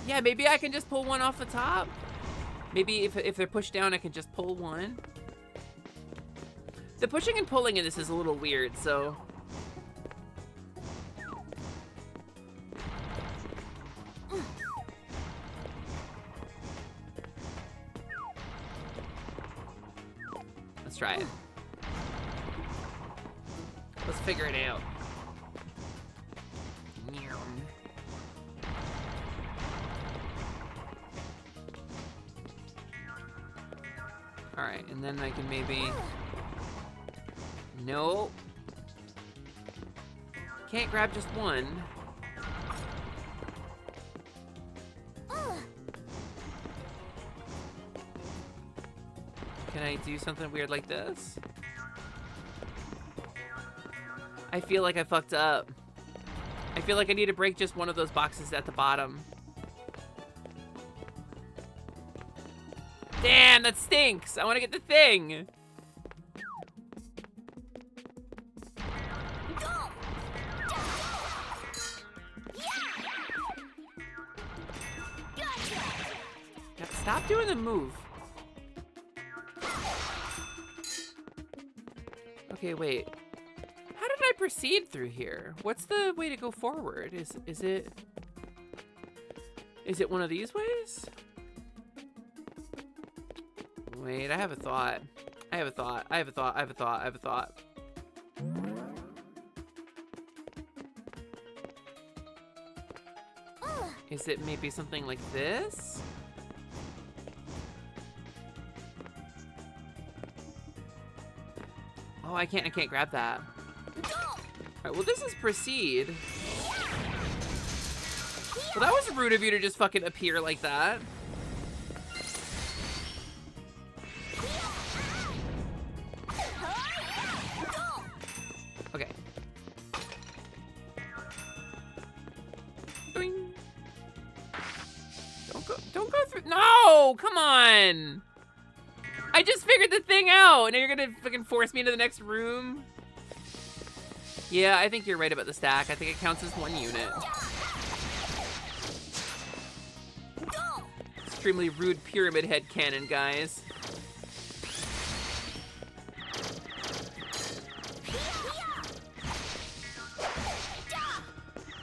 Yeah, maybe I can just pull one off the top. Maybe if they're pushed down, I can just pull one. The pushing and pulling in this is a little weird, so... Let's try it. Let's figure it out. Alright, and then I can maybe... No. Can't grab just one. Can I do something weird like this? I feel like I fucked up. I feel like I need to break just one of those boxes at the bottom. Damn, that stinks! I want to get the thing! Stop doing the move. Okay, wait. How did I proceed through here? What's the way to go forward? Is it one of these ways? Wait, I have a thought. I have a thought. I have a thought. I have a thought. I have a thought. Is it maybe something like this? Oh, I can't grab that. Alright, well this is proceed. Well, that was rude of you to just fucking appear like that. Okay. Boing. Don't go through. No, come on. I just figured the thing out, and now you're gonna fucking force me into the next room? Yeah, I think you're right about the stack. I think it counts as one unit. Extremely rude pyramid head cannon, guys.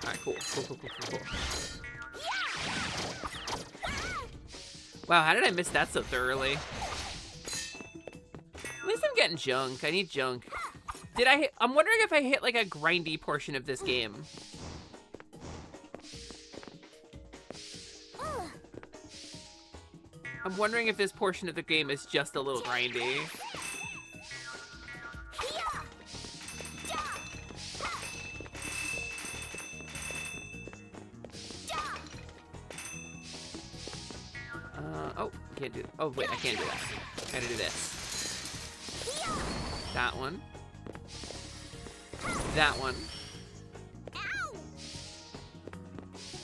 Alright, cool. Cool. Wow, how did I miss that so thoroughly? At least I'm getting junk. I need junk. Did I hit? I'm wondering if I hit like a grindy portion of this game. I'm wondering if this portion of the game is just a little grindy. Oh, can't do. Oh wait, I can't do that. I gotta do this. That one. That one.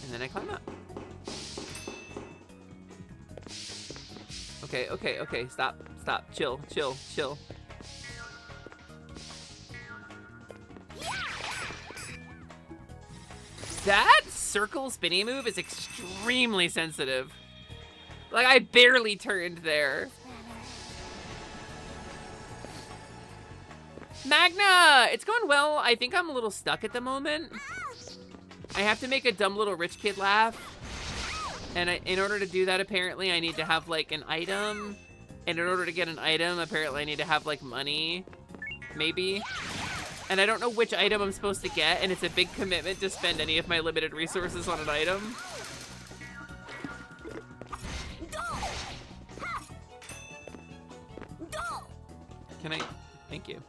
And then I climb up. Okay. Stop. Chill. That circle spinny move is extremely sensitive. Like, I barely turned there. Magna! It's going well. I think I'm a little stuck at the moment. I have to make a dumb little rich kid laugh. And in order to do that, apparently, I need to have, like, an item. And in order to get an item, apparently, I need to have, like, money. Maybe. And I don't know which item I'm supposed to get, and it's a big commitment to spend any of my limited resources on an item. Can I? Thank you.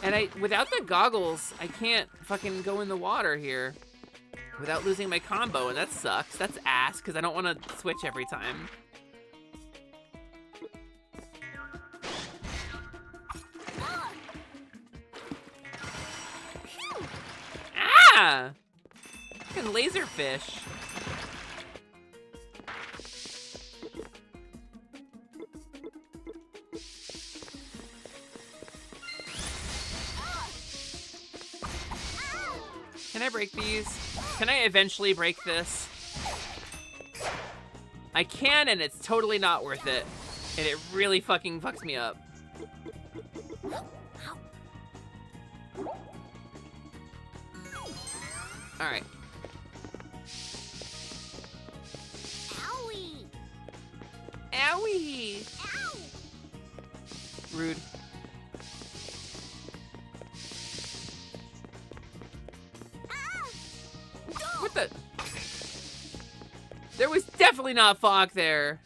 And without the goggles, I can't fucking go in the water here without losing my combo, and that sucks. That's ass, because I don't want to switch every time. Ah! Fucking laserfish. Can I break these? Can I eventually break this? I can, and it's totally not worth it. And it really fucking fucks me up. Alright. Owie! Owie! Ow! Rude. What the? There was definitely not fog there.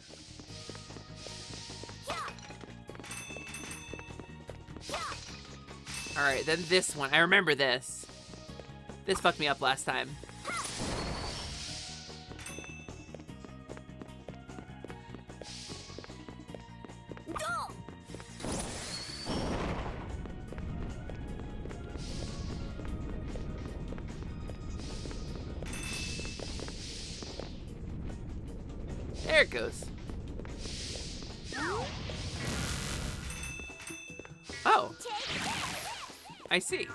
Alright, then this one. I remember this. This fucked me up last time. There it goes. Oh. I see.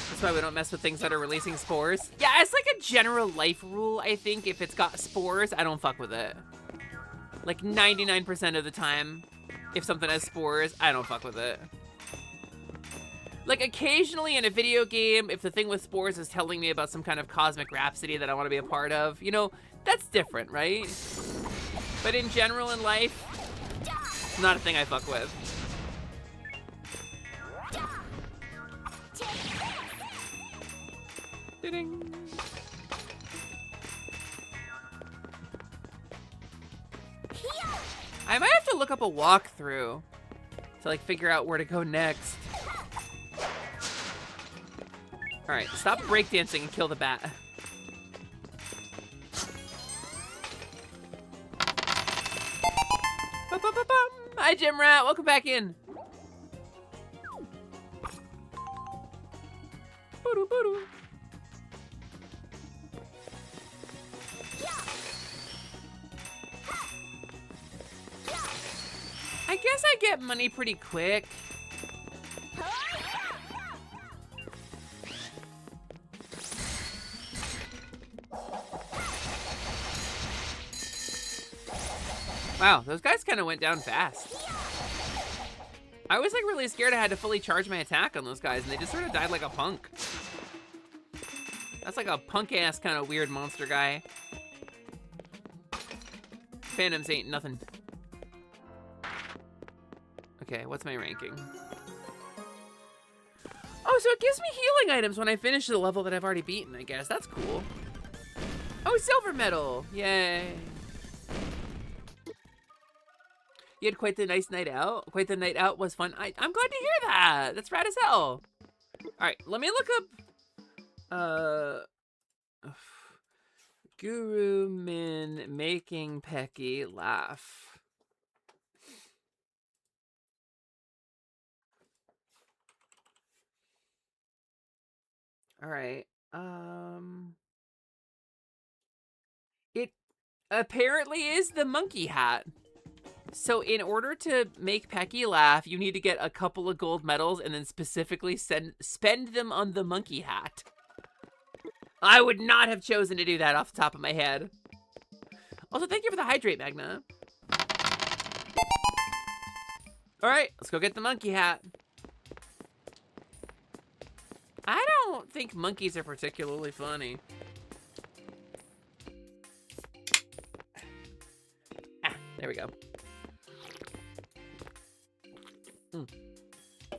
That's why we don't mess with things that are releasing spores. Yeah, it's like a general life rule, I think. If it's got spores, I don't fuck with it. Like 99% of the time, if something has spores, I don't fuck with it. Like occasionally in a video game, if the thing with spores is telling me about some kind of cosmic rhapsody that I want to be a part of, you know, that's different, right? But in general in life, it's not a thing I fuck with. Ding. I might have to look up a walkthrough to like figure out where to go next. All right, stop breakdancing and kill the bat. Hi, Jim Rat. Welcome back in. I guess I get money pretty quick. Wow, those guys kind of went down fast. I was like really scared I had to fully charge my attack on those guys and they just sort of died like a punk. That's like a punk-ass kind of weird monster guy. Phantoms ain't nothing. Okay, what's my ranking? Oh, so it gives me healing items when I finish the level that I've already beaten, I guess. That's cool. Oh, silver medal. Yay. You had quite the nice night out. Quite the night out was fun. I'm glad to hear that. That's rad as hell. All right, let me look up Guru Min making Pecky laugh. All right. It apparently is the monkey hat. So in order to make Pecky laugh, you need to get a couple of gold medals and then specifically spend them on the monkey hat. I would not have chosen to do that off the top of my head. Also, thank you for the hydrate, Magna. All right, let's go get the monkey hat. I don't think monkeys are particularly funny. Ah, there we go.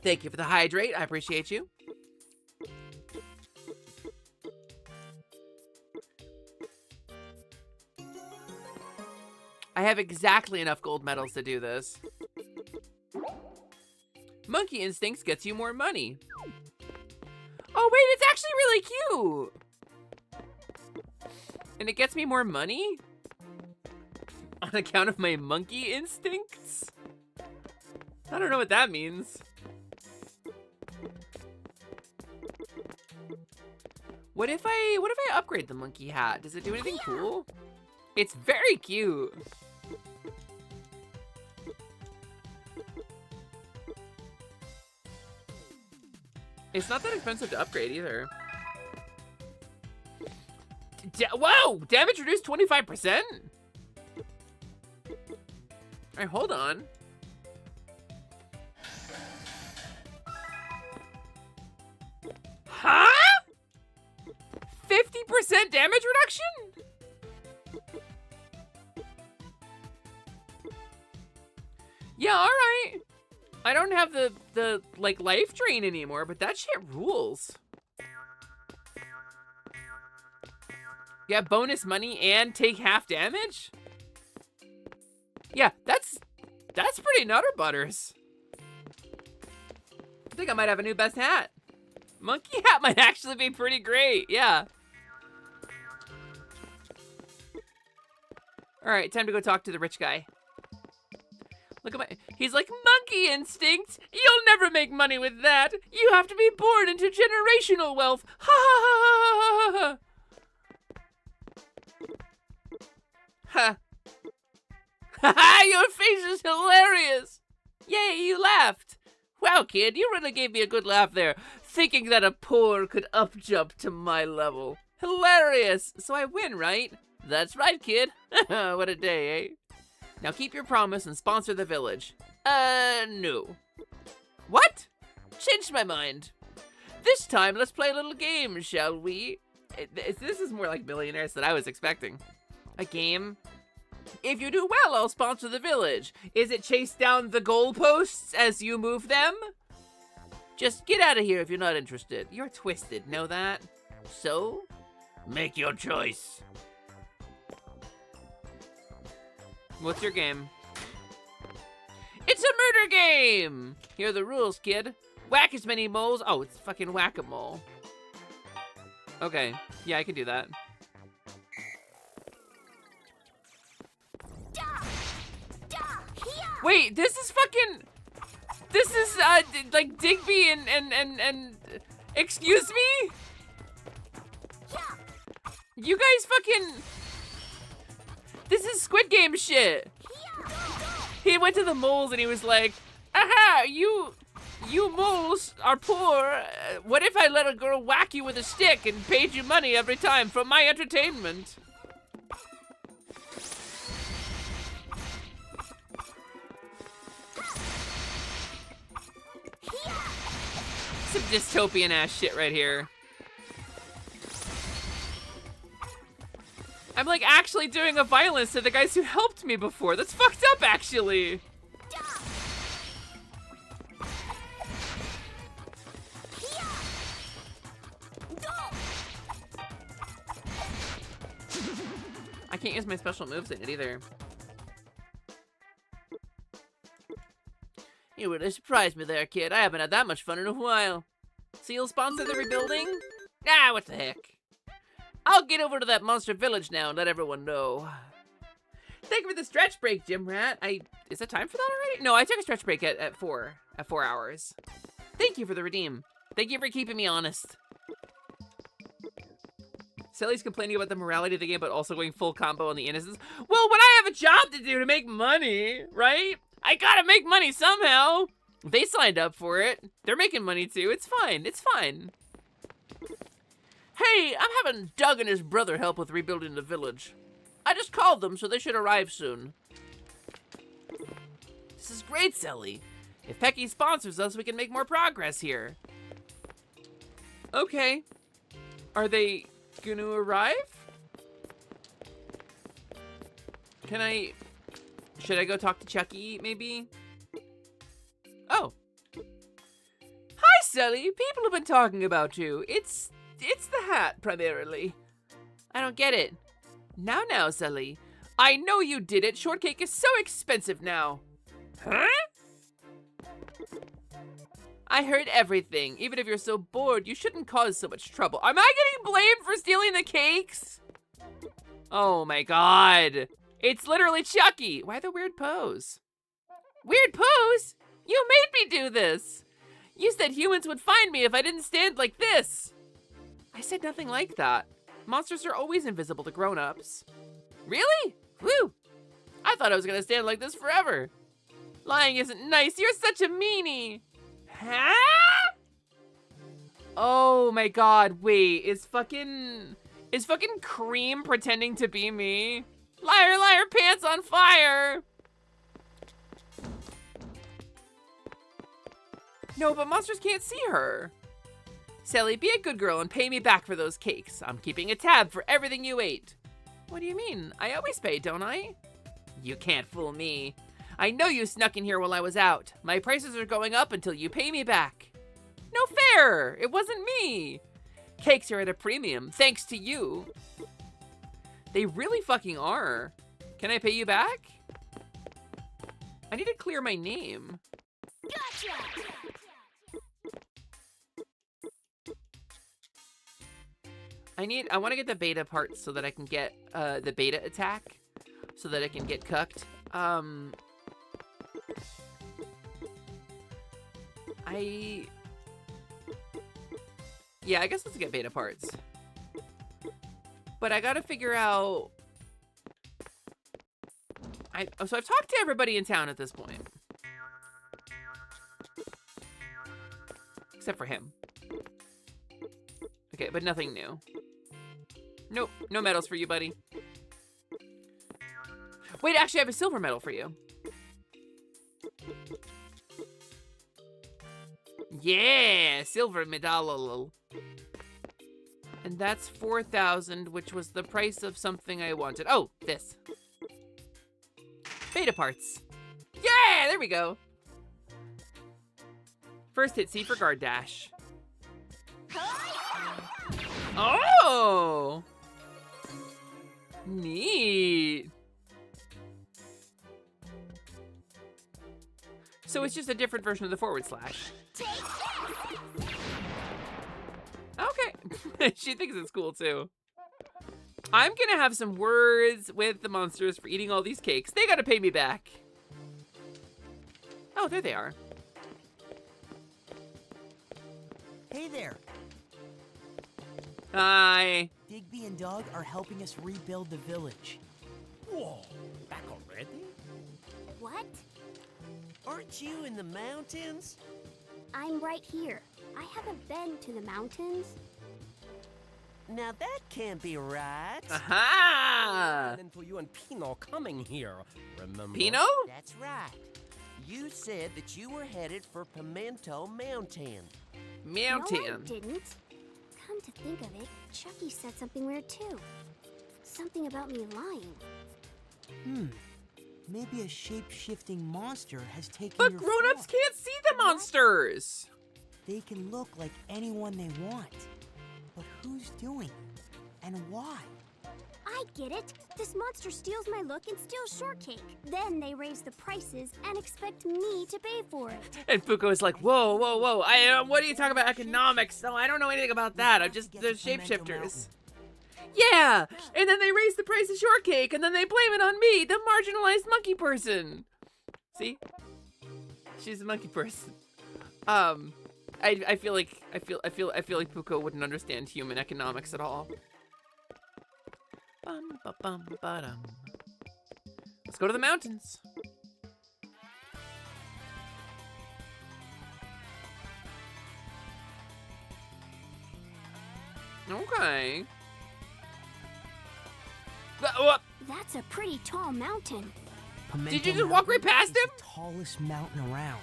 Thank you for the hydrate. I appreciate you. I have exactly enough gold medals to do this. Monkey Instincts gets you more money. Oh wait, it's actually really cute. And it gets me more money? On account of my monkey instincts? I don't know what that means. What if I upgrade the monkey hat? Does it do anything cool? It's very cute. It's not that expensive to upgrade either. Whoa! Damage reduced 25%? Alright, hold on. Huh? 50% damage reduction? Yeah, alright. I don't have the like life drain anymore, but that shit rules. Yeah, bonus money and take half damage? Yeah, that's pretty nutter butters. I think I might have a new best hat. Monkey hat might actually be pretty great, yeah. All right, time to go talk to the rich guy. Look at he's like, monkey instinct? You'll never make money with that. You have to be born into generational wealth. Ha ha ha ha ha ha. Ha ha, your face is hilarious. Yay, you laughed. Wow, kid, you really gave me a good laugh there, thinking that a poor could up-jump to my level. Hilarious. So I win, right? That's right, kid. What a day, eh? Now keep your promise and sponsor the village. No. What? Changed my mind. This time, let's play a little game, shall we? This is more like Millionaires than I was expecting. A game? If you do well, I'll sponsor the village. Is it chase down the goalposts as you move them? Just get out of here if you're not interested. You're twisted, know that? So, make your choice. What's your game? It's a murder game! Here are the rules, kid. Whack as many moles. Oh, it's fucking whack-a-mole. Okay, yeah, I can do that. Wait, this is fucking... This is, like, Digby and... Excuse me? You guys fucking... This is Squid Game shit. He went to the moles and he was like, aha, you moles are poor. What if I let a girl whack you with a stick and paid you money every time for my entertainment? Some dystopian ass shit right here. I'm like actually doing a violence to the guys who helped me before. That's fucked up, actually. I can't use my special moves in it either. You really surprised me there, kid. I haven't had that much fun in a while. So you'll sponsor the rebuilding? Ah, what the heck. I'll get over to that monster village now and let everyone know. Thank you for the stretch break, Gym Rat. Is it time for that already? No, I took a stretch break at 4 hours. Thank you for the redeem. Thank you for keeping me honest. Sally's complaining about the morality of the game, but also going full combo on the innocence. Well, when I have a job to do to make money, right? I gotta make money somehow. They signed up for it. They're making money too. It's fine. It's fine. Hey, I'm having Doug and his brother help with rebuilding the village. I just called them, so they should arrive soon. This is great, Sally. If Pecky sponsors us, we can make more progress here. Okay. Are they gonna arrive? Should I go talk to Chucky, maybe? Oh. Hi, Sally. People have been talking about you. It's the hat, primarily. I don't get it. Now, Sally. I know you did it. Shortcake is so expensive now. Huh? I heard everything. Even if you're so bored, you shouldn't cause so much trouble. Am I getting blamed for stealing the cakes? Oh my god. It's literally Chucky. Why the weird pose? Weird pose? You made me do this. You said humans would find me if I didn't stand like this. I said nothing like that. Monsters are always invisible to grown-ups. Really? Whew! I thought I was gonna stand like this forever. Lying isn't nice. You're such a meanie. Huh? Oh my god, wait. Is fucking Cream pretending to be me? Liar, liar, pants on fire! No, but monsters can't see her. Sally, be a good girl and pay me back for those cakes. I'm keeping a tab for everything you ate. What do you mean? I always pay, don't I? You can't fool me. I know you snuck in here while I was out. My prices are going up until you pay me back. No fair! It wasn't me! Cakes are at a premium, thanks to you. They really fucking are. Can I pay you back? I need to clear my name. Gotcha! I want to get the beta parts so that I can get the beta attack, so that I can get cucked. Yeah, I guess let's get beta parts. But I gotta figure out. So I've talked to everybody in town at this point, except for him. Okay, but nothing new. Nope, no medals for you, buddy. Wait, actually, I have a silver medal for you. Yeah, silver medal. And that's 4,000, which was the price of something I wanted. Oh, this. Beta parts. Yeah, there we go. First hit C for guard dash. Oh! Neat. So it's just a different version of the forward slash. Okay. She thinks it's cool too. I'm gonna have some words with the monsters for eating all these cakes. They gotta pay me back. Oh, there they are. Hey there. Hi. Digby and Doug are helping us rebuild the village. Whoa, back already? What? Aren't you in the mountains? I'm right here. I haven't been to the mountains. Now that can't be right. Aha! Until you and Pino coming here, remember? Pino? That's right. You said that you were headed for Pimento Mountain. Mountain. No, I didn't. Come to think of it, Chucky said something weird too. Something about me lying. Maybe a shape-shifting monster has taken But your grown-ups form. can't see the monsters. They can look like anyone they want. But who's doing it? And why? I get it. This monster steals my look and steals shortcake. Then they raise the prices and expect me to pay for it. And Fuko is like, whoa, whoa, whoa. What are you talking about economics? No, I don't know anything about that. I'm just the shapeshifters. Yeah, and then they raise the price of shortcake, and then they blame it on me, the marginalized monkey person. See, she's a monkey person. I feel like Puko wouldn't understand human economics at all. Bum, ba, bum, ba, dum. Let's go to the mountains. Okay. That's a pretty tall mountain. Did you just walk right past him? The tallest mountain around.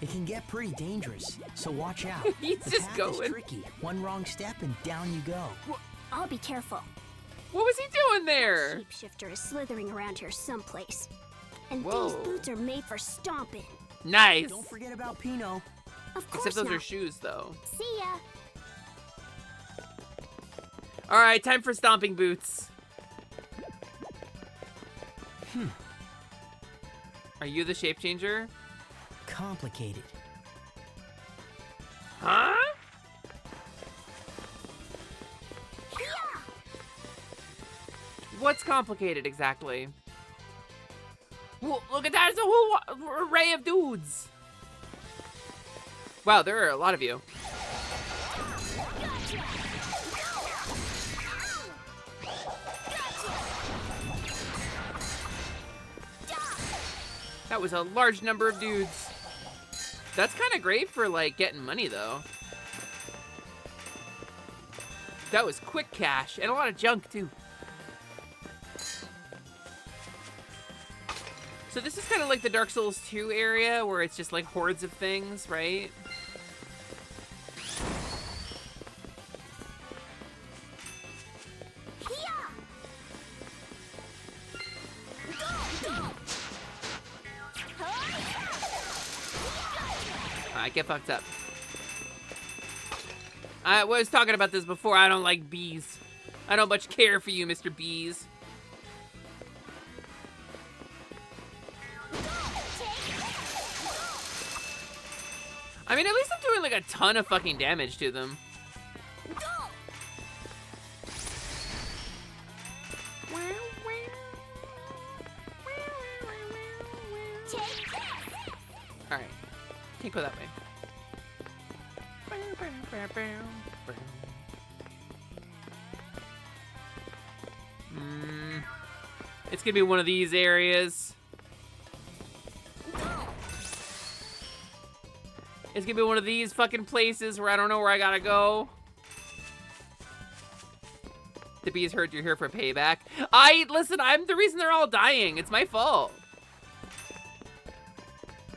It can get pretty dangerous, so watch out. He's the just path going. is tricky. One wrong step and down you go. I'll be careful. What was he doing there? Shapeshifter is slithering around here someplace. And Whoa. these boots are made for stomping. Nice. Don't forget about Pino. Of course Except those not. are shoes, though. See ya. All right, time for stomping boots. Are you the shape changer? Complicated. Huh? What's complicated exactly? Whoa, look at that! It's a whole array of dudes. Wow, there are a lot of you. That was a large number of dudes. That's kind of great for, like, getting money, though. That was quick cash, and a lot of junk, too. So this is kind of like the Dark Souls 2 area, where it's just, like, hordes of things, right? Alright, get fucked up. I was talking about this before. I don't like bees. I don't much care for you, Mr. Bees. I mean, at least I'm doing like a ton of fucking damage to them. Alright. Can't go that way. It's gonna be one of these areas. It's gonna be one of these fucking places where I don't know where I gotta go. The bees heard you're here for payback. Listen, I'm the reason they're all dying. It's my fault.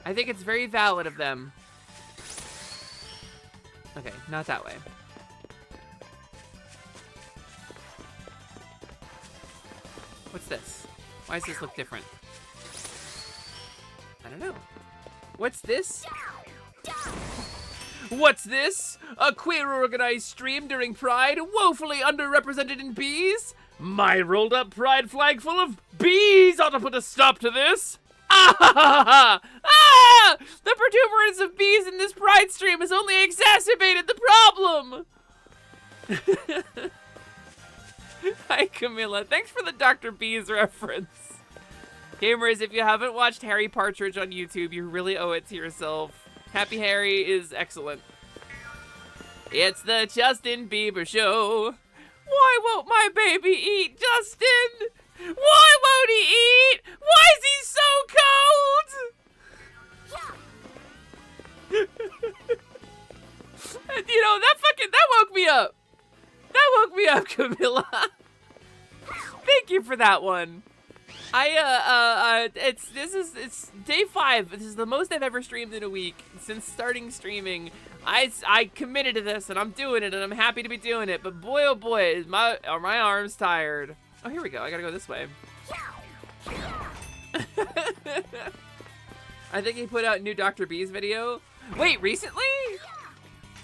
I think it's very valid of them. Okay, not that way. What's this? Why does this look different? I don't know. What's this? What's this? A queer organized stream during Pride, woefully underrepresented in bees? My rolled up pride flag full of bees ought to put a stop to this. Ah ha ha ha! Ah! The protuberance of bees in this pride stream has only exacerbated the problem! Hi, Camilla. Thanks for the Dr. Bees reference. Gamers, if you haven't watched Harry Partridge on YouTube, you really owe it to yourself. Happy Harry is excellent. It's the Justin Bieber show. Why won't my baby eat, Justin? Why won't he eat? Why is he so cold? You know, that woke me up. That woke me up, Camilla. Thank you for that one. It's day 5. This is the most I've ever streamed in a week since starting streaming. I committed to this and I'm doing it and I'm happy to be doing it. But boy, oh boy, are my arms tired. Oh, here we go. I gotta go this way. I think he put out a new Dr. Bees video. Wait, recently?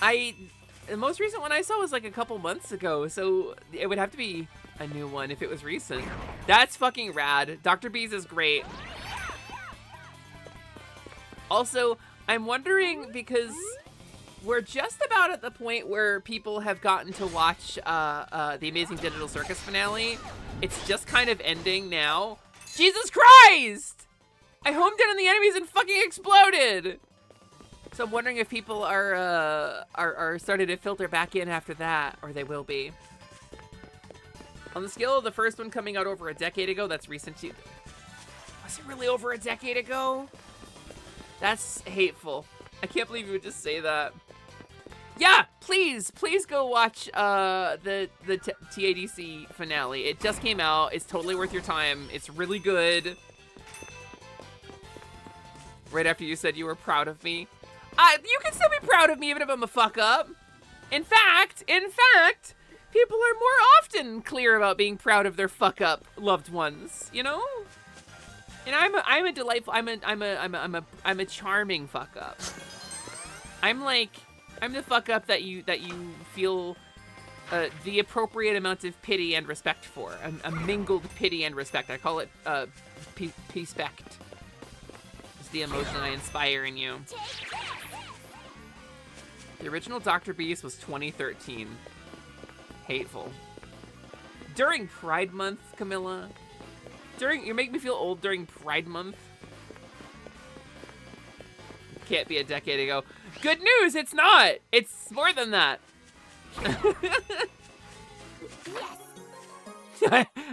The most recent one I saw was like a couple months ago, so it would have to be a new one if it was recent. That's fucking rad. Dr. Bees is great. Also, I'm wondering, because we're just about at the point where people have gotten to watch the Amazing Digital Circus finale. It's just kind of ending now. Jesus Christ! I homed in on the enemies and fucking exploded! So I'm wondering if people are starting to filter back in after that, or they will be. On the scale of the first one coming out over a decade ago, that's recent. Was it really over a decade ago? That's hateful. I can't believe you would just say that. Yeah, please go watch the TADC finale. It just came out. It's totally worth your time. It's really good. Right after you said you were proud of me. You can still be proud of me even if I'm a fuck up. In fact, people are more often clear about being proud of their fuck up loved ones, you know? And I'm a delightful, I'm a charming fuck up. I'm the fuck up that you feel the appropriate amount of pity and respect for. A mingled pity and respect. I call it P-spect. It's the emotion I inspire in you. The original Dr. Beast was 2013. Hateful. During Pride Month, Camilla. You make me feel old during Pride Month. Can't be a decade ago. Good news, it's not! It's more than that.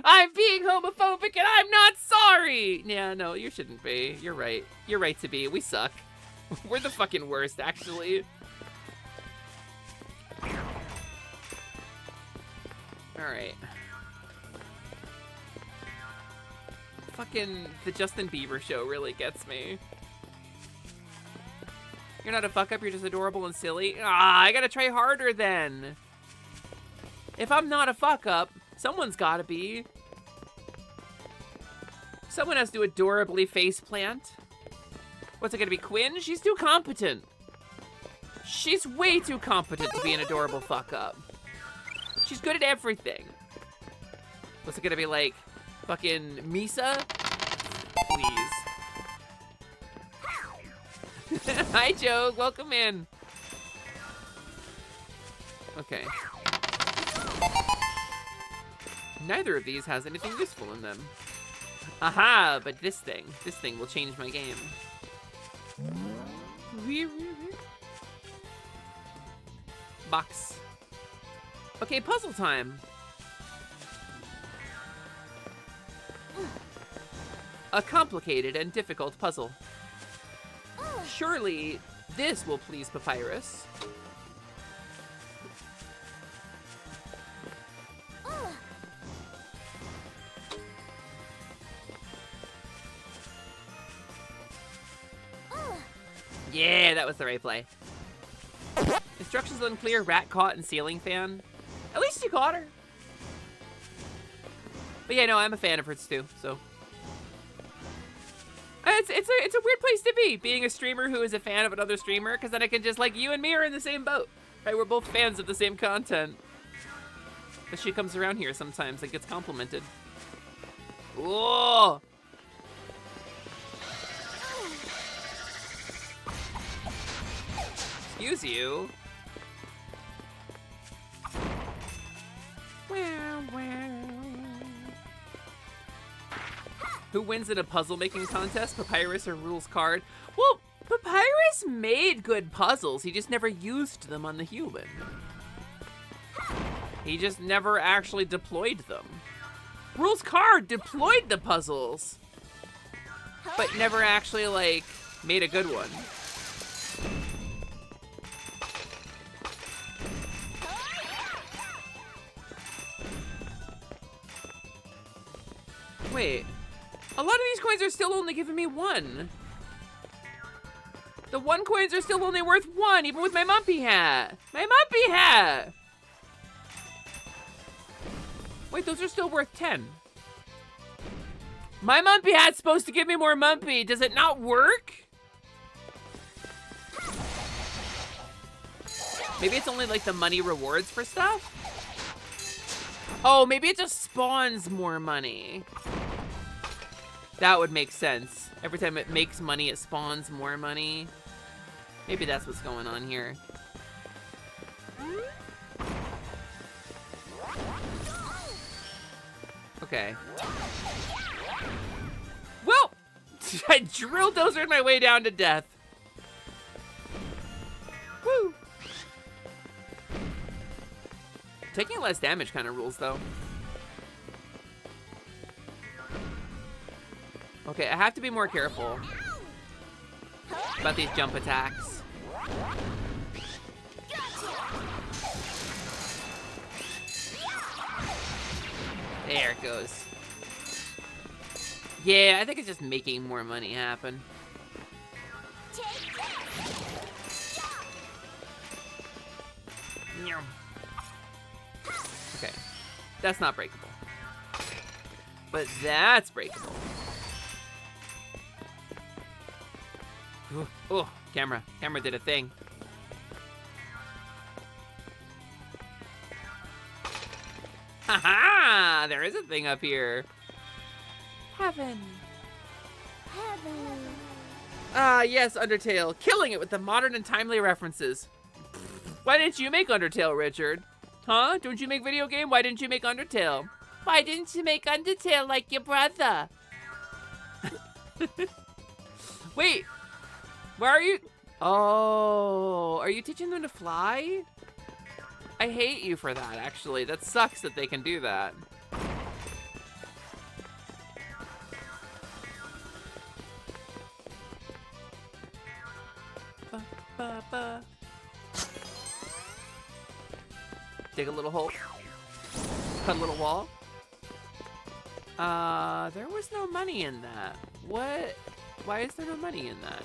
I'm being homophobic and I'm not sorry! Yeah, no, you shouldn't be. You're right. You're right to be. We suck. We're the fucking worst, actually. Alright. Fucking the Justin Bieber show really gets me. You're not a fuck up, you're just adorable and silly. Ah, I gotta try harder then. If I'm not a fuck up, someone's gotta be. Someone has to adorably faceplant. What's it gonna be, Quinn? She's too competent. She's way too competent to be an adorable fuck up. She's good at everything. What's it gonna be like? Fucking Misa? Please. Hi, Joe. Welcome in. Okay. Neither of these has anything useful in them. Aha, but this thing will change my game. Box. Okay, puzzle time. A complicated and difficult puzzle. Surely this will please Papyrus. Yeah, that was the right play. Instructions unclear, rat caught, and ceiling fan. At least you caught her. But yeah, no, I'm a fan of hers too, so. It's a weird place to be, being a streamer who is a fan of another streamer, because then I can just, like, you and me are in the same boat. Right, we're both fans of the same content. But she comes around here sometimes and gets complimented. Whoa! Excuse you. Who wins in a puzzle-making contest, Papyrus or Rules Card? Well, Papyrus made good puzzles. He just never used them on the human. He just never actually deployed them. Rules Card deployed the puzzles, but never actually, like, made a good one. Wait. A lot of these coins are still only giving me 1. The 1 coins are still only worth 1, even with my Mumpy hat. My Mumpy hat! Wait, those are still worth 10. My Mumpy hat's supposed to give me more Mumpy. Does it not work? Maybe it's only like the money rewards for stuff? Oh, maybe it just spawns more money. That would make sense. Every time it makes money, it spawns more money. Maybe that's what's going on here. Okay. Well, I drill dozered my way down to death. Woo! Taking less damage kind of rules, though. Okay, I have to be more careful about these jump attacks. There it goes. Yeah, I think it's just making more money happen. Okay, that's not breakable. But that's breakable. Oh, camera did a thing. Haha! There is a thing up here. Heaven. Heaven. Ah, yes, Undertale. Killing it with the modern and timely references. Why didn't you make Undertale, Richard? Huh? Don't you make video game? Why didn't you make Undertale? Why didn't you make Undertale like your brother? Wait. Where are you? Oh, are you teaching them to fly? I hate you for that, actually. That sucks that they can do that. Dig a little hole. Cut a little wall. There was no money in that. What? Why is there no money in that?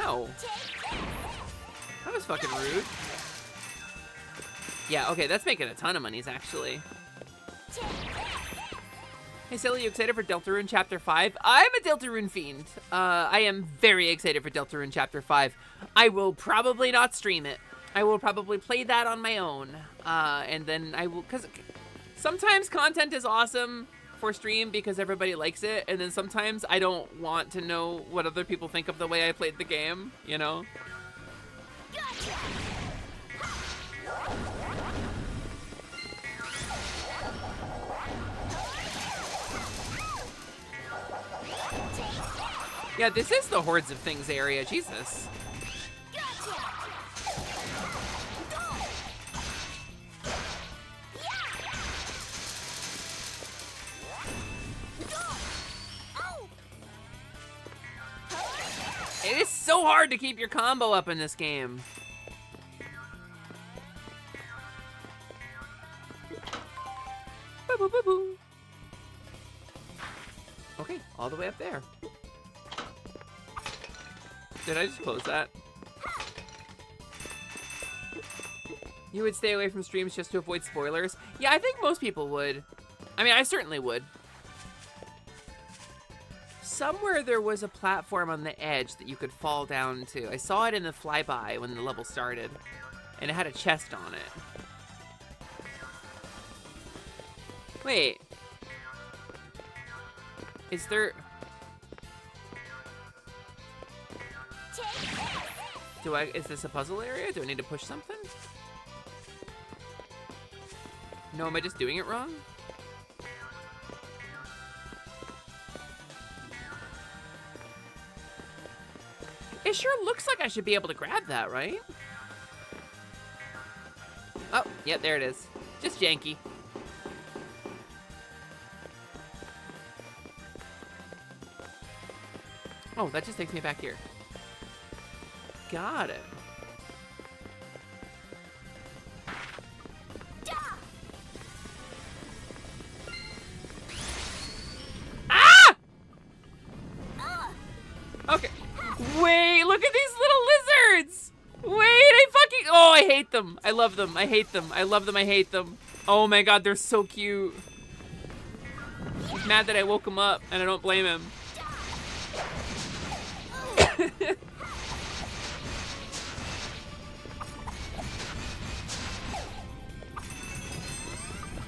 Ow. That was fucking rude. Yeah, okay, that's making a ton of monies, actually. Hey, Silly, you excited for Deltarune Chapter 5? I'm a Deltarune fiend. I am very excited for Deltarune Chapter 5. I will probably not stream it. I will probably play that on my own. And then I will, because sometimes content is awesome for stream because everybody likes it, and then sometimes I don't want to know what other people think of the way I played the game, you know? Yeah, this is the Hordes of Things area, Jesus. It is so hard to keep your combo up in this game. Boo, boo, boo, boo. Okay, all the way up there. Did I just close that? You would stay away from streams just to avoid spoilers? Yeah, I think most people would. I mean, I certainly would. Somewhere there was a platform on the edge that you could fall down to. I saw it in the flyby when the level started, and it had a chest on it. Wait. Is there... Is this a puzzle area? Do I need to push something? No, am I just doing it wrong? It sure looks like I should be able to grab that, right? Oh, yeah, there it is. Just janky. Oh, that just takes me back here. Got it. Ah! Okay. Wait, look at these little lizards! Wait, oh, I hate them. I love them. I hate them. I love them. I hate them. Oh my god, they're so cute. He's mad that I woke him up, and I don't blame him.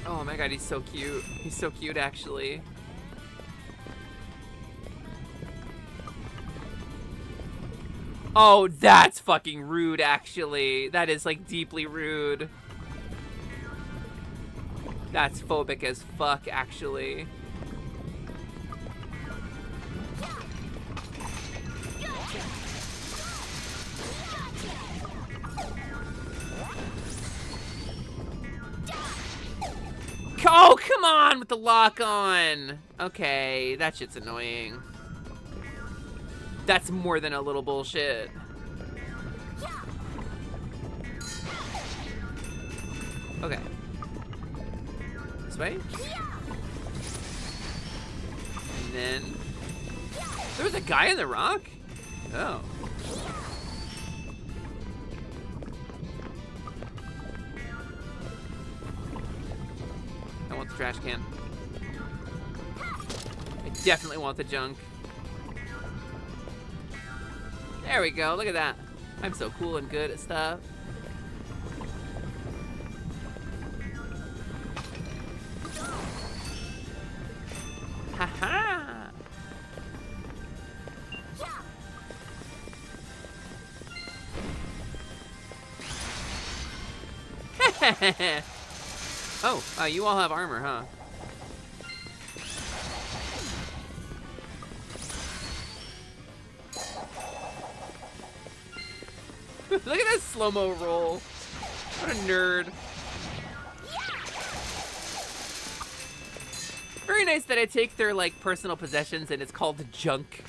Oh my god, he's so cute. He's so cute, actually. Oh, that's fucking rude, actually. That is, like, deeply rude. That's phobic as fuck, actually. Oh, come on with the lock on. Okay, that shit's annoying. That's more than a little bullshit. Okay. This way? And then... There was a guy in the rock? Oh. I want the trash can. I definitely want the junk. There we go, look at that. I'm so cool and good at stuff. Haha! Oh, you all have armor, huh? Look at that slow-mo roll. What a nerd. Very nice that I take their, like, personal possessions and it's called junk.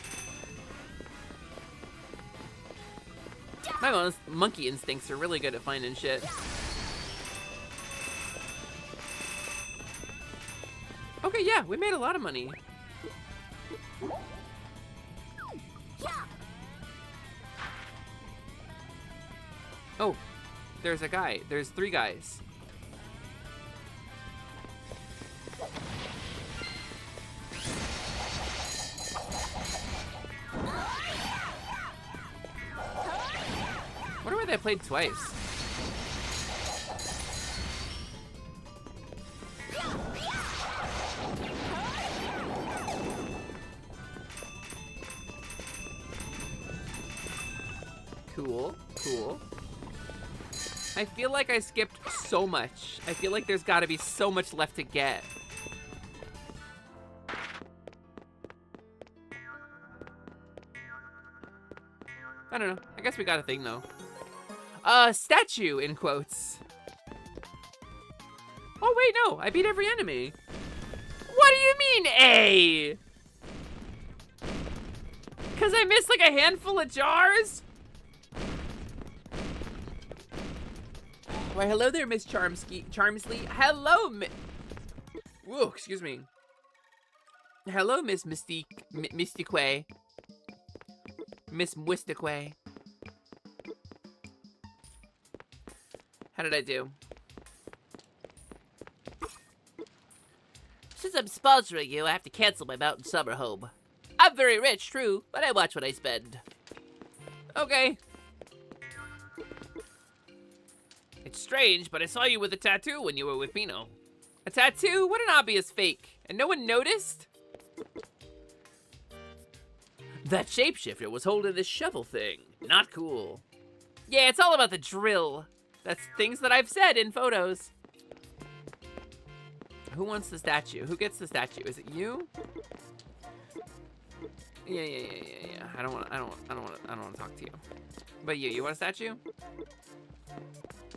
My monkey instincts are really good at finding shit. Okay, yeah, we made a lot of money. Oh, there's a guy. There's 3 guys. Wonder why they played twice. Cool, cool. I feel like I skipped so much. I feel like there's gotta be so much left to get. I don't know. I guess we got a thing though. Statue in quotes. Oh wait, no. I beat every enemy. What do you mean, A? 'Cause I missed like a handful of jars? Why, hello there, Miss Charmsley. Hello, Whoa, excuse me. Hello, Miss Mystique. Mystique. Miss Mystique. How did I do? Since I'm sponsoring you, I have to cancel my mountain summer home. I'm very rich, true, but I watch what I spend. Okay. It's strange, but I saw you with a tattoo when you were with Pino. A tattoo? What an obvious fake. And no one noticed? That shapeshifter was holding this shovel thing. Not cool. Yeah, it's all about the drill. That's things that I've said in photos. Who wants the statue? Who gets the statue? Is it you? Yeah. I don't want to talk to you. But you want a statue?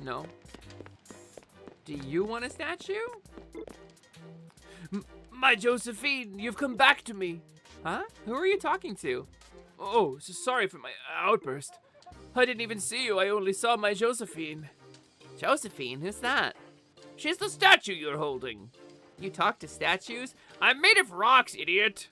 No. Do you want a statue? My Josephine, you've come back to me. Huh? Who are you talking to? Oh, so sorry for my outburst. I didn't even see you. I only saw my Josephine. Josephine? Who's that? She's the statue you're holding. You talk to statues? I'm made of rocks, idiot.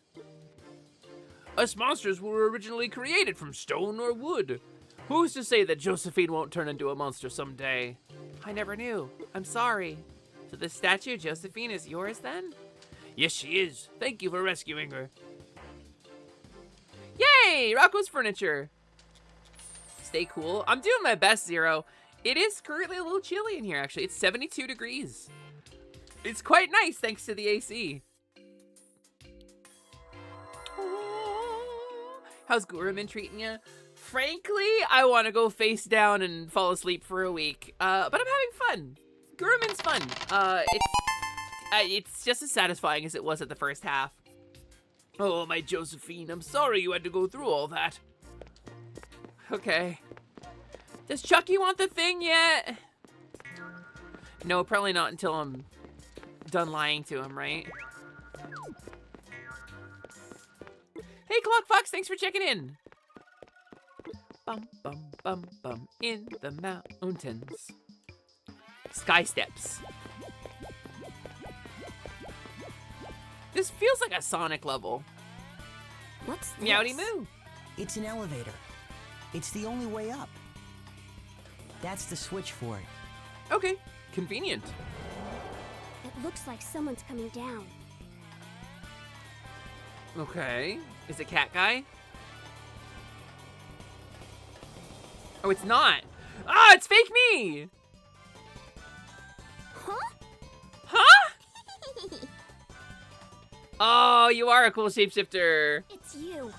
Us monsters were originally created from stone or wood. Who's to say that Josephine won't turn into a monster someday? I never knew. I'm sorry. So the statue, Josephine, is yours then? Yes, she is. Thank you for rescuing her. Yay! Rocco's furniture. Stay cool. I'm doing my best, Zero. It is currently a little chilly in here, actually. It's 72 degrees. It's quite nice, thanks to the AC. How's Gurumin treating you? Frankly, I want to go face down and fall asleep for a week. But I'm having fun. Gurumin's fun. It's just as satisfying as it was at the first half. Oh, my Josephine, I'm sorry you had to go through all that. Okay. Does Chucky want the thing yet? No, probably not until I'm done lying to him, right? Hey, Clock Fox, thanks for checking in. Bum, bum, bum, bum, in the mountains. Sky steps. This feels like a Sonic level. What's this? Meowdy moo. It's an elevator. It's the only way up. That's the switch for it. Okay, convenient. It looks like someone's coming down. Okay, is it Cat Guy? Oh, it's not. Ah, it's fake me. Huh? Huh? Oh, you are a cool shapeshifter. It's you.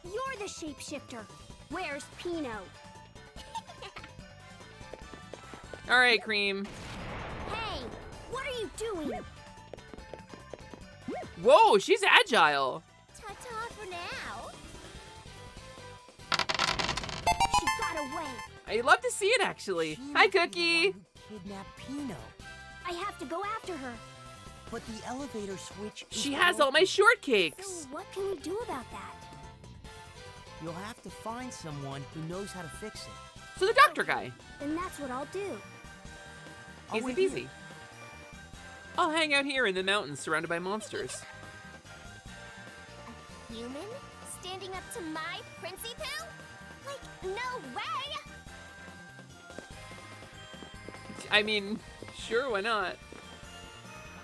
You're the shapeshifter. Where's Pino? All right, Cream. Hey, what are you doing? Whoa, she's agile. Ta-ta for now. She got away. I'd love to see it, actually. Hi, Cookie. Kidnapped Pino. I have to go after her. But the elevator switch is She has all my shortcakes. So what can we do about that? You'll have to find someone who knows how to fix it. So the doctor guy. Then that's what I'll do. Easy peasy. I'll hang out here in the mountains surrounded by monsters. Human? Standing up to my Princey Poo? Like, no way! I mean, sure, why not?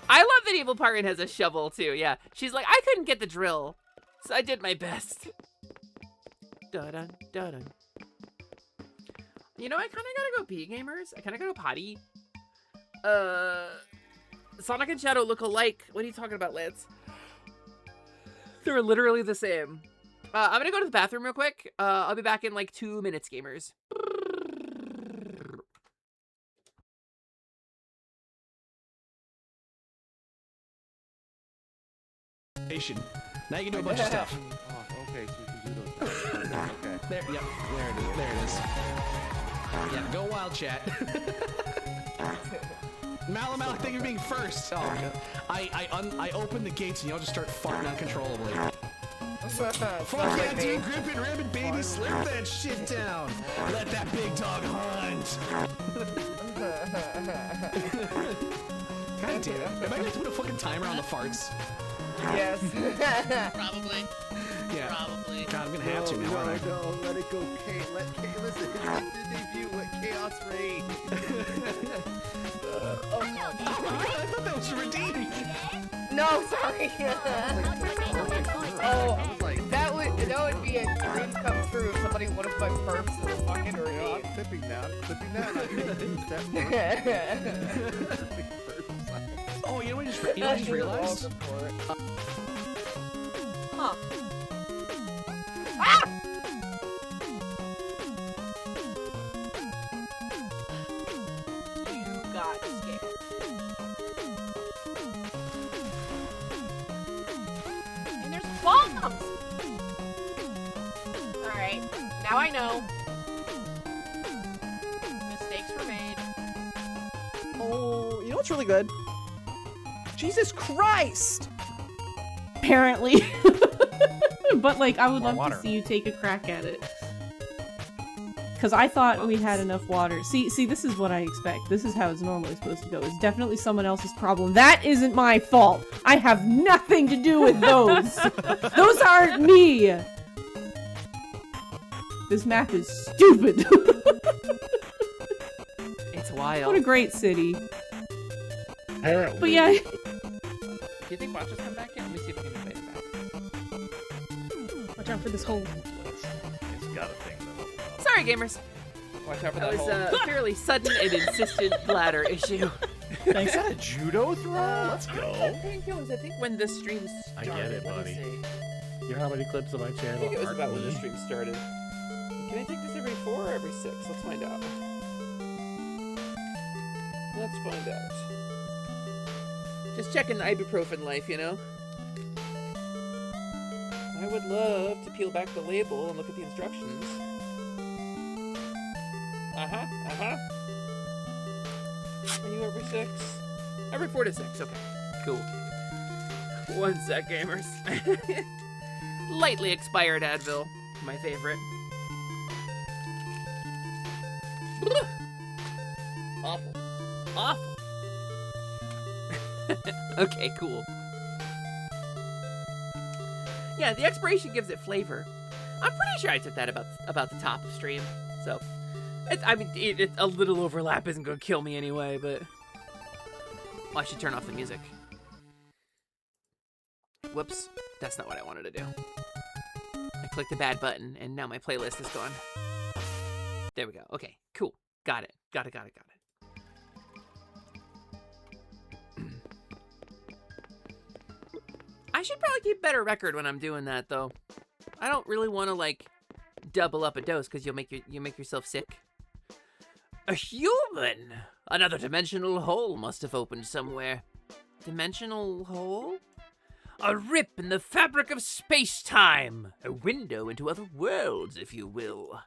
I love that Evil Parkin has a shovel, too, yeah. She's like, I couldn't get the drill, so I did my best. Dun-dun, dun-dun. You know, I kind of gotta go pee, gamers. I kind of gotta go potty. Sonic and Shadow look alike. What are you talking about, Lance? They're literally the same. I'm gonna go to the bathroom real quick. I'll be back in like 2 minutes, gamers. Now you can do a bunch of stuff. Oh, okay, so we can do those. Okay. There it is. There it is. Yeah, go wild, chat. Mal, thank you for being first. Oh, God. I open the gates and y'all just start farting uncontrollably. Fuck yeah, dude, grip it, ribbon, baby, slip that shit down. Let that big dog hunt. God damn it. Am I gonna put a fucking timer on the farts? Yes. Probably. Yeah. Probably. God, I'm gonna have to now, aren't I? No, let it go, Kate. Listen, the debut, let chaos reign. I thought that was redeeming. No, sorry. Oh, that would be a dream come true if somebody one of my perps was fucking redeemed. I'm tipping that. Oh, you know what I just realized? Huh. Ah! You got scared. And there's bombs! Alright, now I know. Mistakes were made. Oh, you know what's really good? Jesus Christ! Apparently. But, like, I would More love water. to see you take a crack at it. Because I thought we had enough water. See, this is what I expect. This is how it's normally supposed to go. It's definitely someone else's problem. That isn't my fault! I have nothing to do with those! Those aren't me! This map is stupid! It's wild. What a great city. Apparently. But yeah. Do you think Watchers come back in? Let me see if I can invite him back. Watch out for this hole. It's got a thing though. Sorry, gamers. Watch out for that was a fairly sudden and insistent bladder issue. Thanks. Is that a judo throw? Let's go. Painkillers, I think when the stream I started. get it, Let me buddy. see. You know how many clips on my I channel think it was are about when the me? stream started. Can I take this every 4 or every 6? Let's find out. Let's find out. Just checking the ibuprofen life, you know? I would love to peel back the label and look at the instructions. Are you every 6? Every 4 to 6, okay. Cool. 1 sec, gamers. Lightly expired Advil, my favorite. Awful. Awful. Okay, cool. Yeah, the expiration gives it flavor. I'm pretty sure I took that about the top of stream. So, a little overlap isn't gonna kill me anyway, but... Oh, I should turn off the music. Whoops, that's not what I wanted to do. I clicked the bad button, and now my playlist is gone. There we go. Okay, cool. Got it. Got it. I should probably keep better record when I'm doing that, though. I don't really want to, like, double up a dose, because you'll make yourself sick. A human! Another dimensional hole must have opened somewhere. Dimensional hole? A rip in the fabric of space-time! A window into other worlds, if you will.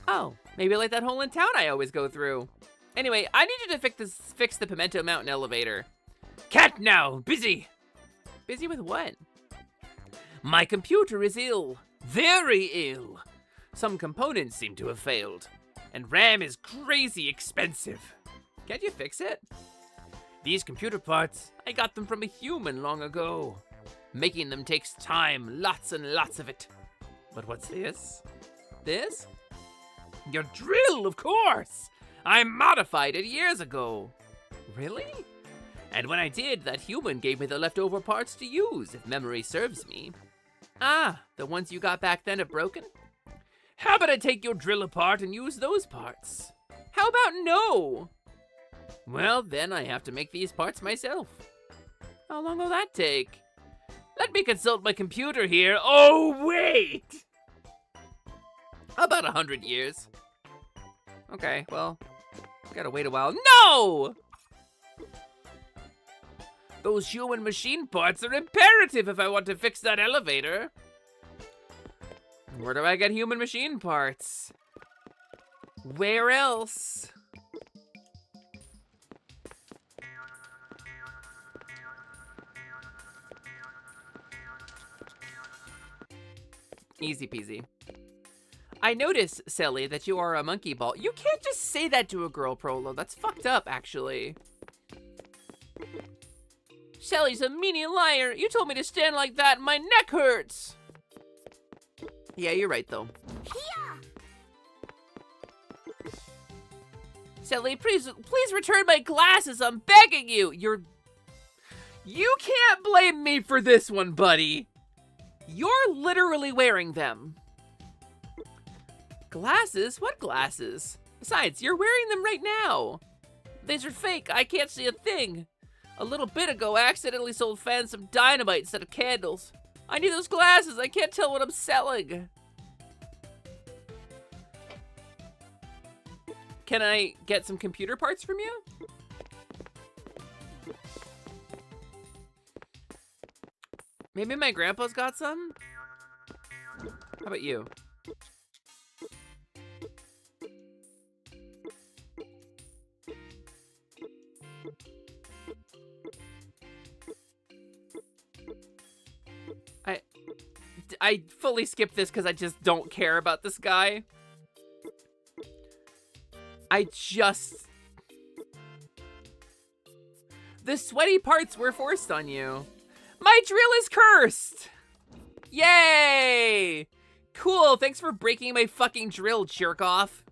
Oh, maybe like that hole in town I always go through. Anyway, I need you to fix the Pimento Mountain elevator. Cat now, busy. Busy with what? My computer is ill. Very ill. Some components seem to have failed. And RAM is crazy expensive. Can't you fix it? These computer parts, I got them from a human long ago. Making them takes time, lots and lots of it. But what's this? This? Your drill, of course! I modified it years ago. Really? And when I did, that human gave me the leftover parts to use, if memory serves me. Ah, the ones you got back then are broken? How about I take your drill apart and use those parts? How about no? Well, then I have to make these parts myself. How long will that take? Let me consult my computer here. Oh, wait! About 100 years. Okay, well, gotta wait a while. No! Those human machine parts are imperative if I want to fix that elevator. Where do I get human machine parts? Where else? Easy peasy. I notice, Sally, that you are a monkey ball. You can't just say that to a girl, Prolo. That's fucked up, actually. Sally's a meanie liar. You told me to stand like that and my neck hurts. Yeah, you're right, though. Sally, please return my glasses. I'm begging you. You can't blame me for this one, buddy. You're literally wearing them. Glasses? What glasses? Besides, you're wearing them right now. These are fake. I can't see a thing. A little bit ago, I accidentally sold fans some dynamite instead of candles. I need those glasses. I can't tell what I'm selling. Can I get some computer parts from you? Maybe my grandpa's got some? How about you? I fully skipped this because I just don't care about this guy. The sweaty parts were forced on you. My drill is cursed! Yay! Cool, thanks for breaking my fucking drill, jerk off.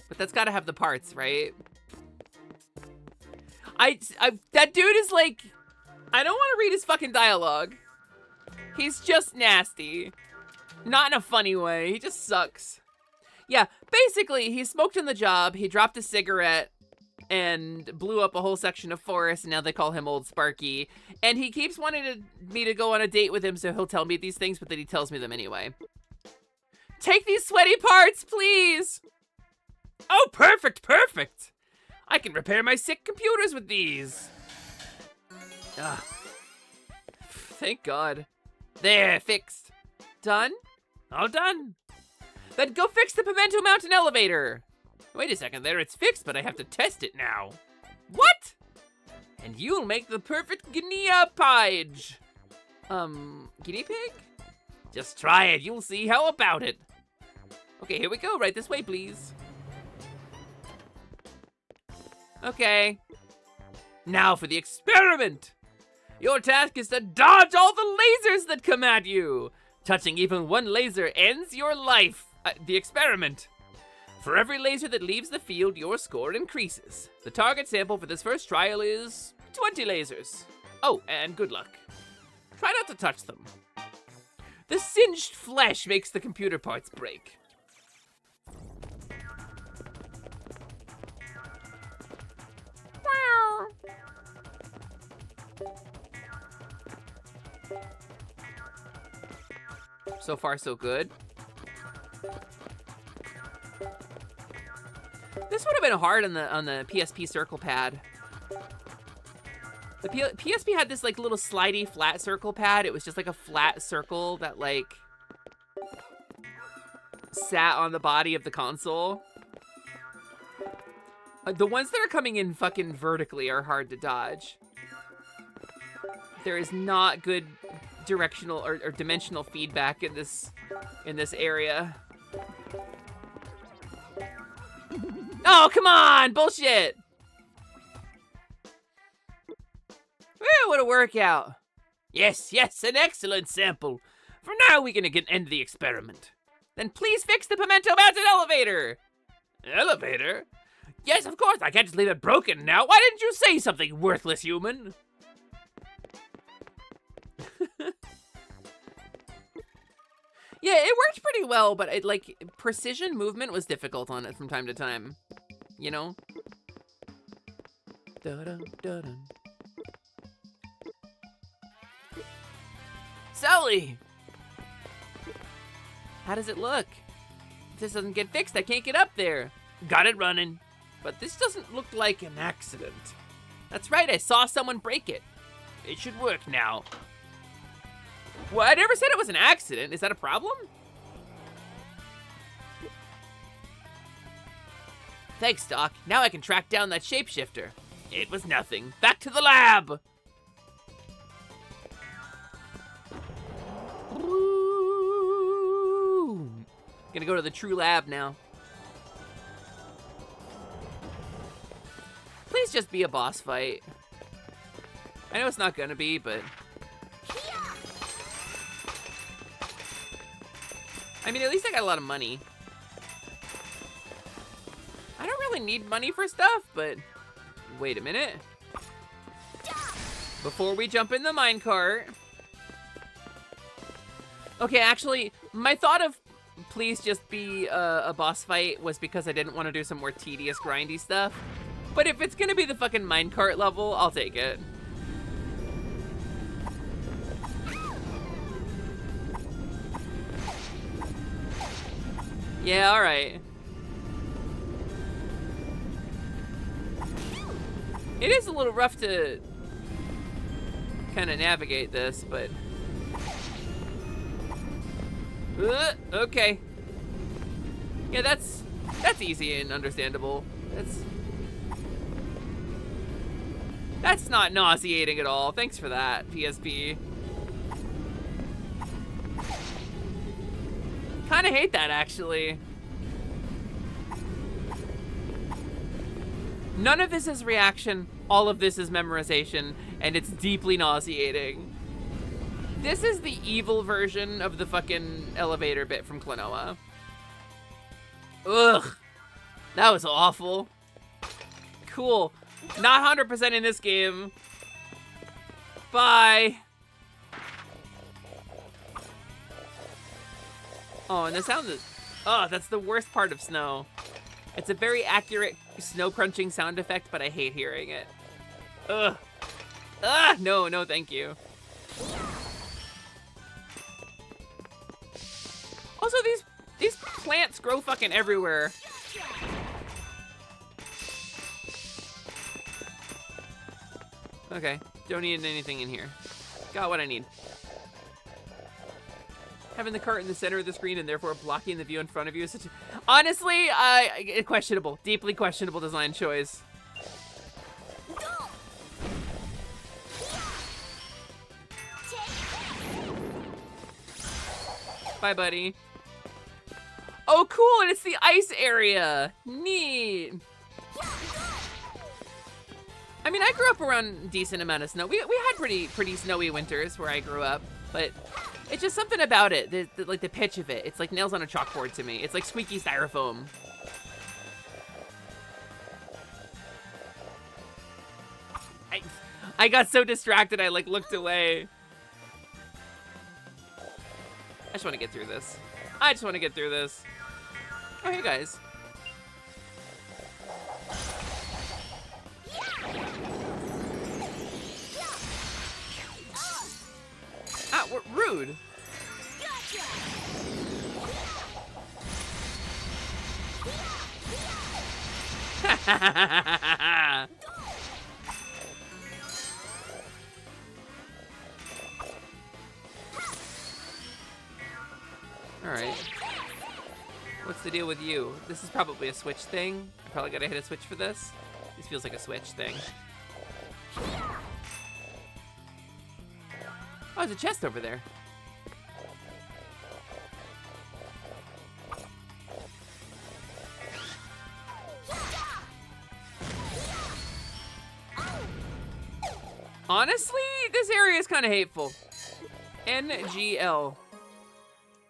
But that's gotta have the parts, right? That dude is like, I don't want to read his fucking dialogue. He's just nasty. Not in a funny way, he just sucks. Yeah, basically, he smoked in the job, he dropped a cigarette, and blew up a whole section of forest, and now they call him Old Sparky. And he keeps wanting me to go on a date with him, so he'll tell me these things, but then he tells me them anyway. Take these sweaty parts, please! Oh, perfect, perfect! I can repair my sick computers with these. Ah. Thank God. There, fixed. Done? All done. Then go fix the Pimento Mountain elevator. Wait a second there, it's fixed, but I have to test it now. What? And you'll make the perfect guinea pige. Guinea pig? Just try it, you'll see. How about it? Okay, here we go, right this way, please. Okay. Now for the experiment. Your task is to dodge all the lasers that come at you. Touching even one laser ends your life. The experiment. For every laser that leaves the field, your score increases. The target sample for this first trial is 20 lasers. Oh, and good luck. Try not to touch them. The singed flesh makes the computer parts break. So far, so good. This would have been hard on the PSP circle pad. The PSP had this like little slidey flat circle pad. It was just like a flat circle that like sat on the body of the console. The ones that are coming in fucking vertically are hard to dodge. There is not good directional or dimensional feedback in this area. Oh, come on! Bullshit! Well, what a workout. Yes, yes, an excellent sample. For now, we can end the experiment. Then please fix the Pimento Mountain elevator! Elevator? Yes, of course, I can't just leave it broken now. Why didn't you say something, worthless human? Yeah, it worked pretty well, but precision movement was difficult on it from time to time. You know? Da-dum, da-dum. Sully! How does it look? If this doesn't get fixed, I can't get up there. Got it running. But this doesn't look like an accident. That's right, I saw someone break it. It should work now. Well, I never said it was an accident. Is that a problem? Thanks, Doc. Now I can track down that shapeshifter. It was nothing. Back to the lab! Ooh. Gonna go to the true lab now. Please just be a boss fight. I know it's not gonna be, but... I mean, at least I got a lot of money. I don't really need money for stuff, but... Wait a minute. Before we jump in the minecart... Okay, actually, my thought of please just be a boss fight was because I didn't want to do some more tedious, grindy stuff. But if it's gonna be the fucking minecart level, I'll take it. Yeah, alright. It is a little rough to kind of navigate this, but... okay. Yeah, that's easy and understandable. That's not nauseating at all. Thanks for that, PSP. Kinda hate that, actually. None of this is reaction, all of this is memorization, and it's deeply nauseating. This is the evil version of the fucking elevator bit from Klonoa. Ugh. That was awful. Cool. Not 100% in this game. Bye. Oh, and the sound is... Oh, that's the worst part of snow. It's a very accurate snow crunching sound effect, but I hate hearing it. Ugh. Ah, no, thank you. Also, these plants grow fucking everywhere. Okay, don't need anything in here. Got what I need. Having the cart in the center of the screen and therefore blocking the view in front of you is such a... Honestly, questionable. Deeply questionable design choice. Bye, buddy. Oh, cool, and it's the ice area. Neat. I mean, I grew up around a decent amount of snow. We had pretty snowy winters where I grew up, but it's just something about it, like the pitch of it. It's like nails on a chalkboard to me. It's like squeaky styrofoam. I got so distracted, I like looked away. I just want to get through this. Oh, hey guys. Ah, rude. All right. What's the deal with you? This is probably a switch thing. I probably gotta hit a switch for this. This feels like a switch thing. Oh, there's a chest over there. Honestly, this area is kind of hateful. NGL.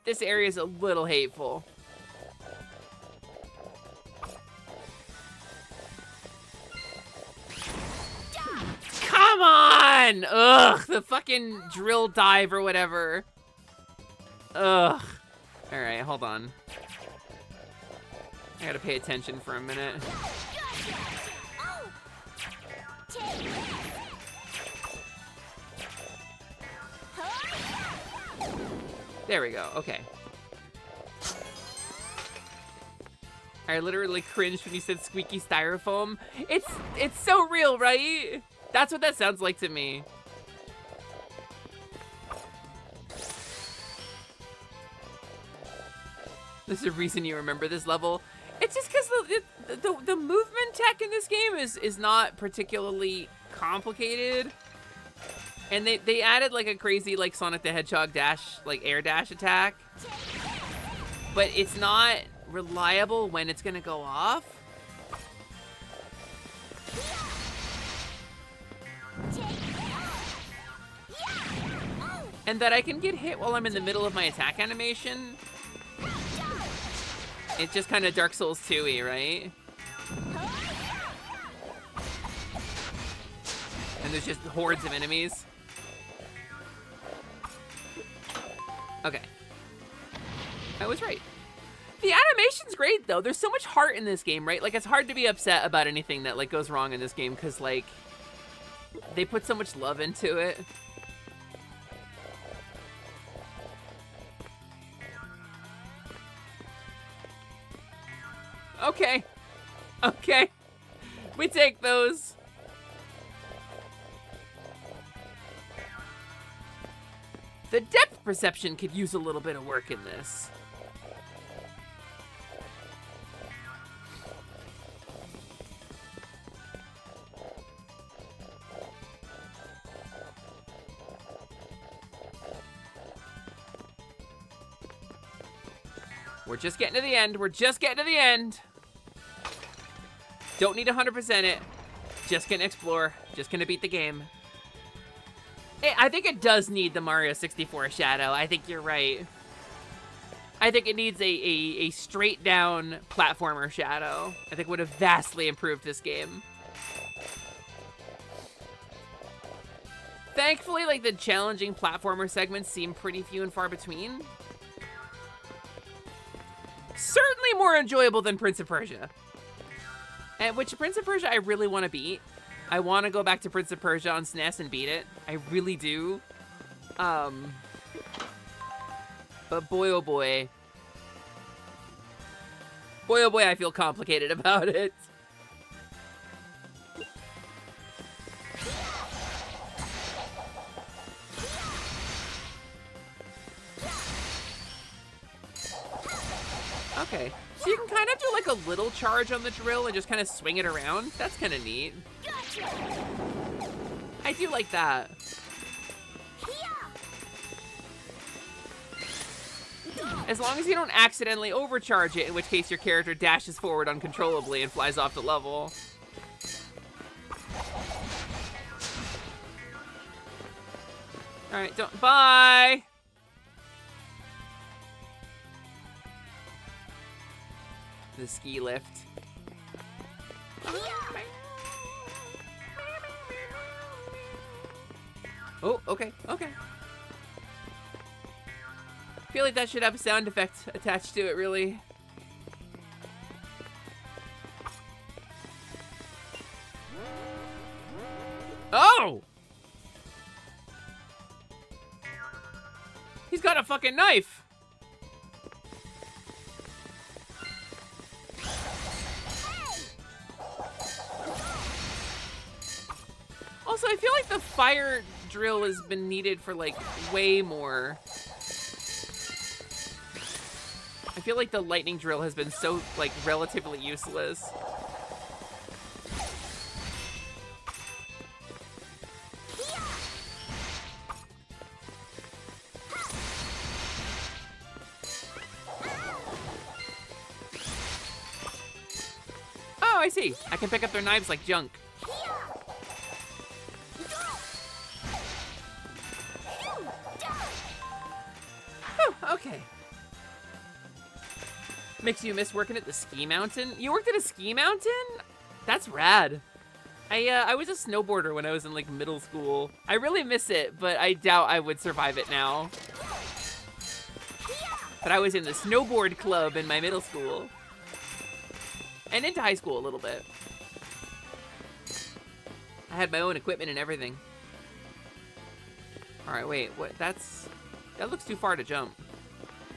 This area is a little hateful. Come on! Ugh, the fucking drill dive or whatever. Ugh. Alright, hold on. I gotta pay attention for a minute. There we go, okay. I literally cringed when you said squeaky styrofoam. It's so real, right? That's what that sounds like to me. There's a reason you remember this level. It's just because the movement tech in this game is not particularly complicated. And they added like a crazy like Sonic the Hedgehog dash, like air dash attack. But it's not reliable when it's gonna go off. And that I can get hit while I'm in the middle of my attack animation. It's just kind of Dark Souls 2-y, right? And there's just hordes of enemies. Okay. I was right. The animation's great, though. There's so much heart in this game, right? Like, it's hard to be upset about anything that, like, goes wrong in this game, because, like, they put so much love into it. Okay. Okay. We take those. The depth perception could use a little bit of work in this. We're just getting to the end. We're just getting to the end. Don't need 100% it. Just gonna explore. Just gonna beat the game. I think it does need the Mario 64 shadow. I think you're right. I think it needs a straight down platformer shadow. I think would have vastly improved this game. Thankfully, like, the challenging platformer segments seem pretty few and far between. Certainly more enjoyable than Prince of Persia. And which Prince of Persia I really want to beat. I want to go back to Prince of Persia on SNES and beat it. I really do. But boy oh boy. Boy oh boy, I feel complicated about it. Okay, so you can kind of do like a little charge on the drill and just kind of swing it around. That's kind of neat. I do like that. As long as you don't accidentally overcharge it, in which case your character dashes forward uncontrollably and flies off the level. Alright, don't. Bye! The ski lift. Oh, okay, okay. I feel like that should have a sound effect attached to it, really. Oh! He's got a fucking knife! Also, I feel like the fire drill has been needed for, like, way more. I feel like the lightning drill has been so, like, relatively useless. Oh, I see. I can pick up their knives like junk. Oh, okay. Makes you miss working at the ski mountain? You worked at a ski mountain? That's rad. I was a snowboarder when I was in like middle school. I really miss it, but I doubt I would survive it now. But I was in the snowboard club in my middle school. And into high school a little bit. I had my own equipment and everything. All right, wait, what? That looks too far to jump.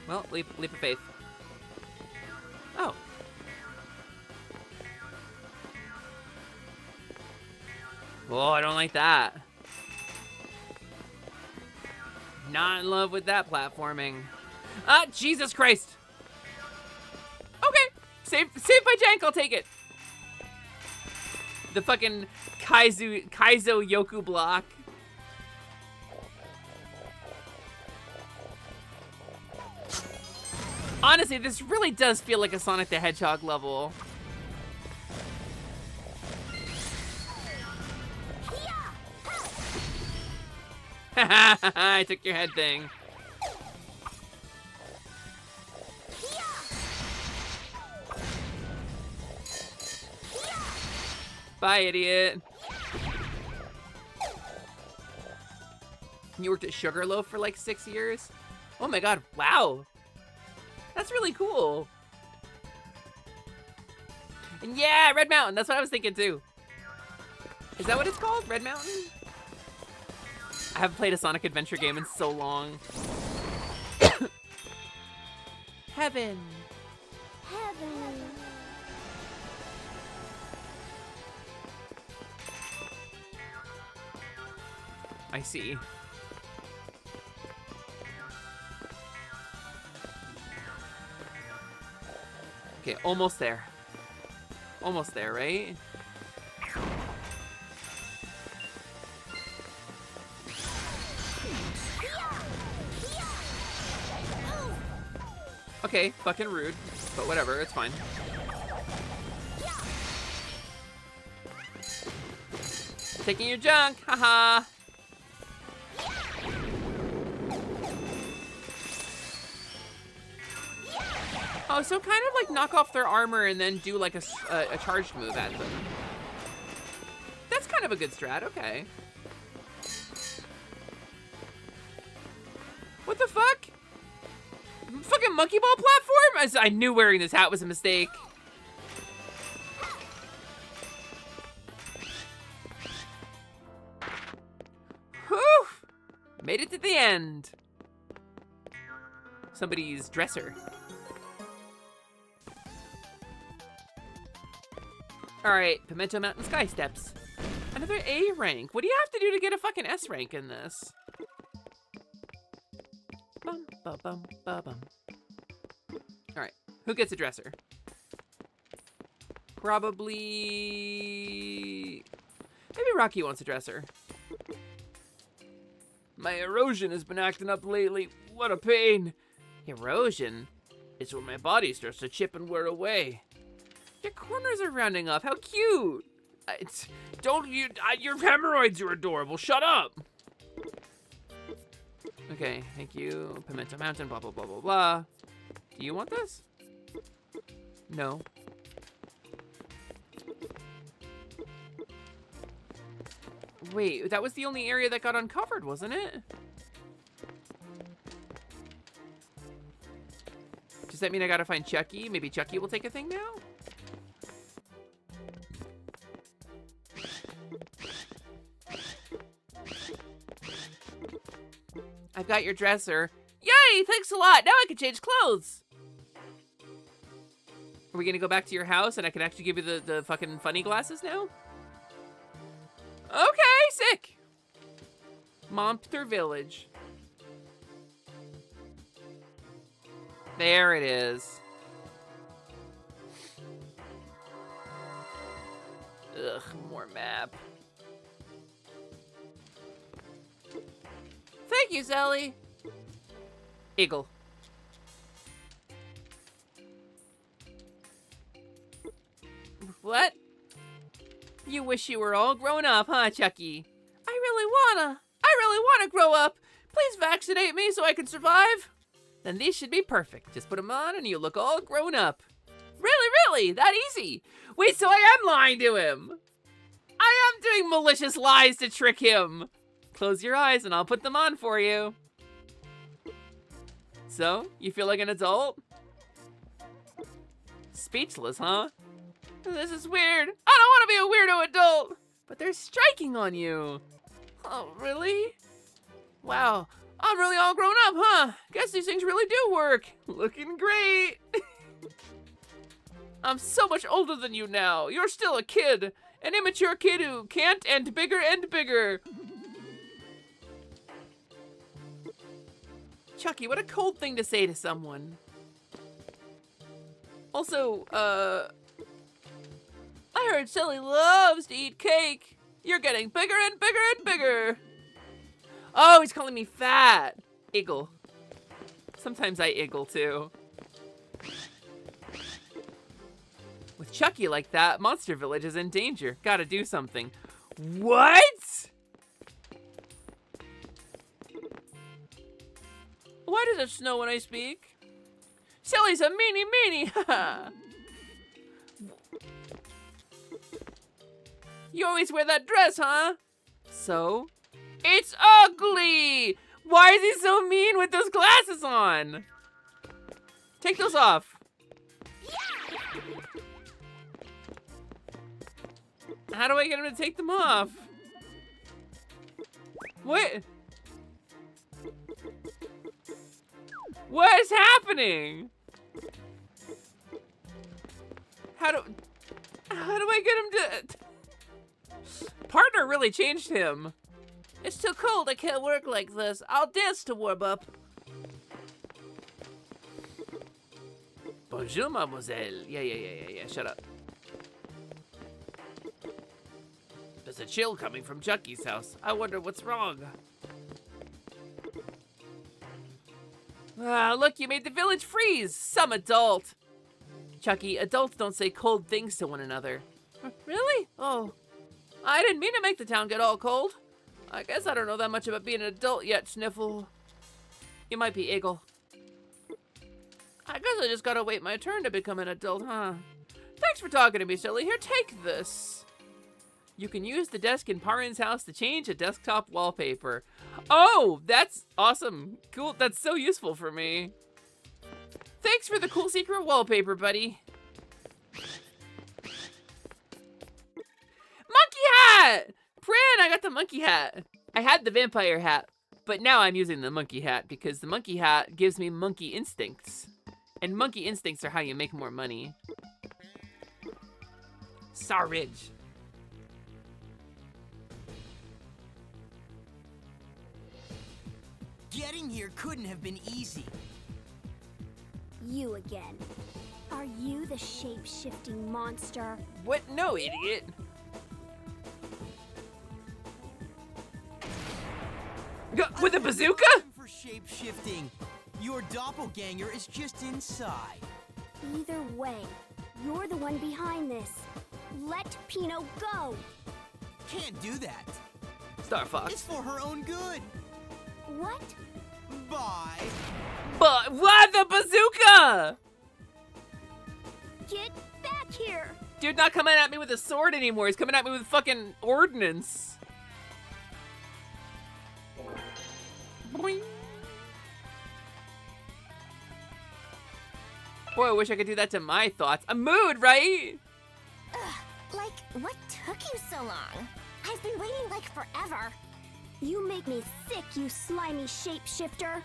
Well, leap of faith. Oh. Oh, I don't like that. Not in love with that platforming. Ah, Jesus Christ. Okay, save by jank, I'll take it. The fucking Kaizo Yoku block. Honestly, this really does feel like a Sonic the Hedgehog level. I took your head thing. Bye, idiot. You worked at Sugarloaf for like 6 years? Oh my god, wow. That's really cool. And yeah, Red Mountain, that's what I was thinking too. Is that what it's called, Red Mountain? I haven't played a Sonic Adventure game in so long. Heaven. Heaven. I see. Okay, almost there. Almost there, right? Okay, fucking rude, but whatever, it's fine. Taking your junk, haha. Oh, so kind of like knock off their armor and then do like a charged move at them. That's kind of a good strat, okay. What the fuck? Fucking monkey ball platform? I knew wearing this hat was a mistake. Whew! Made it to the end. Somebody's dresser. All right, Pimento Mountain Sky Steps. Another A rank. What do you have to do to get a fucking S rank in this? Bum, ba, bum, ba, bum. All right, who gets a dresser? Probably... Maybe Rocky wants a dresser. My erosion has been acting up lately. What a pain. Erosion? It's when my body starts to chip and wear away. Your corners are rounding off. How cute. Your hemorrhoids are adorable. Shut up. Okay, thank you. Pimento Mountain, blah, blah, blah, blah, blah. Do you want this? No. Wait, that was the only area that got uncovered, wasn't it? Does that mean I gotta find Chucky? Maybe Chucky will take a thing now? I've got your dresser. Yay, thanks a lot. Now I can change clothes. Are we gonna go back to your house and I can actually give you the fucking funny glasses now? Okay, sick. Monster Village. There it is. Ugh, more map. Thank you, Sally. Eagle. What? You wish you were all grown up, huh, Chucky? I really wanna grow up. Please vaccinate me so I can survive. Then these should be perfect. Just put them on and you look all grown up. Really? That easy? Wait, so I am lying to him. I am doing malicious lies to trick him. Close your eyes and I'll put them on for you. So, you feel like an adult? Speechless, huh? This is weird. I don't want to be a weirdo adult. But they're striking on you. Oh, really? Wow, I'm really all grown up, huh? Guess these things really do work. Looking great. I'm so much older than you now. You're still a kid. An immature kid who can't and bigger and bigger. Chucky, what a cold thing to say to someone. Also, I heard Silly loves to eat cake. You're getting bigger and bigger and bigger. Oh, he's calling me fat. Iggle. Sometimes I iggle too. With Chucky like that, Monster Village is in danger. Gotta do something. What? Why does it snow when I speak? Silly's a meanie. You always wear that dress, huh? So? It's ugly! Why is he so mean with those glasses on? Take those off. How do I get him to take them off? What? What is happening? How do I get him to... Partner really changed him. It's too cold, I can't work like this. I'll dance to warm up. Bonjour, mademoiselle. Yeah, shut up. There's a chill coming from Chucky's house. I wonder what's wrong. Ah, look, you made the village freeze. Some adult. Chucky, adults don't say cold things to one another. Really? Oh. I didn't mean to make the town get all cold. I guess I don't know that much about being an adult yet, Sniffle. You might be Eagle. I guess I just gotta wait my turn to become an adult, huh? Thanks for talking to me, Silly. Here, take this. You can use the desk in Parin's house to change a desktop wallpaper. Oh, that's awesome. Cool, that's so useful for me. Thanks for the cool secret wallpaper, buddy. Monkey hat! Pran, I got the monkey hat. I had the vampire hat, but now I'm using the monkey hat because the monkey hat gives me monkey instincts. And monkey instincts are how you make more money. Sarridge. Getting here couldn't have been easy. You again. Are you the shape-shifting monster? What? No, idiot. With a bazooka? For shape-shifting. Your doppelganger is just inside. Either way, you're the one behind this. Let Pino go. Can't do that. Star Fox. It's for her own good. What? Bye. But what? The bazooka! Get back here! Dude, not coming at me with a sword anymore. He's coming at me with fucking ordnance. Boing. Boy, I wish I could do that to my thoughts. A mood, right? Like, what took you so long? I've been waiting like forever. You make me sick, you slimy shapeshifter.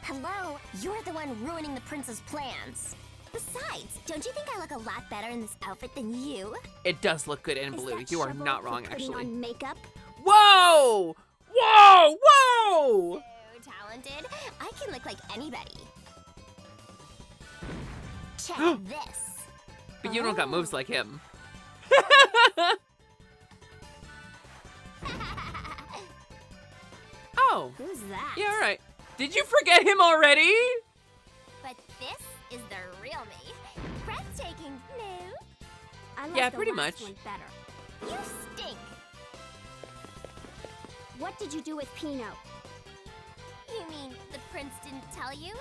Hello, you're the one ruining the prince's plans. Besides, don't you think I look a lot better in this outfit than you? It does look good in blue. You are not wrong, putting actually. on makeup? Whoa! Whoa! Whoa! So talented. I can look like anybody. Check this. But you don't got moves like him. Oh. Who's that? Yeah, all right. Did you forget him already? But this is the real me. Breathtaking, no? I like Yeah, the pretty last much. one better. You stink. What did you do with Pino? You mean the prince didn't tell you?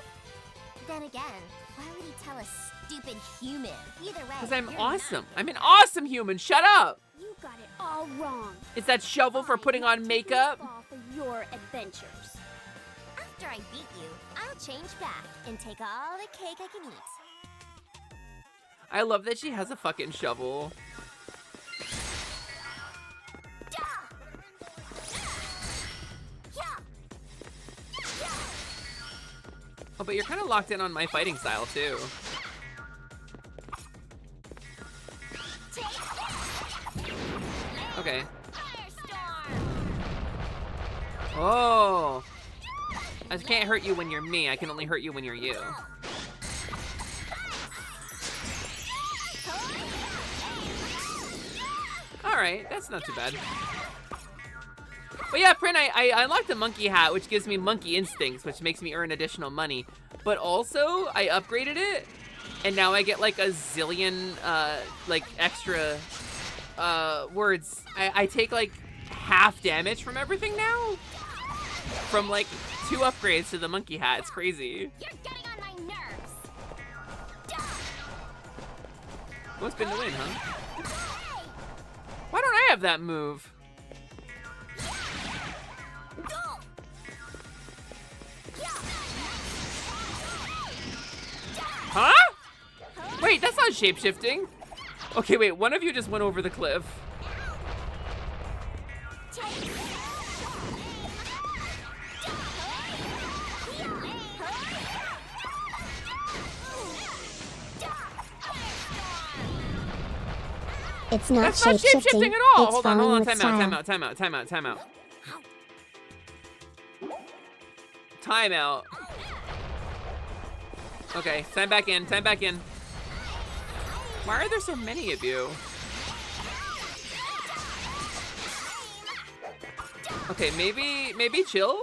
Then again, why would he tell a stupid human? Either way, Because I'm you're awesome. I'm an awesome human. Shut up. You got it all wrong. Is that shovel for putting on makeup? Fall for your adventures. After I beat you, I'll change back and take all the cake I can eat. I love that she has a fucking shovel. Oh, but you're kind of locked in on my fighting style, too. Okay. Oh. I can't hurt you when you're me. I can only hurt you when you're you. Alright, that's not too bad. But yeah, Prin, I unlocked the monkey hat, which gives me monkey instincts, which makes me earn additional money. But also, I upgraded it, and now I get like a zillion, like extra, words. I take like half damage from everything now? From like 2 upgrades to the monkey hat, it's crazy. You're getting on my nerves. What's been the win, huh? Why don't I have that move? Huh? Wait, that's not shape-shifting. Okay, wait, one of you just went over the cliff. It's not That's not shape-shifting at all. Hold on, time out. Time out. Okay, time back in. Why are there so many of you? Okay, maybe chill?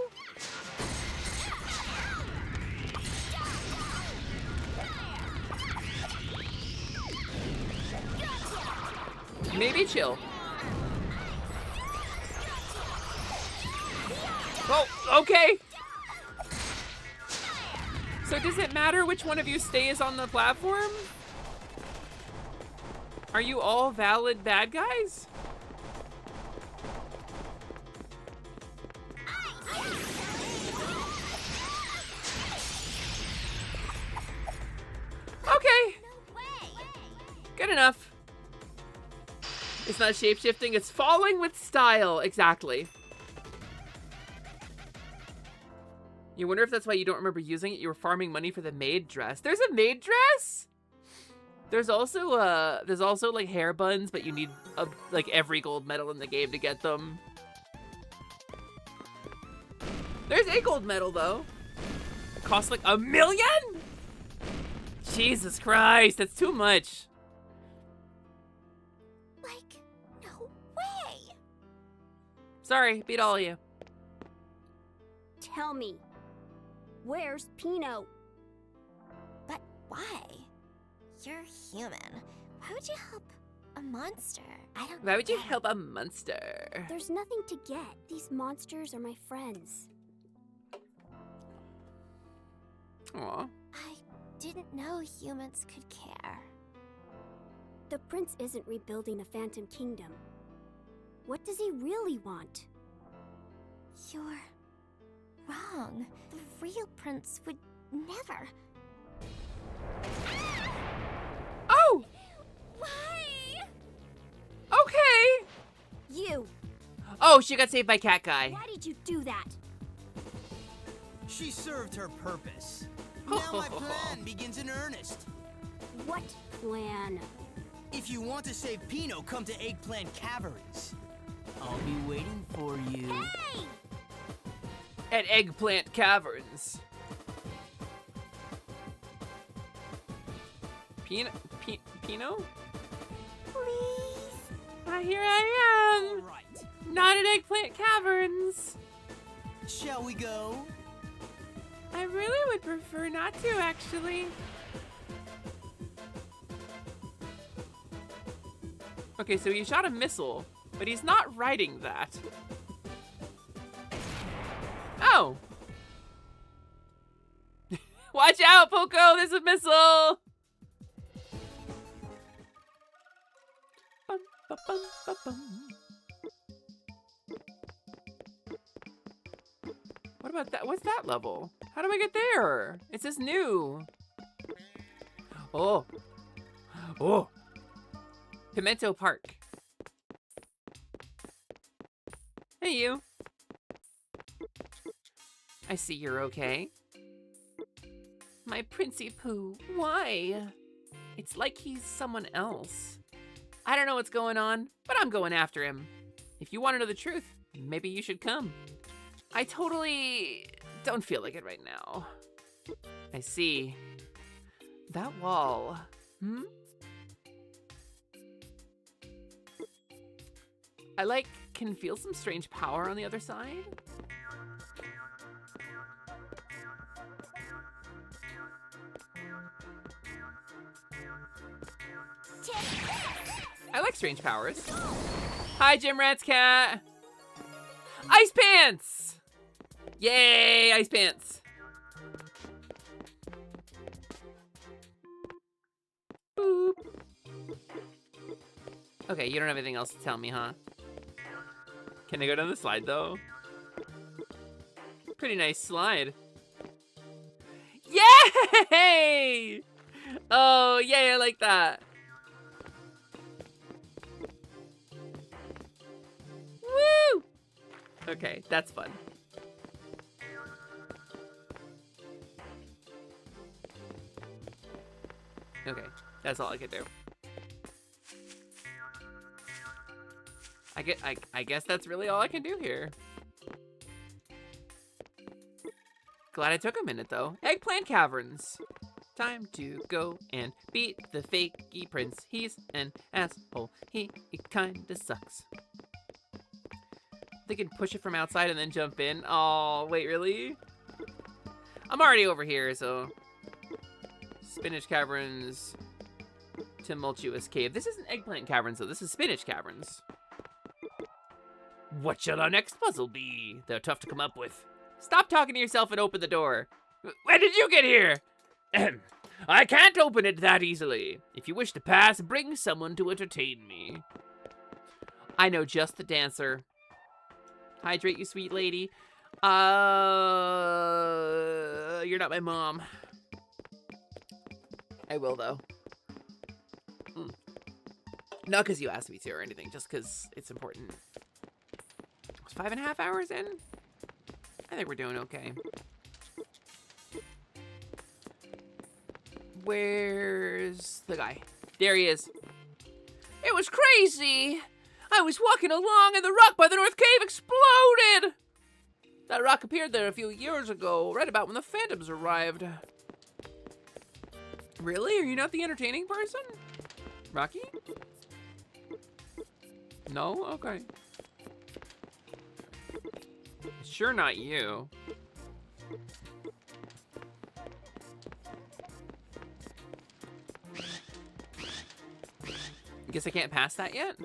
Maybe chill. Oh, okay. So does it matter which one of you stays on the platform? Are you all valid bad guys? Okay. Good enough. It's not shape-shifting, it's falling with style. Exactly. You wonder if that's why you don't remember using it? You were farming money for the maid dress. There's a maid dress? There's also like hair buns, but you need like every gold medal in the game to get them. There's a gold medal though. It costs like $1 million? Jesus Christ, that's too much. Like, no way. Sorry, beat all of you. Tell me, where's Pino? But why? You're human. Why would you help a monster? I don't. Why would you help a monster? There's nothing to get. These monsters are my friends. Aw. I didn't know humans could care. The prince isn't rebuilding the Phantom Kingdom. What does he really want? You're wrong. The real prince would never. Oh! Why? Okay! You! Oh, she got saved by Cat Guy. Why did you do that? She served her purpose. Now my plan begins in earnest. What plan? If you want to save Pino, come to Eggplant Caverns. I'll be waiting for you. Hey! At Eggplant Caverns. Pino? Please. Here I am. All right. Not at Eggplant Caverns. Shall we go? I really would prefer not to, actually. Okay, so he shot a missile, but he's not riding that. Oh! Watch out, Poco! There's a missile! Bum, ba, bum, ba, bum. What about that? What's that level? How do I get there? It says new. Oh. Oh. Pimento Park. Hey, you. I see you're okay. My Princey Pooh, why? It's like he's someone else. I don't know what's going on, but I'm going after him. If you want to know the truth, maybe you should come. I totally don't feel like it right now. I see. That wall. I can feel some strange power on the other side. I like strange powers. Hi, Jim Rat's cat. Ice pants! Yay, ice pants. Boop. Okay, you don't have anything else to tell me, huh? Can I go down the slide, though? Pretty nice slide. Yay! Oh, yay, I like that. Woo! Okay, that's fun. Okay, that's all I could do. I guess that's really all I can do here. Glad I took a minute, though. Eggplant Caverns. Time to go and beat the fakey prince. He's an asshole. He kinda sucks. They can push it from outside and then jump in. Oh, wait, really? I'm already over here, so... Spinach Caverns. Tumultuous Cave. This isn't Eggplant Caverns, though. This is Spinach Caverns. What shall our next puzzle be? They're tough to come up with. Stop talking to yourself and open the door. When did you get here? I can't open it that easily. If you wish to pass, bring someone to entertain me. I know just the dancer. Hydrate, you sweet lady. You're not my mom. I will, though. Not because you asked me to or anything, just because it's important. It's 5.5 hours in? I think we're doing okay. Where's the guy? There he is. It was crazy. I was walking along and the rock by the North Cave exploded. That rock appeared there a few years ago, right about when the Phantoms arrived. Really? Are you not the entertaining person? Rocky? No? Okay. Sure not you. Guess I can't pass that yet?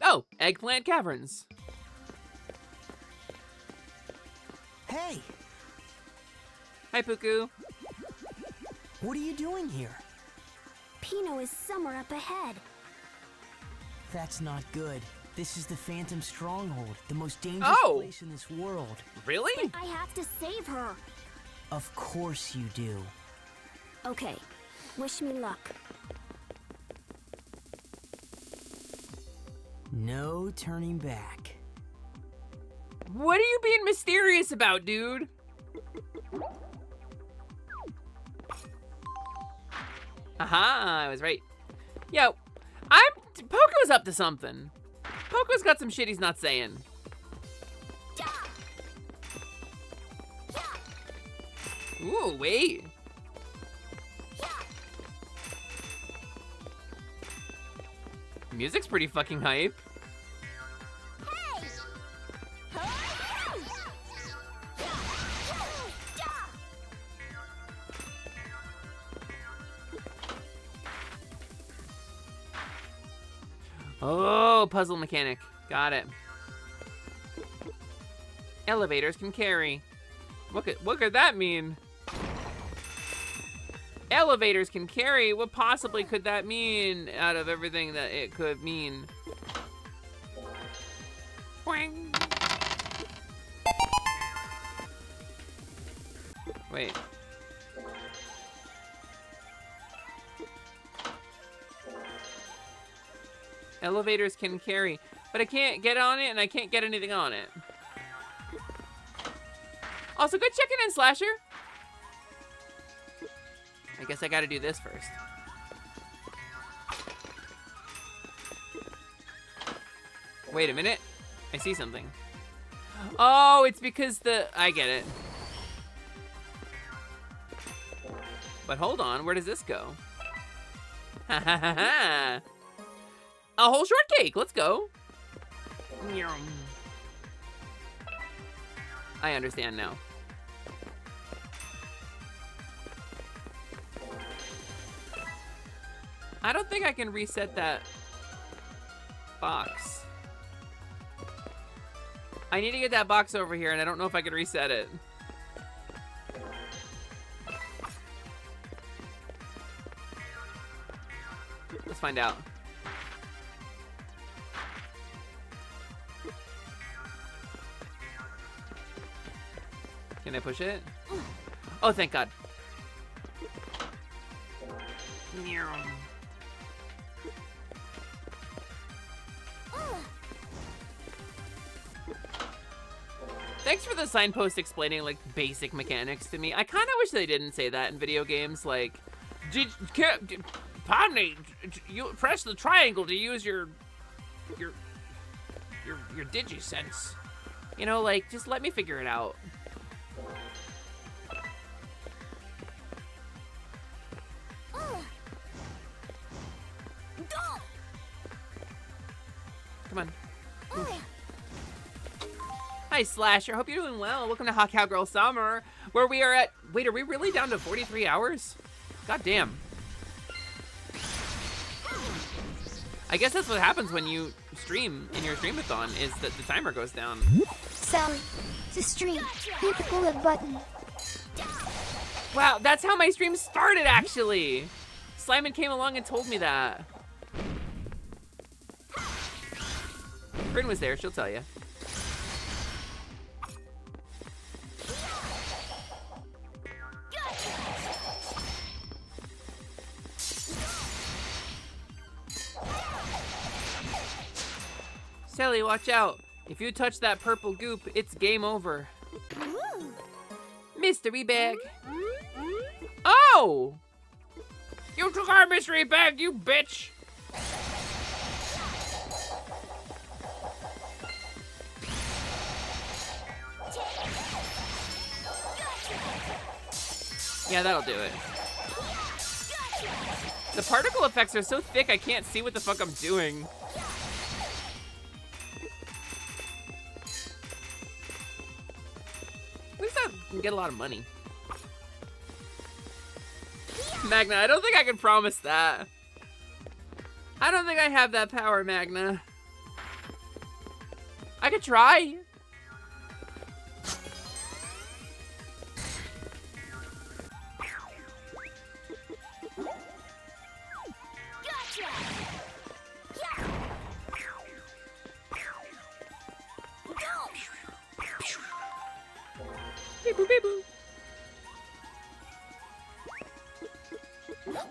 Oh, Eggplant Caverns. Hey! Hi, Puku. What are you doing here? Pino is somewhere up ahead. That's not good. This is the Phantom Stronghold, the most dangerous place in this world. Really? I have to save her. Of course you do. Okay, wish me luck. No turning back. What are you being mysterious about, dude? Aha, I was right. Yo, Poco's up to something. Poco's got some shit he's not saying. Ooh, wait. music's pretty fucking hype. Oh, puzzle mechanic. Got it. Elevators can carry. What could that mean? Elevators can carry? What possibly could that mean out of everything that it could mean? Boing. Wait. Elevators can carry, but I can't get on it and I can't get anything on it. Also, good checking in, Slasher. I guess I gotta do this first. Wait a minute. I see something. Oh, it's because I get it. But hold on, where does this go? Ha ha ha ha. A whole shortcake, let's go. I understand now. I don't think I can reset that box. I need to get that box over here, and I don't know if I can reset it. Let's find out. Can I push it? Oh, thank God. Thanks for the signpost explaining like basic mechanics to me. I kind of wish they didn't say that in video games. Like, pardon me, you press the triangle to use your DigiSense. You know, like, just let me figure it out. Come on. Hi, Slasher. Hope you're doing well. Welcome to COWGIRL Summer, where we are at... Wait, are we really down to 43 hours? God damn. I guess that's what happens when you stream in your streamathon, is that the timer goes down. Sally, to stream, hit the bullet button. Wow, that's how my stream started, actually. Slimon came along and told me that. Bryn was there, she'll tell you. Sally, watch out. If you touch that purple goop, it's game over. Mystery bag. Oh! You took our mystery bag, you bitch! Yeah, that'll do it. The particle effects are so thick I can't see what the fuck I'm doing. At least I can get a lot of money. Magna, I don't think I can promise that. I don't think I have that power, Magna. I could try.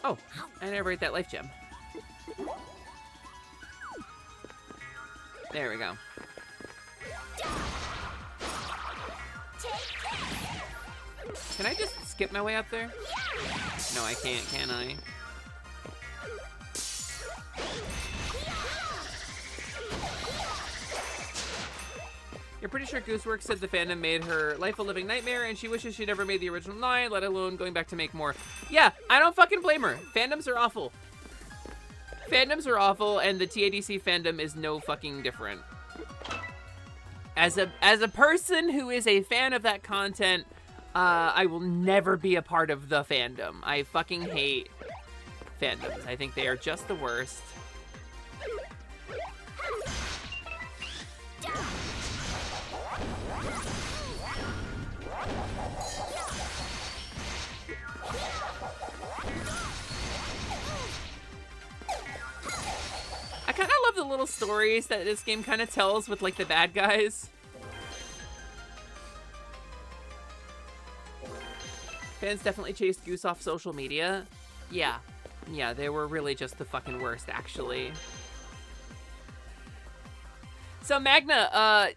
Oh, I never ate that life gem. There we go. Can I just skip my way up there? No, I can't, can I? You're pretty sure Gooseworks said the fandom made her life a living nightmare and she wishes she never made the original 9, let alone going back to make more. Yeah, I don't fucking blame her. Fandoms are awful. Fandoms are awful, and the TADC fandom is no fucking different. As a person who is a fan of that content, I will never be a part of the fandom. I fucking hate fandoms. I think they are just the worst. I kind of love the little stories that this game kind of tells with, like, the bad guys. Fans definitely chased Goose off social media. Yeah. Yeah, they were really just the fucking worst, actually. So, Magna,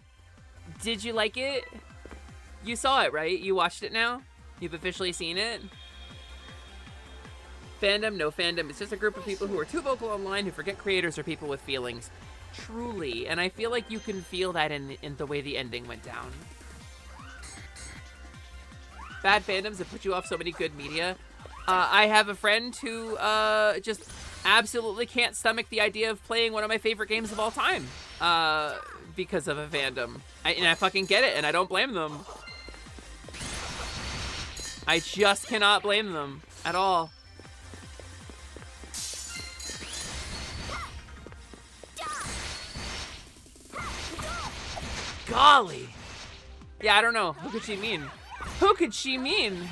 did you like it? You saw it, right? You watched it now? You've officially seen it? Fandom, no fandom. It's just a group of people who are too vocal online, who forget creators are people with feelings. Truly. And I feel like you can feel that in the way the ending went down. Bad fandoms that put you off so many good media. I have a friend who just absolutely can't stomach the idea of playing one of my favorite games of all time because of a fandom. And I fucking get it, and I don't blame them. I just cannot blame them at all. Golly. Yeah, I don't know. Who could she mean? Who could she mean?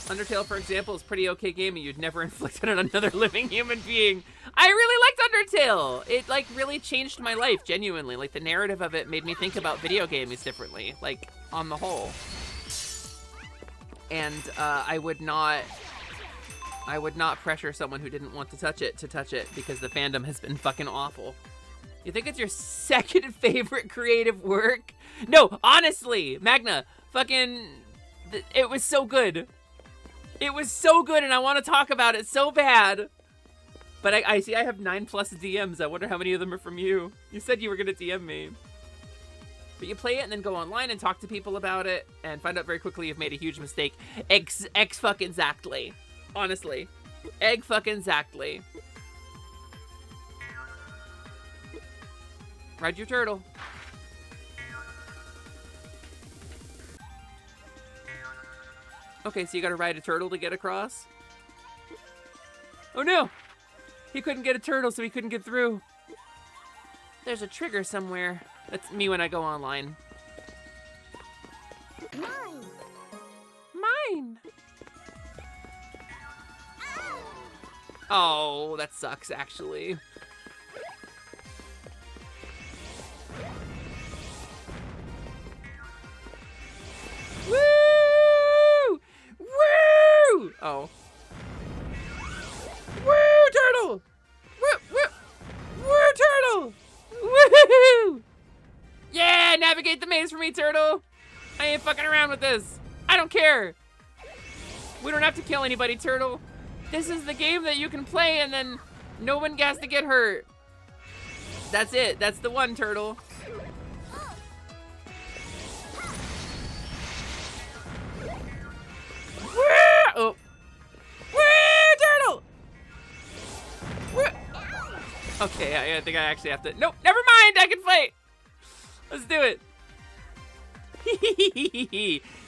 Undertale, for example, is a pretty okay game and you'd never inflict it on another living human being. I really liked Undertale. It, like, really changed my life, genuinely. Like, the narrative of it made me think about video games differently, like, on the whole. And I would not pressure someone who didn't want to touch it because the fandom has been fucking awful. You think it's your second favorite creative work? No, honestly, Magna, fucking, it was so good. It was so good, and I want to talk about it so bad. But I see I have 9+ DMs. I wonder how many of them are from you. You said you were going to DM me. But you play it and then go online and talk to people about it and find out very quickly you've made a huge mistake. X fucking exactly. Honestly. Egg fucking exactly. Ride your turtle. Okay, so you gotta ride a turtle to get across? Oh no! He couldn't get a turtle, so he couldn't get through. There's a trigger somewhere. That's me when I go online. Mine. Mine! Oh, that sucks, actually. Woo! Woo! Oh. Woo, turtle! Woo, woo! Woo, turtle! Woohoo! Yeah, navigate the maze for me, turtle! I ain't fucking around with this. I don't care. We don't have to kill anybody, turtle. This is the game that you can play and then no one has to get hurt. That's it. That's the one, turtle. Woo! Oh. Woo, turtle! Woo! Okay, I think I actually have to... Nope, never mind. I can fight. Let's do it.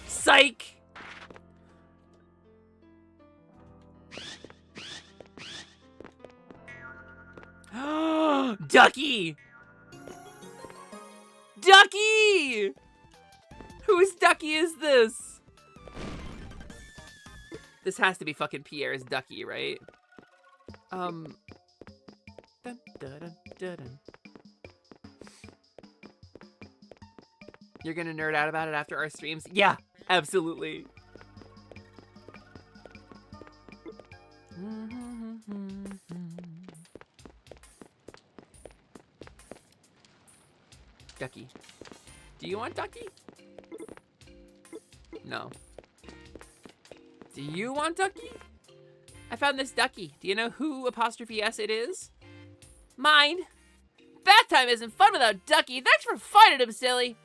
Psych. Ducky! Ducky! Whose Ducky is this? This has to be fucking Pierre's Ducky, right? Dun, dun, dun, dun. You're gonna nerd out about it after our streams? Yeah, absolutely. Ducky. Do you want Ducky? No. Do you want Ducky? I found this Ducky. Do you know who '*S it is? Mine. Bath time isn't fun without Ducky. Thanks for finding him, silly.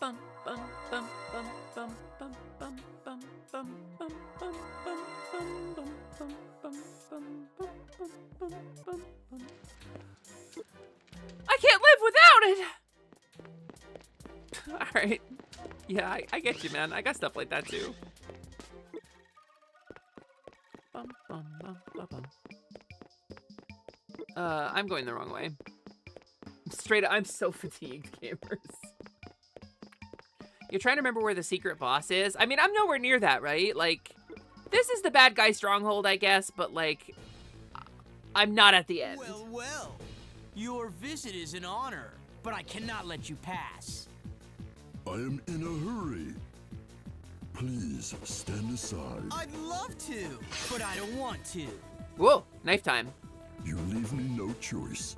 bum bum bum bum bum bum bum bum bum bum bum bum bum bum. I can't live without it. All right. Yeah, I get you, man. I got stuff like that too. Bum, bum, bum, bum, bum. I'm going the wrong way. Straight up, I'm so fatigued, gamers. You're trying to remember where the secret boss is? I mean, I'm nowhere near that, right? Like, this is the bad guy stronghold, I guess, but like, I'm not at the end. Well, well. Your visit is an honor, but I cannot let you pass. I am in a hurry. Please stand aside. I'd love to, but I don't want to. Whoa, knife time. You leave me no choice.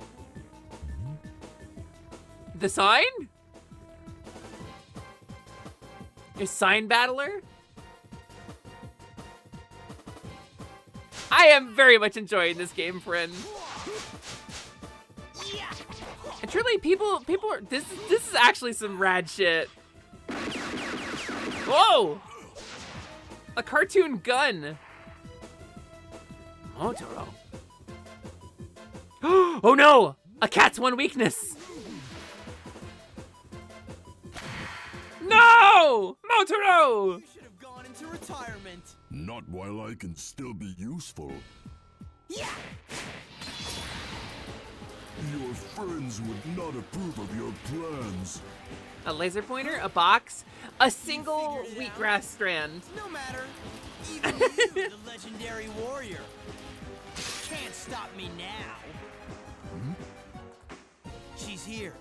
The sign? Your sign battler? I am very much enjoying this game, friend. And truly, people are, this is actually some rad shit. Whoa! A cartoon gun. Motoro. Oh no! A cat's one weakness. No! Motoro! You should have gone into retirement. Not while I can still be useful. Yeah! Your friends would not approve of your plans. A laser pointer, a box, a single wheatgrass strand. No matter. Even you, the legendary warrior, can't stop me now. She's here.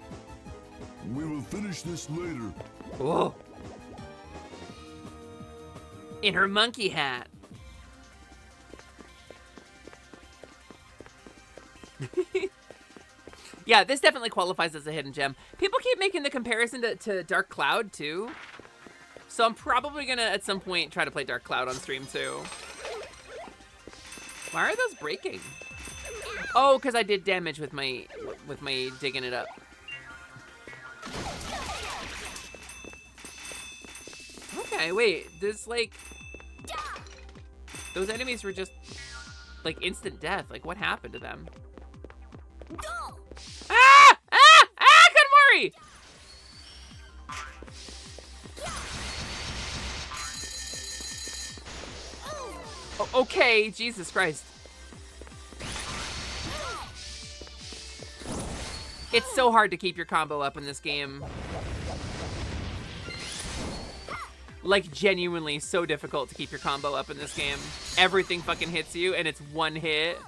We will finish this later. Whoa. In her monkey hat. Yeah, this definitely qualifies as a hidden gem. People keep making the comparison to Dark Cloud, too. So I'm probably gonna, at some point, try to play Dark Cloud on stream, too. Why are those breaking? Oh, because I did damage with my digging it up. Okay, wait, there's like... Those enemies were just, like, instant death. Like, what happened to them? Ah! Ah! Ah! Kunmori! Oh, okay, Jesus Christ. It's so hard to keep your combo up in this game. Like, genuinely so difficult to keep your combo up in this game. Everything fucking hits you, and it's one hit.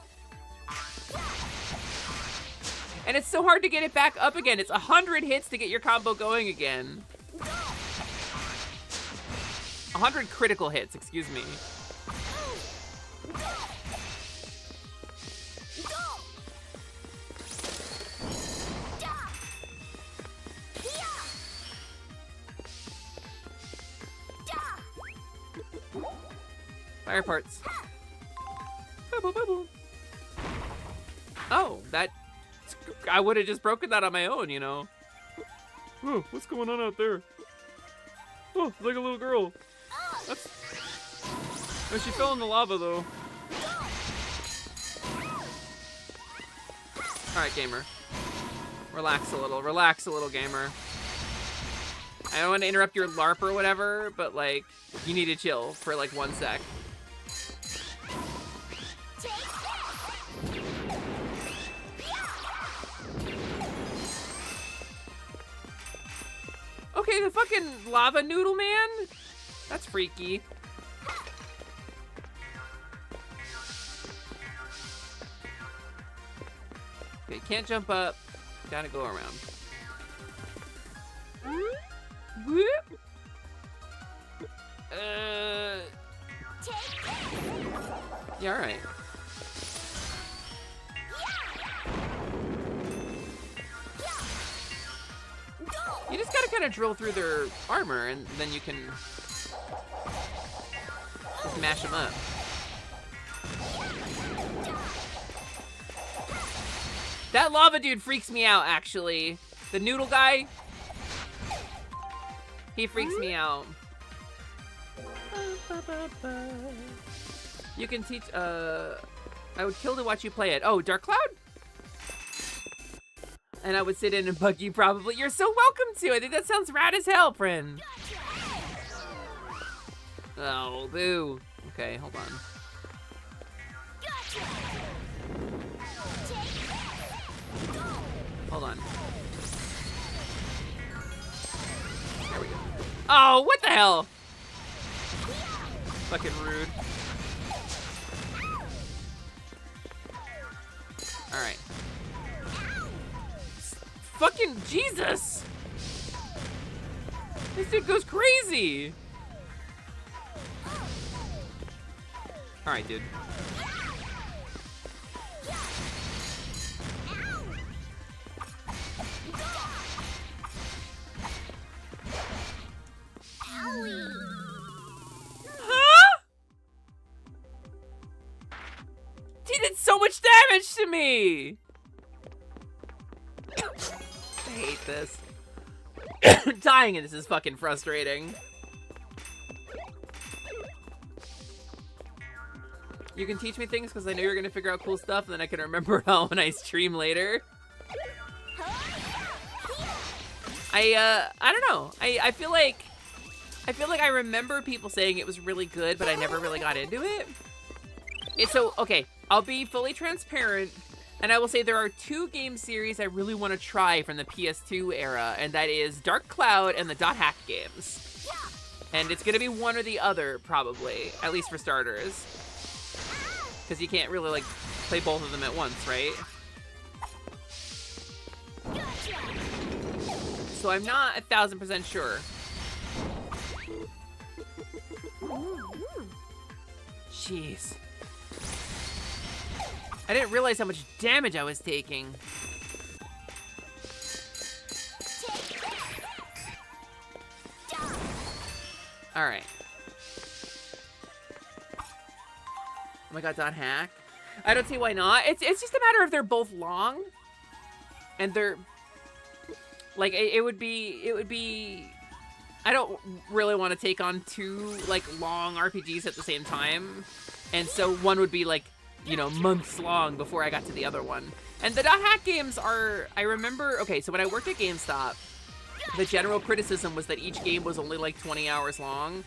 And it's so hard to get it back up again. It's 100 hits to get your combo going again. 100 critical hits, excuse me. Fire parts. Oh, that... I would have just broken that on my own, you know. Oh, what's going on out there? Oh, it's like a little girl. That's... Oh, she fell in the lava, though. Alright, gamer. Relax a little, gamer. I don't want to interrupt your LARP or whatever, but, like, you need to chill for, like, 1 sec. Okay, the fucking lava noodle man? That's freaky. Okay, can't jump up. Gotta go around. Whoop. Yeah, alright. You just gotta kind of drill through their armor, and then you can just mash them up. That lava dude freaks me out, actually. The noodle guy. He freaks me out. You can teach, I would kill to watch you play it. Oh, Dark Cloud? And I would sit in and bug you probably. You're so welcome to. I think that sounds rad as hell, friend. Oh, boo. Okay, hold on. Hold on. There we go. Oh, what the hell? Fucking rude. Alright. Fucking Jesus! This dude goes crazy! Alright, dude. Huh? He did so much damage to me! I hate this. Dying in this is fucking frustrating. You can teach me things because I know you're gonna figure out cool stuff and then I can remember it all when I stream later. I don't know. I feel like I remember people saying it was really good, but I never really got into it. It's so, okay, I'll be fully transparent, and I will say there are two game series I really want to try from the PS2 era, and that is Dark Cloud and the Dot Hack games. And it's gonna be one or the other, probably, at least for starters. Because you can't really, like, play both of them at once, right? So I'm not 1000% sure. Jeez. I didn't realize how much damage I was taking. Alright. Oh my god, Dot Hack. I don't see why not. It's just a matter of they're both long. And they're... Like, it would be... I don't really want to take on two, like, long RPGs at the same time. And so one would be, like, you know, months long before I got to the other one. And the Dot Hack games are... I remember... Okay, so when I worked at GameStop, the general criticism was that each game was only, like, 20 hours long.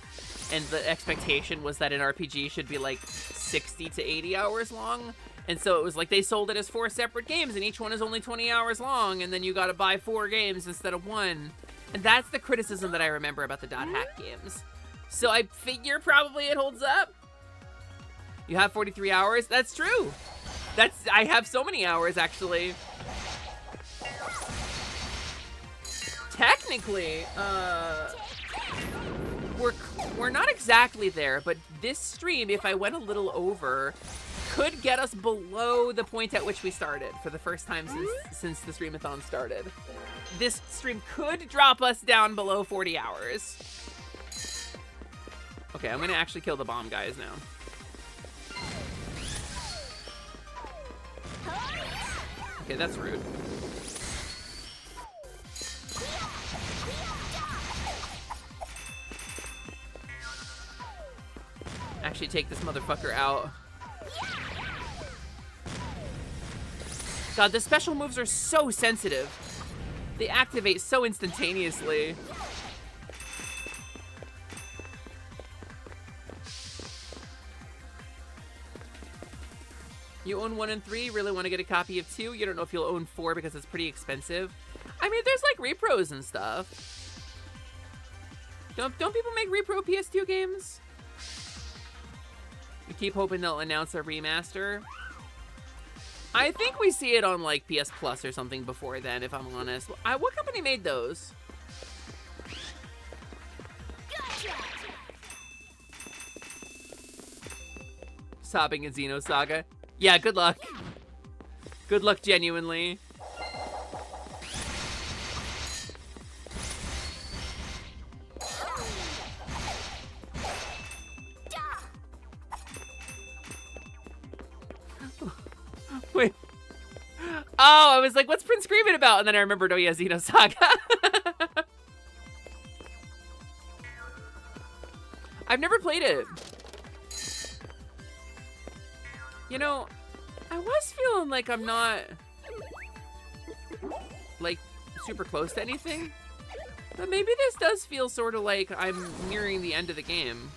And the expectation was that an RPG should be, like, 60 to 80 hours long. And so it was like they sold it as 4 separate games, and each one is only 20 hours long, and then you gotta buy 4 games instead of 1. And that's the criticism that I remember about the Dot Hack games. So I figure probably it holds up. You have 43 hours? That's true. I have so many hours, actually. Technically, we're not exactly there, but this stream, if I went a little over, could get us below the point at which we started for the first time since the streamathon started. This stream could drop us down below 40 hours. Okay, I'm gonna actually kill the bomb guys now. Okay, that's rude. Actually take this motherfucker out. God, the special moves are so sensitive. They activate so instantaneously. You own 1 and 3, really want to get a copy of 2? You don't know if you'll own 4 because it's pretty expensive. I mean, there's like repros and stuff. Don't people make repro PS2 games? We keep hoping they'll announce a remaster. I think we see it on like PS Plus or something before then, if I'm honest. What company made those? Sobbing in Xenosaga. Yeah, good luck. Good luck, genuinely. Wait. Oh, I was like, what's Prince screaming about? And then I remembered, oh yeah, Xenosaga. I've never played it. You know, I was feeling like I'm not, like, super close to anything. But maybe this does feel sort of like I'm nearing the end of the game.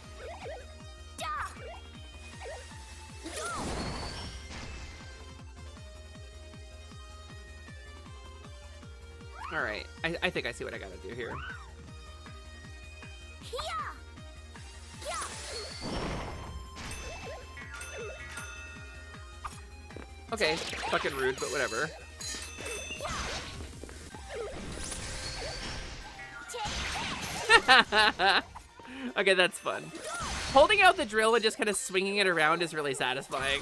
Alright, I think I see what I gotta do here. Okay, fucking rude, but whatever. Okay, that's fun. Holding out the drill and just kind of swinging it around is really satisfying.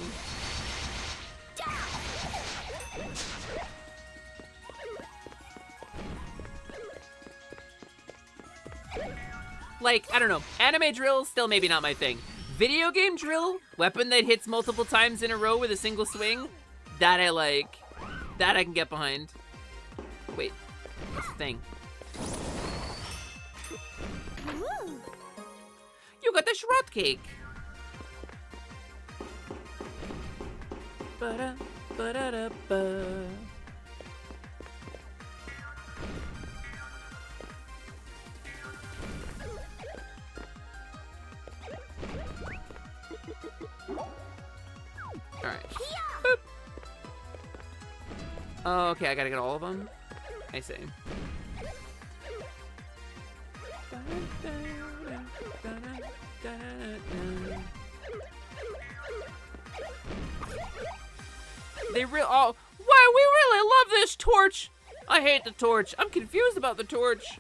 Like, I don't know, anime drill, still maybe not my thing. Video game drill, weapon that hits multiple times in a row with a single swing, that I like. That I can get behind. Wait, what's the thing? You got the Schrott cake. Ba-da, ba-da-da-ba. Alright. Boop. Oh, okay, I gotta get all of them? I see. They oh, wow, we really love this torch. I hate the torch. I'm confused about the torch.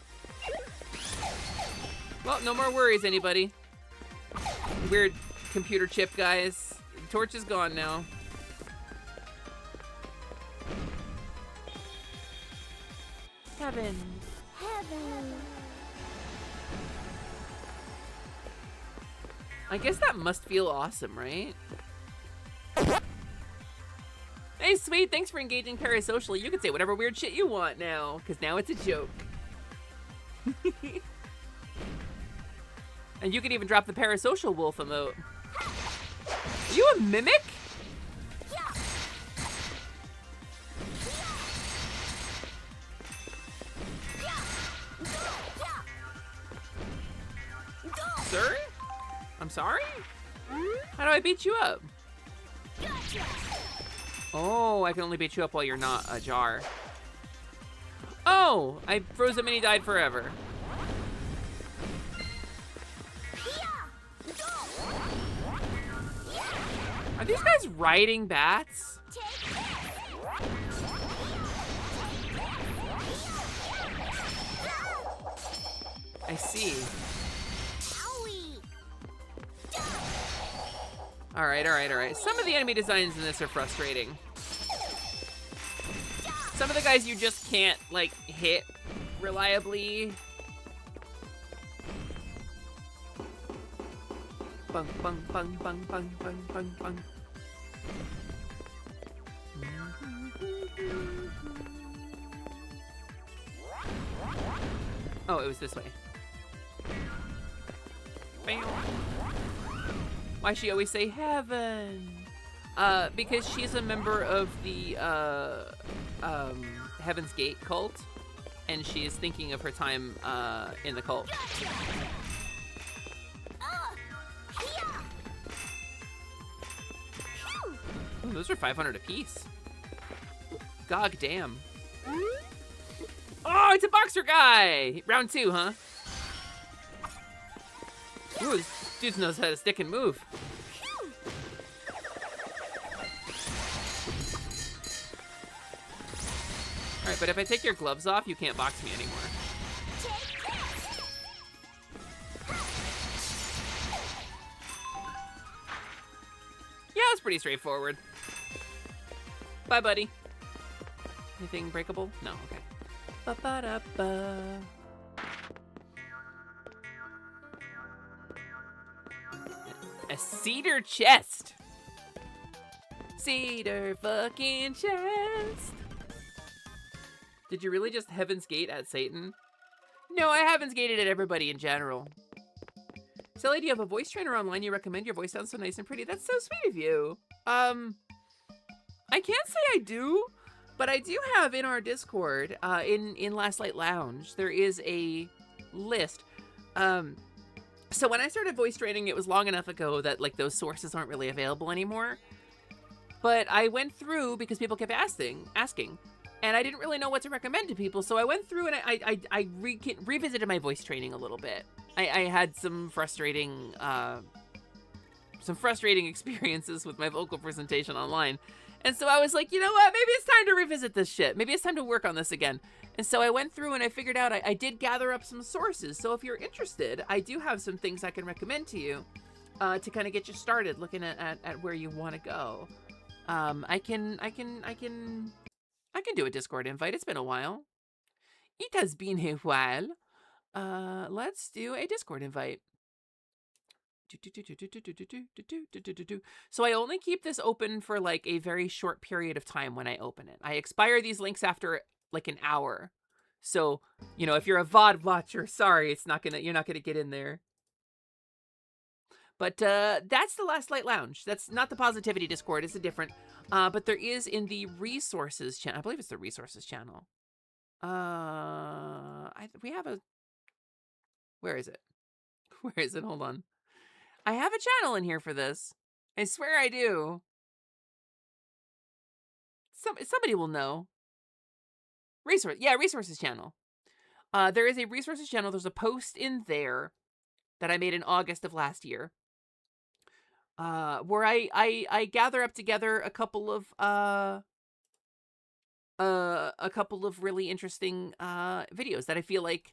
Well, no more worries, anybody. Weird computer chip guys. The torch is gone now. Heaven. Heaven. I guess that must feel awesome, right? Hey, sweet, thanks for engaging parasocially. You can say whatever weird shit you want now, because now it's a joke. And you can even drop the parasocial wolf emote. Are you a mimic? Sir? I'm sorry? How do I beat you up? Oh, I can only beat you up while you're not a jar. Oh, I froze him and he died forever. Are these guys riding bats? I see. Alright, alright, alright. Some of the enemy designs in this are frustrating. Some of the guys you just can't, like, hit reliably. Bung, bung, bung, bung, bung, bung, bung, bung. Oh, it was this way. Bam. Why she always say heaven? Because she's a member of the Heaven's Gate cult, and she is thinking of her time in the cult. Ooh, those are 500 apiece. God damn. Oh, it's a boxer guy! Round 2, huh? Ooh, this dude knows how to stick and move. Alright, but if I take your gloves off, you can't box me anymore. Yeah, it's pretty straightforward. Bye, buddy. Anything breakable? No, okay. Ba-ba-da-ba. A cedar chest. Cedar fucking chest. Did you really just Heaven's Gate at Satan? No, I Heaven's Gated at everybody in general. Sally, do you have a voice trainer online you recommend? Your voice sounds so nice and pretty. That's so sweet of you. I can't say I do, but I do have in our Discord, in Last Light Lounge, there is a list. So when I started voice training, it was long enough ago that like those sources aren't really available anymore. But I went through because people kept asking, and I didn't really know what to recommend to people. So I went through and I revisited my voice training a little bit. I had some frustrating experiences with my vocal presentation online. And so I was like, you know what? Maybe it's time to revisit this shit. Maybe it's time to work on this again. And so I went through and I figured out I did gather up some sources. So if you're interested, I do have some things I can recommend to you to kind of get you started looking at where you want to go. I can do a Discord invite. It's been a while. It has been a while. Let's do a Discord invite. So I only keep this open for like a very short period of time when I open it. I expire these links after like an hour. So, you know, if you're a VOD watcher, sorry, you're not gonna get in there. But that's the Last Light Lounge. That's not the Positivity Discord. It's a different. But there is in the resources channel. I believe it's the resources channel. We have a. Where is it? Where is it? Hold on. I have a channel in here for this. I swear I do. Somebody will know. Resources channel. There is a resources channel. There's a post in there that I made in August of last year. Where I gather up together a couple of really interesting videos that I feel like,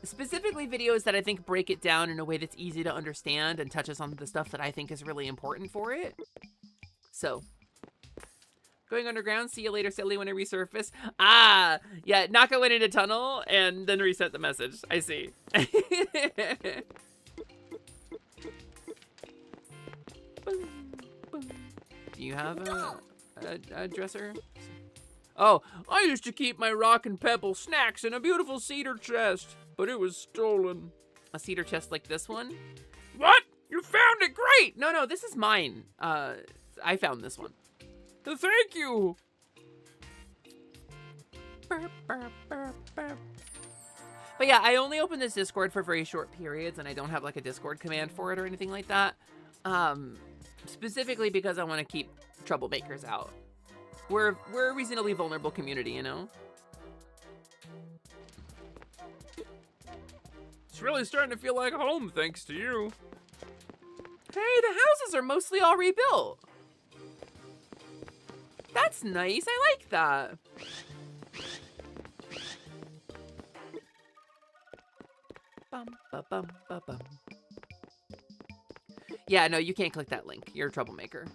specifically videos that I think break it down in a way that's easy to understand and touches on the stuff that I think is really important for it. So, going underground, see you later, silly, when I resurface. Ah, yeah, Naka went in a tunnel and then reset the message. I see. Do you have a dresser? Oh, I used to keep my rock and pebble snacks in a beautiful cedar chest, but it was stolen. A cedar chest like this one? What? You found it? Great! No, this is mine. I found this one. Thank you! But yeah, I only open this Discord for very short periods, and I don't have like a Discord command for it or anything like that. Specifically because I want to keep troublemakers out. We're a reasonably vulnerable community, you know? It's really starting to feel like home thanks to you. Hey, the houses are mostly all rebuilt. That's nice. I like that. Bum. Yeah, no, you can't click that link. You're a troublemaker.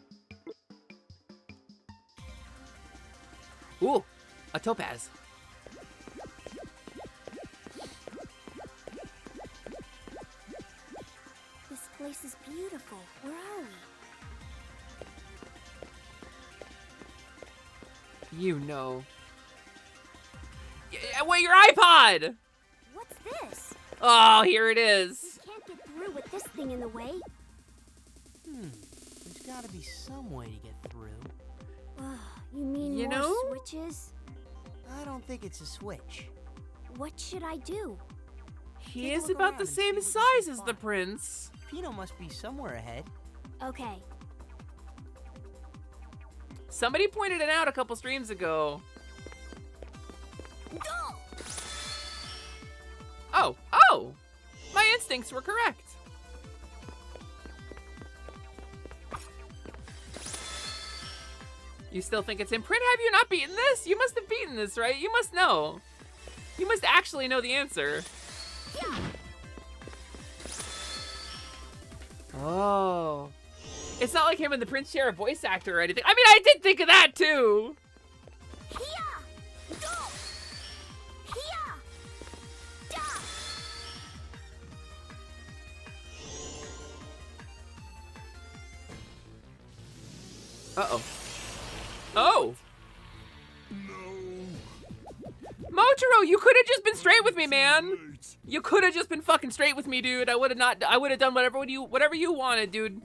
Ooh, a topaz. This place is beautiful. Where are we? You know. Wait, your iPod! What's this? Oh, here it is. We can't get through with this thing in the way. There's gotta be some way to get through. You mean You more know? switches? I don't think it's a switch. What should I do? He is about the same size as the prince. Pino must be somewhere ahead. Okay. Somebody pointed it out a couple streams ago. Oh! My instincts were correct. You still think it's imprint? Have you not beaten this? You must have beaten this, right? You must know. You must actually know the answer. Oh. It's not like him and the prince share a voice actor or anything. I mean, I did think of that too. Uh-oh. Oh! Motaro, you could have just been straight with me, man. You could have just been fucking straight with me, dude. I would have done whatever you wanted, dude.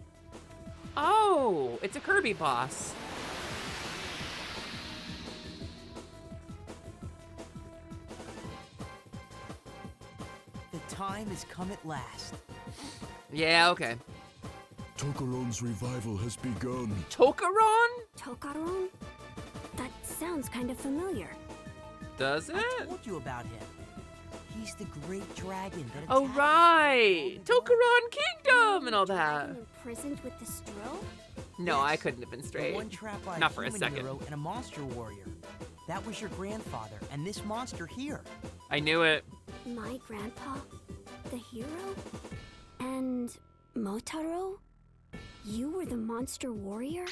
Oh, it's a Kirby boss. The time has come at last. Yeah, okay. Tokaron's revival has begun. Tokaron? Tokaron? That sounds kind of familiar. Does it? I told you about him. He's the great dragon that Oh, right. Tokaron Kingdom and all that. Imprisoned with this drill? No, I couldn't have been straight. One trap by Not for a human second. hero and a monster warrior. That was your grandfather and this monster here. I knew it. My grandpa? The hero? And Motaro? You were the monster warrior?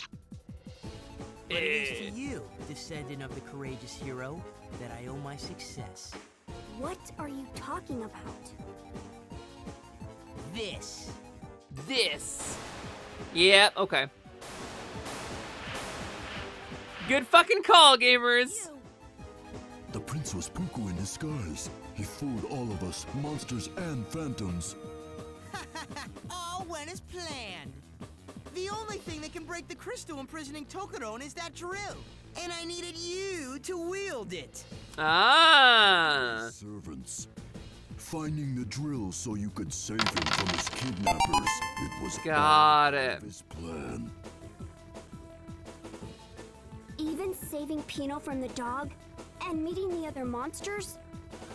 But it is to you, descendant of the courageous hero, that I owe my success. What are you talking about? This. Yep, okay. Good fucking call, gamers. The prince was Puku in disguise. He fooled all of us, monsters and phantoms. All went as planned. The only thing that can break the crystal imprisoning Tokaron is that drill. And I needed you to wield it. Ah. Servants. Finding the drill so you could save him from his kidnappers. It was Got part it. of his plan. Even saving Pino from the dog? And meeting the other monsters?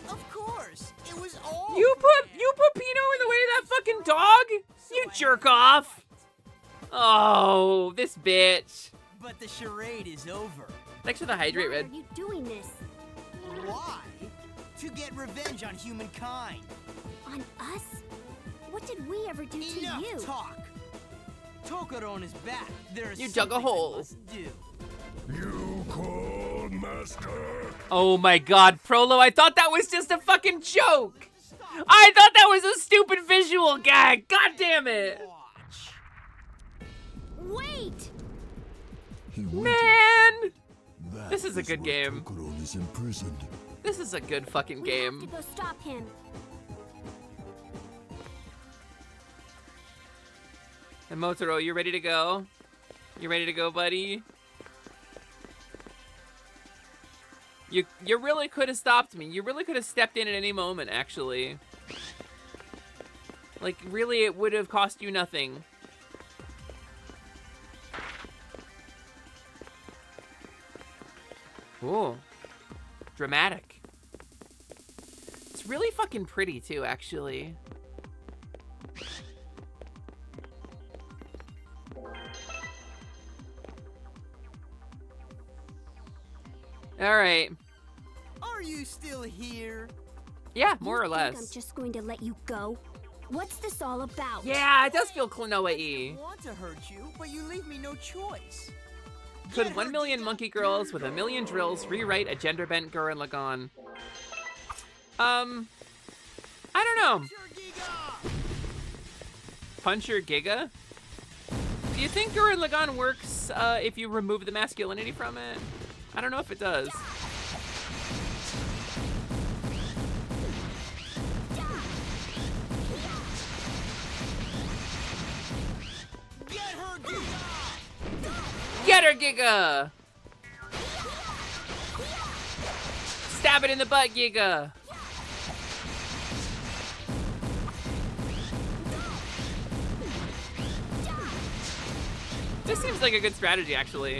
Of course. It was all. You put Pino in the way of that fucking dog? You jerk off. Oh, this bitch. But the charade is over. Thanks for the hydrate, Why Red. are you doing this? Why? To get revenge on humankind. On us? What did we ever do to Enough you? talk. Tokaron is back. There is You dug a something I hole. must do. You call, master. Oh my god, Prolo, I thought that was just a fucking joke. I thought that was a stupid visual gag. God damn it. Wait! Man! That This is a good where game. Tokaron is imprisoned. This is a good fucking We have game. to go stop him. And Motaro, you ready to go? You ready to go, buddy? You really could have stopped me. You really could have stepped in at any moment, actually. Like, really, it would have cost you nothing. Ooh. Dramatic. It's really fucking pretty, too, actually. All right. Are you still here? Yeah, more or You think less. I'm just going to let you go? What's this all about? Yeah, it does feel I Klonoa-y. don't want to hurt you, but you leave me no choice. Could 1 million monkey girls with 1 million drills rewrite a gender-bent Gurren Lagann? I don't know. Puncher Giga? Do you think Gurren Lagann works if you remove the masculinity from it? I don't know if it does. Get her, Giga! Stab it in the butt, Giga! This seems like a good strategy, actually.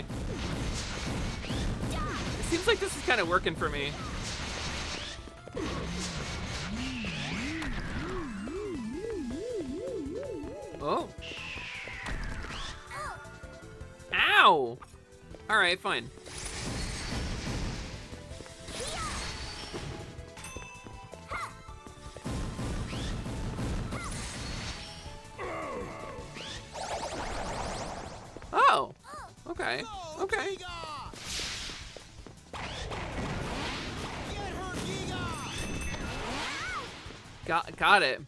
It seems like this is kind of working for me. Oh. Ow! Alright, fine. Oh. Okay. Okay. Got it.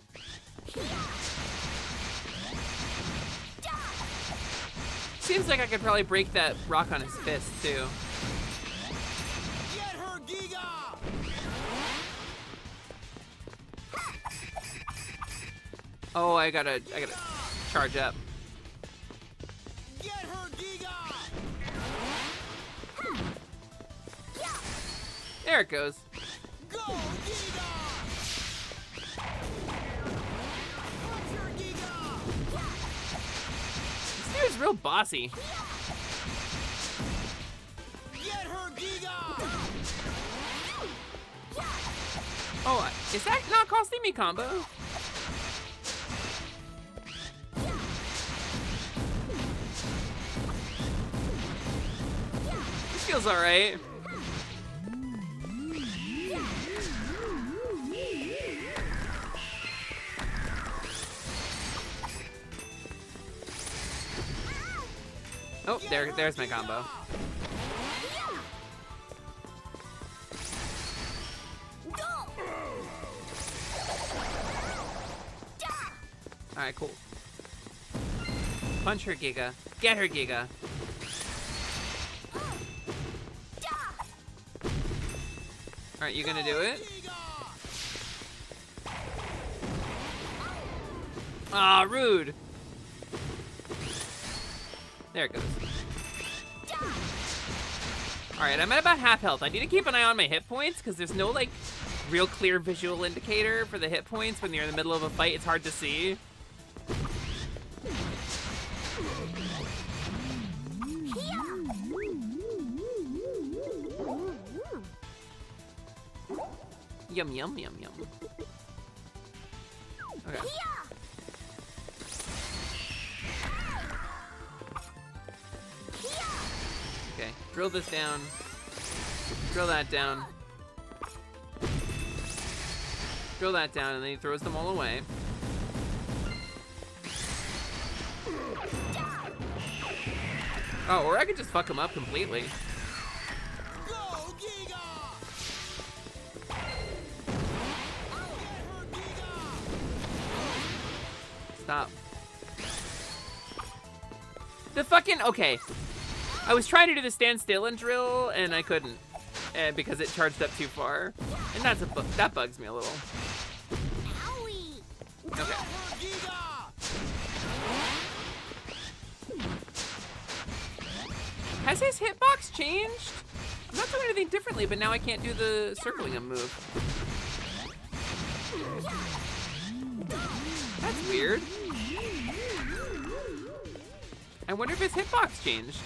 Seems like I could probably break that rock on his fist too. Oh, I gotta charge up. Get her, Giga! There it goes. Go, Giga! Punch her, Giga! This dude's real bossy. Get her, Giga! Oh, is that not costing me combo? This feels alright. Oh, there's my combo. Alright, cool. Punch her, Giga. Get her, Giga. Alright, you gonna do it? Ah, rude. There it goes. Alright, I'm at about half health. I need to keep an eye on my hit points, because there's no, like, real clear visual indicator for the hit points when you're in the middle of a fight. It's hard to see. Yum, yum, yum, yum. Okay. Okay, drill this down. Drill that down. Drill that down, and then he throws them all away. Oh, or I could just fuck him up completely. Stop. The fucking, okay. I was trying to do the stand still and drill, and I couldn't. Because it charged up too far. And that bugs me a little. Okay. Has his hitbox changed? I'm not doing anything differently, but now I can't do the circling him move. That's weird. I wonder if his hitbox changed.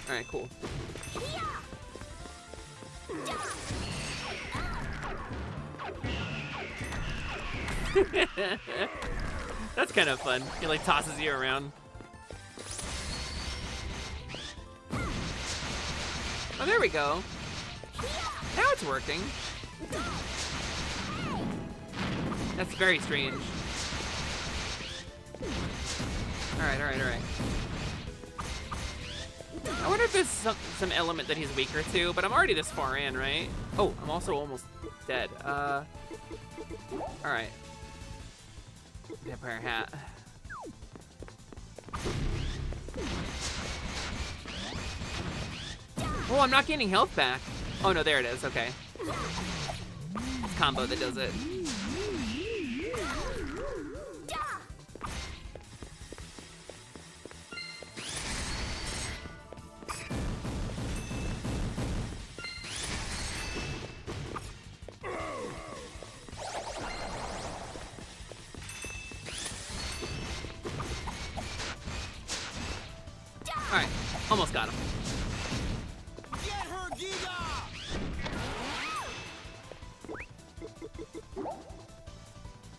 Alright, cool. That's kind of fun. He like tosses you around. Oh, there we go. Now it's working. That's very strange. Alright, alright, alright. I wonder if there's some element that he's weaker to, but I'm already this far in, right? Oh, I'm also almost dead. Alright. Vampire hat. Oh, I'm not gaining health back. Oh no, there it is, okay. It's combo that does it. Alright, almost got him. Get her, Giga!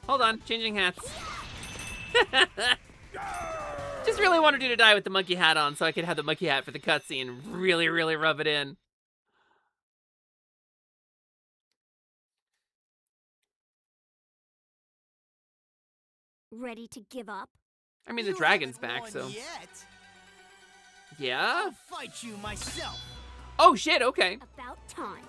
Hold on, changing hats. Just really wanted you to die with the monkey hat on so I could have the monkey hat for the cutscene and really, really rub it in. Ready to give up? I mean, the dragon's back, so... Yeah? I'll fight you myself. Oh, shit, okay. About time.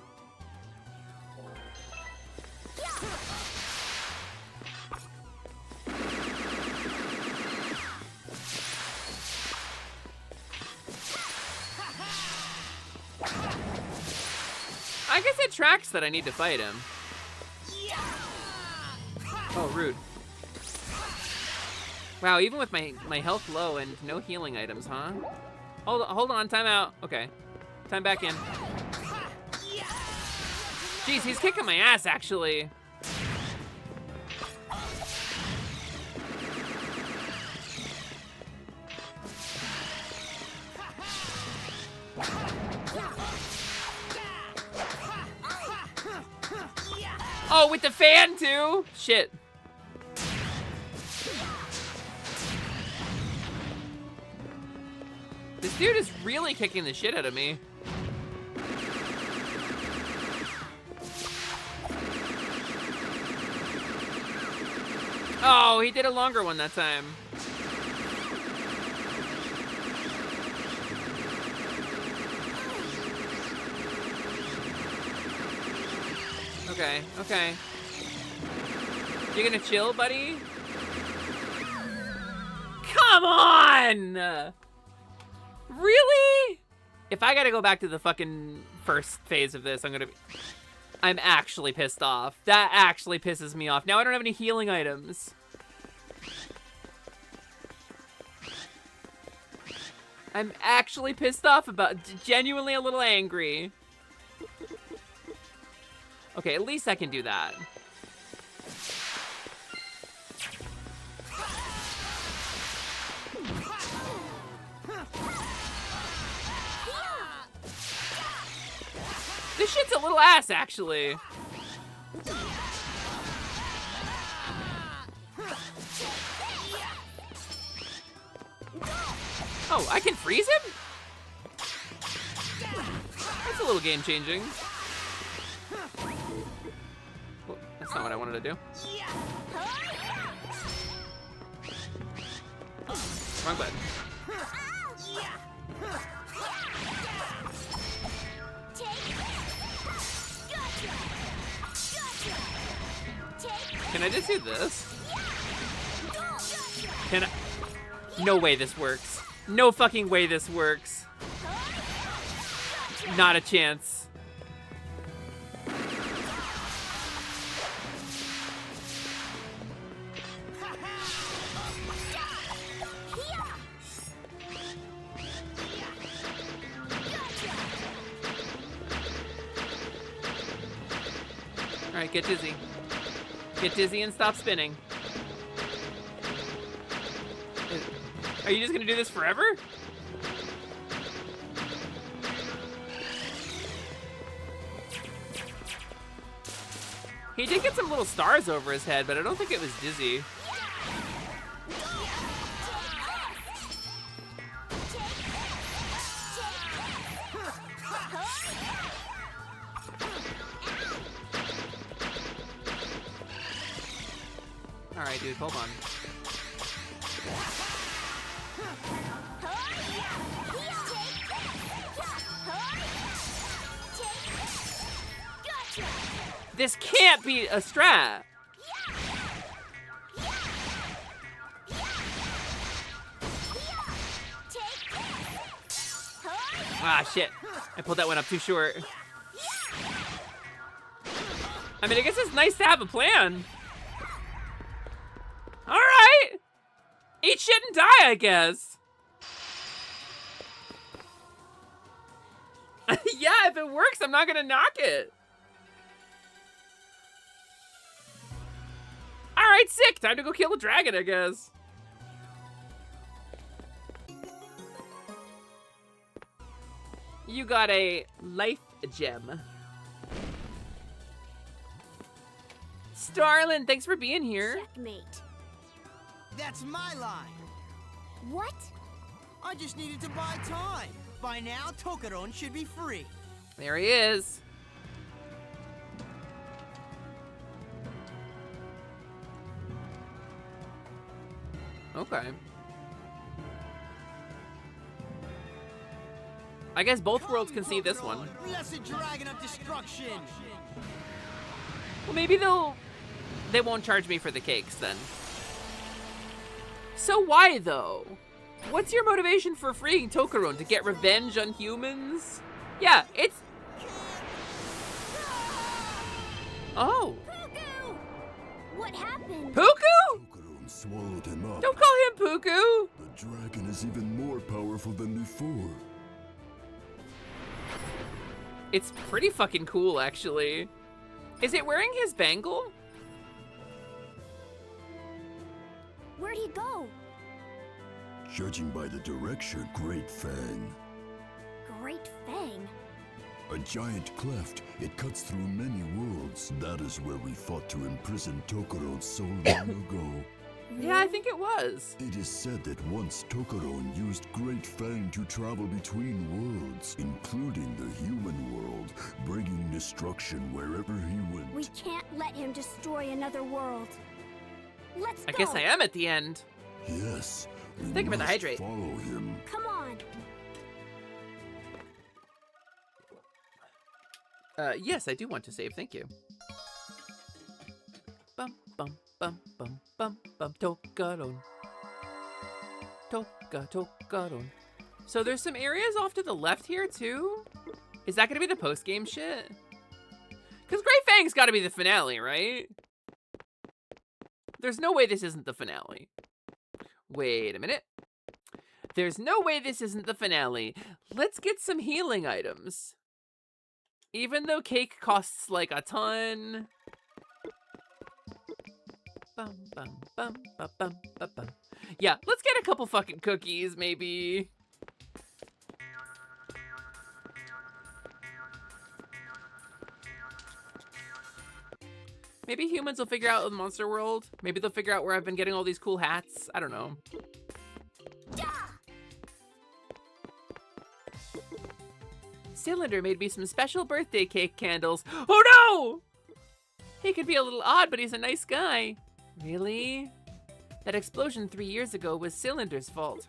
I guess it tracks that I need to fight him. Oh, rude. Wow, even with my health low and no healing items, huh? Hold on, time out. Okay, time back in. Jeez, he's kicking my ass, actually. Oh, with the fan too? Shit. This dude is really kicking the shit out of me. Oh, he did a longer one that time. Okay, okay. You gonna chill, buddy? Come on! Really? If I gotta go back to the fucking first phase of this, I'm actually pissed off. That actually pisses me off. Now I don't have any healing items. I'm actually pissed off about, genuinely a little angry. Okay, at least I can do that. This shit's a little ass, actually. Oh, I can freeze him? That's a little game changing. Well, that's not what I wanted to do. Wrong button. Can I just do this? Can I? No way this works. No fucking way this works. Not a chance. All right, get dizzy. Get dizzy and stop spinning. Are you just gonna do this forever? He did get some little stars over his head, but I don't think it was dizzy. All right, dude, hold on. This can't be a strat. Ah, shit. I pulled that one up too short. I mean, I guess it's nice to have a plan. All right. Eat shit and die, I guess. Yeah, if it works, I'm not gonna knock it. All right, sick. Time to go kill a dragon, I guess. You got a life gem. Starlin, thanks for being here. Checkmate. That's my line. What? I just needed to buy time. By now, Tokaron should be free. There he is. Okay. I guess both worlds can see this one. Blessed dragon of destruction. Well, maybe they'll They won't charge me for the cakes then. So why though? What's your motivation for freeing Tokoro? To get revenge on humans? Yeah, it's... Oh. What happened? Puku? Swallowed him up. Don't call him Puku. The dragon is even more powerful than before. It's pretty fucking cool, actually. Is it wearing his bangle? Where'd he go? Judging by the direction, Great Fang. Great Fang. A giant cleft. It cuts through many worlds. That is where we fought to imprison Tokoro so long ago. Yeah, I think it was. It is said that once Tokoro used Great Fang to travel between worlds, including the human world, bringing destruction wherever he went. We can't let him destroy another world. Let's go. I guess I am at the end. Yes. We Think about the must hydrate. follow him. Come on. Yes, I do want to save. Thank you. Bum bum bum bum bum bum. Tokaron. Tokaron. So there's some areas off to the left here too. Is that gonna be the post game shit? Cause Great Fang's got to be the finale, right? There's no way this isn't the finale. Wait a minute. There's no way this isn't the finale. Let's get some healing items. Even though cake costs like a ton. Bum, bum, bum, bum, bum, bum, bum. Yeah, let's get a couple fucking cookies, maybe. Maybe humans will figure out the monster world. Maybe they'll figure out where I've been getting all these cool hats. I don't know. Cylinder made me some special birthday cake candles. Oh no! He could be a little odd, but he's a nice guy. Really? That explosion 3 years ago was Cylinder's fault.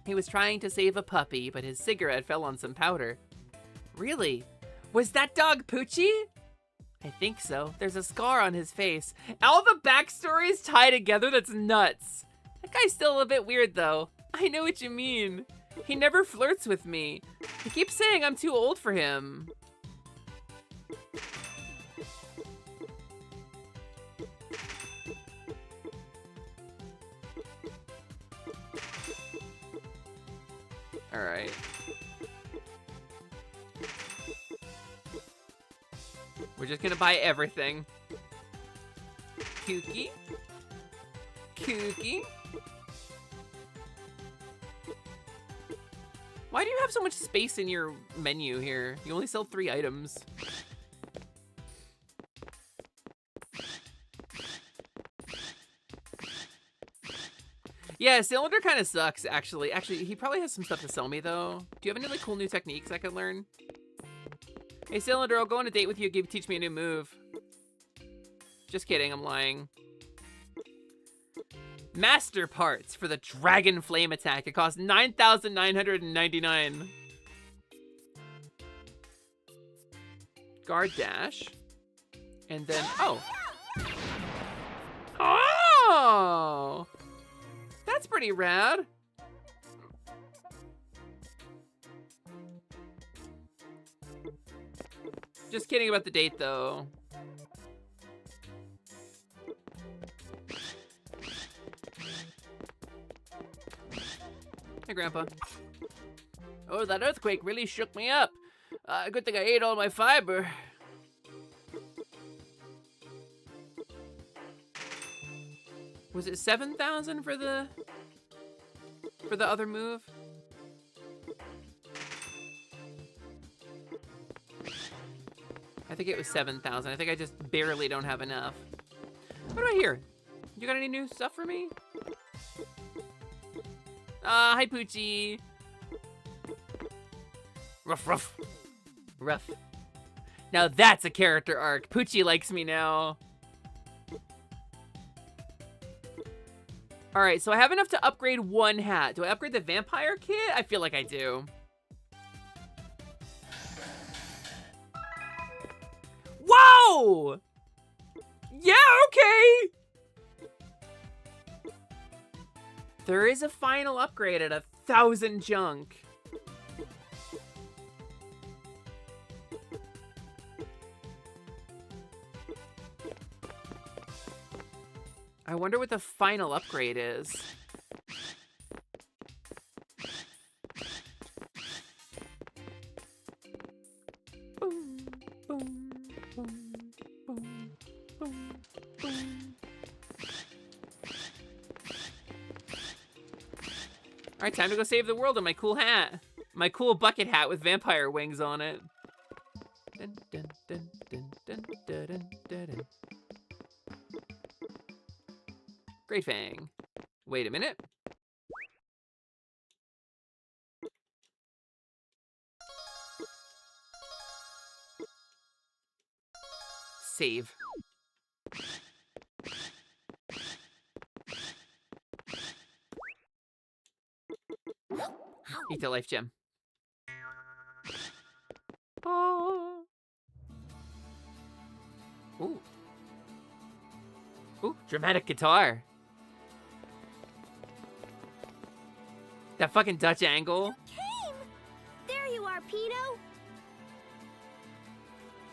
He was trying to save a puppy, but his cigarette fell on some powder. Really? Was that dog Poochie? I think so. There's a scar on his face. All the backstories tie together, that's nuts. That guy's still a bit weird though. I know what you mean. He never flirts with me. He keeps saying I'm too old for him. All right. We're just gonna buy everything. Kooky. Kooky. Why do you have so much space in your menu here? You only sell 3 items. Yeah, Cylinder kind of sucks, actually. Actually, he probably has some stuff to sell me, though. Do you have any like cool new techniques I could learn? Hey, Cylinder, I'll go on a date with you. Teach me a new move. Just kidding, I'm lying. Master parts for the Dragon Flame attack. It costs 9,999. Guard dash. And then, oh. Oh! That's pretty rad. Just kidding about the date, though. Hey, Grandpa. Oh, that earthquake really shook me up. Good thing I ate all my fiber. Was it 7,000 for the other move? I think it was 7,000. I think I just barely don't have enough. What do I hear? You got any new stuff for me? Hi Poochie. Ruff, ruff. Ruff. Now that's a character arc. Poochie likes me now. All right, so I have enough to upgrade 1 hat. Do I upgrade the vampire kit? I feel like I do. Whoa! Yeah, Okay! There is a final upgrade at 1,000 junk. I wonder what the final upgrade is. Boom, boom, boom, boom, boom, boom. All right, time to go save the world in my cool hat. My cool bucket hat with vampire wings on it. Dun, dun, dun, dun, dun, dun, dun, dun, dun. Great Fang. Wait a minute. Save. Eat the life gem. Oh. Ooh. Ooh, dramatic guitar. That fucking Dutch angle. There you are, Pino.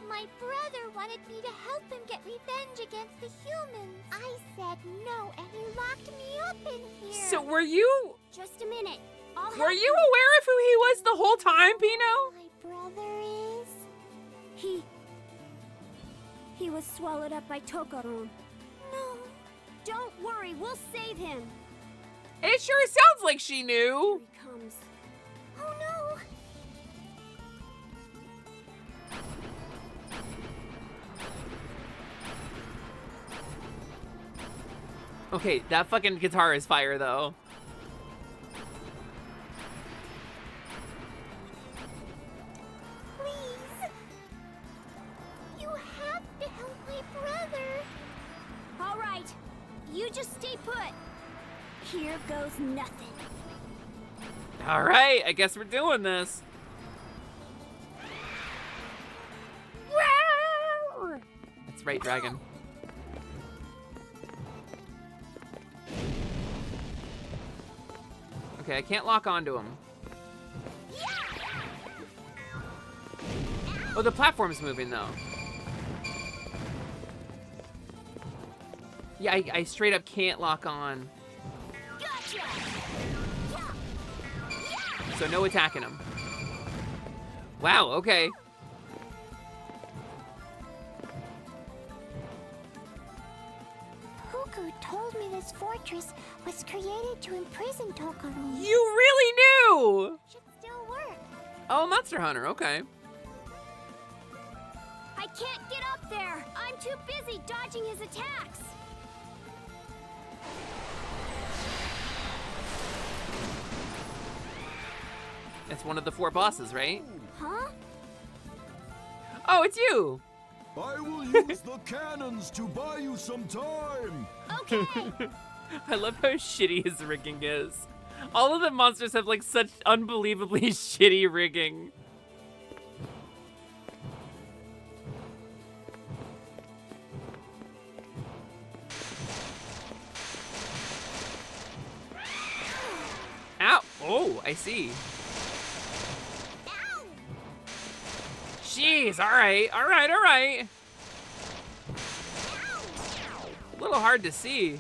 My brother wanted me to help him get revenge against the humans. I said no, and he locked me up in here. So were you... Just a minute. Were you aware of who he was the whole time, Pino? My brother is... He was swallowed up by Tokaron. No. Don't worry, we'll save him. It sure sounds like she knew. Here he comes. Oh no. Okay, that fucking guitar is fire, though. Please. You have to help my brother. All right. You just stay put. Here goes nothing. All right, I guess we're doing this. That's right, dragon. Okay, I can't lock onto him. Oh, the platform's moving, though. Yeah, I straight up can't lock on. So no attacking him. Wow, okay. Puku told me this fortress was created to imprison Tokaron. You really knew! Should still work. Oh, Monster Hunter, okay. I can't get up there. I'm too busy dodging his attacks. That's one of the 4 bosses, right? Huh? Oh, it's you! I will use the cannons to buy you some time. Okay. I love how shitty his rigging is. All of the monsters have like such unbelievably shitty rigging. Ow! Oh, I see. Jeez, alright. A little hard to see.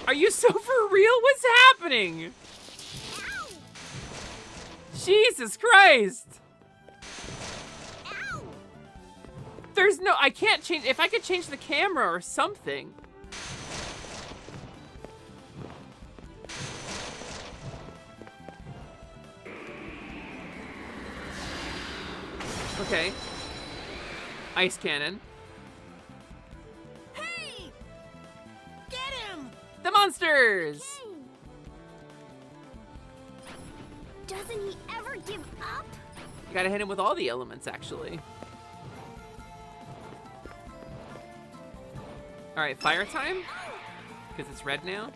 Are you so for real? What's happening? Jesus Christ! There's no, I can't change, if I could change the camera or something. Okay. Ice cannon. Hey! Get him! The monsters! Doesn't he ever give up? You gotta hit him with all the elements, actually. Alright, fire time? Because it's red now?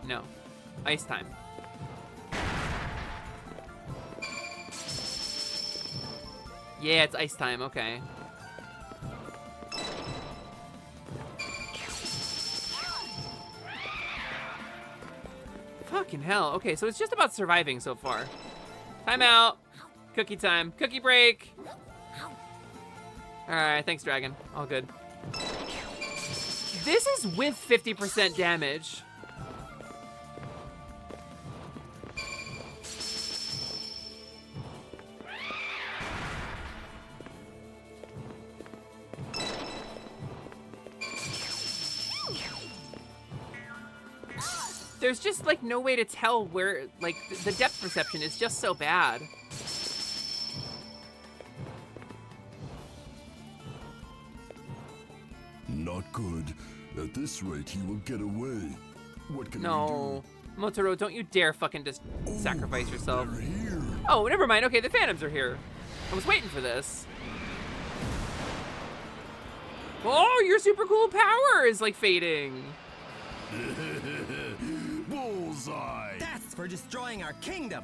No. Ice time. Yeah, it's ice time. Okay. Fucking hell. Okay, so it's just about surviving so far. Time out. Cookie time. Cookie break. Alright, thanks, Dragon. All good. This is with 50% damage. There's just like no way to tell where, like, the depth perception is just so bad. Not good. At this rate, he will get away. What can we do? No. Motaro, don't you dare fucking just sacrifice yourself. Oh, never mind. Okay, the Phantoms are here. I was waiting for this. Oh, your super cool power is like fading. Bullseye! That's for destroying our kingdom.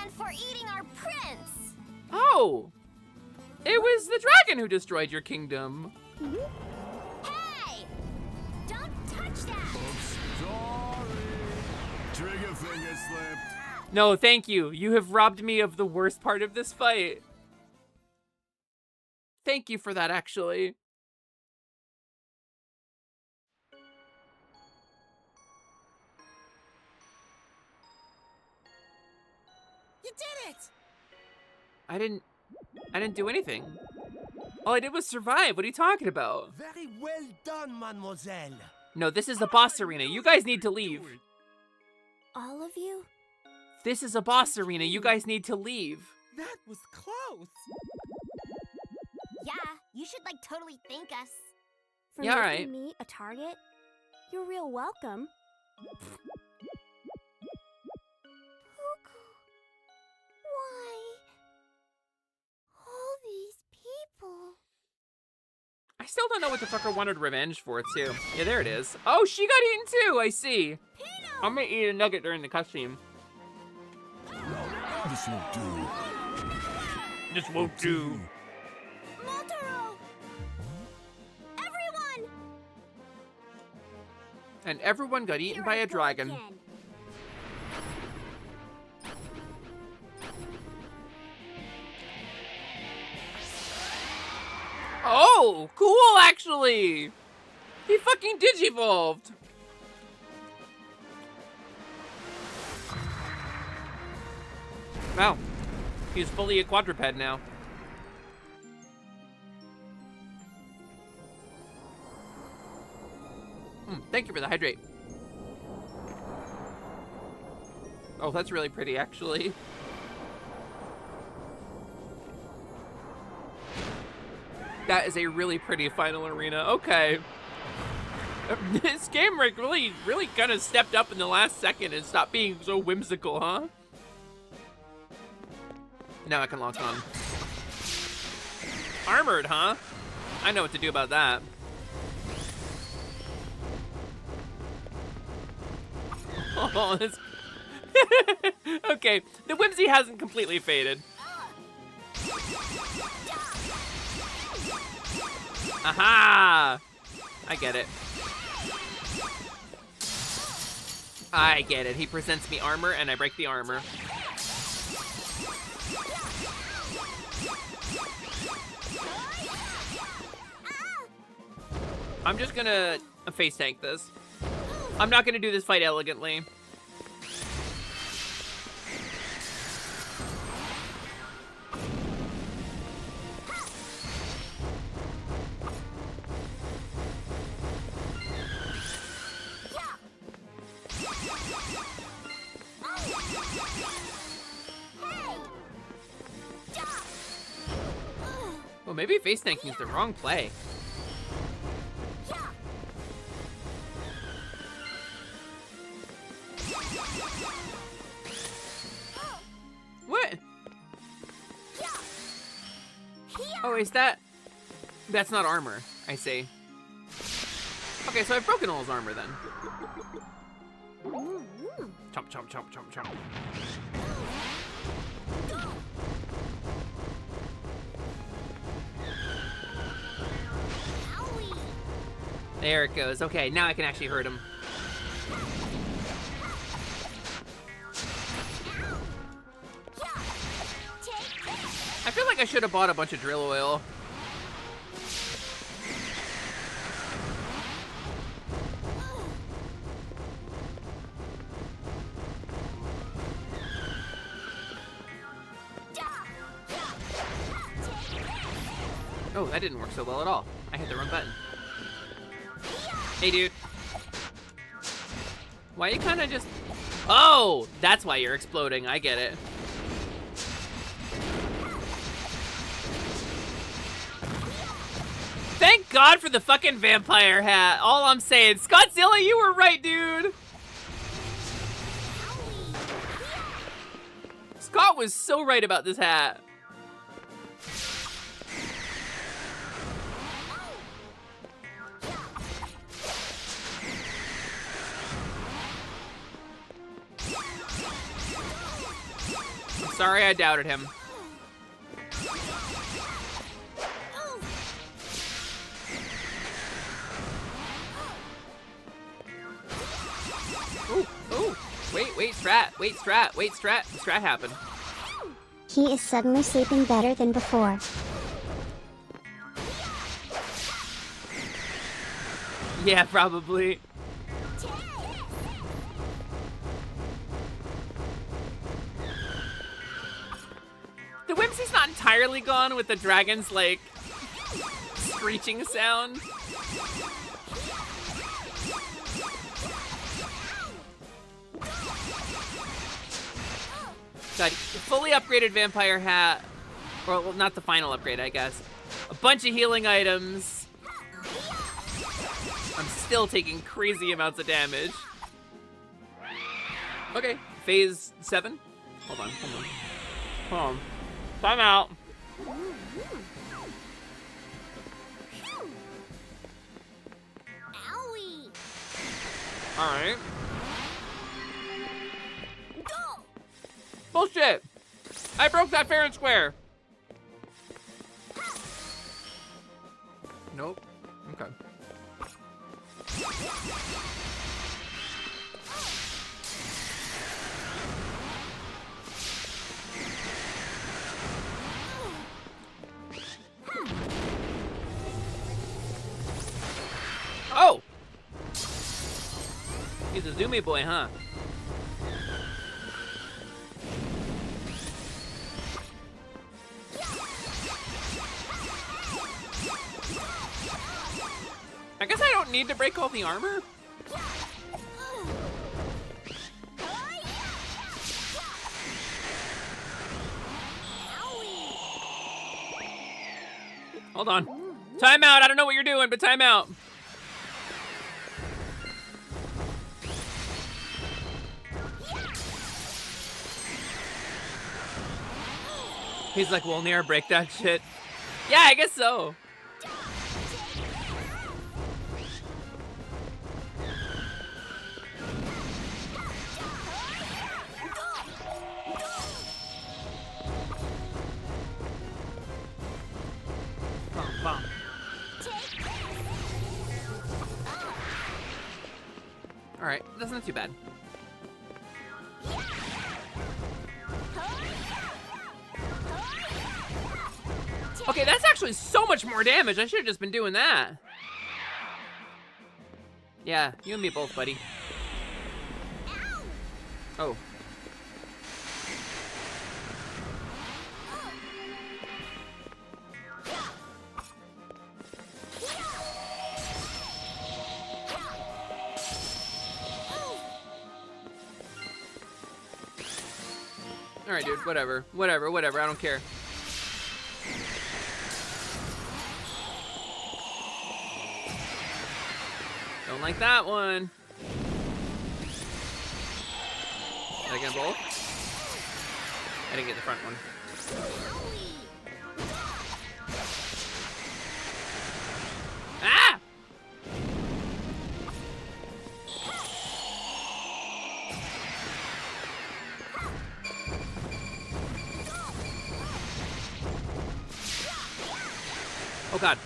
And for eating our prince. Oh. It was the dragon who destroyed your kingdom. Hey! Don't touch that! Sorry! Trigger finger slipped. No, thank you. You have robbed me of the worst part of this fight. Thank you for that, actually. You did it! I didn't do anything. All I did was survive. What are you talking about? Very well done, mademoiselle. No, this is the boss arena. You guys need to leave. All of you? This is a boss arena. You guys need to leave. That was close. Yeah, you should like totally thank us. For Yeah, making alright. me a target? You're real welcome. Why? All these people. I still don't know what the fucker wanted revenge for, too. Yeah, there it is. Oh, she got eaten, too. I see. I'm gonna eat a nugget during the cutscene. This won't do. This won't do. Motaro! Everyone! And everyone got eaten by a dragon. Oh, cool, actually. He fucking digivolved. Wow. He's fully a quadruped now. Thank you for the hydrate. Oh, that's really pretty, actually. That is a really pretty final arena. Okay. This game really kind of stepped up in the last second and stopped being so whimsical, huh? Now I can lock on. Armored, huh? I know what to do about that. Oh, this... Okay, the whimsy hasn't completely faded. Aha! I get it. I get it. He presents me armor and I break the armor. I'm just gonna face tank this. I'm not gonna do this fight elegantly. Well, maybe face tanking is the wrong play. What? Oh, is that... That's not armor, I see. Okay, so I've broken all his armor then. Chomp, chomp, chomp, chomp, chomp. There it goes. Okay, now I can actually hurt him. I feel like I should have bought a bunch of drill oil. Oh, that didn't work so well at all. I hit the wrong button. Hey, dude. Why you kind of just... Oh, that's why you're exploding. I get it. Thank God for the fucking vampire hat. All I'm saying. Scottzilla, you were right, dude. Scott was so right about this hat. I'm sorry I doubted him. Ooh, ooh. Wait, strat. Wait, strat. Wait, strat. Strat happened. He is suddenly sleeping better than before. Yeah, probably. The whimsy's not entirely gone with the dragon's, like, screeching sound. God, fully upgraded vampire hat. Or, well, not the final upgrade, I guess. A bunch of healing items. I'm still taking crazy amounts of damage. Okay, phase 7. Hold on. Time out. All right. Bullshit! I broke that fair and square. Nope. Okay. Oh! He's a zoomy boy, huh? I guess I don't need to break all the armor. Hold on. Time out. I don't know what you're doing, but time out. He's like, we'll near break that shit. Yeah, I guess so. Bum. All right, that's not too bad. Okay, that's actually so much more damage. I should have just been doing that. Yeah, you and me both, buddy. Oh. All right, dude, whatever, I don't care. Don't like that one. Did I get both? I didn't get the front one. Ah! Oh God.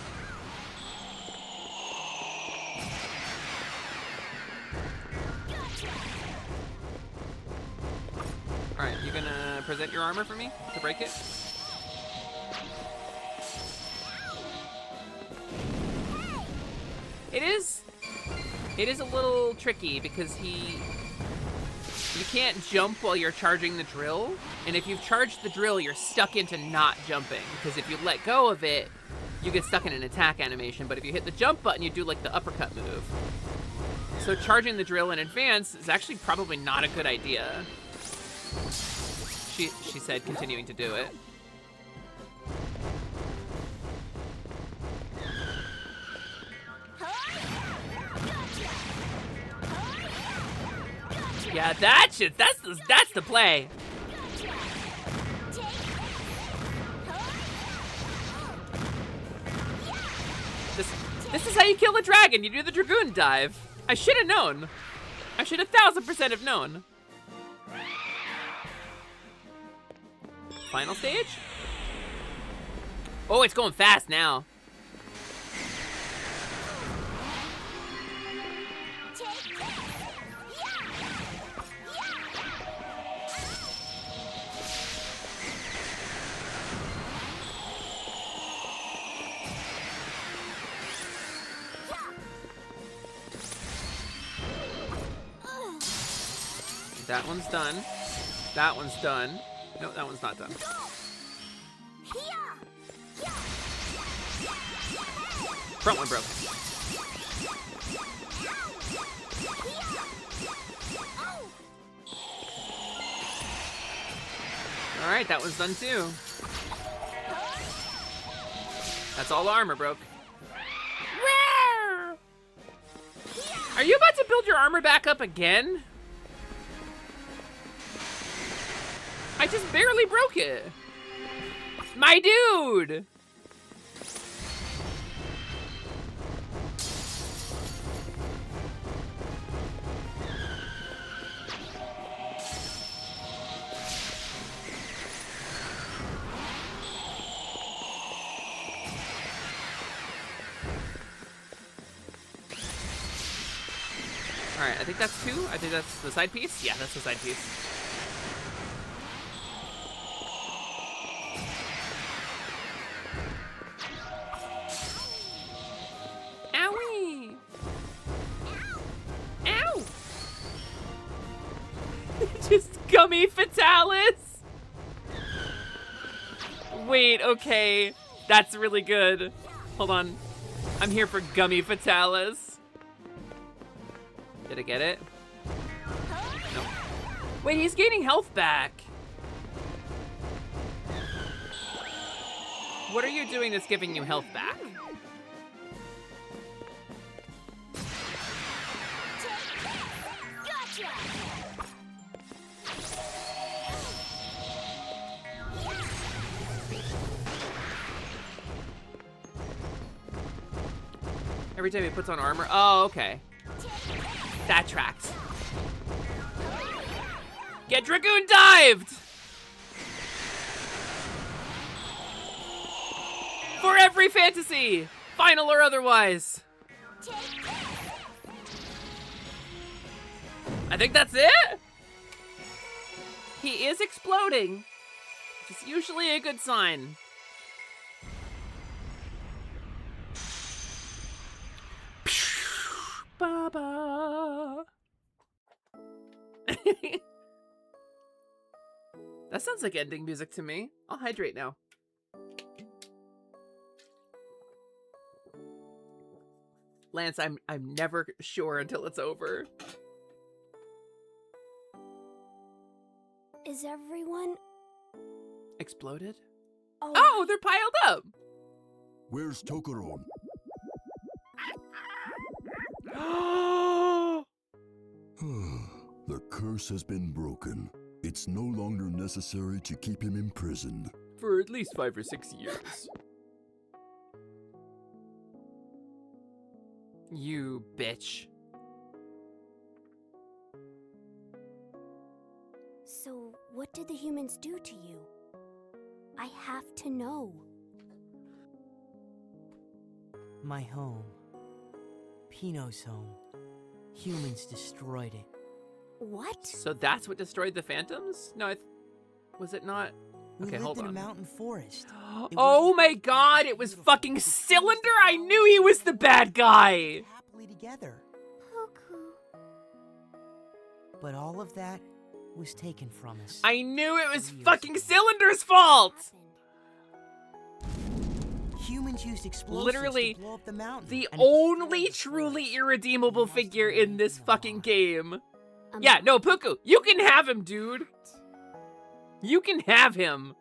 All right, you gonna present your armor for me to break it? It is a little tricky because you can't jump while you're charging the drill, and if you've charged the drill, you're stuck into not jumping, because if you let go of it, you get stuck in an attack animation, but if you hit the jump button, you do like the uppercut move. So charging the drill in advance is actually probably not a good idea. She said, continuing to do it. Yeah, that's the play. This is how you kill the dragon. You do the dragoon dive. I should have known. I should 1000% have known. Final stage? Oh, it's going fast now. That one's done. That one's done. No, that one's not done. Front one broke. All right, that one's done too. That's all the armor broke. Are you about to build your armor back up again? I just barely broke it. My dude! Alright, I think that's two. I think that's the side piece. Yeah, that's the side piece. Owie! Ow! Just gummy fatalis! Wait, okay. That's really good. Hold on. I'm here for gummy fatalis. Did I get it? No. Wait, he's gaining health back. What are you doing that's giving you health back? Every time he puts on armor? Oh, okay. That tracks. Get Dragoon dived! For every fantasy! Final or otherwise. I think that's it? He is exploding, which is usually a good sign. Baba. That sounds like ending music to me. I'll hydrate now. Lance, I'm never sure until it's over. Is everyone exploded? Oh, they're piled up. Where's Tokoro? The curse has been broken. It's no longer necessary to keep him imprisoned. For at least 5 or 6 years. You bitch. So, what did the humans do to you? I have to know. My home. Pino's home. Humans destroyed it. What? So that's what destroyed the phantoms? No, was it not? We Okay, hold lived in on. a mountain forest. Oh my god, it was fucking Cylinder! I knew he was the bad guy! Happily together. Poku. But all of that was taken from us. I knew it was fucking Cylinder's fault! Humans used explosives Literally, to blow up the mountain. the and it only truly irredeemable figure in this fucking game. Yeah, no, Puku, you can have him, dude. You can have him.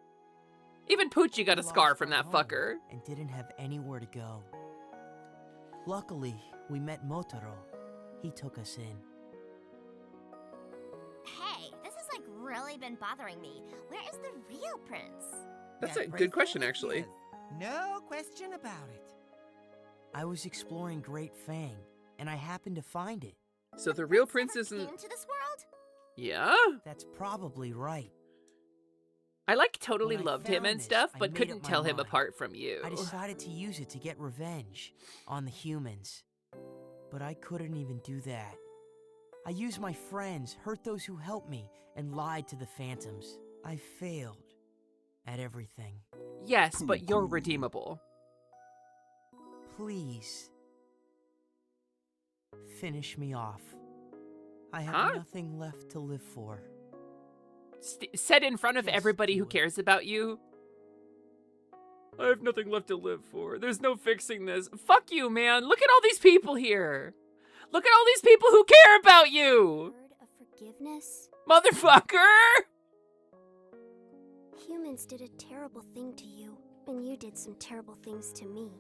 Even Poochie got a scar from that fucker. And didn't have anywhere to go. Luckily, we met Motaro. He took us in. Hey, this has like really been bothering me. Where is the real prince? That's a good question, actually. No question about it. I was exploring Great Fang, and I happened to find it. So the real prince isn't... Into this world? Yeah? That's probably right. I like totally When I loved him found and this, stuff, I but made couldn't up my tell him mind. apart from you. I decided to use it to get revenge on the humans. But I couldn't even do that. I used my friends, hurt those who helped me, and lied to the phantoms. I failed at everything. Yes, but you're redeemable. Please. Finish me off. I have nothing left to live for. Said in front of everybody who cares about you. I have nothing left to live for. There's no fixing this. Fuck you, man. Look at all these people here. Look at all these people who care about you. Word of forgiveness? Motherfucker! Humans did a terrible thing to you, and you did some terrible things to me.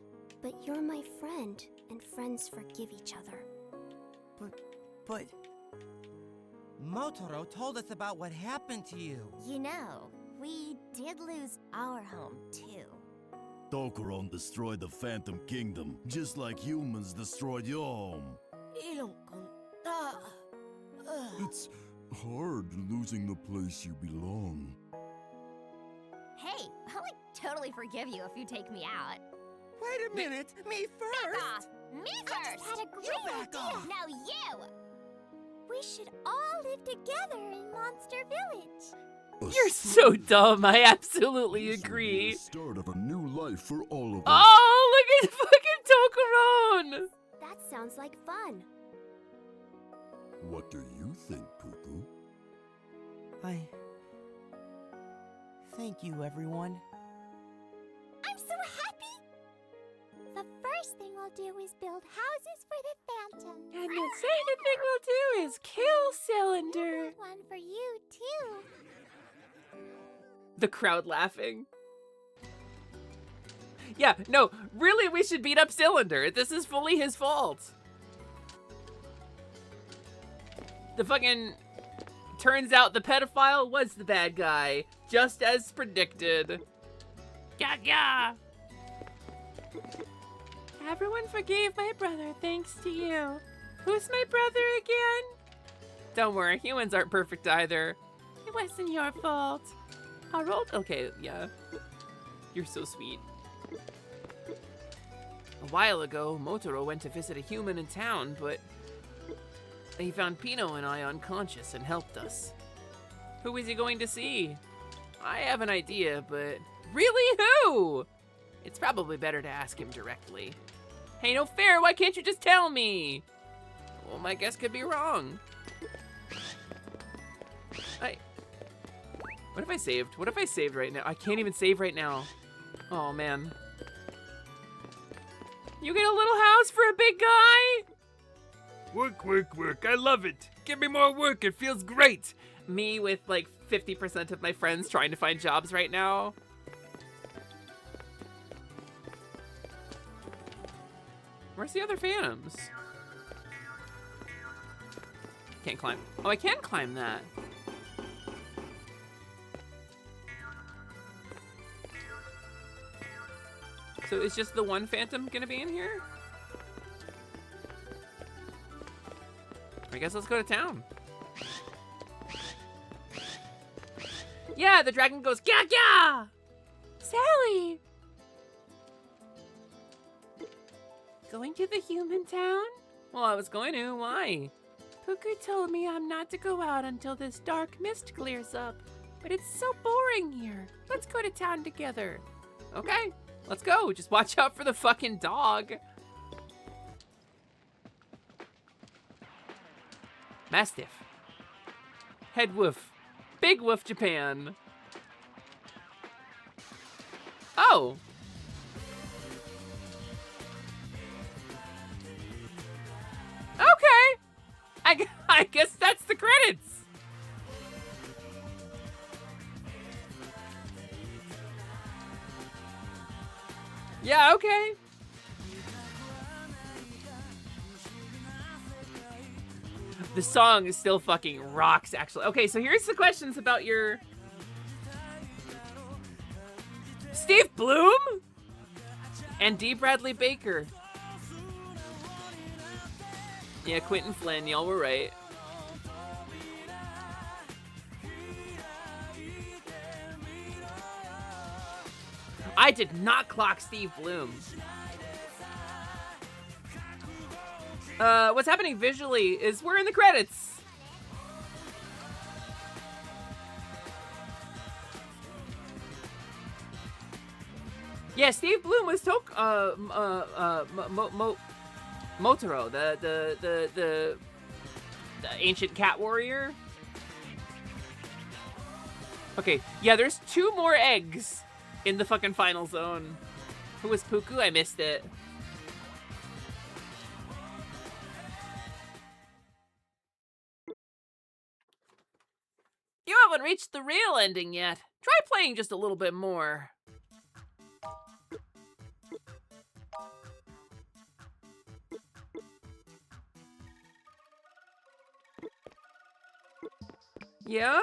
But you're my friend, and friends forgive each other. But... Motaro told us about what happened to you. You know, we did lose our home, too. Tokuron destroyed the Phantom Kingdom, just like humans destroyed your home. It's hard losing the place you belong. Hey, I'll like totally forgive you if you take me out. Wait a minute, me first. Back off. Me first. I just had a You great back idea. off. No, you. We should all live together in Monster Village. You're so dumb. I absolutely agree. The start of a new life for all of us. Oh, look at fucking Tokuron! That sounds like fun. What do you think, Puku? Thank you, everyone. I'm so happy! The first thing we'll do is build houses for the Phantom. And the second thing we'll do is kill Cylinder. Build one for you, too. The crowd laughing. Yeah, no, really, we should beat up Cylinder. This is fully his fault. The fucking... Turns out the pedophile was the bad guy, just as predicted. Gaga! Everyone forgave my brother thanks to you. Who's my brother again? Don't worry, humans aren't perfect either. It wasn't your fault. Okay, yeah. You're so sweet. A while ago, Motaro went to visit a human in town, but he found Pino and I unconscious and helped us. Who is he going to see? I have an idea, but really who? It's probably better to ask him directly. Hey, no fair, why can't you just tell me? Well, my guess could be wrong. What if I saved? What if I saved right now? I can't even save right now. Oh, man. You get a little house for a big guy? Work, work, work. I love it. Give me more work. It feels great. Me with like 50% of my friends trying to find jobs right now. Where's the other phantoms? Can't climb. Oh, I can climb that. So is just the one phantom gonna be in here? I guess let's go to town. Yeah, the dragon goes, Gaga! Sally! Going to the human town? Well, I was going to. Why? Puku told me I'm not to go out until this dark mist clears up. But it's so boring here. Let's go to town together. Okay, let's go. Just watch out for the fucking dog. Mastiff. Head woof. Big woof Japan. Oh. Okay. I guess that's the credits. Yeah, okay. The song is still fucking rocks, actually. Okay, so here's the questions about your... Steve Bloom? And D. Bradley Baker. Yeah, Quentin Flynn, y'all were right. I did not clock Steve Bloom. What's happening visually is we're in the credits. Yeah, Steve Bloom was Motaro, the ancient cat warrior. Okay, yeah, there's 2 more eggs in the fucking final zone. Who was Puku? I missed it. You haven't reached the real ending yet. Try playing just a little bit more. Yeah?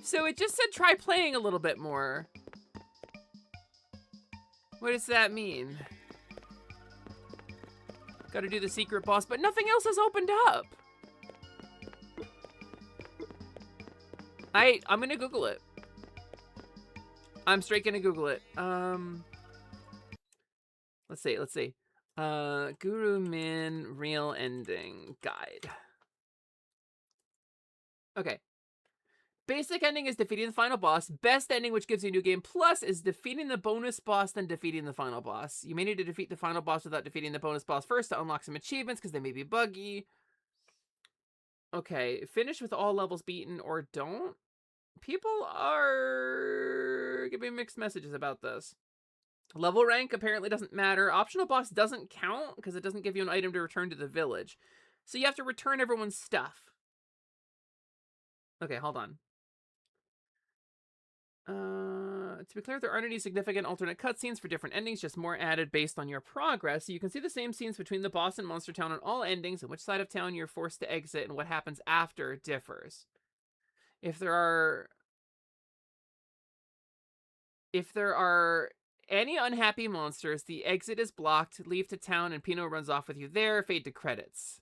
So it just said try playing a little bit more. What does that mean? Gotta do the secret boss, but nothing else has opened up. I'm gonna Google it. I'm straight gonna Google it. Let's see. Guru Min real ending guide. Okay. Basic ending is defeating the final boss. Best ending, which gives you a new game plus, is defeating the bonus boss, then defeating the final boss. You may need to defeat the final boss without defeating the bonus boss first to unlock some achievements, because they may be buggy. Okay, finish with all levels beaten or don't. People are giving mixed messages about this. Level rank apparently doesn't matter. Optional boss doesn't count, because it doesn't give you an item to return to the village. So you have to return everyone's stuff. Okay, hold on. To be clear, there aren't any significant alternate cutscenes for different endings, just more added based on your progress. So you can see the same scenes between the boss and Monster Town on all endings, and which side of town you're forced to exit and what happens after differs. If there are any unhappy monsters, the exit is blocked, leave to town, and Pino runs off with you there, fade to credits.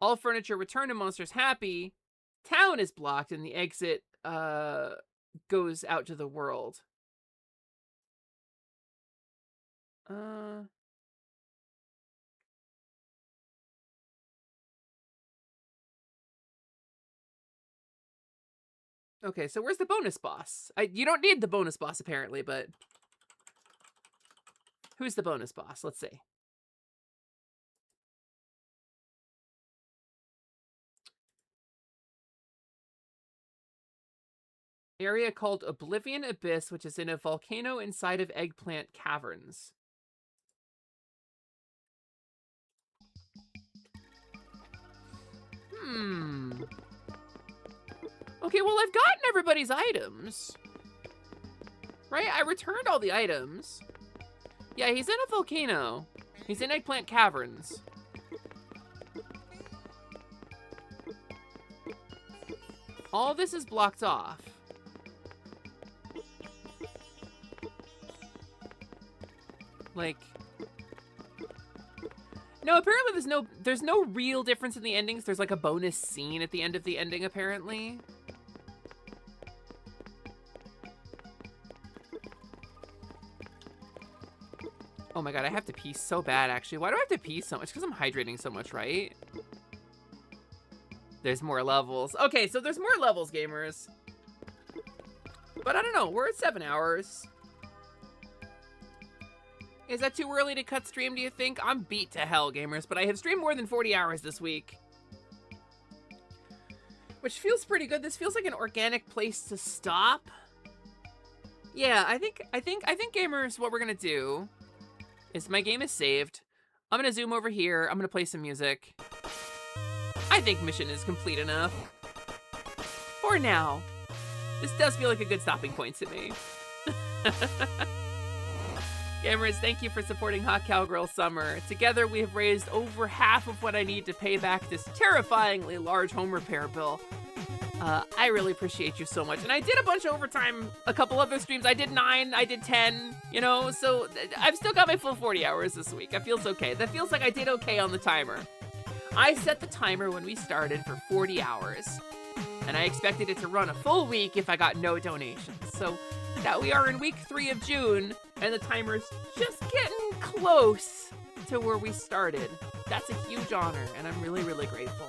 All furniture returned to monsters happy. Town is blocked and the exit goes out to the world. Okay, so where's the bonus boss? You don't need the bonus boss apparently, but who's the bonus boss? Let's see. Area called Oblivion Abyss, which is in a volcano inside of Eggplant Caverns. Okay, well, I've gotten everybody's items. Right? I returned all the items. Yeah, he's in a volcano. He's in Eggplant Caverns. All this is blocked off. Like, no, apparently there's no real difference in the endings. There's like a bonus scene at the end of the ending, apparently. Oh my god, I have to pee so bad, actually. Why do I have to pee so much? Because I'm hydrating so much, right? There's more levels. Okay, so there's more levels, gamers. But I don't know. We're at 7 hours. Is that too early to cut stream, do you think? I'm beat to hell, gamers, but I have streamed more than 40 hours this week. Which feels pretty good. This feels like an organic place to stop. Yeah, I think gamers, what we're gonna do is my game is saved. I'm gonna zoom over here. I'm gonna play some music. I think mission is complete enough. For now. This does feel like a good stopping point to me. Gamers, thank you for supporting Hot Cowgirl Summer. Together, we have raised over half of what I need to pay back this terrifyingly large home repair bill. I really appreciate you so much. And I did a bunch of overtime, a couple other streams. I did 9, I did 10, you know, so I've still got my full 40 hours this week. That feels okay. That feels like I did okay on the timer. I set the timer when we started for 40 hours. And I expected it to run a full week if I got no donations. So that we are in week 3 of June, and the timer's just getting close to where we started. That's a huge honor, and I'm really, really grateful.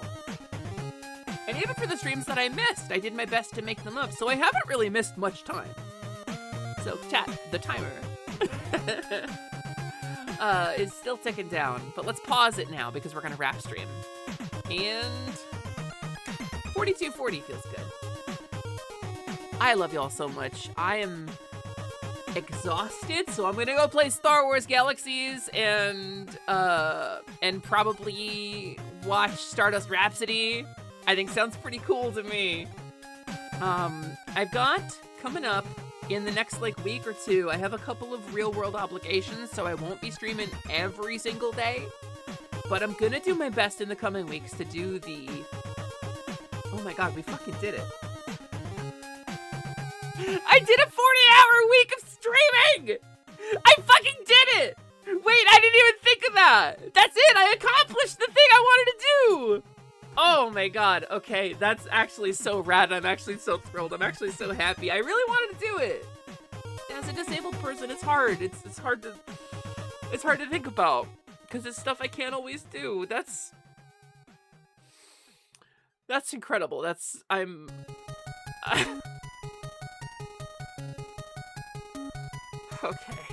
And even for the streams that I missed, I did my best to make them up, so I haven't really missed much time. So chat, the timer is still ticking down, but let's pause it now because we're gonna wrap stream. And 42:40 feels good. I love y'all so much. I am exhausted, so I'm gonna go play Star Wars Galaxies and probably watch Stardust Rhapsody. I think sounds pretty cool to me. I've got coming up in the next like week or two, I have a couple of real world obligations, so I won't be streaming every single day, but I'm gonna do my best in the coming weeks to do the... Oh my god, we fucking did it. I did a 40-hour week of streaming! I fucking did it! Wait, I didn't even think of that! That's it! I accomplished the thing I wanted to do! Oh my god, okay, that's actually so rad. I'm actually so thrilled. I'm actually so happy. I really wanted to do it. As a disabled person, it's hard. It's hard to think about. Because it's stuff I can't always do. That's incredible. Okay.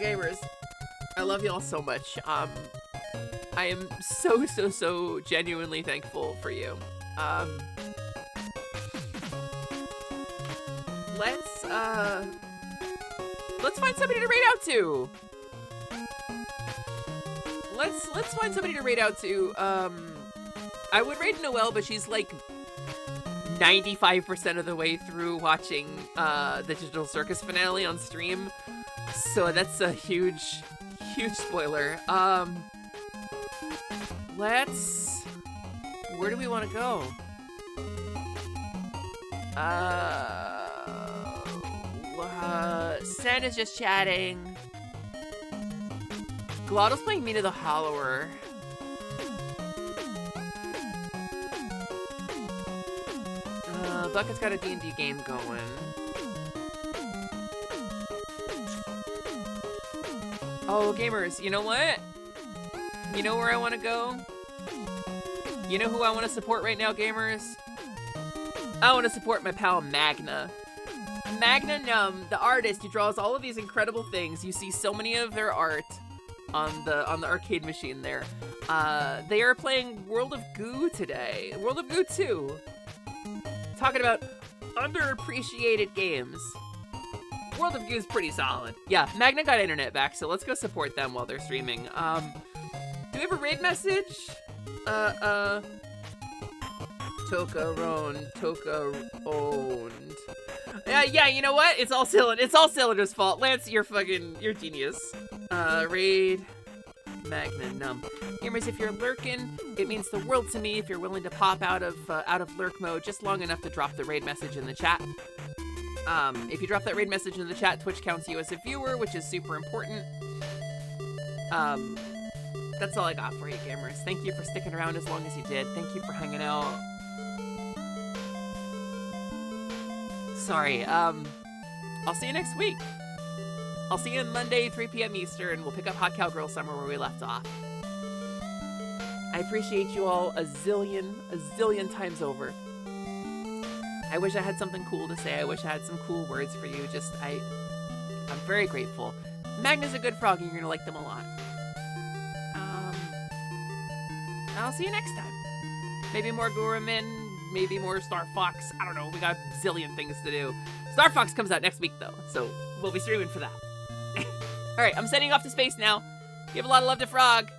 Gamers, I love y'all so much. I am so genuinely thankful for you. Let's find somebody to raid out to. Let's find somebody to raid out to. I would raid Noelle, but she's like 95% of the way through watching the Digital Circus finale on stream. So that's a huge spoiler. Where do we want to go? Sen is just chatting. Glotto's playing Mina the Hollower. Bucket's got a D&D game going. Oh, gamers, you know what? You know where I want to go? You know who I want to support right now, gamers? I want to support my pal Magna. Magna Num, the artist who draws all of these incredible things. You see so many of their art on the arcade machine there. They are playing World of Goo today. World of Goo 2. Talking about underappreciated games. World of Goo is pretty solid. Yeah, Magna got internet back, so let's go support them while they're streaming. Do we have a raid message? Toka-roned. Yeah, you know what? It's all Cylinder's fault. Lance, you're genius. Raid Magna Num. Gamers, if you're lurking, it means the world to me if you're willing to pop out of lurk mode just long enough to drop the raid message in the chat. If you drop that raid message in the chat, Twitch counts you as a viewer, which is super important. That's all I got for you, gamers. Thank you for sticking around as long as you did. Thank you for hanging out. sorry. I'll see you next week. I'll see you on Monday, 3 p.m. Eastern. We'll pick up Hot Cowgirl Summer where we left off. I appreciate you all a zillion times over. I wish I had something cool to say. I wish I had some cool words for you. I'm very grateful. Magna's a good frog and you're gonna like them a lot. I'll see you next time. Maybe more Goramin, maybe more Star Fox. I don't know, we got a zillion things to do. Star Fox comes out next week though, so we'll be streaming for that. Alright, I'm sending you off to space now. Give a lot of love to Frog.